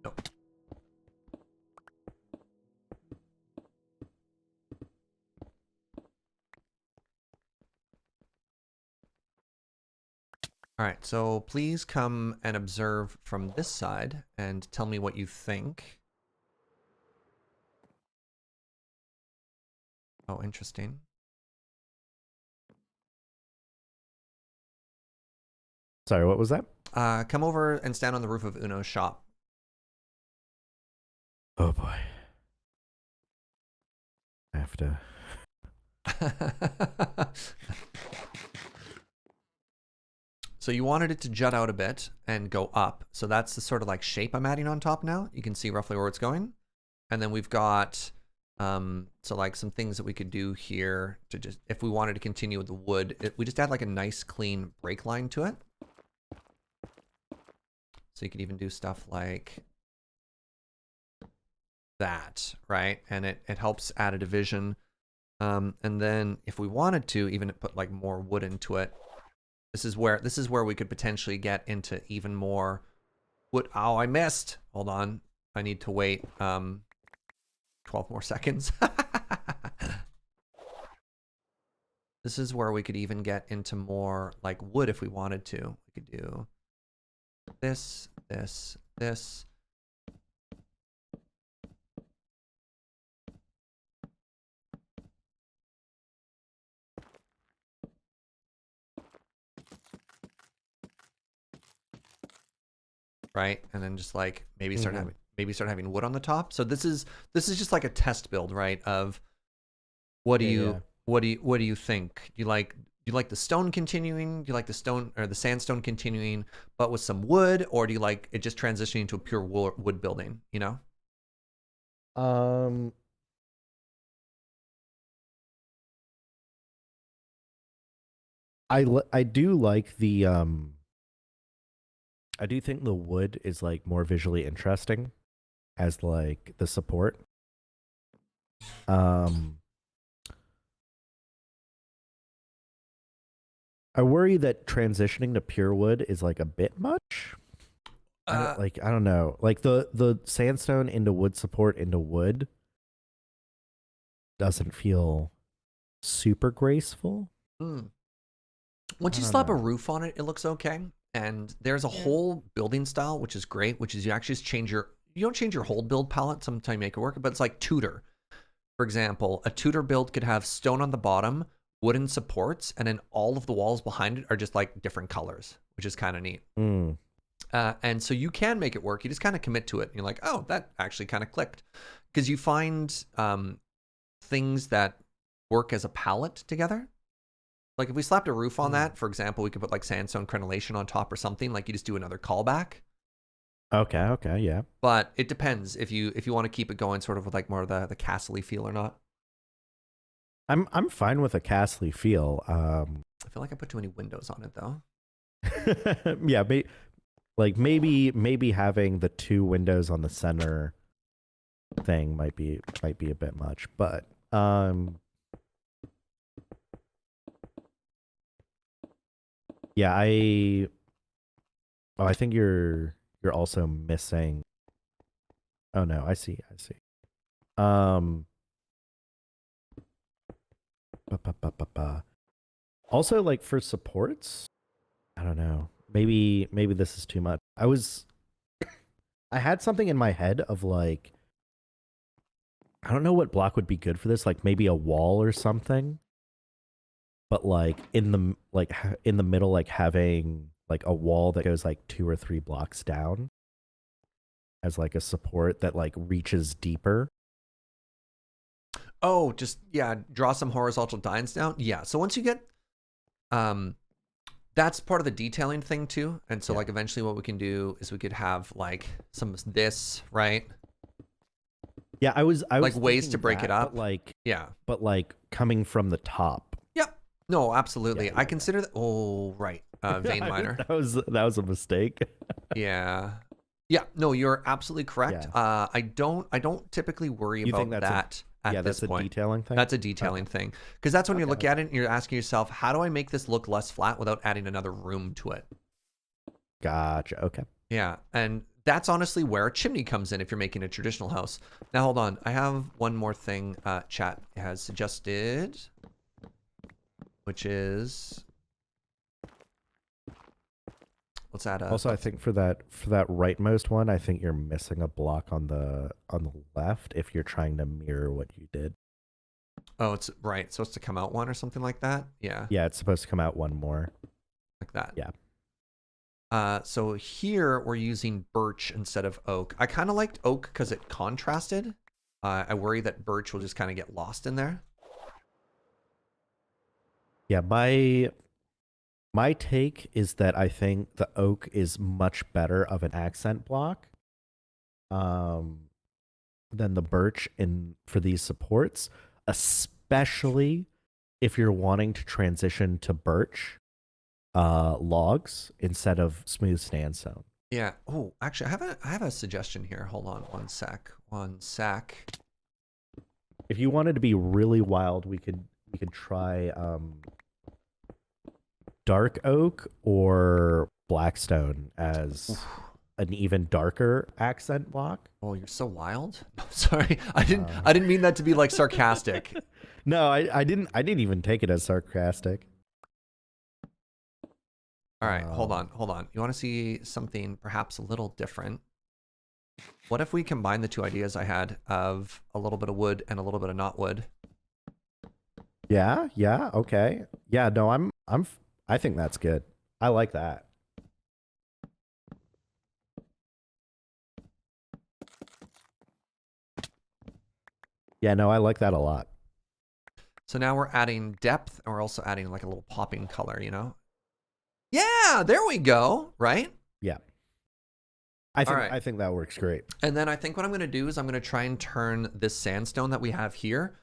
Nope. All right, so please come and observe from this side and tell me what you think. Oh, interesting. Sorry, what was that? Come over and stand on the roof of Uno's shop. Oh boy. I have to. So you wanted it to jut out a bit and go up. So that's the sort of like shape I'm adding on top now. You can see roughly where it's going. And then we've got, so like some things that we could do here to just, if we wanted to continue with the wood, we just add like a nice clean break line to it. So you could even do stuff like that, right? And it helps add a division. And then if we wanted to even put like more wood into it, this is where we could potentially get into even more wood. Oh, I missed. Hold on. I need to wait 12 more seconds. This is where we could even get into more like wood if we wanted to. We could do this, this, this. Right, and then just like maybe start having wood on the top. So this is just like a test build, right? Of what do you think? Do you like the stone continuing? Do you like the stone or the sandstone continuing, but with some wood, or do you like it just transitioning to a pure wood building? You know? I do like the I do think the wood is like more visually interesting as like the support. I worry that transitioning to pure wood is like a bit much. I don't know. Like the sandstone into wood support into wood doesn't feel super graceful. Once you slap a roof on it, it looks okay. And there's a whole building style, which is great, which is you actually just you don't change your whole build palette, sometimes you make it work, but it's like Tudor. For example, a Tudor build could have stone on the bottom, wooden supports, and then all of the walls behind it are just like different colors, which is kind of neat. And so you can make it work. You just kind of commit to it. And you're like, oh, that actually kind of clicked. Because you find things that work as a palette together. Like if we slapped a roof on that, for example, we could put like sandstone crenellation on top or something. Like you just do another callback. Okay, yeah. But it depends if you want to keep it going sort of with like more of the castle-y feel or not. I'm fine with a castle-y feel. I feel like I put too many windows on it though. Yeah, maybe having the 2 windows on the center thing might be a bit much, but yeah, I think you're also missing. Oh no, I see. Also, like for supports, I don't know. Maybe this is too much. I had something in my head of like, I don't know what block would be good for this. Like maybe a wall or something. But like in the middle, like having like a wall that goes like 2 or 3 blocks down as like a support that like reaches deeper. Oh, just draw some horizontal lines down. Yeah. So once you get that's part of the detailing thing too. And so like eventually what we can do is we could have like some of this, right? Yeah, I was like ways to break it up. But like coming from the top. Yep. No, absolutely. I consider that. Oh, right. Vein miner. That was a mistake. Yeah. No, you're absolutely correct. Yeah. I don't typically worry about that at this point. That's a detailing thing. That's a detailing thing, because that's when you look at it and you're asking yourself, how do I make this look less flat without adding another room to it? Gotcha. Okay. Yeah, and that's honestly where a chimney comes in if you're making a traditional house. Now, hold on. I have one more thing chat has suggested, which is... Let's add a... Also, I think for that rightmost one, I think you're missing a block on the left if you're trying to mirror what you did. Oh, it's right. It's supposed to come out one or something like that? Yeah. Yeah, it's supposed to come out one more. Like that. Yeah. So here we're using birch instead of oak. I kind of liked oak because it contrasted. I worry that birch will just kind of get lost in there. Yeah, my take is that I think the oak is much better of an accent block than the birch for these supports, especially if you're wanting to transition to birch logs instead of smooth sandstone. Yeah. Oh, actually, I have a suggestion here. Hold on one sec. One sec. If you wanted to be really wild, we could try dark oak or blackstone as an even darker accent block. Oh, you're so wild. Sorry, I didn't mean that to be like sarcastic. No, I didn't even take it as sarcastic. All right, hold on. You want to see something perhaps a little different? What if we combine the two ideas I had of a little bit of wood and a little bit of not wood? Yeah, okay. Yeah, no, I think that's good. I like that. Yeah, no, I like that a lot. So now we're adding depth and we're also adding like a little popping color, you know? Yeah, there we go, right? Yeah. I think that works great. And then I think what I'm going to do is I'm going to try and turn this sandstone that we have here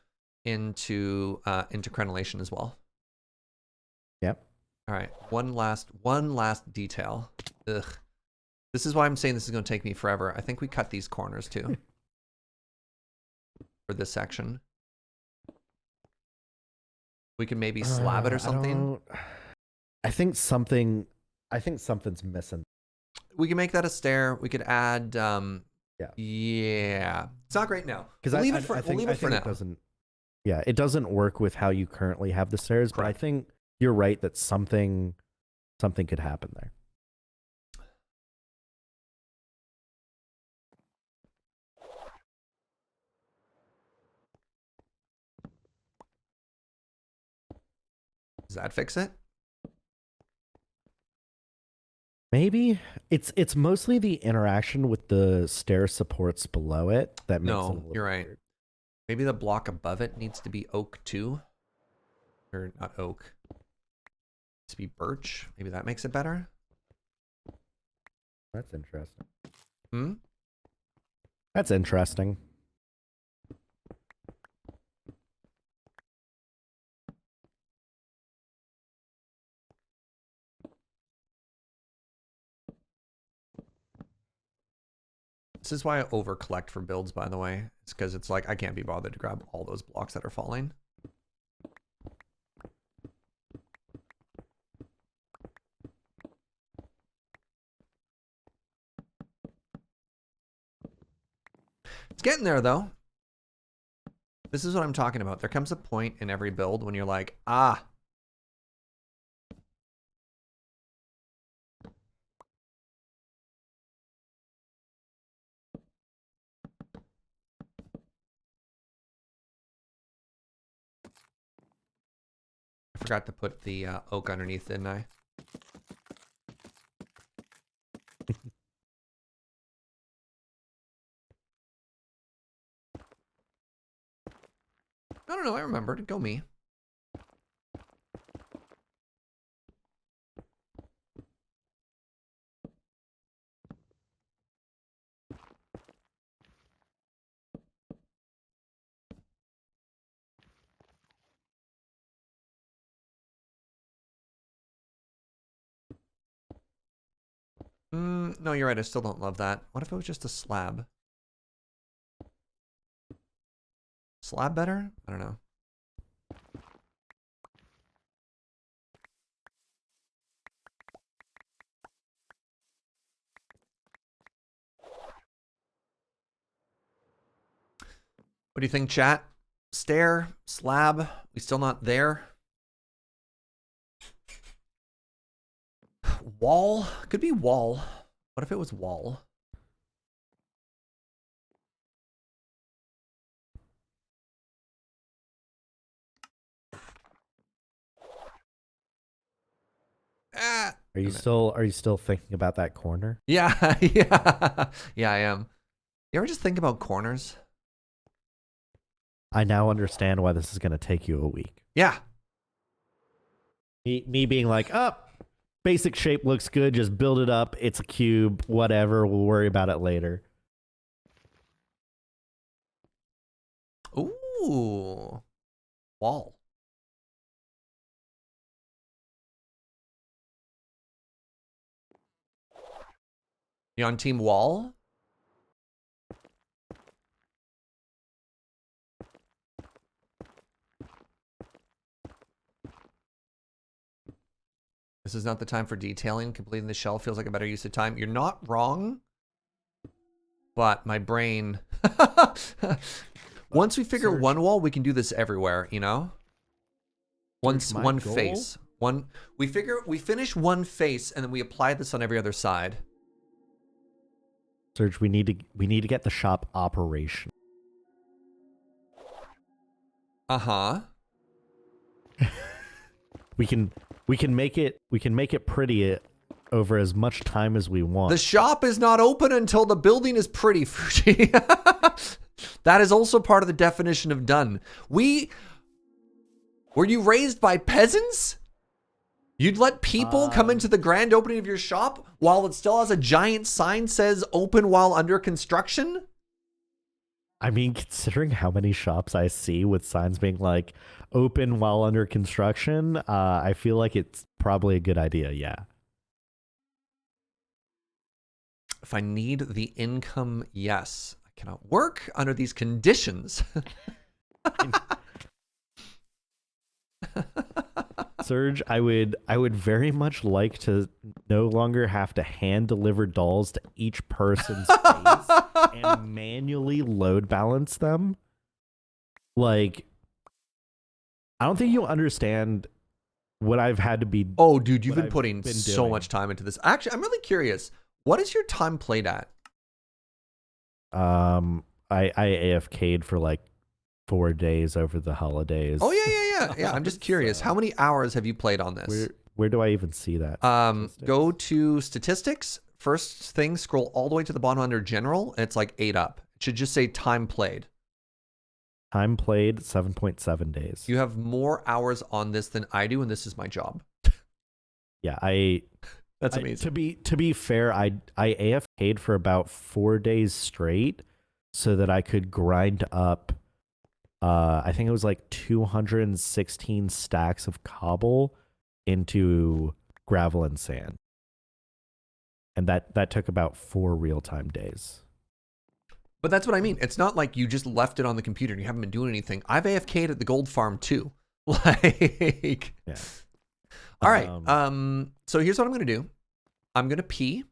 into crenellation as well. Yep. All right, one last detail. Ugh. This is why I'm saying this is going to take me forever. I think we cut these corners too. For this section. We can maybe slab it or something. I think something's missing. We can make that a stair. We could add Yeah. It's not great now. Because We'll leave it for now. It doesn't. Yeah, it doesn't work with how you currently have the stairs. But I think you're right that something could happen there. Does that fix it? Maybe it's mostly the interaction with the stair supports below it that makes it a little you're right. weird. Maybe the block above it needs to be oak too. Or not oak. It needs to be birch. Maybe that makes it better. That's interesting. Hmm? That's interesting. This is why I over collect for builds, by the way. It's because it's like I can't be bothered to grab all those blocks that are falling. It's getting there though. This is what I'm talking about. There comes a point in every build when you're like, ah. I forgot to put the oak underneath, didn't I? No, I remembered. Go me. No, you're right. I still don't love that. What if it was just a slab? Slab better? I don't know. What do you think, chat? Stair, slab, we still not there? Wall? Could be wall. What if it was wall? Ah. Are you still thinking about that corner? Yeah, yeah, I am. You ever just think about corners? I now understand why this is going to take you a week. Yeah. Me being like, basic shape looks good, just build it up. It's a cube, whatever. We'll worry about it later. Ooh. Wall. You on team wall? This is not the time for detailing. Completing the shell feels like a better use of time. You're not wrong, but my brain... Once we figure one wall, we can do this everywhere, you know? Once one goal? face. We finish one face and then we apply this on every other side. Serge, we need to get the shop operational. Uh-huh. We can make it pretty over as much time as we want. The shop is not open until the building is pretty, Fugi. That is also part of the definition of done. Were you raised by peasants? You'd let people come into the grand opening of your shop while it still has a giant sign says open while under construction? I mean, considering how many shops I see with signs being like open while under construction, I feel like it's probably a good idea, yeah. If I need the income, yes. I cannot work under these conditions. Serge, I would very much like to no longer have to hand deliver dolls to each person's face and manually load balance them. Like, I don't think you'll understand what I've had to be. Oh, dude, you've been I've putting been so doing. much time into this. Actually, I'm really curious. What is your time played at? I AFK'd for like 4 days over the holidays. Oh, yeah. I'm just curious. How many hours have you played on this? Where do I even see that? Go to statistics. First thing, scroll all the way to the bottom under general, and it's like 8 up. It should just say time played. Time played 7.7 days. You have more hours on this than I do, and this is my job. Yeah, That's amazing. To be fair, I AFK'd for about 4 days straight so that I could grind up I think it was like 216 stacks of cobble into gravel and sand. And that took about 4 real-time days. But that's what I mean. It's not like you just left it on the computer and you haven't been doing anything. I've AFK'd at the gold farm too. Like, yeah. All right. So here's what I'm going to do. I'm going to pee.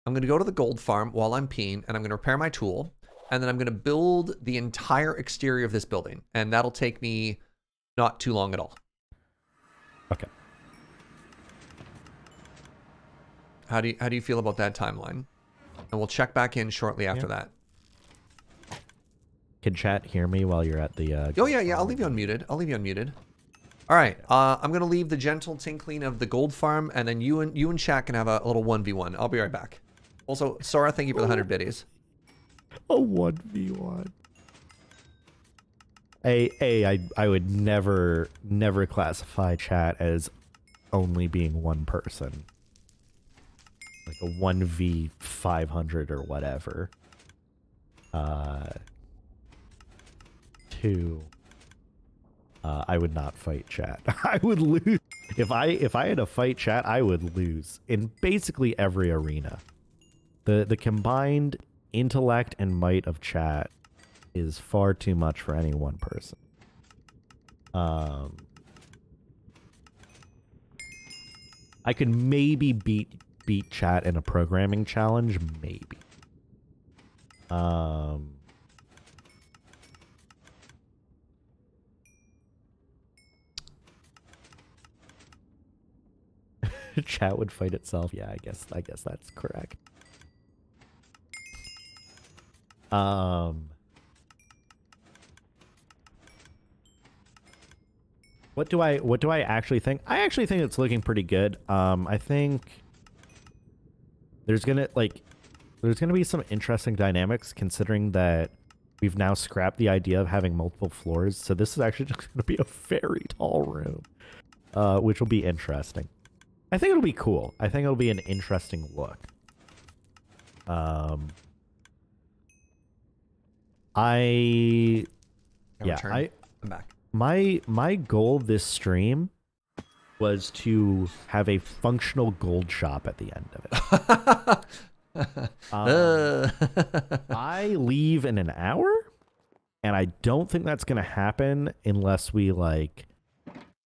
I'm going to go to the gold farm while I'm peeing, and I'm going to repair my tool. And then I'm going to build the entire exterior of this building. And that'll take me not too long at all. Okay. How do you feel about that timeline? And we'll check back in shortly after that. Can chat hear me while you're at the... Oh, yeah. I'll leave you unmuted. All right. I'm going to leave the gentle tinkling of the gold farm, and then you and chat can have a little 1v1. I'll be right back. Also, Sora, thank you for the 100 biddies. A 1v1. I would never classify chat as only being one person. Like a 1v500 or whatever. 2. I would not fight chat. I would lose. If I had to fight chat, I would lose in basically every arena. The combined intellect and might of chat is far too much for any one person. I could maybe beat chat in a programming challenge, maybe. Chat would fight itself. Yeah, I guess that's correct. What do I actually think? I actually think it's looking pretty good. I think there's gonna be some interesting dynamics considering that we've now scrapped the idea of having multiple floors. So this is actually just gonna be a very tall room, which will be interesting. I think it'll be cool. I think it'll be an interesting look. I'm back. My goal this stream was to have a functional gold shop at the end of it. I leave in an hour, and I don't think that's going to happen unless we like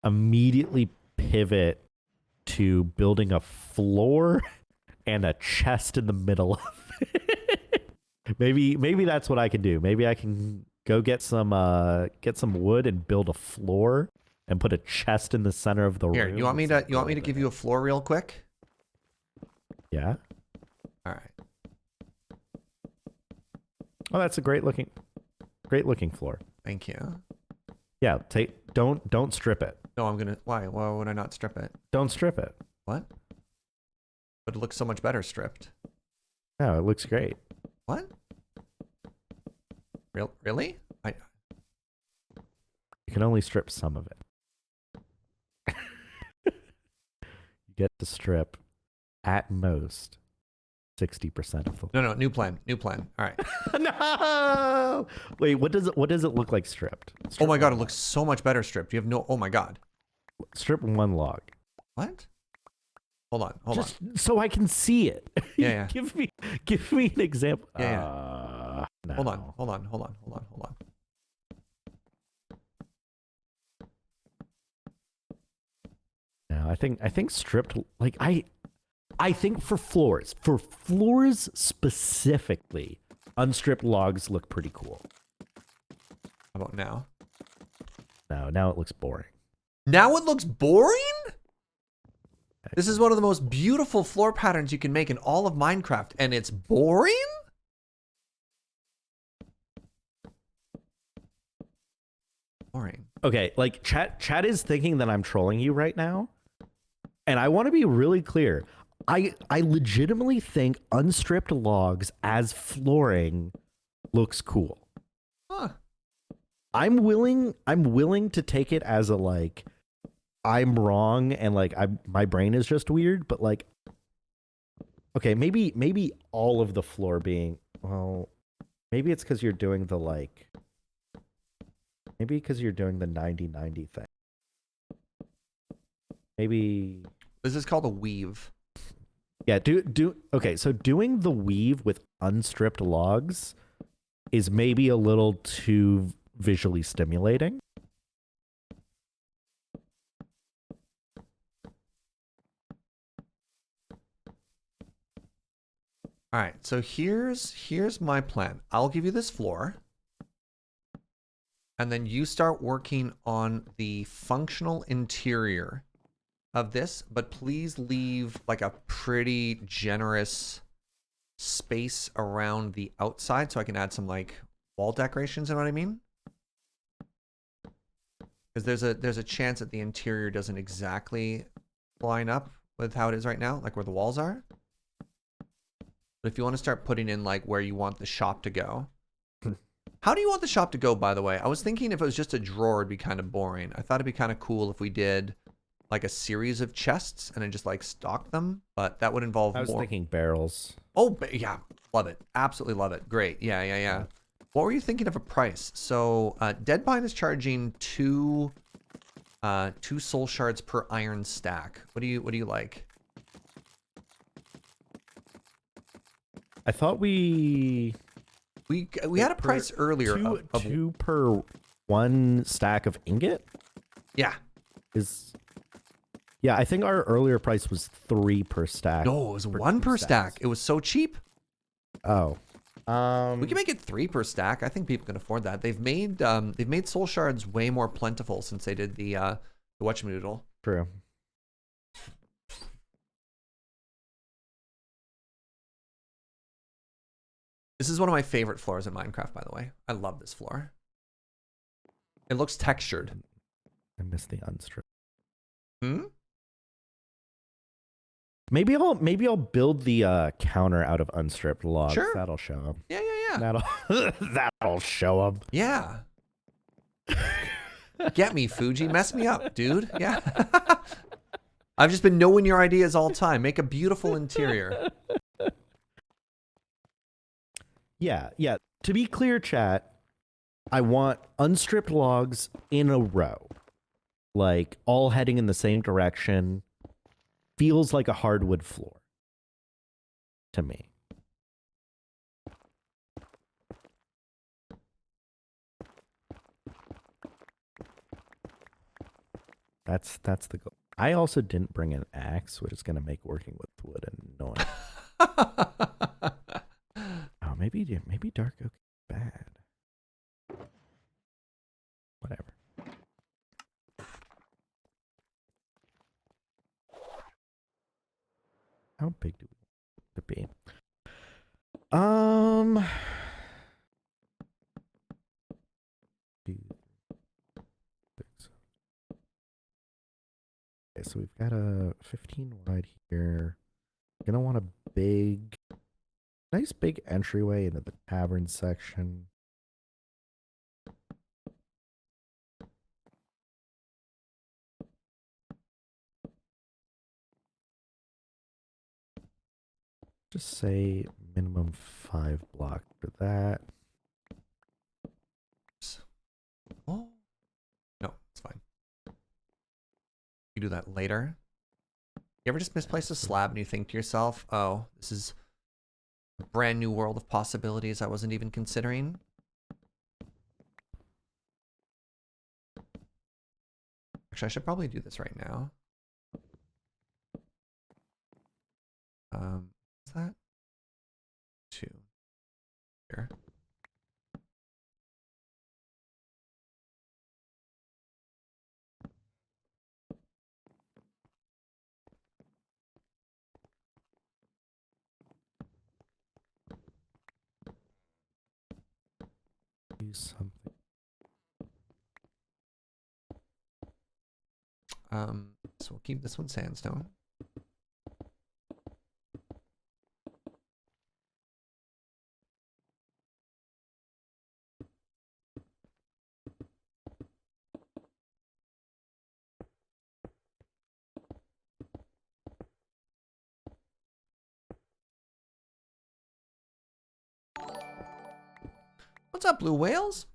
immediately pivot to building a floor and a chest in the middle of it. Maybe that's what I can do. Maybe I can go get some wood and build a floor and put a chest in the center of the room. Here, you want me to give you a floor real quick? Yeah. All right. Oh, that's a great looking floor. Thank you. Yeah, don't strip it. No, I'm gonna. Why would I not strip it? Don't strip it. What? But it looks so much better stripped. No, it looks great. What? Really? You can only strip some of it. You get to strip at most 60% of the. No, new plan. All right. No. Wait, what does it look like stripped? Oh my god, it looks so much better stripped. You have no. Oh my god. Strip one log. What? Hold on. Just so I can see it. Yeah. Give me an example. Yeah. No. Hold on. No, I think stripped, like I think for floors specifically, unstripped logs look pretty cool. How about now? No, now it looks boring. Now it looks boring? This is one of the most beautiful floor patterns you can make in all of Minecraft, and it's boring? Boring. Okay, like chat is thinking that I'm trolling you right now. And I want to be really clear. I legitimately think unstripped logs as flooring looks cool. Huh. I'm willing to take it as a like I'm wrong and like my brain is just weird, but like okay, maybe all of the floor being, well, maybe it's cuz you're doing the like maybe because you're doing the 90-90 thing. Maybe this is called a weave. Yeah, okay, so doing the weave with unstripped logs is maybe a little too visually stimulating. All right, so here's my plan. I'll give you this floor, and then you start working on the functional interior of this, but please leave like a pretty generous space around the outside so I can add some like wall decorations, you know what I mean? Because there's a chance that the interior doesn't exactly line up with how it is right now, like where the walls are. But if you want to start putting in like where you want the shop to go. How do you want the shop to go, by the way? I was thinking if it was just a drawer, it'd be kind of boring. I thought it'd be kind of cool if we did like a series of chests and then just like stock them, but that would involve more. I was thinking barrels. Oh, yeah. Love it. Absolutely love it. Great. Yeah. What were you thinking of a price? So DeadPine is charging two soul shards per iron stack. What do you like? I thought we had a price earlier of two per one stack of ingot. Yeah. Yeah, I think our earlier price was 3 per stack. No, it was 1 per stack. It was so cheap. Oh. We can make it 3 per stack. I think people can afford that. They've made soul shards way more plentiful since they did the whatchamadoodle. True. This is one of my favorite floors in Minecraft, by the way. I love this floor. It looks textured. I miss the unstrip. Hmm? Maybe I'll build the counter out of unstripped logs. Sure. That'll show them. Yeah, yeah, yeah. That'll show them. Yeah. Get me, Fugi. Mess me up, dude. Yeah. I've just been knowing your ideas all time. Make a beautiful interior. Yeah, yeah. To be clear, chat, I want unstripped logs in a row. Like, all heading in the same direction. Feels like a hardwood floor. To me. That's the goal. I also didn't bring an axe, which is going to make working with wood annoying. Oh, maybe dark oak is bad. Whatever. How big do we want it to be? Okay, so we've got a 15 wide here. Gonna want a nice big entryway into the tavern section. Just say minimum 5 blocks for that. Oh. No, it's fine. You do that later. You ever just misplace a slab and you think to yourself, oh, this is a brand new world of possibilities I wasn't even considering? Actually, I should probably do this right now. What's that? 2. Here. Do something. So we'll keep this one sandstone. What's up, Blue Whales?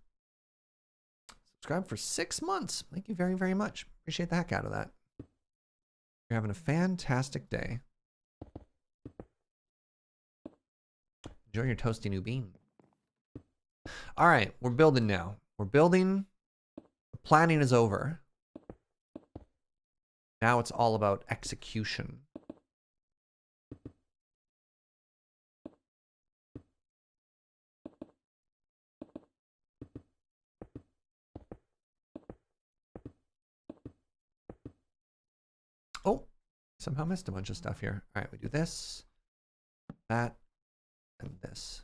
Subscribe for 6 months. Thank you very, very much. Appreciate the heck out of that. You're having a fantastic day. Enjoy your toasty new bean. All right, we're building now. We're building. The planning is over. Now it's all about execution. Oh, somehow missed a bunch of stuff here. All right, we do this, that, and this.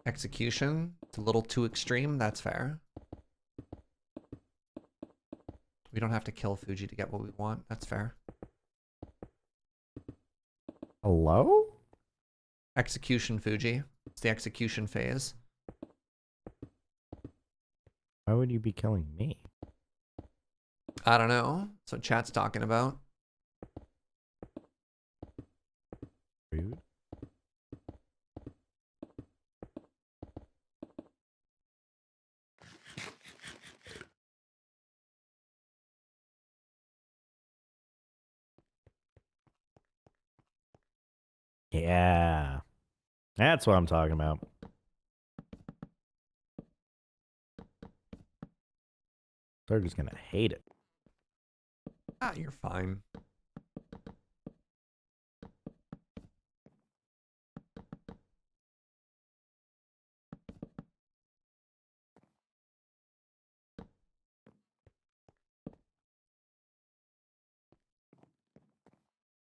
Execution, it's a little too extreme. That's fair. We don't have to kill Fugi to get what we want. That's fair. Hello? Execution, Fugi. It's the execution phase. Why would you be killing me? I don't know. That's what chat's talking about. Rude. Yeah. That's what I'm talking about. Serger's gonna hate it. Ah, you're fine.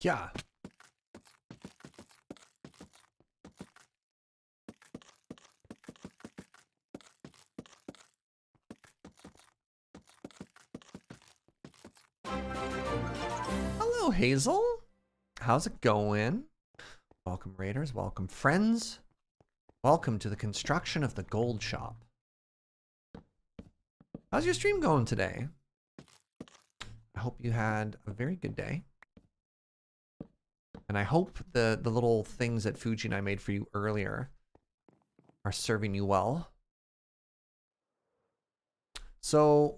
Yeah. Hello, Hazel. How's it going? Welcome, Raiders. Welcome, friends. Welcome to the construction of the gold shop. How's your stream going today? I hope you had a very good day. And I hope the little things that Fugi and I made for you earlier are serving you well. So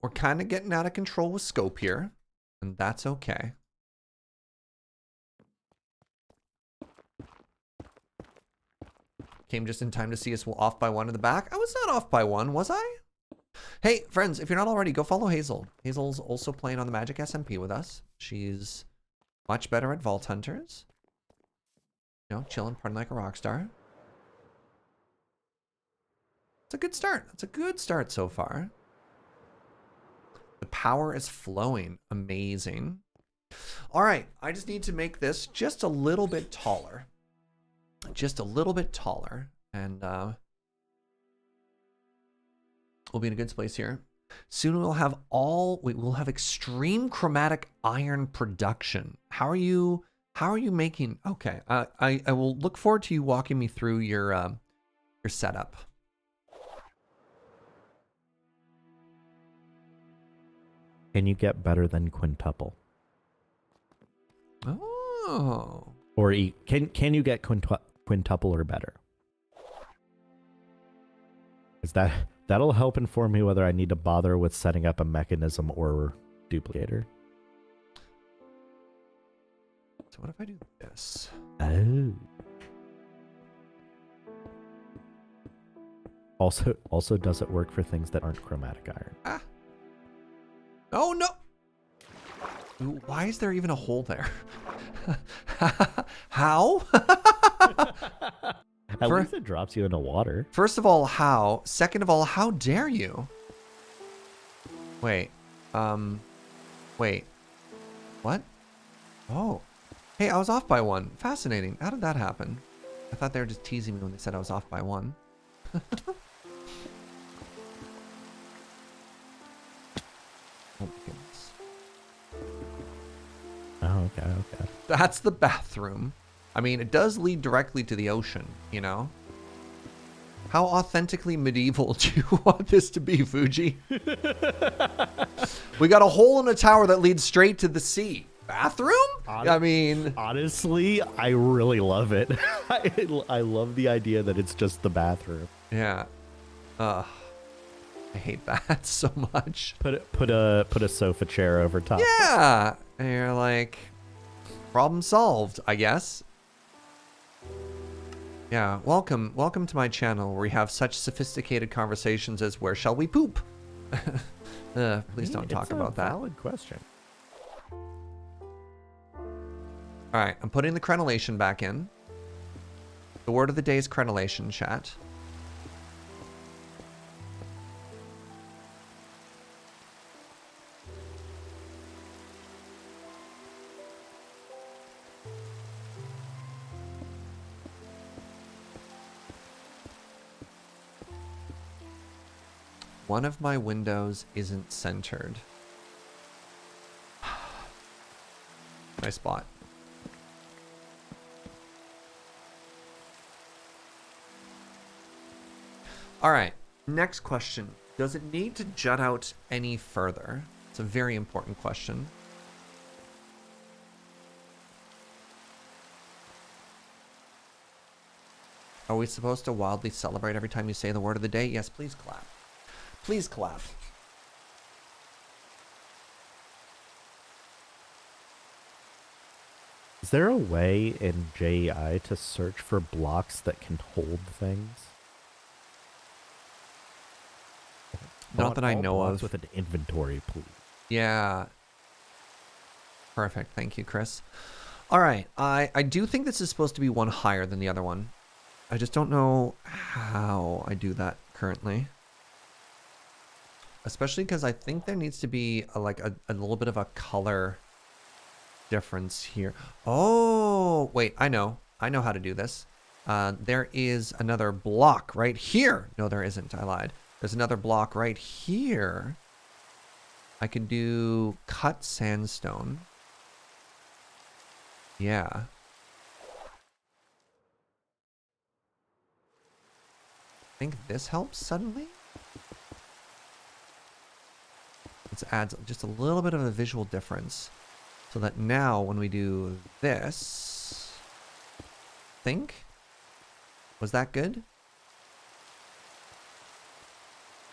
we're kind of getting out of control with scope here, and that's okay. Came just in time to see us off by one in the back. I was not off by one, was I? Hey, friends, if you're not already, go follow Hazel. Hazel's also playing on the Magic SMP with us. She's much better at Vault Hunters. You know, chilling, partying like a rock star. It's a good start. It's a good start so far. The power is flowing. Amazing. All right, I just need to make this just a little bit taller. Just a little bit taller. And we'll be in a good place here. Soon we'll have we'll have extreme chromatic iron production. How are you making? Okay, I will look forward to you walking me through your setup. Can you get better than quintuple? Oh. Or can you get quintuple or better? Is that'll help inform me whether I need to bother with setting up a mechanism or duplicator. So what if I do this? Oh. Also, does it work for things that aren't chromatic iron? Ah. Oh no! Ooh, why is there even a hole there? How? At least it drops you into water. First of all, how? Second of all, how dare you? Wait. Wait. What? Oh. Hey, I was off by one. Fascinating. How did that happen? I thought they were just teasing me when they said I was off by one. Oh my goodness. Oh, okay. That's the bathroom. I mean, it does lead directly to the ocean, you know? How authentically medieval do you want this to be, Fugi? We got a hole in a tower that leads straight to the sea. Bathroom? I mean... Honestly, I really love it. I love the idea that it's just the bathroom. Yeah. I hate that so much. Put a sofa chair over top. Yeah! And you're like, problem solved, I guess. Yeah, welcome to my channel where we have such sophisticated conversations as where shall we poop? Please don't talk about that. Valid question. All right, I'm putting the crenellation back in. The word of the day is crenellation, chat. One of my windows isn't centered. Nice spot. All right, next question. Does it need to jut out any further? It's a very important question. Are we supposed to wildly celebrate every time you say the word of the day? Yes, please clap. Please clap. Is there a way in JEI to search for blocks that can hold things? Not that I know of. With an inventory, please. Yeah. Perfect. Thank you, Chris. All right. I do think this is supposed to be one higher than the other one. I just don't know how I do that currently. Especially because I think there needs to be a little bit of a color difference here. Oh, wait, I know. I know how to do this. There is another block right here. No, there isn't. I lied. There's another block right here. I can do cut sandstone. Yeah. I think this helps suddenly. It adds just a little bit of a visual difference. So that now when we do this, was that good?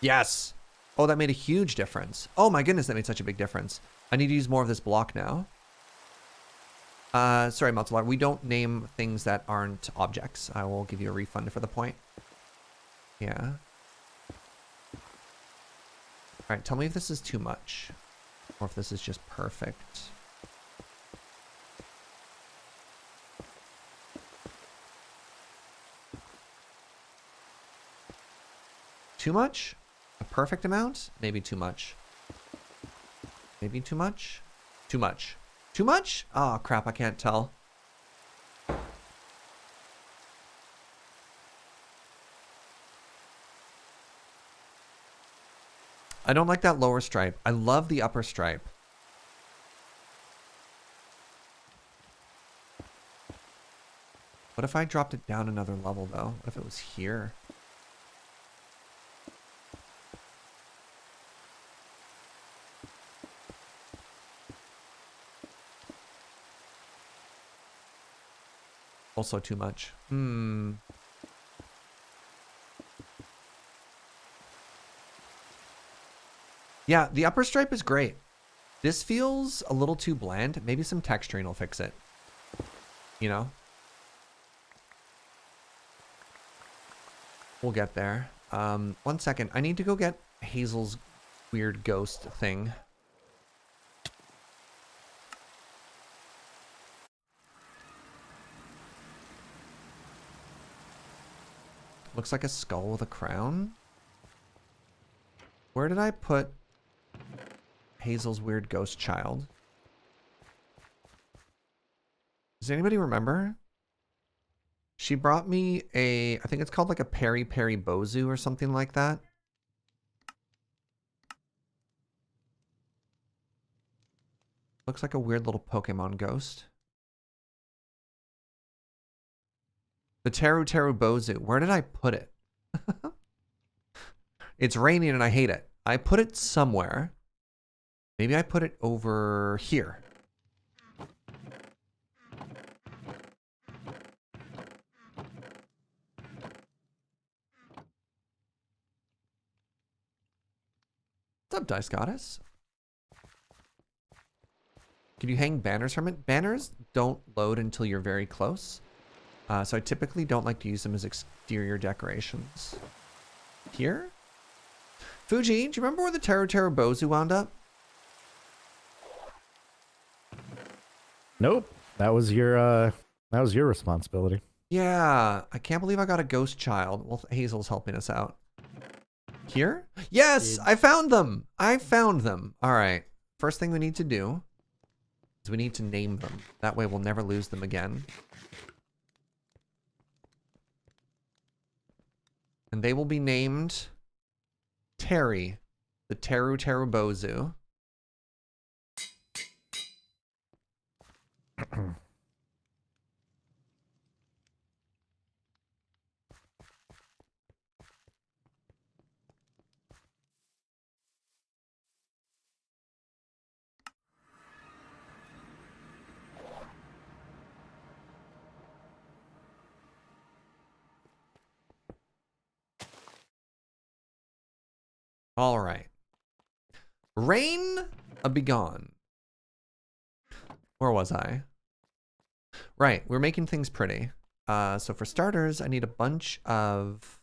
Yes. Oh, that made a huge difference. Oh my goodness, that made such a big difference. I need to use more of this block now. Sorry, Maltalar, we don't name things that aren't objects. I will give you a refund for the point. Yeah. All right, tell me if this is too much or if this is just perfect. Too much? A perfect amount? Maybe too much. Maybe too much? Too much. Too much? Oh, crap, I can't tell. I don't like that lower stripe. I love the upper stripe. What if I dropped it down another level, though? What if it was here? Also too much. Yeah, the upper stripe is great. This feels a little too bland. Maybe some texturing will fix it. You know? We'll get there. 1 second. I need to go get Hazel's weird ghost thing. Looks like a skull with a crown. Where did I put Hazel's weird ghost child? Does anybody remember? She brought me a, I think it's called like a Peri Peri Bozu or something like that. Looks like a weird little Pokemon ghost. The Teru Teru Bozu. Where did I put it? It's raining and I hate it. I put it somewhere. Maybe I put it over here. What's up, Dice Goddess? Can you hang banners from it? Banners don't load until you're very close. So I typically don't like to use them as exterior decorations. Here? Fugi, do you remember where the Teru Teru Bozu wound up? Nope. That was your responsibility. Yeah, I can't believe I got a ghost child. Well, Hazel's helping us out. Here? Yes, I found them. I found them. All right. First thing we need to do is we need to name them. That way we'll never lose them again. And they will be named Terry, the Teru Teru Bozu. All right. Rain a begone. Where was I? Right, we're making things pretty. So for starters, I need a bunch of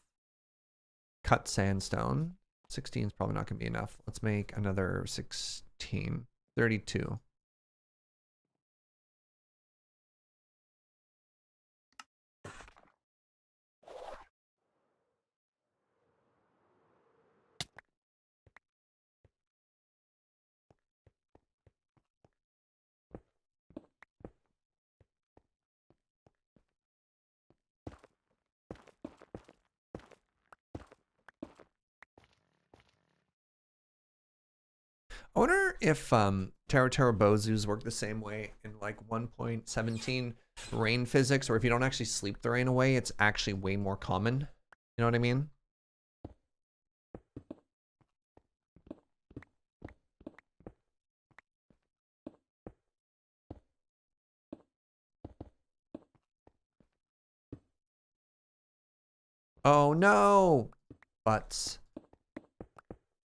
cut sandstone. 16 is probably not going to be enough. Let's make another 16. 32. I wonder if Taro Bozus work the same way in like 1.17 rain physics, or if you don't actually sleep the rain away, it's actually way more common. You know what I mean? Oh no! Butts.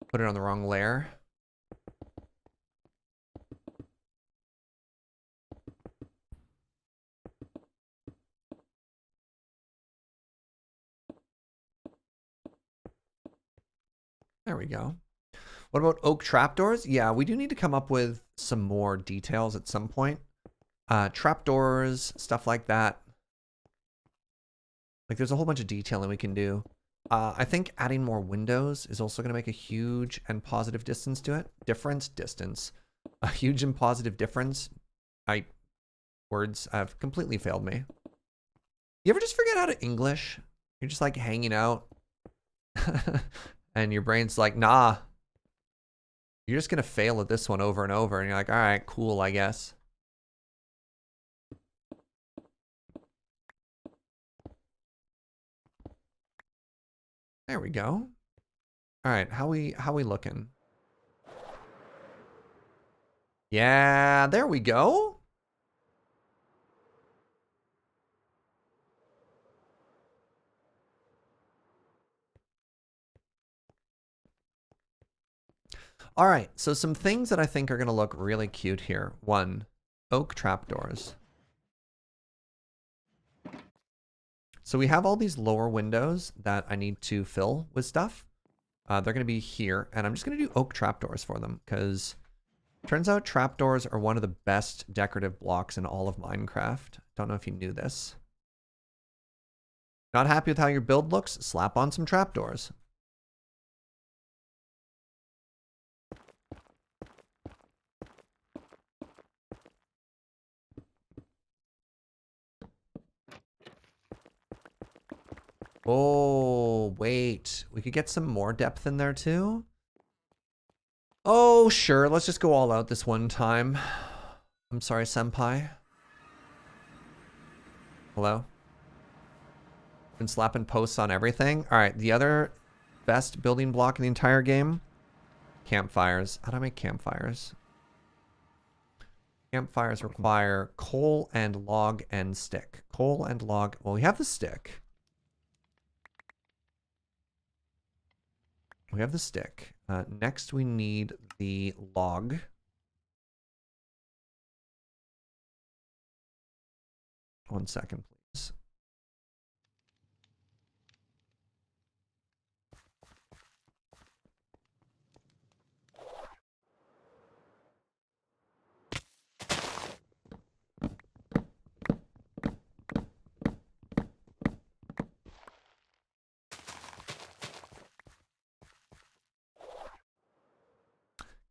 Put it on the wrong layer. There we go. What about oak trapdoors? Yeah, we do need to come up with some more details at some point. Trapdoors, stuff like that. Like there's a whole bunch of detailing we can do. I think adding more windows is also going to make a huge and positive distance to it. Distance. A huge and positive difference. Words have completely failed me. You ever just forget how to English? You're just like hanging out. And your brain's like, nah. You're just going to fail at this one over and over. And you're like, all right, cool, I guess. There we go. All right, how we looking? Yeah, there we go. All right, so some things that I think are going to look really cute here. One, oak trapdoors. So we have all these lower windows that I need to fill with stuff. They're going to be here, and I'm just going to do oak trapdoors for them, because turns out trapdoors are one of the best decorative blocks in all of Minecraft. Don't know if you knew this. Not happy with how your build looks? Slap on some trapdoors. Oh, wait. We could get some more depth in there too? Oh, sure. Let's just go all out this one time. I'm sorry, senpai. Hello? Been slapping posts on everything. All right, the other best building block in the entire game? Campfires. How do I make campfires? Campfires require coal and log and stick. Coal and log. Well, we have the stick. We have the stick. Next, we need the log. One second, please.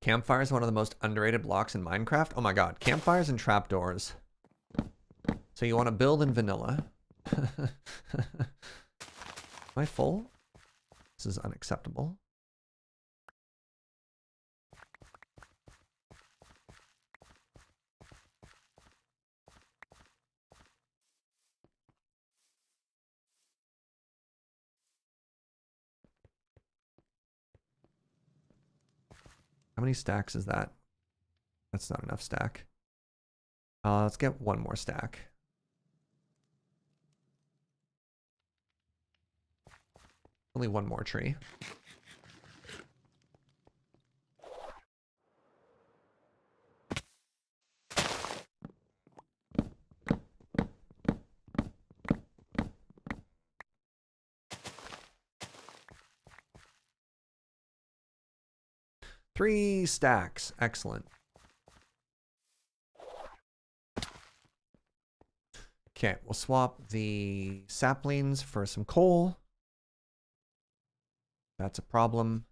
Campfire is one of the most underrated blocks in Minecraft. Oh my god, campfires and trapdoors. So you want to build in vanilla. Am I full? This is unacceptable. How many stacks is that? That's not enough stack. Let's get one more stack. Only one more tree. Three stacks. Excellent. Okay, we'll swap the saplings for some coal. That's a problem.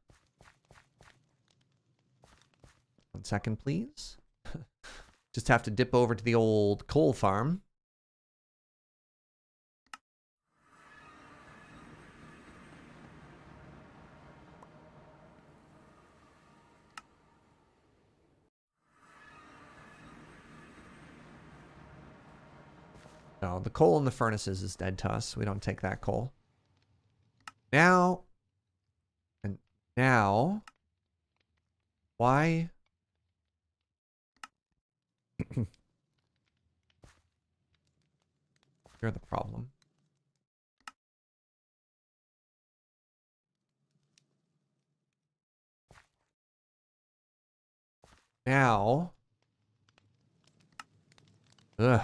1 second, please. Just have to dip over to the old coal farm. No, the coal in the furnaces is dead to us. We don't take that coal. Now, and now, why? You're the problem. Now, ugh.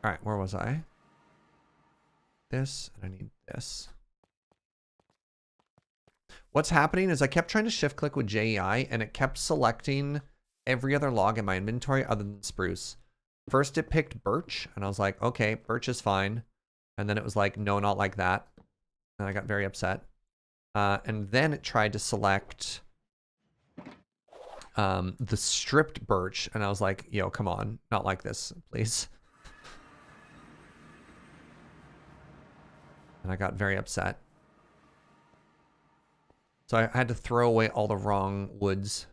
All right, where was I? This, and I need this. What's happening is I kept trying to shift click with JEI and it kept selecting every other log in my inventory other than spruce. First it picked birch and I was like, okay, birch is fine. And then it was like, no, not like that. And I got very upset. And then it tried to select the stripped birch. And I was like, yo, come on, not like this, please. And I got very upset. So I had to throw away all the wrong woods.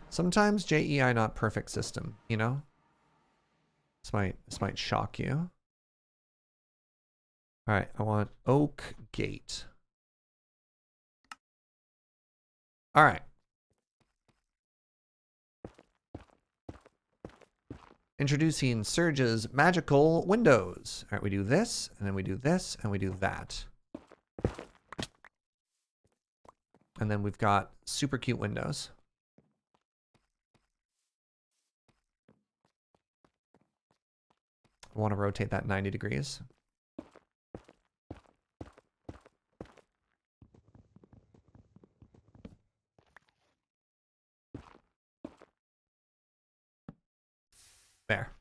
Sometimes JEI not perfect system, you know? This might shock you. All right, I want oak gate. All right. Introducing Surge's magical windows. All right, we do this, and then we do this, and we do that. And then we've got super cute windows. I want to rotate that 90 degrees. There.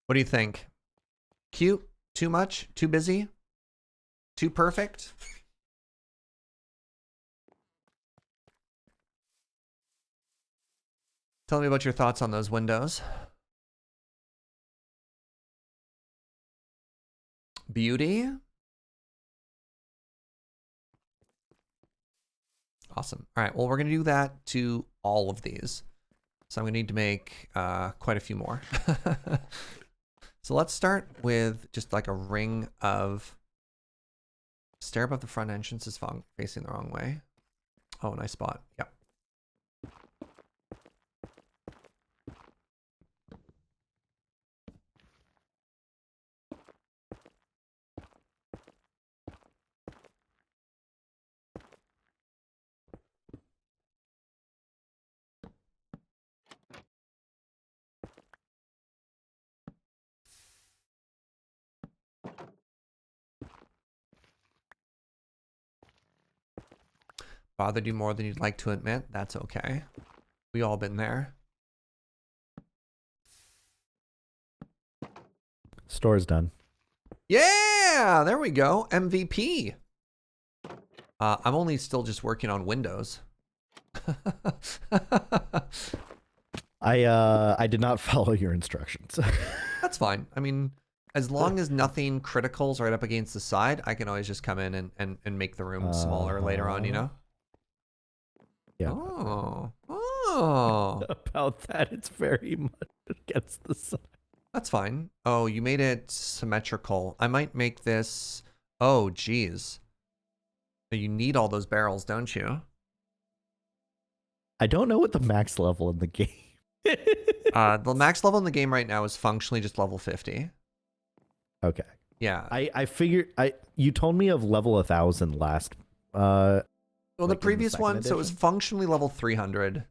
What do you think? Cute? Too much? Too busy? Too perfect? Tell me about your thoughts on those windows. Beauty? Awesome. All right, well, we're going to do that to all of these. So I'm going to need to make quite a few more. So let's start with just like a ring of... Stair above the front entrance is facing the wrong way. Oh, nice spot. Yep. Bothered you more than you'd like to admit? That's okay. We all been there. Store's done. Yeah, there we go. MVP. I'm only still just working on Windows. I did not follow your instructions. That's fine. I mean, as long as nothing critical's right up against the side, I can always just come in and make the room smaller later on, you know? Yeah. Oh. About that, it's very much against the side. That's fine. Oh, you made it symmetrical. I might make this... Oh, geez. You need all those barrels, don't you? I don't know what the max level in the game. The max level in the game right now is functionally just level 50. Okay. Yeah. I figured you told me of level 1000 last Well, like the previous one, edition? so it was functionally level 300.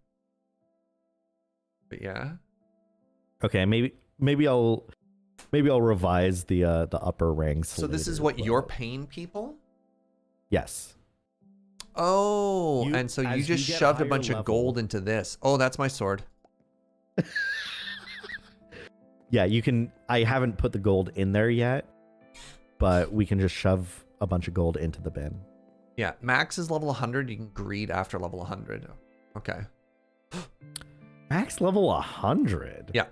But yeah. Okay, maybe I'll Maybe I'll revise the upper ranks. So this is later, what but- you're paying people? Yes. Oh, You- and so you as just you get shoved a higher bunch of gold level- into this. Oh, that's my sword. Yeah, you can. I haven't put the gold in there yet, but we can just shove a bunch of gold into the bin. Yeah, max is level 100. You can greed after level 100. Okay. Max level 100. Yeah.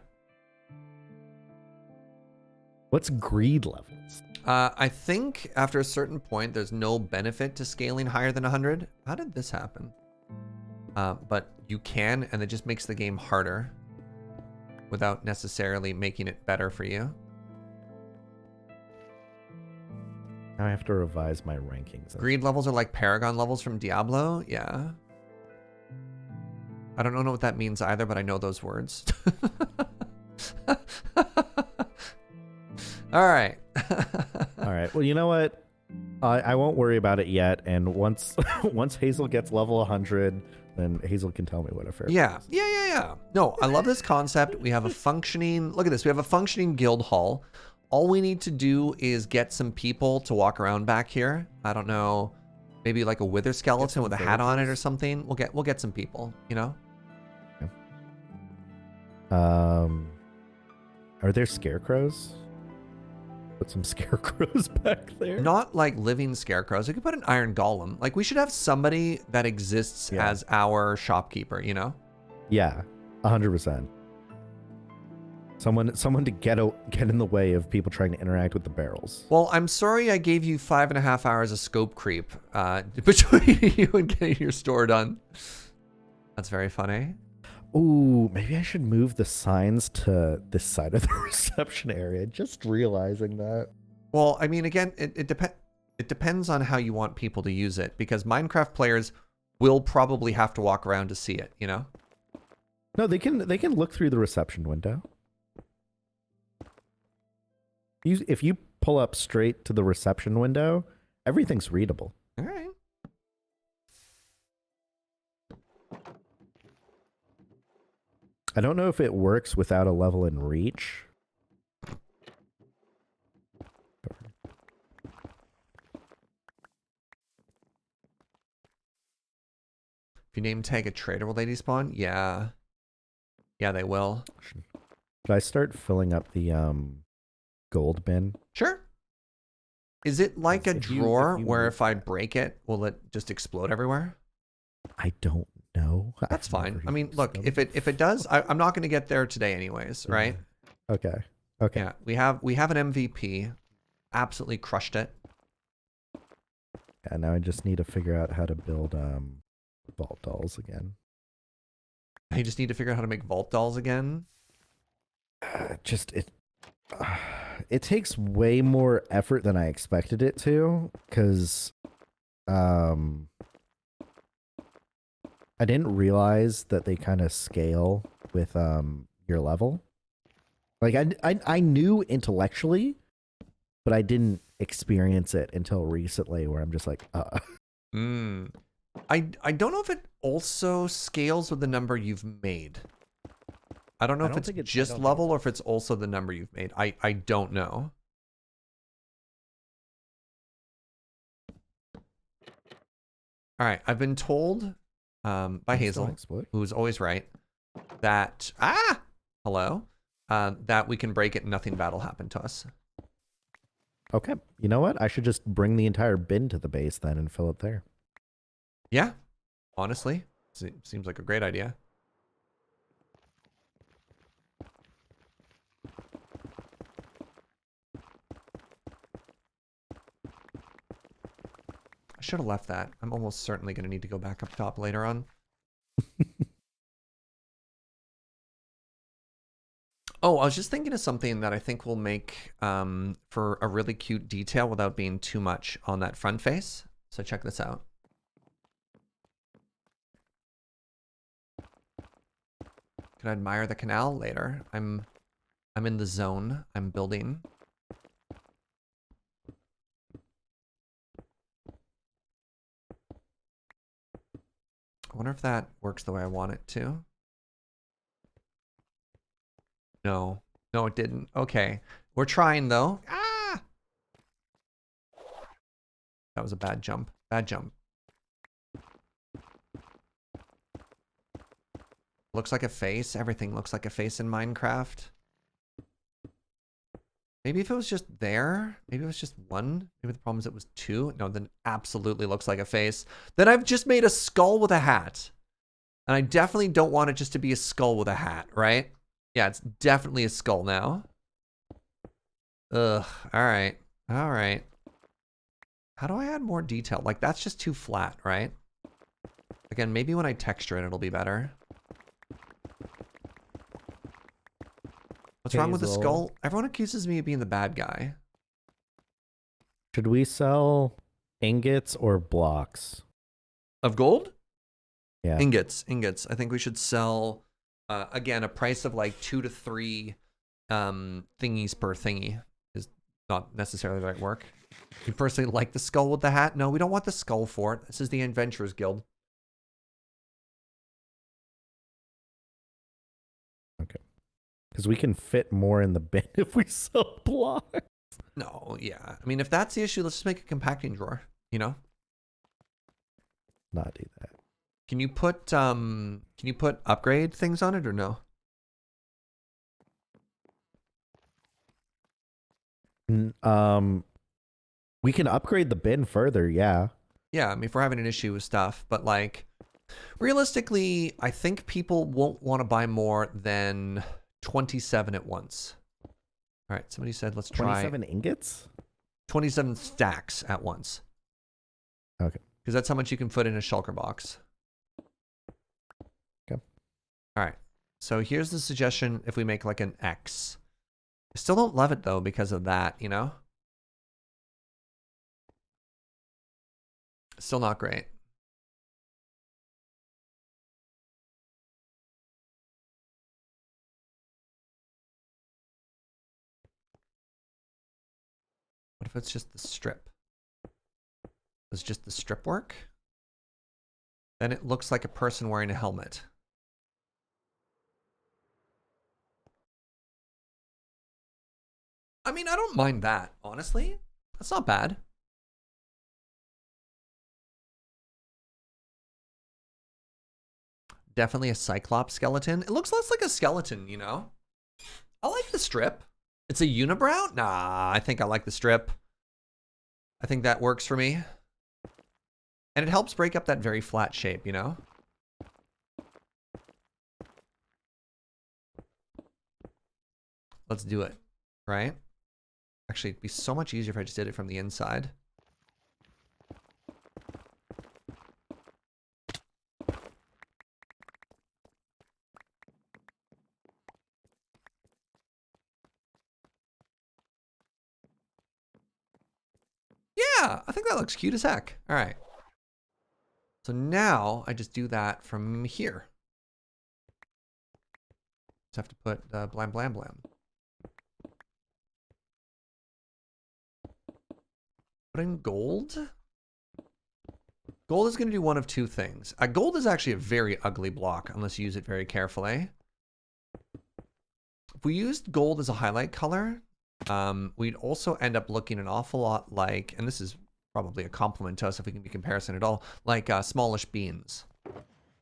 What's greed levels? I think after a certain point, there's no benefit to scaling higher than 100. How did this happen? But you can, and it just makes the game harder without necessarily making it better for you. Now I have to revise my rankings. Greed levels are like Paragon levels from Diablo. Yeah. I don't know what that means either, but I know those words. All right. All right. Well, you know what? I won't worry about it yet. And once once Hazel gets level 100, then Hazel can tell me what a fair. Yeah. No, I love this concept. We have a functioning, look at this. We have a functioning guild hall. All we need to do is get some people to walk around back here. I don't know, maybe like a wither skeleton with a hat on it or something. We'll get some people, you know? Are there scarecrows? Put some scarecrows back there. Not like living scarecrows. We could put an iron golem. Like we should have somebody that exists as our shopkeeper, you know? Yeah, 100%. Someone to get in the way of people trying to interact with the barrels. Well, I'm sorry I gave you 5.5 hours of scope creep between you and getting your store done. That's very funny. Ooh, maybe I should move the signs to this side of the reception area. Just realizing that. Well, I mean, again, it depends on how you want people to use it, because Minecraft players will probably have to walk around to see it, you know? No, they can look through the reception window. If you pull up straight to the reception window, everything's readable. All right. I don't know if it works without a level in reach. If you name tag a trader, will they despawn? Yeah. Yeah, they will. Should I start filling up the gold bin? Sure. Is it like a If you drawer where move if I break it, will it just explode everywhere? I don't know. That's I've fine. never I mean, used look, them. if it does, I'm not going to get there today anyways, right? Okay. Okay. Yeah, we have an MVP. Absolutely crushed it. Yeah, now I just need to figure out how to build vault dolls again. You just need to figure out how to make vault dolls again. It takes way more effort than I expected it to, because I didn't realize that they kind of scale with your level. Like I knew intellectually, but I didn't experience it until recently, where I'm just like, I don't know if it also scales with the number you've made. I don't know if it's just level or if it's also the number you've made. I don't know. All right, I've been told by Hazel, who's always right, that that we can break it and nothing bad will happen to us. Okay, you know what? I should just bring the entire bin to the base then and fill it there. Yeah, honestly, seems like a great idea. I should have left that. I'm almost certainly going to need to go back up top later on. Oh, I was just thinking of something that I think will make for a really cute detail without being too much on that front face. So check this out. Can I admire the canal later? I'm in the zone. I'm building. I wonder if that works the way I want it to. No, it didn't. Okay. We're trying though. Ah! That was a bad jump. Bad jump. Looks like a face. Everything looks like a face in Minecraft. Maybe if it was just there, maybe it was just one. Maybe the problem is it was two. No, then it absolutely looks like a face. Then I've just made a skull with a hat. And I definitely don't want it just to be a skull with a hat, right? Yeah, it's definitely a skull now. Ugh, all right. All right. How do I add more detail? Like, that's just too flat, right? Again, maybe when I texture it, it'll be better. What's wrong with the Hazel. skull? Everyone accuses me of being the bad guy. Should we sell ingots or blocks? Of gold? Yeah. Ingots. I think we should sell, again, a price of like 2 to 3 thingies per thingy is not necessarily the right work. You personally like the skull with the hat? No, we don't want the skull for it. This is the Adventurers Guild. Okay. Because we can fit more in the bin if we sell blocks. No, yeah. I mean, if that's the issue, let's just make a compacting drawer, you know? Not do that. Can you put upgrade things on it or no? We can upgrade the bin further, yeah. Yeah, I mean, if we're having an issue with stuff, but like, realistically, I think people won't want to buy more than 27 at once. All right, somebody said let's try 27 ingots? 27 stacks at once. Okay. Because that's how much you can put in a shulker box. Okay. All right. So here's the suggestion if we make like an X. I still don't love it though because of that, you know? Still not great. What if it's just the strip? Does just the strip work? Then it looks like a person wearing a helmet. I mean, I don't mind that, honestly. That's not bad. Definitely a Cyclops skeleton. It looks less like a skeleton, you know? I like the strip. It's a unibrow? Nah, I think I like the strip. I think that works for me. And it helps break up that very flat shape, you know? Let's do it, right? Actually, it'd be so much easier if I just did it from the inside. Yeah, I think that looks cute as heck. All right. So now I just do that from here. Just have to put blam blam blam. Put in gold. Gold is going to do one of two things. Gold is actually a very ugly block unless you use it very carefully. If we used gold as a highlight color, we'd also end up looking an awful lot like, and this is probably a compliment to us if we can be comparison at all, like Smallish Beans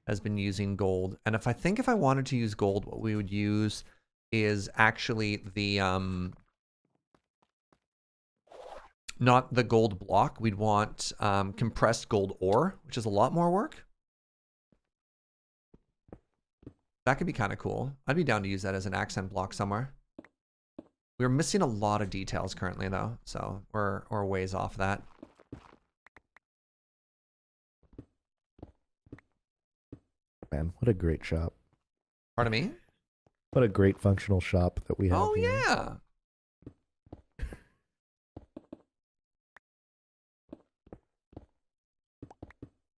has been using gold. And if I wanted to use gold, what we would use is actually the, not the gold block. We'd want compressed gold ore, which is a lot more work. That could be kind of cool. I'd be down to use that as an accent block somewhere. We're missing a lot of details currently though, so we're ways off that. Man, what a great shop. Pardon me? What a great functional shop that we have Oh here. yeah.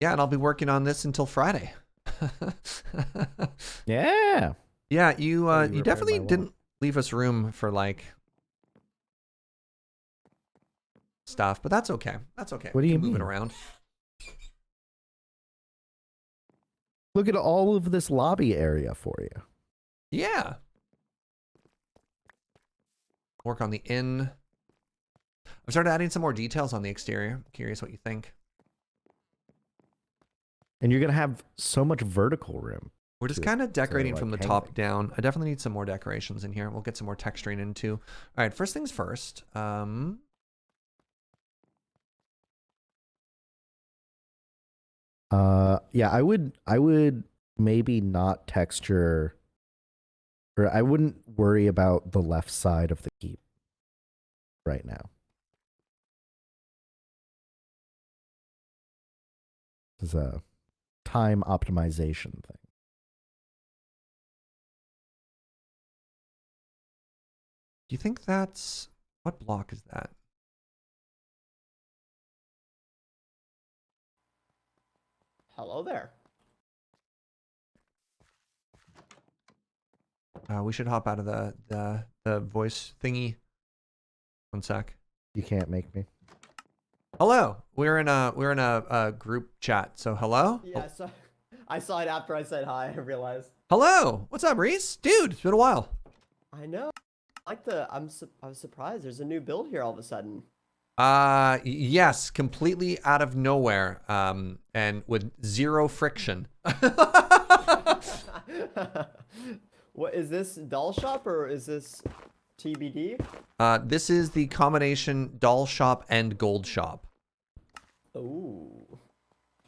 Yeah, and I'll be working on this until Friday. Yeah. Yeah, you repaired you definitely my wall. didn't leave us room for like stuff, but that's okay. That's okay. What do We you can move it mean? around. Look at all of this lobby area for you. Yeah. work on the in. I've started adding some more details on the exterior. I'm curious what you think. And you're gonna have so much vertical room. We're just kind of decorating like, from the hang top things. down. I definitely need some more decorations in here. We'll get some more texturing into. All right, first things first. Yeah, I would maybe not texture, or I wouldn't worry about the left side of the keep right now. This is a time optimization thing. Do you think that's, what block is that? Hello there. We should hop out of the voice thingy. One sec. You can't make me. Hello. We're in a group chat. So hello. Yeah, so I saw it after I said hi. I realized. Hello. What's up, Reese? Dude, it's been a while. I know. I was surprised. There's a new build here all of a sudden. Yes, completely out of nowhere. And with zero friction. What is this, doll shop or is this TBD? This is the combination doll shop and gold shop. Ooh.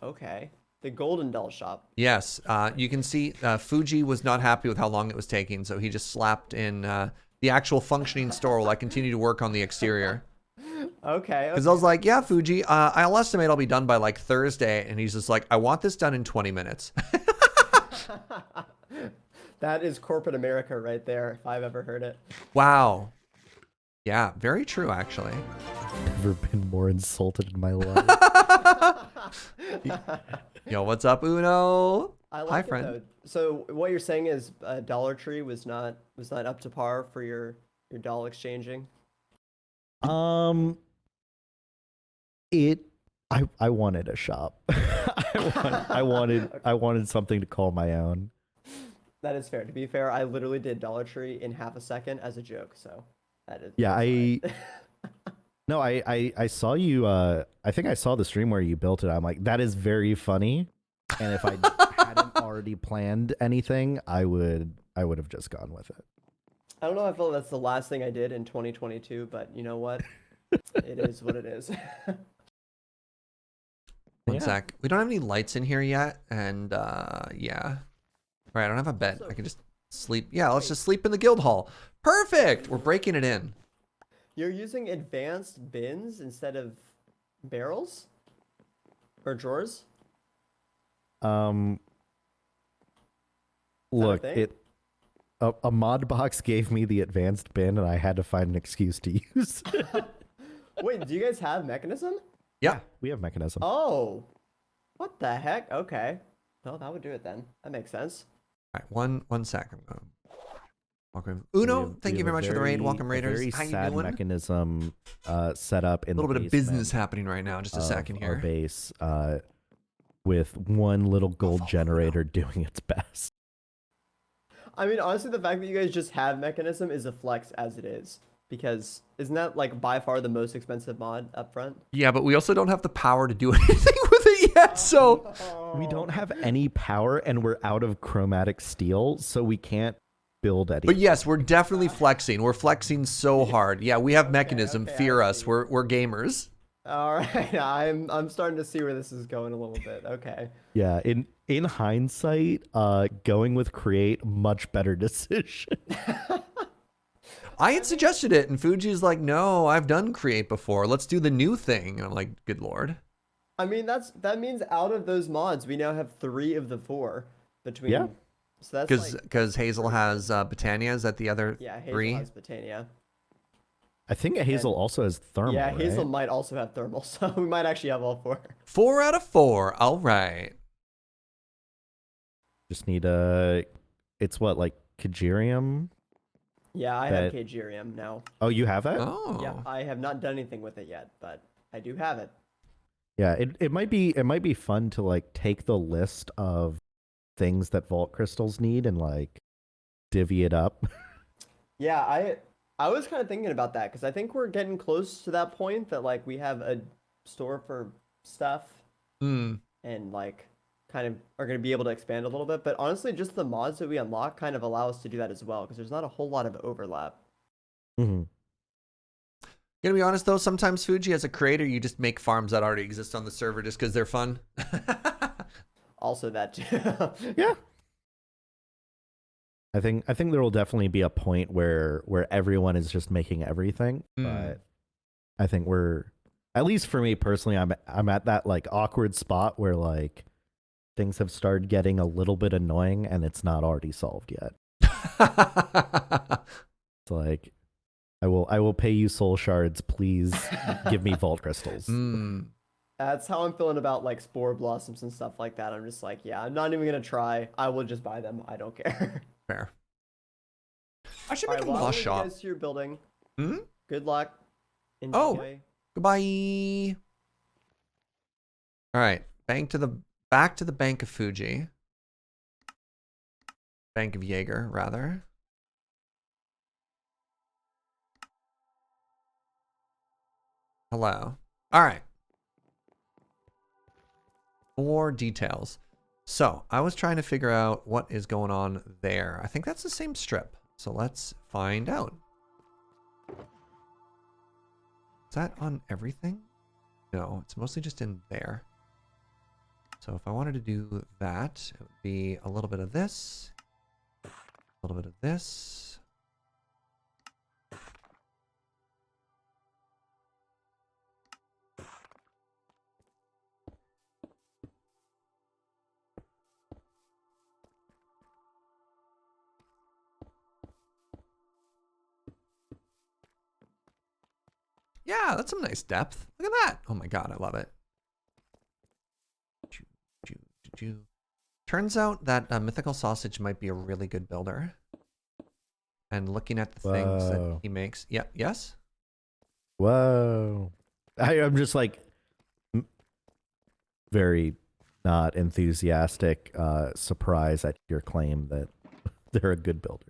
Okay. The golden doll shop. Yes, you can see Fugi was not happy with how long it was taking, so he just slapped in the actual functioning store while I continue to work on the exterior. Okay. Because I was like, yeah, Fugi, I'll estimate I'll be done by like Thursday. And he's just like, I want this done in 20 minutes. That is corporate America right there, if I've ever heard it. Wow. Yeah, very true, actually. Never been more insulted in my life. Yo, what's up, Uno? I like Hi, it, friend. though. So what you're saying is Dollar Tree was not up to par for your doll exchanging? I wanted a shop. I wanted something to call my own. That is fair. To be fair, I literally did Dollar Tree in half a second as a joke, so that is. Yeah, that's No, I saw you. I think I saw the stream where you built it. I'm like, that is very funny. And if I hadn't already planned anything, I would have just gone with it. I don't know. I feel that's the last thing I did in 2022, but you know what? It is what it is. One sec. We don't have any lights in here yet. And yeah. All right, I don't have a bed. I can just sleep. Yeah, let's just sleep in the guild hall. Perfect. We're breaking it in. You're using advanced bins instead of barrels or drawers? Look, thing? a mod box gave me the advanced bin, and I had to find an excuse to use it. Wait, do you guys have mechanism? Yeah. We have mechanism. Oh, what the heck? Okay. No, that would do it then. That makes sense. All right, one sec. I'm gonna welcome Uno. Thank you very much for the raid. Welcome, Raiders. Very How you sad doing? mechanism set up in A little the bit of business basement happening right now. Just a of second our here. base, with one little gold generator doing its best. I mean, honestly, the fact that you guys just have mechanism is a flex as it is. Because isn't that like by far the most expensive mod up front? Yeah, but we also don't have the power to do anything with it yet. So We don't have any power, and we're out of chromatic steel, so we can't build anything. But yes, we're definitely flexing. We're flexing so hard. Yeah, we have mechanism. okay, Fear I us. see. We're gamers. All right, I'm starting to see where this is going a little bit. Okay. Yeah, in hindsight, going with create, much better decision. I had suggested it, and Fuji's like, "No, I've done create before. Let's do the new thing." And I'm like, "Good lord." I mean, that means out of those mods, we now have 3 of the 4 between. Yeah. So that's Because Hazel has Botania. Is that the other yeah, Hazel 3? has Botania. I think Hazel also has thermal. Yeah, Hazel right? might also have thermal, so we might actually have all 4. 4 out of 4. All right. Just need it's what, like Kajirium? Yeah, I have Kagirium now. Oh, you have it? Oh. Yeah, I have not done anything with it yet, but I do have it. Yeah, it might be fun to like take the list of things that vault crystals need and like divvy it up. Yeah, I was kind of thinking about that because I think we're getting close to that point that like we have a store for stuff Hmm. and like kind of are going to be able to expand a little bit. But honestly, just the mods that we unlock kind of allow us to do that as well because there's not a whole lot of overlap. Hmm. Gonna be honest though, sometimes Fugi as a creator, you just make farms that already exist on the server just because they're fun. Also, that too. Yeah. I think there will definitely be a point where everyone is just making everything, but I think we're, at least for me personally, I'm at that like awkward spot where like things have started getting a little bit annoying and it's not already solved yet. It's like I will pay you soul shards, please give me vault crystals. That's how I'm feeling about like spore blossoms and stuff like that. I'm just like, yeah, I'm not even gonna try. I will just buy them. I don't care. Fair. I should All make right, a well, I'll lost leave you shop. guys to your building. Hmm? Good luck. Oh. Enjoy. Goodbye. All right, back to the Bank of Fugi. Bank of Jaeger, rather. Hello. All right. More details. So I was trying to figure out what is going on there. I think that's the same strip. So let's find out. Is that on everything? No, it's mostly just in there. So if I wanted to do that, it would be a little bit of this, a little bit of this. Yeah, that's some nice depth. Look at that. Oh my god, I love it. Turns out that Mythical Sausage might be a really good builder. And looking at the things that he makes. Yeah, yes? Whoa. I'm just like very not enthusiastic surprise at your claim that they're a good builder.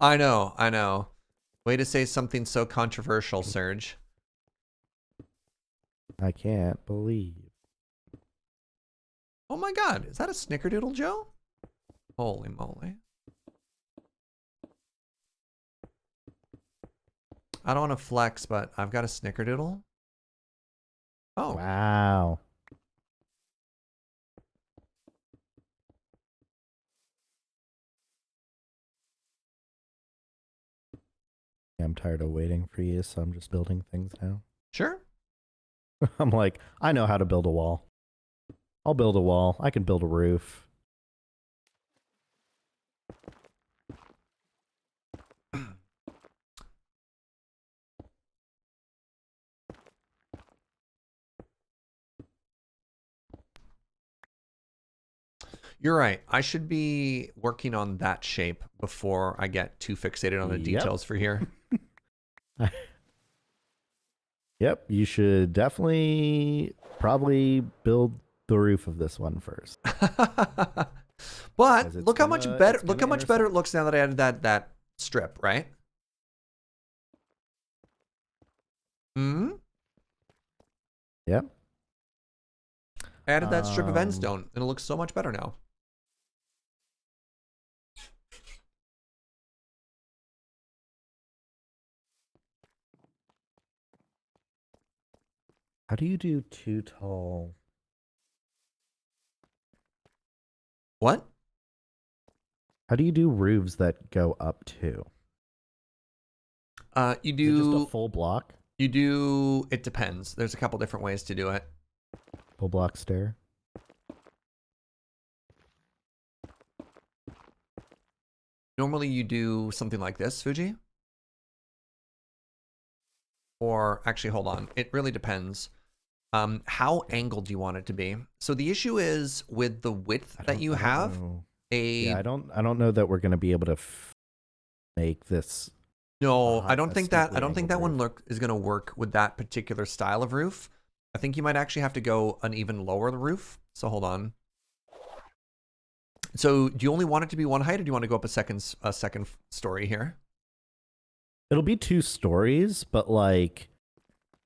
I know. Way to say something so controversial, Serge. I can't believe. Oh my god, is that a Snickerdoodle, Joe? Holy moly. I don't want to flex, but I've got a Snickerdoodle. Oh. Wow. I'm tired of waiting for you, so I'm just building things now. Sure. I'm like, I know how to build a wall. I'll build a wall. I can build a roof. You're right. I should be working on that shape before I get too fixated on the details for here. Yep, you should definitely probably build the roof of this one first. But look how much better intersect. it looks now that I added that strip, right? Hmm? Yep. I added that strip of endstone, and it looks so much better now. How do you do too tall? What? How do you do roofs that go up to? You Is it just do a full block? You do. It depends. There's a couple different ways to do it. Full block stair? Normally, you do something like this, Fugi. Or actually, hold on. It really depends. How angled do you want it to be? So the issue is with the width that you have. Yeah, I don't know that we're gonna be able to make this. No, a I don't think that steeply one angled is going to work with that particular style of roof. I think you might actually have to go an even lower the roof. So hold on. So do you only want it to be one height, or do you want to go up a second story here? It'll be 2 stories, but like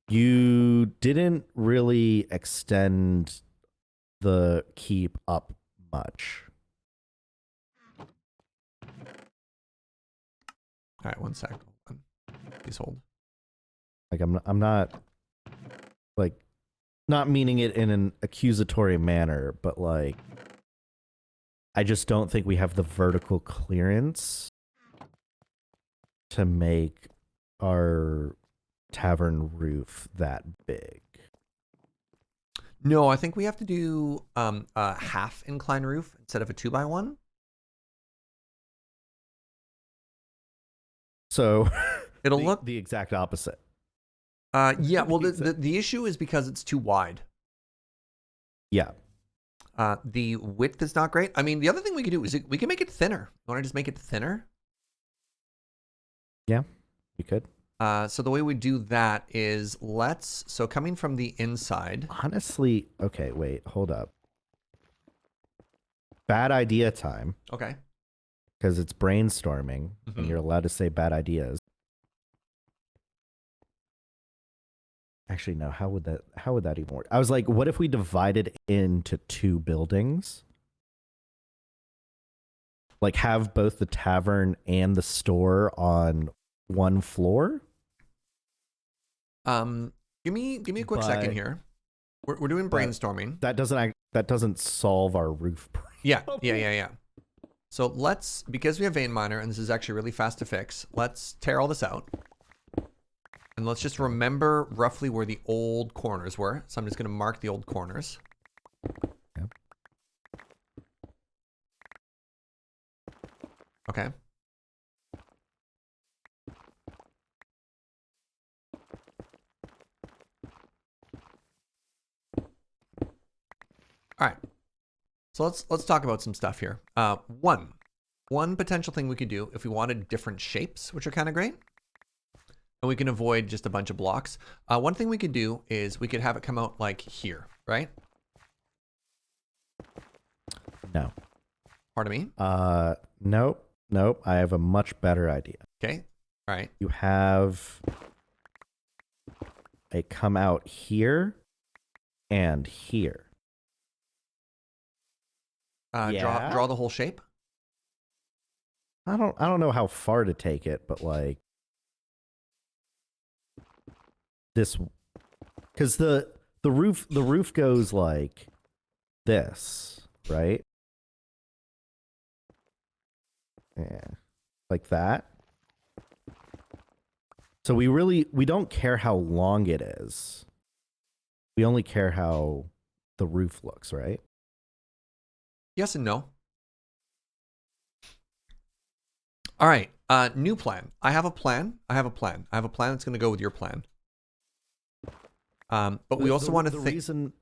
you didn't really extend the keep up much. All right, 1 sec. Please hold. Like I'm not like not meaning it in an accusatory manner, but like I just don't think we have the vertical clearance to make our tavern roof that big. No, I think we have to do a half incline roof instead of a 2x1. So It'll look the exact opposite. yeah. Well, the issue is because it's too wide. Yeah. The width is not great. I mean, the other thing we could do is we can make it thinner. You want to just make it thinner? Yeah, you could. So the way we do that is so coming from the inside. Honestly, okay, wait, hold up. Bad idea time, Okay. because it's brainstorming and you're allowed to say bad ideas. Actually, no, how would that even work? I was like, what if we divided into 2 buildings? Like have both the tavern and the store on 1 floor? Give me a quick second here. We're doing brainstorming. That doesn't solve our roof problem. Yeah. So because we have vein miner and this is actually really fast to fix, let's tear all this out. And let's just remember roughly where the old corners were. So I'm just going to mark the old corners. Yep. Okay. All right. So let's talk about some stuff here. One potential thing we could do if we wanted different shapes, which are kind of great. And we can avoid just a bunch of blocks. One thing we could do is we could have it come out like here, right? No. Pardon me? Nope. I have a much better idea. Okay. All right. You have a come out here and here. Draw the whole shape. I don't know how far to take it, but like this, because the roof goes like this, right? Yeah, like that. So we don't care how long it is. We only care how the roof looks, right? Yes and no. All right. New plan. I have a plan that's going to go with your plan. But we also want to think.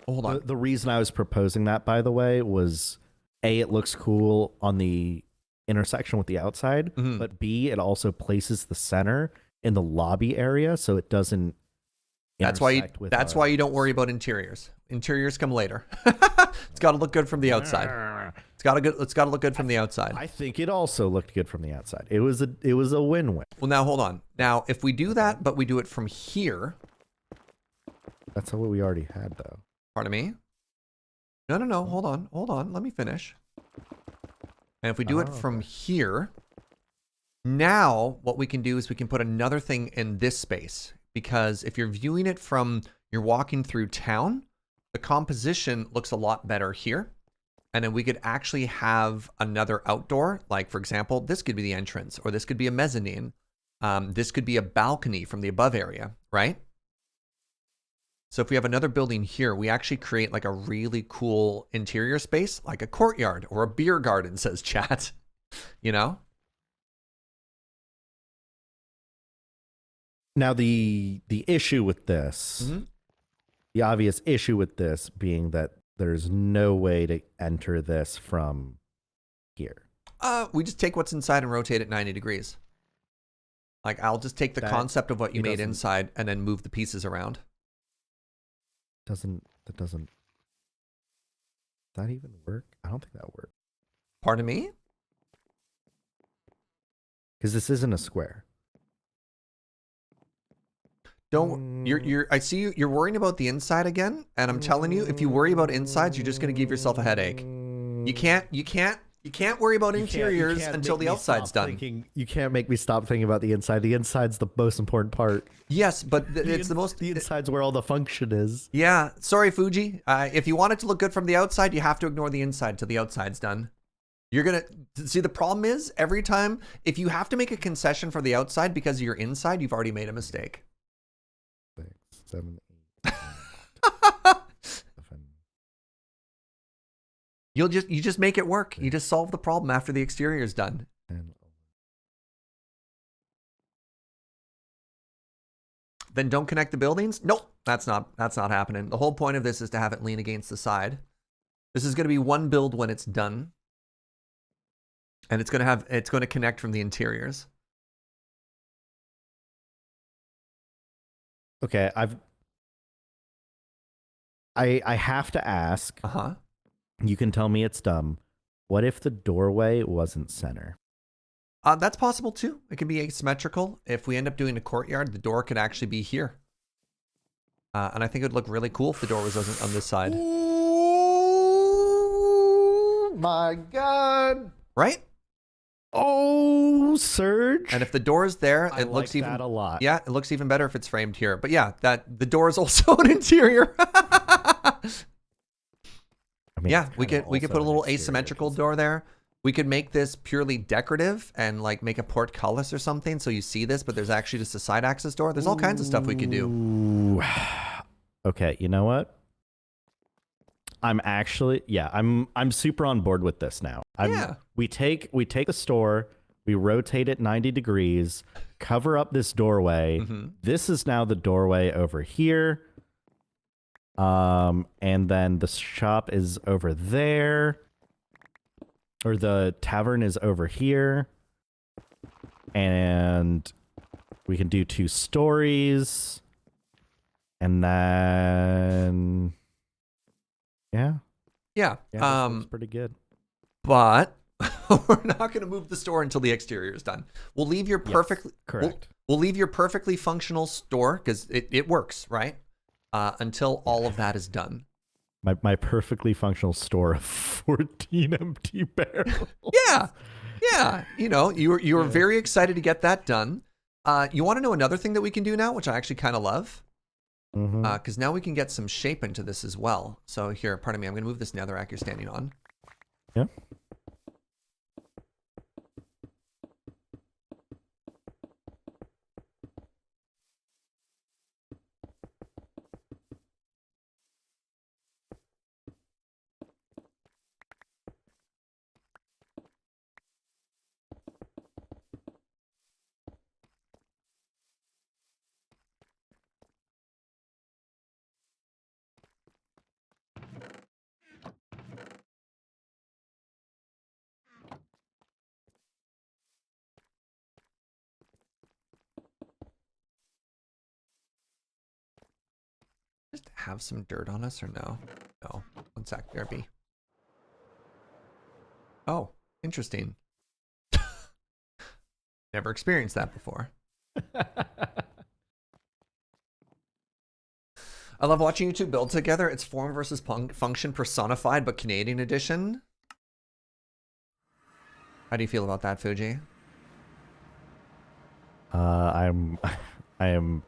Hold on. The reason I was proposing that, by the way, was A, it looks cool on the intersection with the outside, but B, it also places the center in the lobby area, so it doesn't. That's why you don't worry about interiors. Interiors come later. It's got to look good from the outside. It's got to look good from the outside. I think it also looked good from the outside. It was a win-win. Well, now hold on. Now, if we do that, but we do it from here. That's what we already had, though. Pardon me? No. Hold on. Let me finish. And if we do it from here, now what we can do is we can put another thing in this space. Because if you're viewing it from, you're walking through town, the composition looks a lot better here. And then we could actually have another outdoor, like for example, this could be the entrance, or this could be a mezzanine. This could be a balcony from the above area, right? So if we have another building here, we actually create like a really cool interior space, like a courtyard or a beer garden, says chat, you know? Now, the issue with this, the obvious issue with this being that there's no way to enter this from here. We just take what's inside and rotate it 90 degrees. Like I'll just take the concept of what you made inside and then move the pieces around. Does that even work? I don't think that works. Pardon me? Because this isn't a square. Don't you're I see you're worrying about the inside again, and I'm telling you, if you worry about insides, you're just gonna give yourself a headache. You can't worry about interiors until the outside's done. You can't make me stop thinking about the inside. The inside's the most important part. Yes, but it's the most. The inside's where all the function is. Yeah, sorry, Fugi. If you want it to look good from the outside, you have to ignore the inside till the outside's done. You're gonna see the problem is every time if you have to make a concession for the outside because of your inside, you've already made a mistake. 6, 7, 8. 7. You just make it work. You just solve the problem after the exterior is done. 10. Then don't connect the buildings? Nope, that's not happening. The whole point of this is to have it lean against the side. This is going to be one build when it's done. And it's going to connect from the interiors. Okay, I have to ask. Uh-huh. You can tell me it's dumb. What if the doorway wasn't center? That's possible too. It can be asymmetrical. If we end up doing a courtyard, the door could actually be here. And I think it would look really cool if the door was on this side. Oh my god. Right? Oh, Surge. And if the door is there, I it looks like even that a lot. Yeah, it looks even better if it's framed here. But yeah, that the door is also an interior. I mean, Yeah, it's we kinda could put a also little an exterior, asymmetrical 'cause- door there. We could make this purely decorative and like make a portcullis or something so you see this, but there's actually just a side access door. There's all kinds of stuff we could do. Ooh. Okay, you know what? I'm super on board with this now. Yeah. We take the store, we rotate it 90 degrees, cover up this doorway. Mm-hmm. This is now the doorway over here. And then the shop is over there. Or the tavern is over here. And we can do 2 stories. And then yeah. Yeah. Yeah, this looks pretty good. But we're not going to move the store until the exterior is done. We'll leave your perfectly correct. We'll leave your perfectly functional store because it works, right? Until all of that is done. My perfectly functional store of 14 empty barrels. Yeah. You know, you were very excited to get that done. You want to know another thing that we can do now, which I actually kind of love? Because now we can get some shape into this as well. So here, pardon me, I'm going to move this netherrack you're standing on. Yeah. Just have some dirt on us or no? No. One sec, BRB. Oh, interesting. Never experienced that before. I love watching you two build together. It's form versus function personified, but Canadian edition. How do you feel about that, Fugi? I am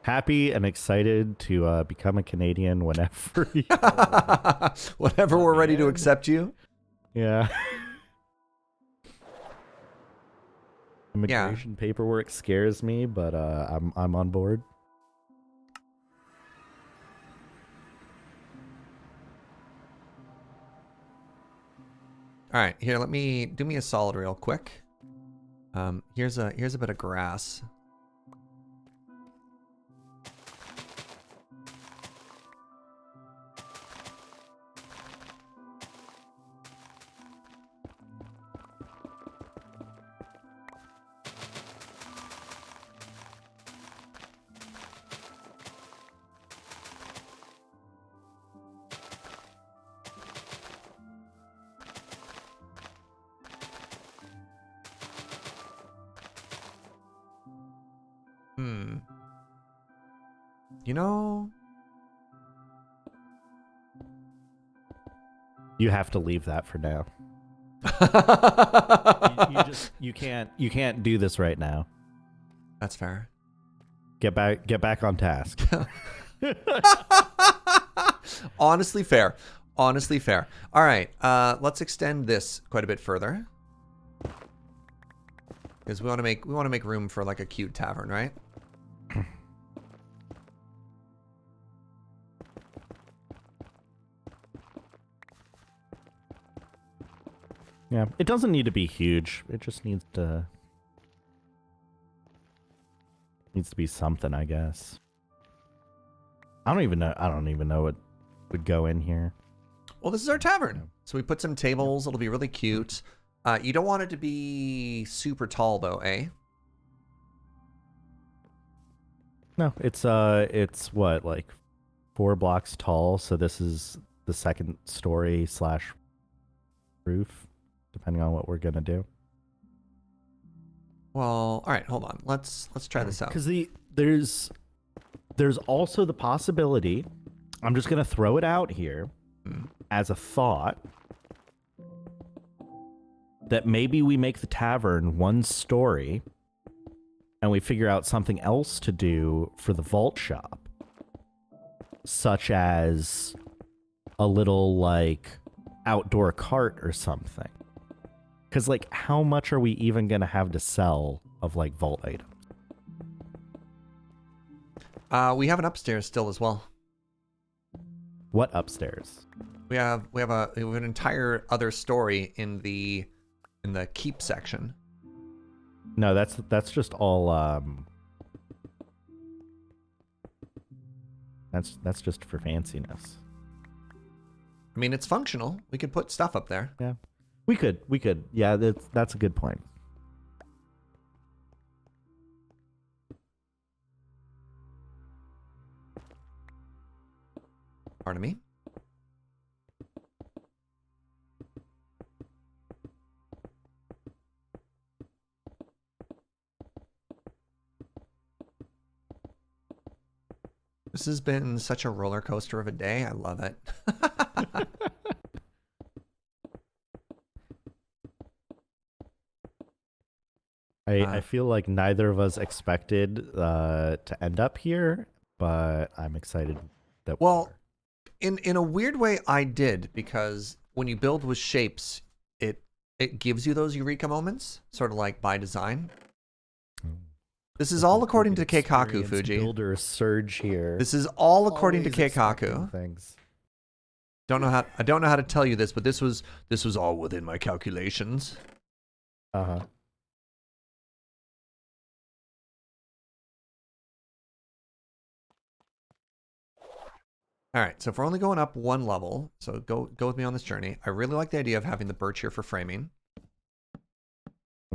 happy and excited to become a Canadian whenever. Whenever we're ready to accept you. Yeah. Immigration paperwork scares me, but I'm on board. All right, here, do me a solid real quick. Here's a bit of grass. You know, You have to leave that for now. You can't do this right now. That's fair. Get back on task. Honestly fair. Honestly fair. All right, let's extend this quite a bit further. Because we want to make room for like a cute tavern, right? Yeah, it doesn't need to be huge. It just needs to be something, I guess. I don't even know what would go in here. Well, this is our tavern. So we put some tables. It'll be really cute. You don't want it to be super tall though, eh? No, it's what, like 4 blocks tall, so this is the second story / roof, depending on what we're gonna do. Well, all right, hold on. Let's try this out. Because there's also the possibility, I'm just gonna throw it out here as a thought, that maybe we make the tavern 1 story and we figure out something else to do for the vault shop, such as a little like outdoor cart or something. Because like, how much are we even gonna have to sell of like vault items? We have an upstairs still as well. What upstairs? We have an entire other story in the keep section. No, that's just all that's just for fanciness. I mean, it's functional. We could put stuff up there. Yeah. We could. Yeah, that's a good point. Pardon me. This has been such a roller coaster of a day. I love it. I feel like neither of us expected to end up here, but I'm excited that Well, in a weird way, I did, because when you build with shapes, it gives you those eureka moments, sort of like by design. This is all according to Keikaku, Fugi. Builder surge here. This is all according to Always expecting Keikaku. things. I don't know how to tell you this, but this was all within my calculations. Uh-huh. All right, so if we're only going up 1 level, so go with me on this journey. I really like the idea of having the birch here for framing.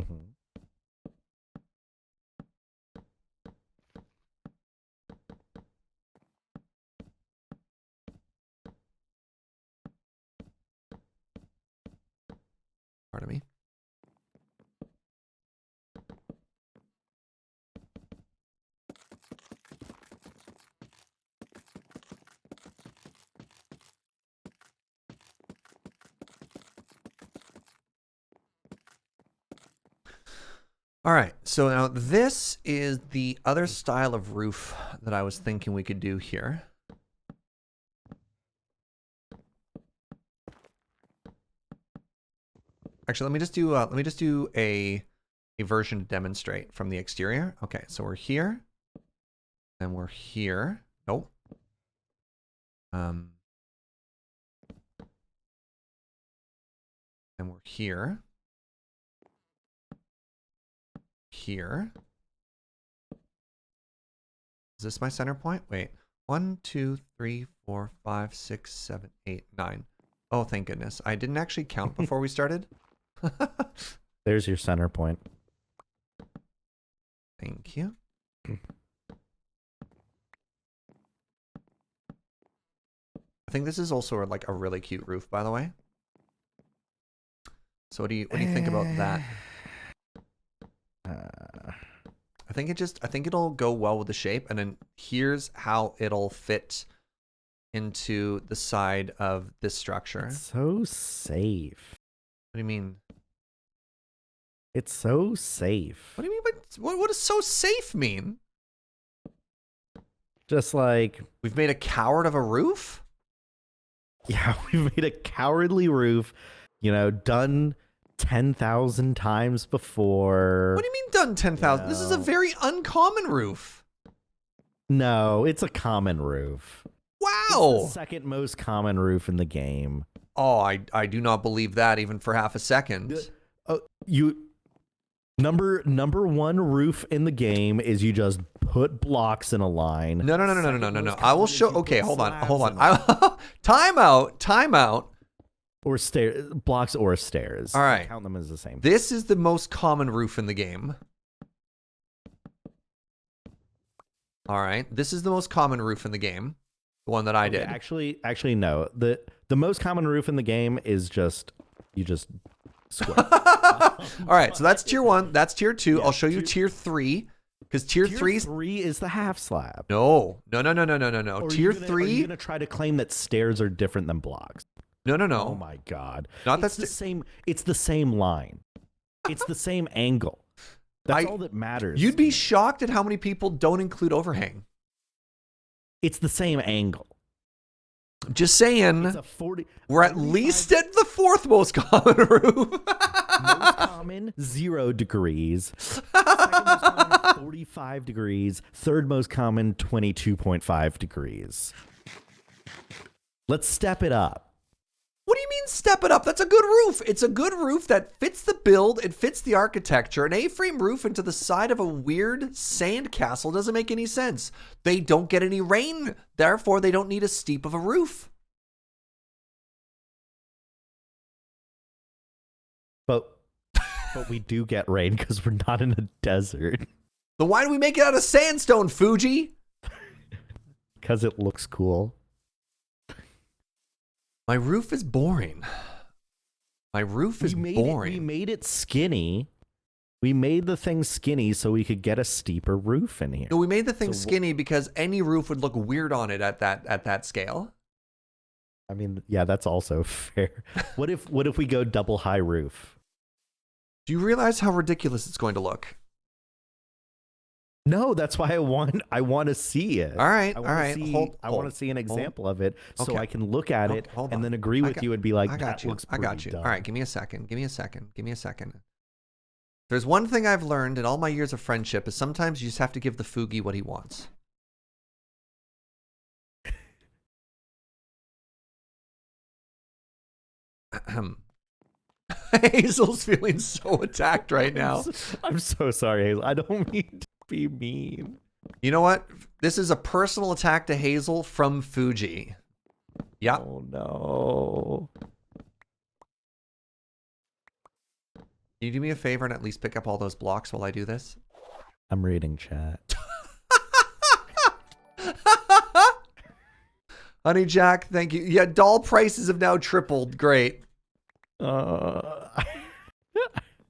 Mm-hmm. Pardon me. All right, so now this is the other style of roof that I was thinking we could do here. Actually, let me just do a version to demonstrate from the exterior. Okay, so we're here, and we're here. Nope. And we're here. Here. Is this my center point? Wait. 1, 2, 3, 4, 5, 6, 7, 8, 9. Oh, thank goodness. I didn't actually count before we started. There's your center point. Thank you. I think this is also like a really cute roof, by the way. So what do you think about that? I think it'll go well with the shape. And then here's how it'll fit into the side of this structure. It's so safe. What do you mean? It's so safe. What do you mean? What does so safe mean? Just like, We've made a coward of a roof? yeah, we made a cowardly roof, you know, done 10,000 times before. What do you mean done 10,000? This is a No. very uncommon roof. No, it's a common roof. It's Wow. the second most common roof in the game. Oh, I do not believe that even for half a second. Number one roof in the game is you just put blocks in a line. No. Second most I will common is show. you Okay, put hold on. slabs Time out. or stairs, blocks or stairs. All right. Count them as the same. This is the most common roof in the game. All right. This is the most common roof in the game. The one that I Okay, did. Actually, no. The most common roof in the game is you just square. All right. So that's tier 1. That's tier 2. Yeah, I'll show you tier 3 because tier 3 3 is the half slab. No. Or Tier Are you 3. gonna try to claim that stairs are different than blocks? No. Oh my god! Not it's that the same. It's the same line. It's the same angle. That's all that matters. You'd be shocked at how many people don't include overhang. It's the same angle. Just saying. It's a 40. We're at 45 least at the 4th most common roof. most common 0 degrees. Second most common 45 degrees. Third most common 22.5 degrees. Let's step it up. What do you mean step it up? That's a good roof. It's a good roof that fits the build. It fits the architecture. An A-frame roof into the side of a weird sand castle doesn't make any sense. They don't get any rain. Therefore, they don't need as steep of a roof. But we do get rain because we're not in a desert. Then why do we make it out of sandstone, Fugi? Because it looks cool. My roof is boring. My roof is boring. We made it skinny. We made the thing skinny so we could get a steeper roof in here. No, we made the thing skinny because any roof would look weird on it at that scale. I mean, yeah, that's also fair. What if we go double high roof? Do you realize how ridiculous it's going to look? No, that's why I want to see it. All right, I all wanna right. see- I want to see an example of it so Okay. I can look at it Hold and on. then agree with you and be like, I got that you. looks I got pretty you. dumb. All right, give me a second. There's one thing I've learned in all my years of friendship is sometimes you just have to give the Fugi what he wants. Hazel's feeling so attacked right now. I'm so sorry, Hazel. I don't mean to be mean. You know what? This is a personal attack to Hazel from Fugi. Yeah. Oh no. Can you do me a favor and at least pick up all those blocks while I do this? I'm reading chat. Honey Jack, thank you. Yeah, doll prices have now tripled. Great. Uh,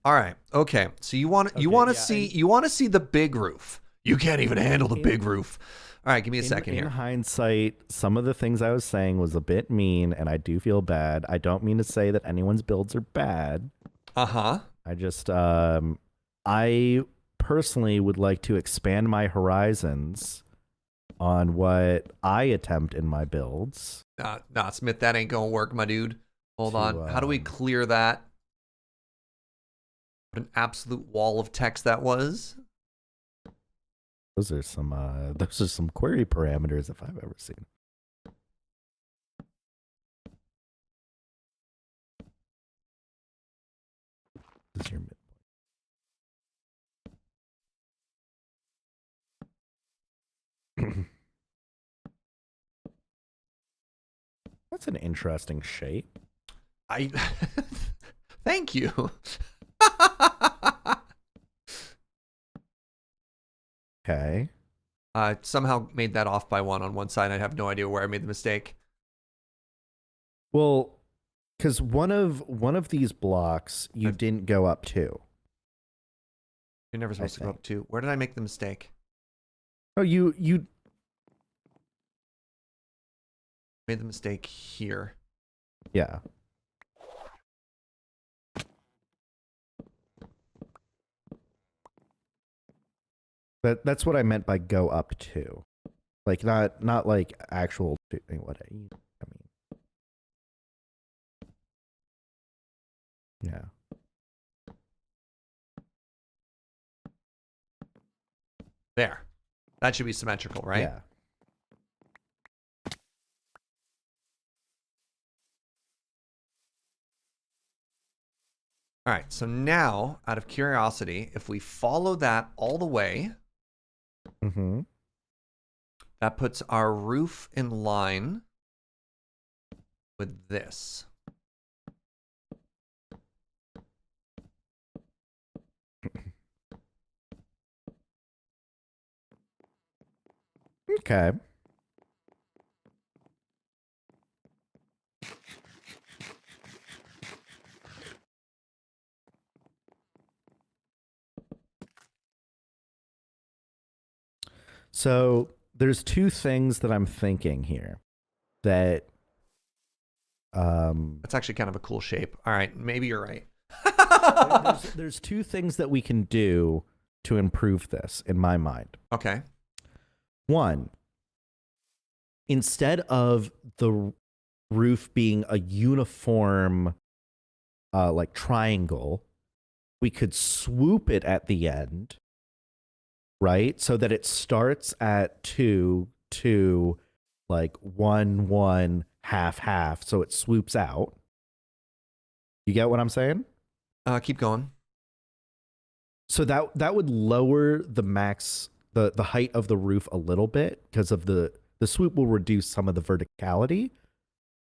All right. Okay. So you want to see the big roof. You can't even handle the big roof. All right, give me a second in here. hindsight, some of the things I was saying was a bit mean, and I do feel bad. I don't mean to say that anyone's builds are bad. Uh-huh. I just, I personally would like to expand my horizons on what I attempt in my builds. Nah, Smith, that ain't gonna work, my dude. Hold To, on. How do we clear that? What an absolute wall of text that was. Those are some query parameters if I've ever seen. This is your midpoint. That's an interesting shape. Thank you. Okay. Somehow made that off by one on one side. I have no idea where I made the mistake. Well, because one of these blocks you didn't go up to. You're never supposed to go up 2. Where did I make the mistake? Oh, you Made the mistake here. yeah. That's what I meant by go up 2. Like not like actual what I mean. Yeah. There. That should be symmetrical, right? Yeah. All right, so now, out of curiosity, if we follow that all the way, Mm-hmm. that puts our roof in line with this. Okay. So there's 2 things that I'm thinking here that That's actually kind of a cool shape. All right, maybe you're right. there's 2 things that we can do to improve this in my mind. Okay. 1, instead of the roof being a uniform like triangle, we could swoop it at the end, right? So that it starts at 2, 2, like 1, 1, half, half. So it swoops out. You get what I'm saying? Keep going. So that would lower the max, the height of the roof a little bit, because of the swoop will reduce some of the verticality.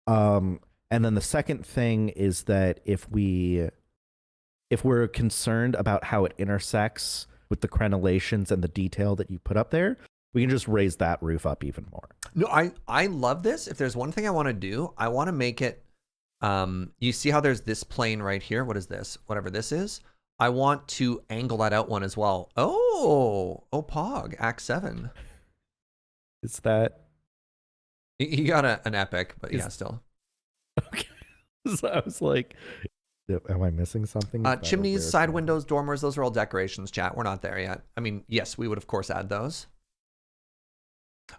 And then the second thing is that if we're concerned about how it intersects with the crenellations and the detail that you put up there, we can just raise that roof up even more. No, I love this. If there's one thing I want to do, I want to make it, you see how there's this plane right here? What is this? Whatever this is. I want to angle that out one as well. Oh, Pog, Act 7. Is that You got an epic, but yeah, still. okay? So I was like, am I missing something? Is that a Chimneys, weird side thing? windows, dormers, those are all decorations, chat. We're not there yet. I mean, yes, we would of course add those.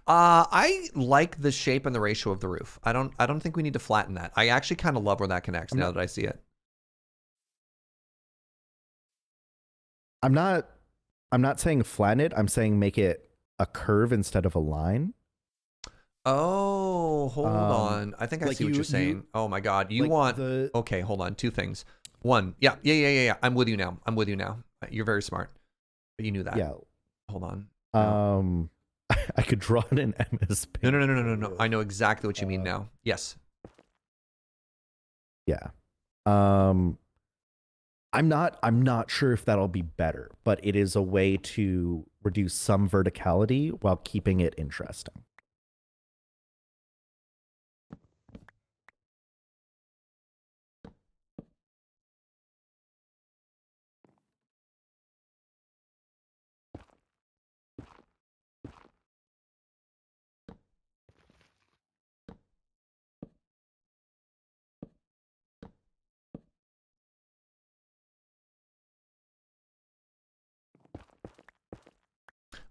I like the shape and the ratio of the roof. I don't think we need to flatten that. I actually kind of love where that connects now that I see it. I'm not saying flatten it. I'm saying make it a curve instead of a line. Oh, hold on. I think I like see what you're saying. Oh my God. You want, okay, hold on. 2 things. 1, yeah. I'm with you now. You're very smart. But you knew that. Yeah. Hold on. I could draw it in MS Paint. No. I know exactly what you mean now. Yes. Yeah. I'm not sure if that'll be better, but it is a way to reduce some verticality while keeping it interesting.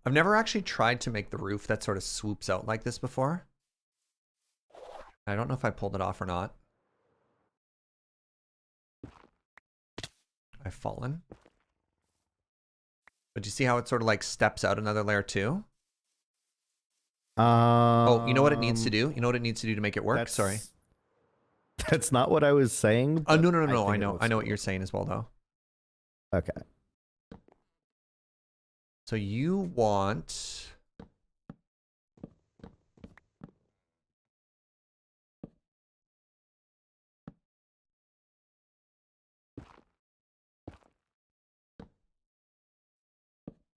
I've never actually tried to make the roof that sort of swoops out like this before. I don't know if I pulled it off or not. I've fallen. But do you see how it sort of like steps out another layer too? Oh, you know what it needs to do? You know what it needs to do to make it work? Sorry. That's not what I was saying. Oh, no. I know what you're saying as well, though. Okay. So you want...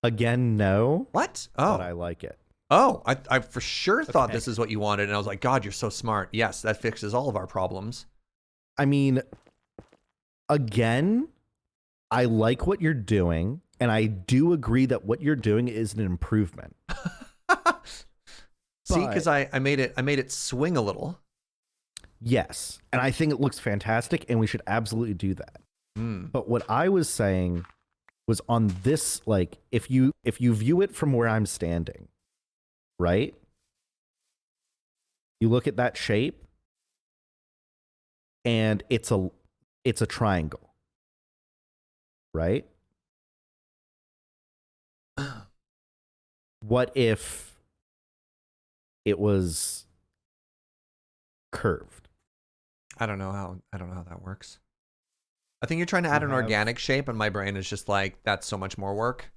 Again, no. What? Oh. But I like it. Oh, I for sure thought this is what you wanted, and I was like, God, you're so smart. Yes, that fixes all of our problems. I mean, again, I like what you're doing, and I do agree that what you're doing is an improvement. See, because I made it swing a little. Yes, and I think it looks fantastic, and we should absolutely do that. But what I was saying was on this, like, if you view it from where I'm standing, right? You look at that shape, and it's a triangle, right? What if it was curved? I don't know how that works. I think you're trying to add an organic shape, and my brain is just like, that's so much more work.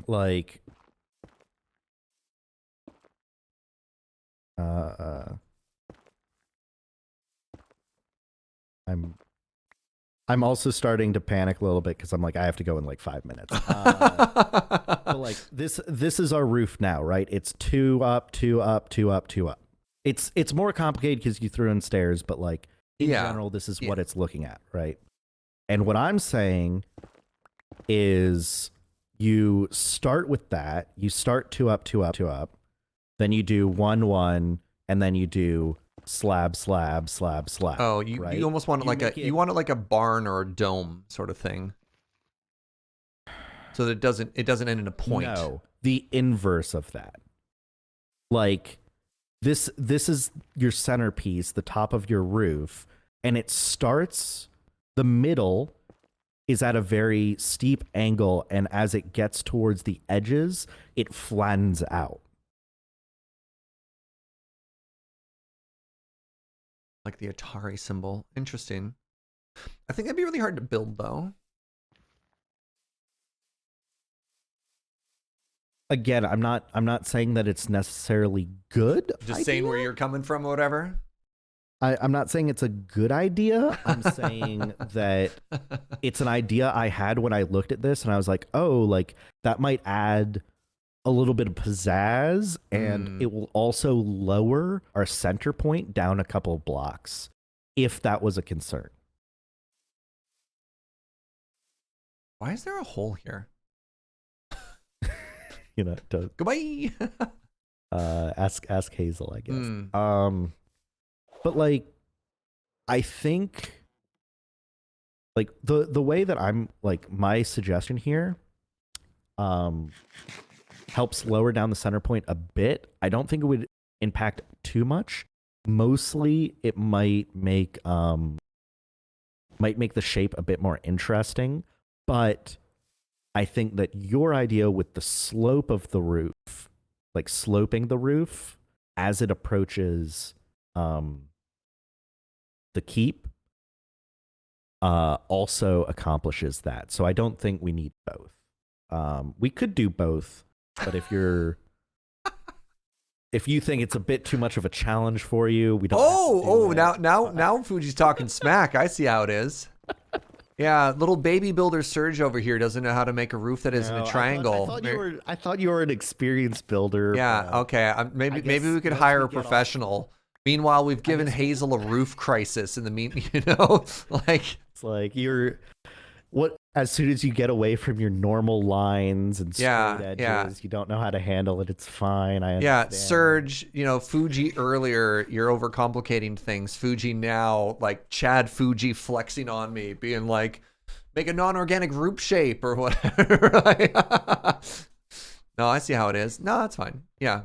Like, I'm also starting to panic a little bit because I'm like, I have to go in like 5 minutes. But like this is our roof now, right? It's 2 up, 2 up, 2 up, 2 up. It's more complicated because you threw in stairs, but like in general, this is what it's looking at, right? And what I'm saying is you start with that. You start 2 up, 2 up, 2 up. Then you do 1, 1, and then you do slab, slab, slab, slab. Oh, you almost want it you want it like a barn or a dome sort of thing, so that it doesn't end in a point. No, the inverse of that. Like this is your centerpiece, the top of your roof, and it starts. The middle is at a very steep angle, and as it gets towards the edges, it flattens out. Like the Atari symbol. Interesting. I think that'd be really hard to build, though. Again, I'm not saying that it's necessarily good. Just saying where you're coming from or whatever. I'm not saying it's a good idea. I'm saying that it's an idea I had when I looked at this, and I was like, oh, like that might add a little bit of pizzazz, and it will also lower our center point down a couple of blocks, if that was a concern. Why is there a hole here? You know, to, Goodbye. ask Hazel, I guess. But like, I think like the way that I'm like my suggestion here, helps lower down the center point a bit. I don't think it would impact too much. Mostly, it might make the shape a bit more interesting. But I think that your idea with the slope of the roof, like sloping the roof as it approaches the keep, also accomplishes that. So I don't think we need both. We could do both. But if you think it's a bit too much of a challenge for you, we don't. Now Fuji's talking smack. I see how it is. Yeah, little baby builder Serge over here doesn't know how to make a roof that isn't a triangle. I thought you were an experienced builder. Yeah, okay. Maybe we could hire a professional. Meanwhile, we've given Hazel a roof crisis in the like it's like as soon as you get away from your normal lines and straight edges, you don't know how to handle it. It's fine. I understand. Yeah, Serge, Fuji earlier, you're overcomplicating things. Fuji now, like Chad Fuji flexing on me, being like, make a non-organic roof shape or whatever. No, I see how it is. No, that's fine. Yeah.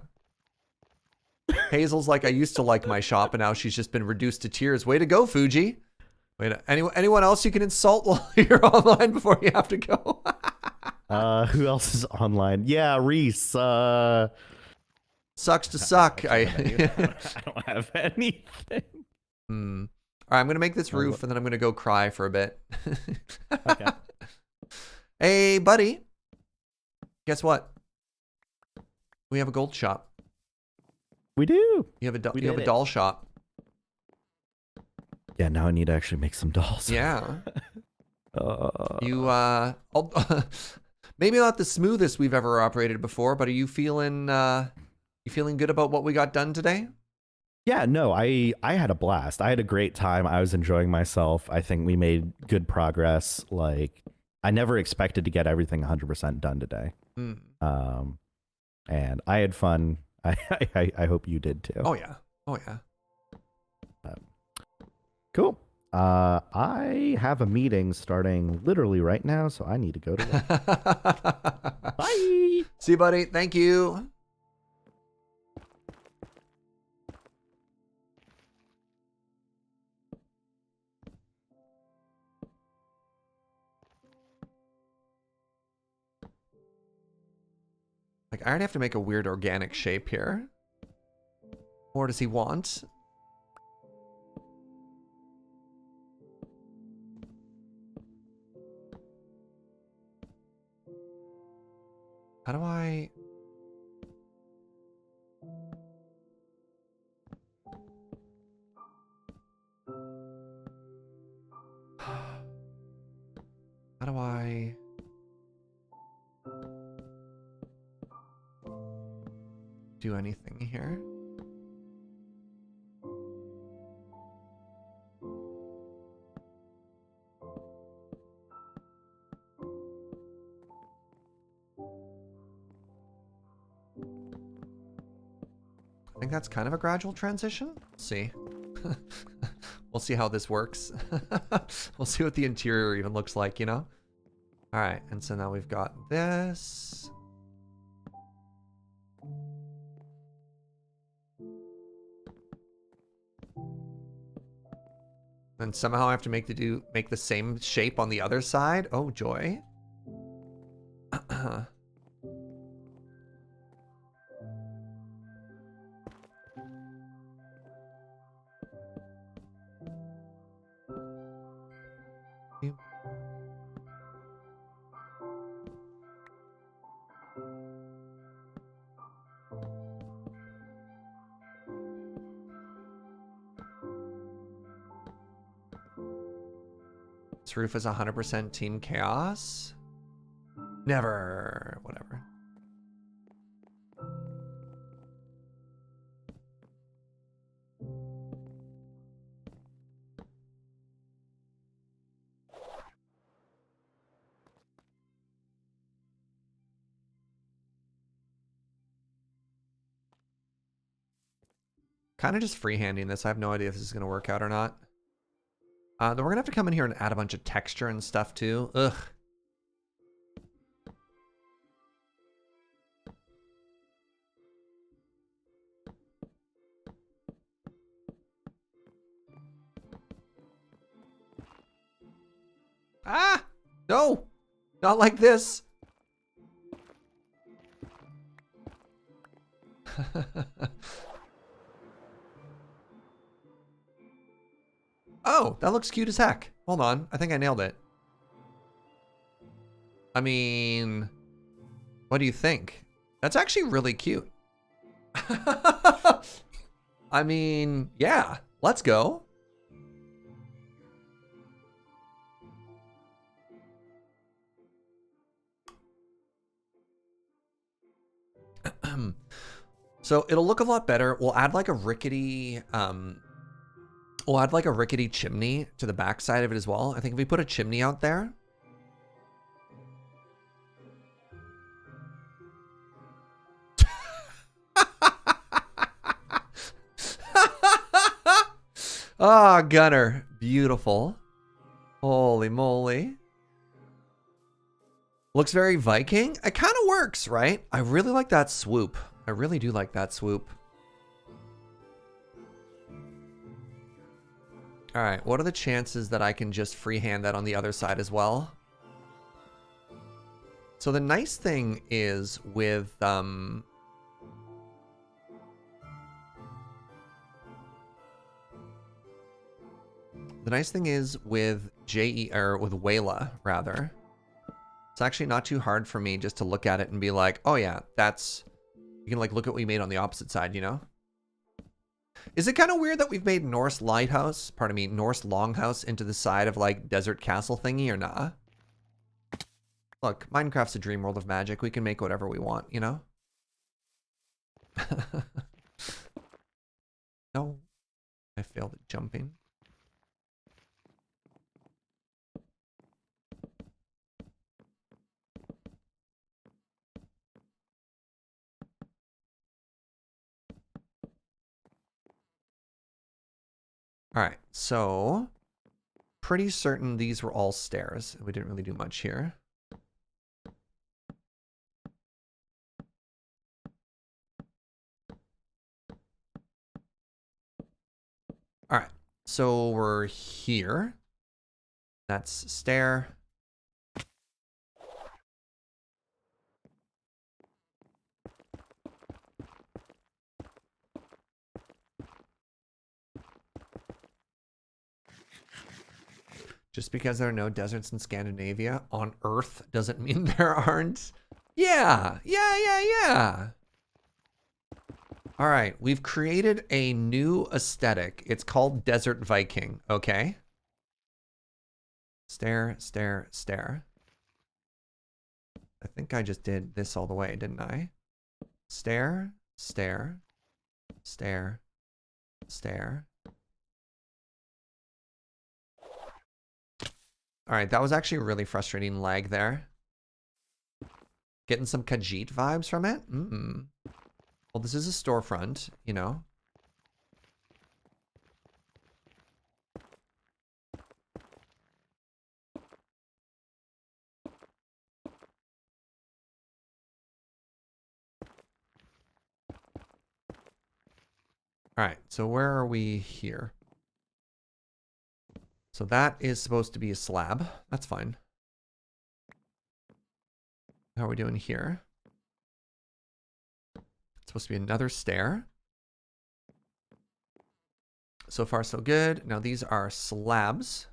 Hazel's like, I used to like my shop, and now she's just been reduced to tears. Way to go, Fuji. Wait, anyone else you can insult while you're online before you have to go? Who else is online? Yeah, Reese. Sucks to suck. I don't have anything. All right, I'm gonna make this roof, and then I'm gonna go cry for a bit. Okay. Hey, buddy. Guess what? We have a gold shop. We do. You have a doll shop. Yeah, now I need to actually make some dolls. Yeah. Maybe not the smoothest we've ever operated before, but are you feeling good about what we got done today? Yeah, no, I had a blast. I had a great time. I was enjoying myself. I think we made good progress. Like, I never expected to get everything 100% done today. Mm. And I had fun. I hope you did too. Oh yeah. Oh yeah. Cool. I have a meeting starting literally right now, so I need to go to work. Bye. See you, buddy. Thank you. Like, I already have to make a weird organic shape here. What does he want? How do I... How do I... do anything here? I think that's kind of a gradual transition. Let's see. We'll see how this works. We'll see what the interior even looks like, you know? All right, and so now we've got this. And somehow I have to make the same shape on the other side. Oh, joy. This roof is 100% Team Chaos. Never. Whatever. Kind of just freehanding this. I have no idea if this is going to work out or not. Then we're going to have to come in here and add a bunch of texture and stuff too. Ugh. Ah! No! Not like this! Oh, that looks cute as heck. Hold on. I think I nailed it. I mean, what do you think? That's actually really cute. I mean, yeah, let's go. So it'll look a lot better. We'll add like a rickety, chimney to the back side of it as well. I think if we put a chimney out there. Ah, Gunner. Beautiful. Holy moly. Looks very Viking. It kind of works, right? I really like that swoop. I really do like that swoop. All right, what are the chances that I can just freehand that on the other side as well? So the nice thing is with the nice thing is with with Wayla rather. It's actually not too hard for me just to look at it and be like, oh yeah, that's, you can like look at what we made on the opposite side, you know? Is it kind of weird that we've made Norse Lighthouse, pardon me, Norse Longhouse into the side of like Desert Castle thingy or nah? Look, Minecraft's a dream world of magic. We can make whatever we want, you know? No, I failed at jumping. All right, so pretty certain these were all stairs. We didn't really do much here. All right, so we're here. That's stair. Just because there are no deserts in Scandinavia on Earth doesn't mean there aren't. Yeah. All right, we've created a new aesthetic. It's called Desert Viking, okay? Stair, stair, stair. I think I just did this all the way, didn't I? Stair, stair, stair, stair. All right, that was actually a really frustrating lag there. Getting some Khajiit vibes from it? Well, this is a storefront, you know. All right, so where are we here? So that is supposed to be a slab. That's fine. How are we doing here? It's supposed to be another stair. So far, so good. Now these are slabs.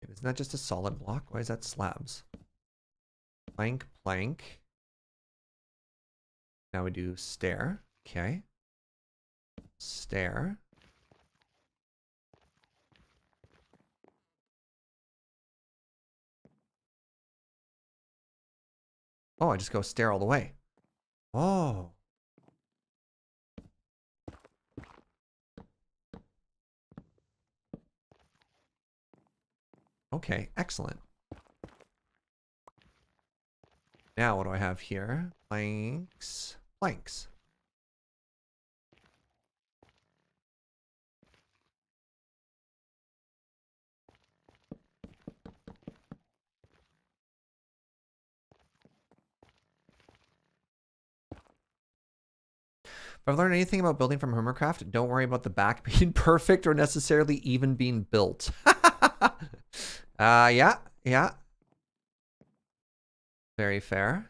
Isn't that just a solid block? Why is that slabs? Plank, plank. Now we do stair. Okay. Stair. Oh, I just go stair all the way. Oh. Okay, excellent. Now what do I have here? Planks. Planks. If I've learned anything about building from Hermitcraft, don't worry about the back being perfect or necessarily even being built. Yeah. Very fair.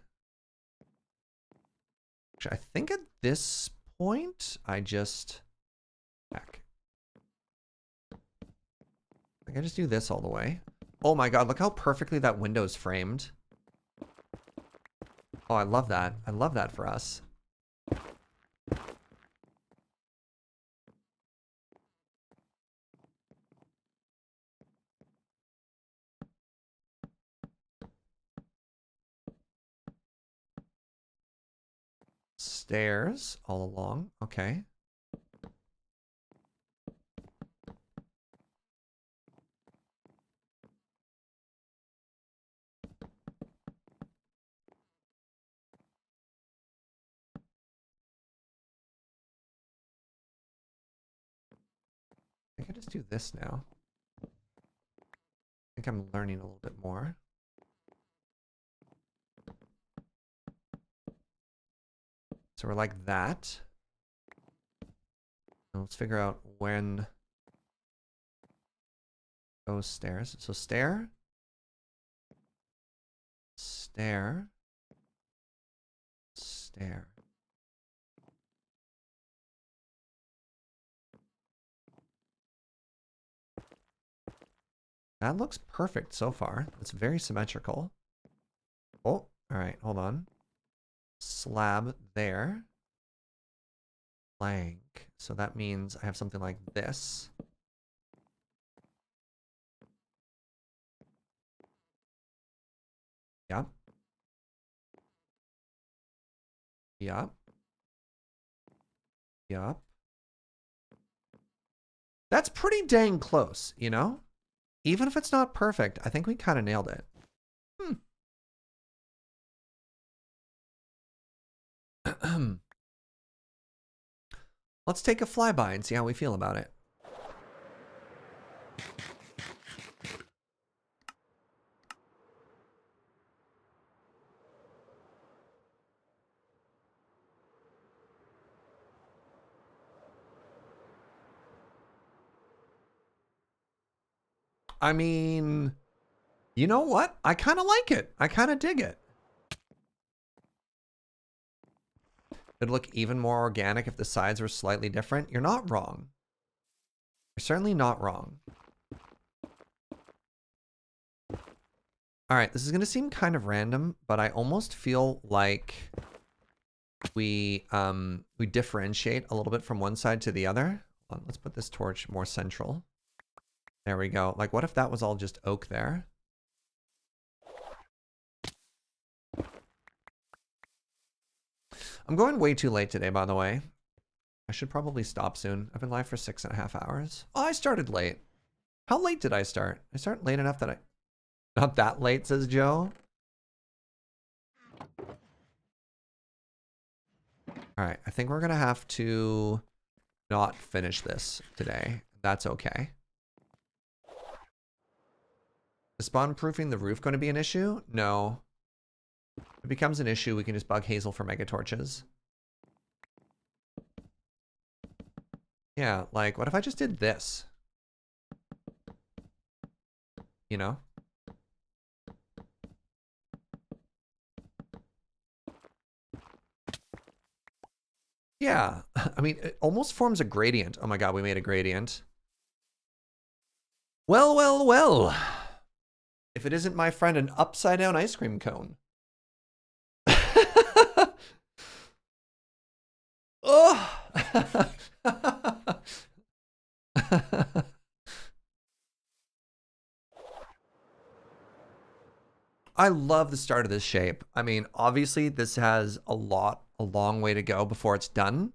Actually, I think at this point, I just... Back. I think I just do this all the way. Oh my god, look how perfectly that window's framed. Oh, I love that. I love that for us. Stairs all along. Okay. I think I just do this now. I think I'm learning a little bit more. So we're like that. Now let's figure out when those stairs. So stair. Stair. Stair. That looks perfect so far. It's very symmetrical. Oh, all right, hold on. Slab there. Plank. So that means I have something like this. Yeah. Yup. Yup. That's pretty dang close, you know? Even if it's not perfect, I think we kind of nailed it. Let's take a flyby and see how we feel about it. I mean, you know what? I kind of like it. I kind of dig it. It'd look even more organic if the sides were slightly different. You're not wrong. You're certainly not wrong. All right, this is going to seem kind of random, but I almost feel like we differentiate a little bit from one side to the other. Hold on, let's put this torch more central. There we go. Like, what if that was all just oak there? I'm going way too late today, by the way. I should probably stop soon. I've been live for 6.5 hours. Oh, I started late. How late did I start? I started late enough that I... Not that late, says Joe. Alright, I think we're gonna have to not finish this today. That's okay. Is spawn-proofing the roof going to be an issue? No. If it becomes an issue, we can just bug Hazel for mega torches. Yeah, like, what if I just did this? You know? Yeah, I mean, it almost forms a gradient. Oh my god, we made a gradient. Well, well, well. If it isn't, my friend, an upside-down ice cream cone. Oh! I love the start of this shape. I mean, obviously, this has a long way to go before it's done.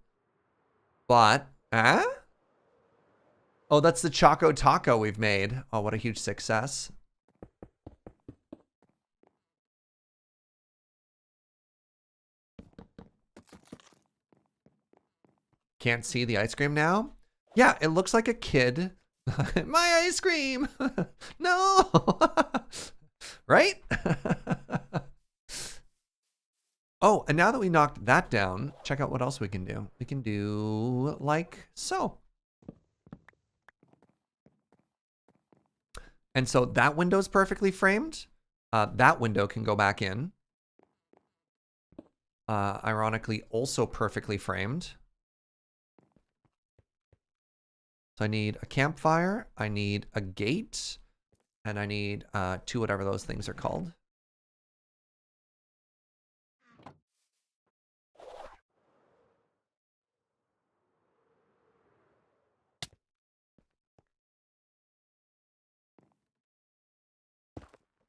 But, oh, that's the Choco Taco we've made. Oh, what a huge success. Can't see the ice cream now? Yeah, it looks like a kid. My ice cream! No! Right? Oh, and now that we knocked that down, check out what else we can do. We can do like so. And so that window's perfectly framed. That window can go back in. Ironically, also perfectly framed. So I need a campfire, I need a gate, and I need 2 whatever those things are called.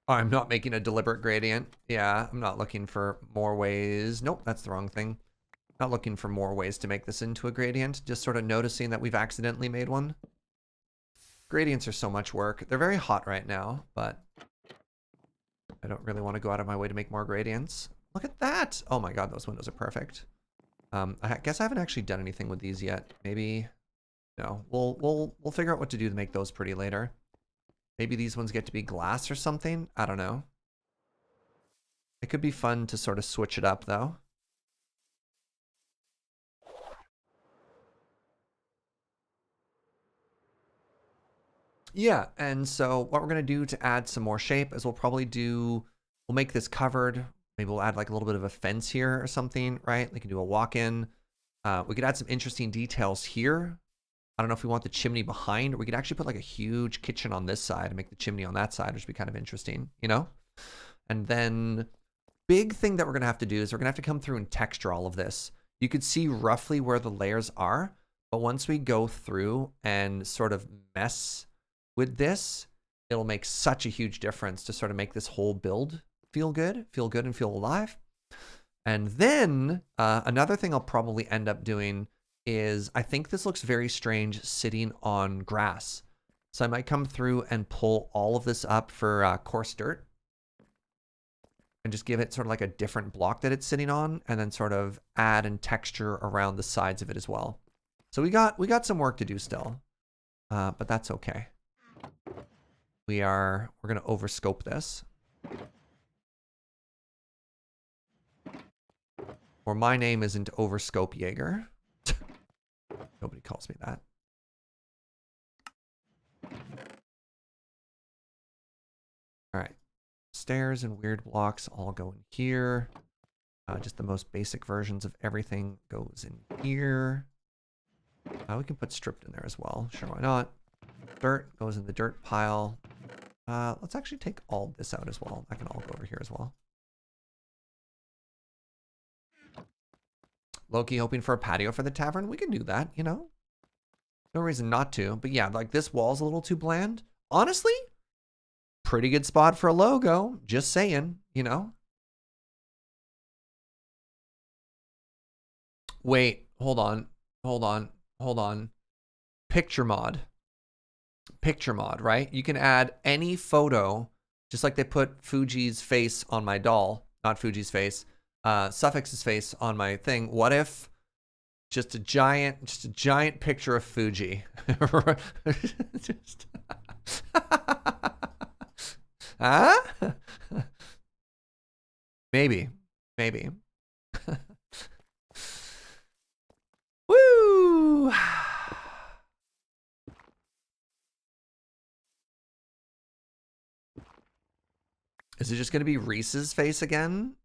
Oh, I'm not making a deliberate gradient. Yeah, I'm not looking for more ways. Nope, that's the wrong thing. Not looking for more ways to make this into a gradient. Just sort of noticing that we've accidentally made one. Gradients are so much work. They're very hot right now, but I don't really want to go out of my way to make more gradients. Look at that! Oh my god, those windows are perfect. I guess I haven't actually done anything with these yet. Maybe no. We'll figure out what to do to make those pretty later. Maybe these ones get to be glass or something. I don't know. It could be fun to sort of switch it up though. Yeah, and so what we're gonna do to add some more shape is we'll make this covered. Maybe we'll add like a little bit of a fence here or something, right? We can do a walk-in. We could add some interesting details here. I don't know if we want the chimney behind, or we could actually put like a huge kitchen on this side and make the chimney on that side, which would be kind of interesting, you know? And then big thing that we're gonna have to do is we're gonna have to come through and texture all of this. You could see roughly where the layers are, but once we go through and sort of mess with this, it'll make such a huge difference to sort of make this whole build feel good and feel alive. And then another thing I'll probably end up doing is I think this looks very strange sitting on grass. So I might come through and pull all of this up for coarse dirt and just give it sort of like a different block that it's sitting on, and then sort of add and texture around the sides of it as well. So we got some work to do still, but that's okay. We're gonna overscope this. Or my name isn't Overscope Jaeger. Nobody calls me that. All right. Stairs and weird blocks all go in here. Just the most basic versions of everything goes in here. We can put stripped in there as well. Sure, why not? Dirt goes in the dirt pile. Let's actually take all this out as well. That can all go over here as well. Loki hoping for a patio for the tavern. We can do that, you know? No reason not to. But yeah, like this wall's a little too bland. Honestly, pretty good spot for a logo. Just saying, you know? Wait, hold on. Picture mod, right? You can add any photo, just like they put Fuji's face on my doll, not Fuji's face, Suffix's face on my thing. What if just a giant picture of Fugi? Just huh? Maybe. Woo! Is it just going to be Reese's face again?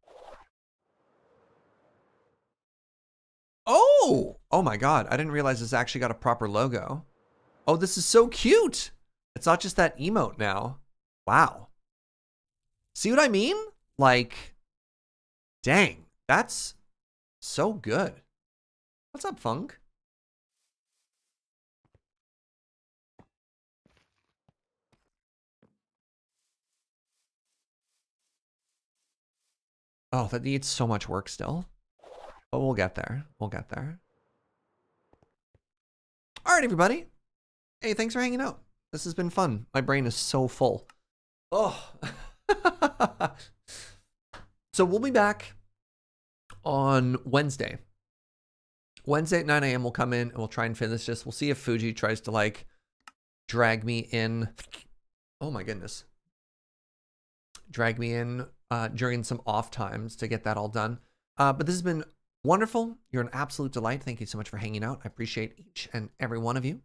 Oh my God. I didn't realize this actually got a proper logo. Oh, this is so cute. It's not just that emote now. Wow. See what I mean? Like, dang, that's so good. What's up, Funk? Oh, that needs so much work still. But we'll get there. All right, everybody. Hey, thanks for hanging out. This has been fun. My brain is so full. Oh. So we'll be back on Wednesday. Wednesday at 9 a.m. we'll come in and we'll try and finish this. We'll see if Fugi tries to like drag me in. Oh my goodness. Drag me in during some off times to get that all done. But this has been wonderful. You're an absolute delight. Thank you so much for hanging out. I appreciate each and every one of you.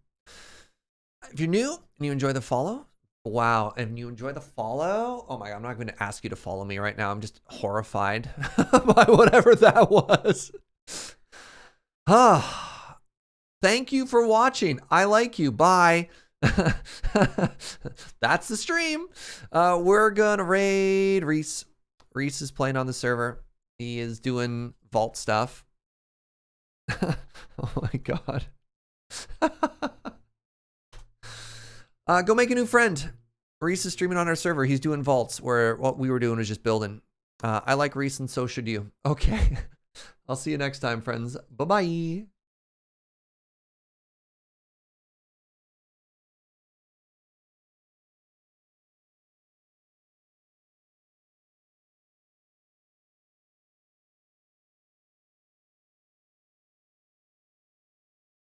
If you're new and you enjoy the follow, wow. And you enjoy the follow, oh my God, I'm not going to ask you to follow me right now. I'm just horrified by whatever that was. Thank you for watching. I like you. Bye. That's the stream. We're gonna raid Reese. Reese is playing on the server. He is doing vault stuff. Oh my God. Go make a new friend. Reese is streaming on our server. He's doing vaults where what we were doing was just building. I like Reese and so should you. Okay. I'll see you next time, friends. Bye-bye.